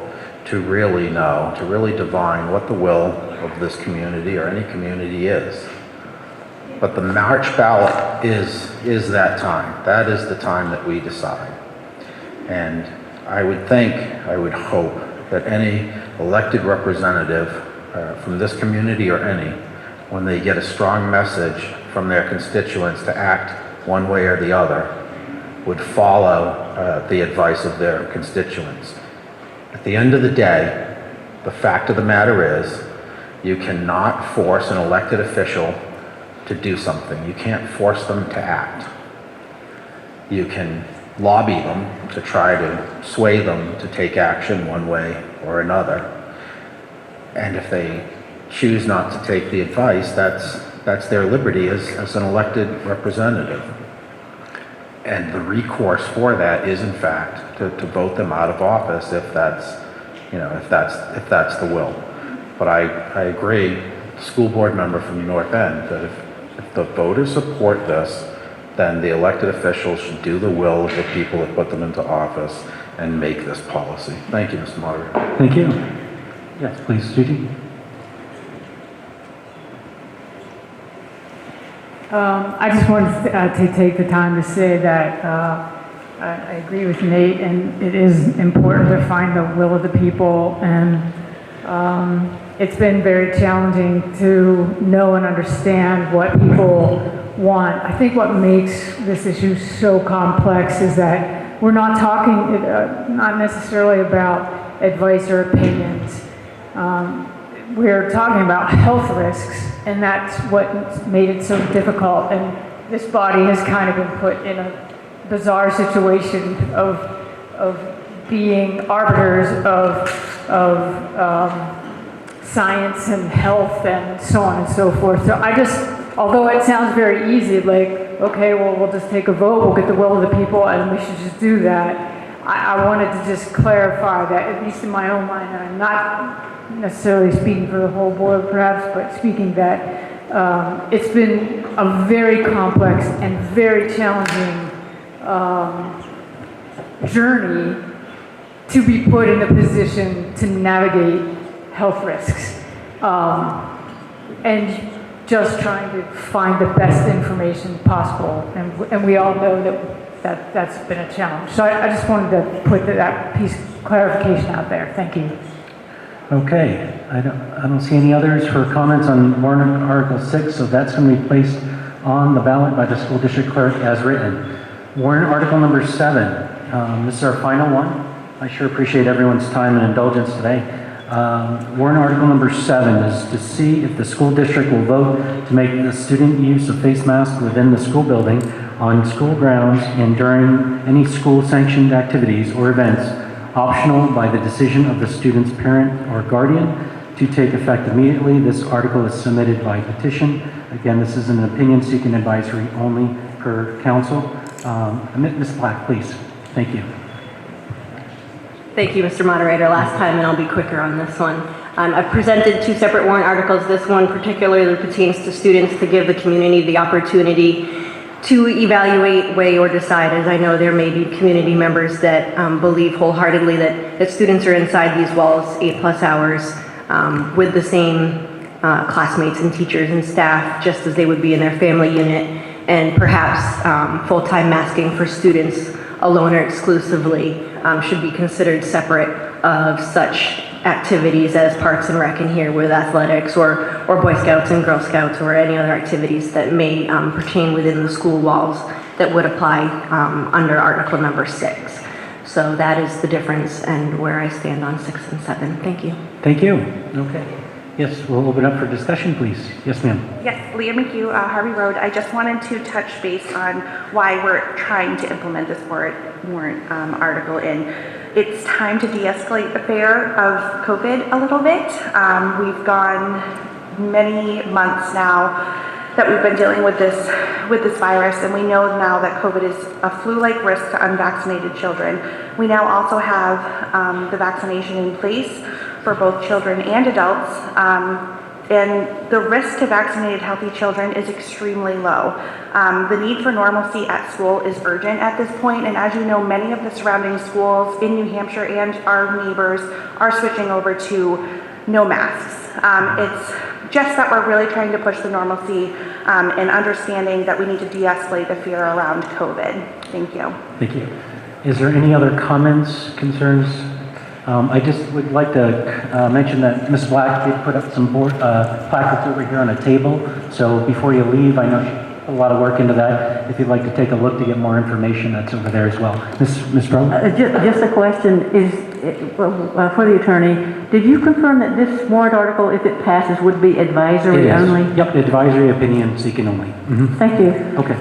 to really know, to really divine what the will of this community or any community is. But the March ballot is that time. That is the time that we decide. And I would think, I would hope that any elected representative from this community or any, when they get a strong message from their constituents to act one way or the other, would follow the advice of their constituents. At the end of the day, the fact of the matter is, you cannot force an elected official to do something. You can't force them to act. You can lobby them to try to sway them to take action one way or another. And if they choose not to take the advice, that's their liberty as an elected representative. And the recourse for that is, in fact, to vote them out of office if that's the will. But I agree, the school board member from the North End, that if the voters support this, then the elected officials should do the will of the people that put them into office and make this policy. Thank you, Mr. Moderator. Thank you. Yes, please, Judy. I just wanted to take the time to say that I agree with Nate, and it is important to find the will of the people, and it's been very challenging to know and understand what people want. I think what makes this issue so complex is that we're not talking, not necessarily about advice or opinions. We're talking about health risks, and that's what made it so difficult. And this body has kind of been put in a bizarre situation of being arbiters of science and health and so on and so forth. So I just, although it sounds very easy, like, okay, well, we'll just take a vote, we'll get the will of the people, and we should just do that. I wanted to just clarify that, at least in my own mind, and I'm not necessarily speaking for the whole board perhaps, but speaking that it's been a very complex and very challenging journey to be put in a position to navigate health risks. And just trying to find the best information possible. And we all know that's been a challenge. So I just wanted to put that piece of clarification out there. Thank you. Okay, I don't see any others for comments on warrant Article 6, so that's going to be placed on the ballot by the school district clerk as written. Warrant Article number 7, this is our final one. I sure appreciate everyone's time and indulgence today. Warrant Article number 7 is to see if the school district will vote to make the student use of face masks within the school building, on school grounds, and during any school-sanctioned activities or events optional by the decision of the student's parent or guardian to take effect immediately. This article is submitted by petition. Again, this is an opinion seeking advisory only per council. Ms. Black, please. Thank you. Thank you, Mr. Moderator. Last time, and I'll be quicker on this one. I've presented 2 separate warrant articles. This one particularly pertains to students to give the community the opportunity to evaluate, weigh, or decide, as I know there may be community members that believe wholeheartedly that students are inside these walls 8+ hours with the same classmates and teachers and staff, just as they would be in their family unit, and perhaps full-time masking for students alone or exclusively should be considered separate of such activities as Parks and Rec in here with athletics or Boy Scouts and Girl Scouts or any other activities that may pertain within the school walls that would apply under Article number 6. So that is the difference and where I stand on 6 and 7. Thank you. Thank you. Okay. Yes, we'll open up for discussion, please. Yes, ma'am. Yes, Leah Mchugh, Harvey Road. I just wanted to touch base on why we're trying to implement this warrant article in. It's time to de-escalate the fear of COVID a little bit. We've gone many months now that we've been dealing with this virus, and we know now that COVID is a flu-like risk to unvaccinated children. We now also have the vaccination in place for both children and adults, and the risk to vaccinated healthy children is extremely low. The need for normalcy at school is urgent at this point, and as you know, many of the surrounding schools in New Hampshire and our neighbors are switching over to no masks. It's just that we're really trying to push the normalcy and understanding that we need to de-escalate the fear around COVID. Thank you. Thank you. Is there any other comments, concerns? I just would like to mention that Ms. Black did put up some placards over here on a table. So before you leave, I know she put a lot of work into that. If you'd like to take a look to get more information, that's over there as well. Ms. Brown? Just a question is, for the attorney, did you confirm that this warrant article, if it passes, would be advisory only? Yep, advisory opinion seeking only. Thank you. Okay.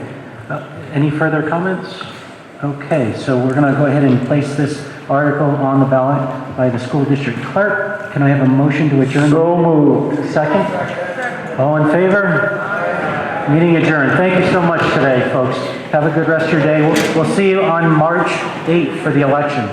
Any further comments? Okay, so we're going to go ahead and place this article on the ballot by the school district clerk. Can I have a motion to adjourn? So moved. Second? All in favor? Meeting adjourned. Thank you so much today, folks. Have a good rest of your day. We'll see you on March 8th for the election.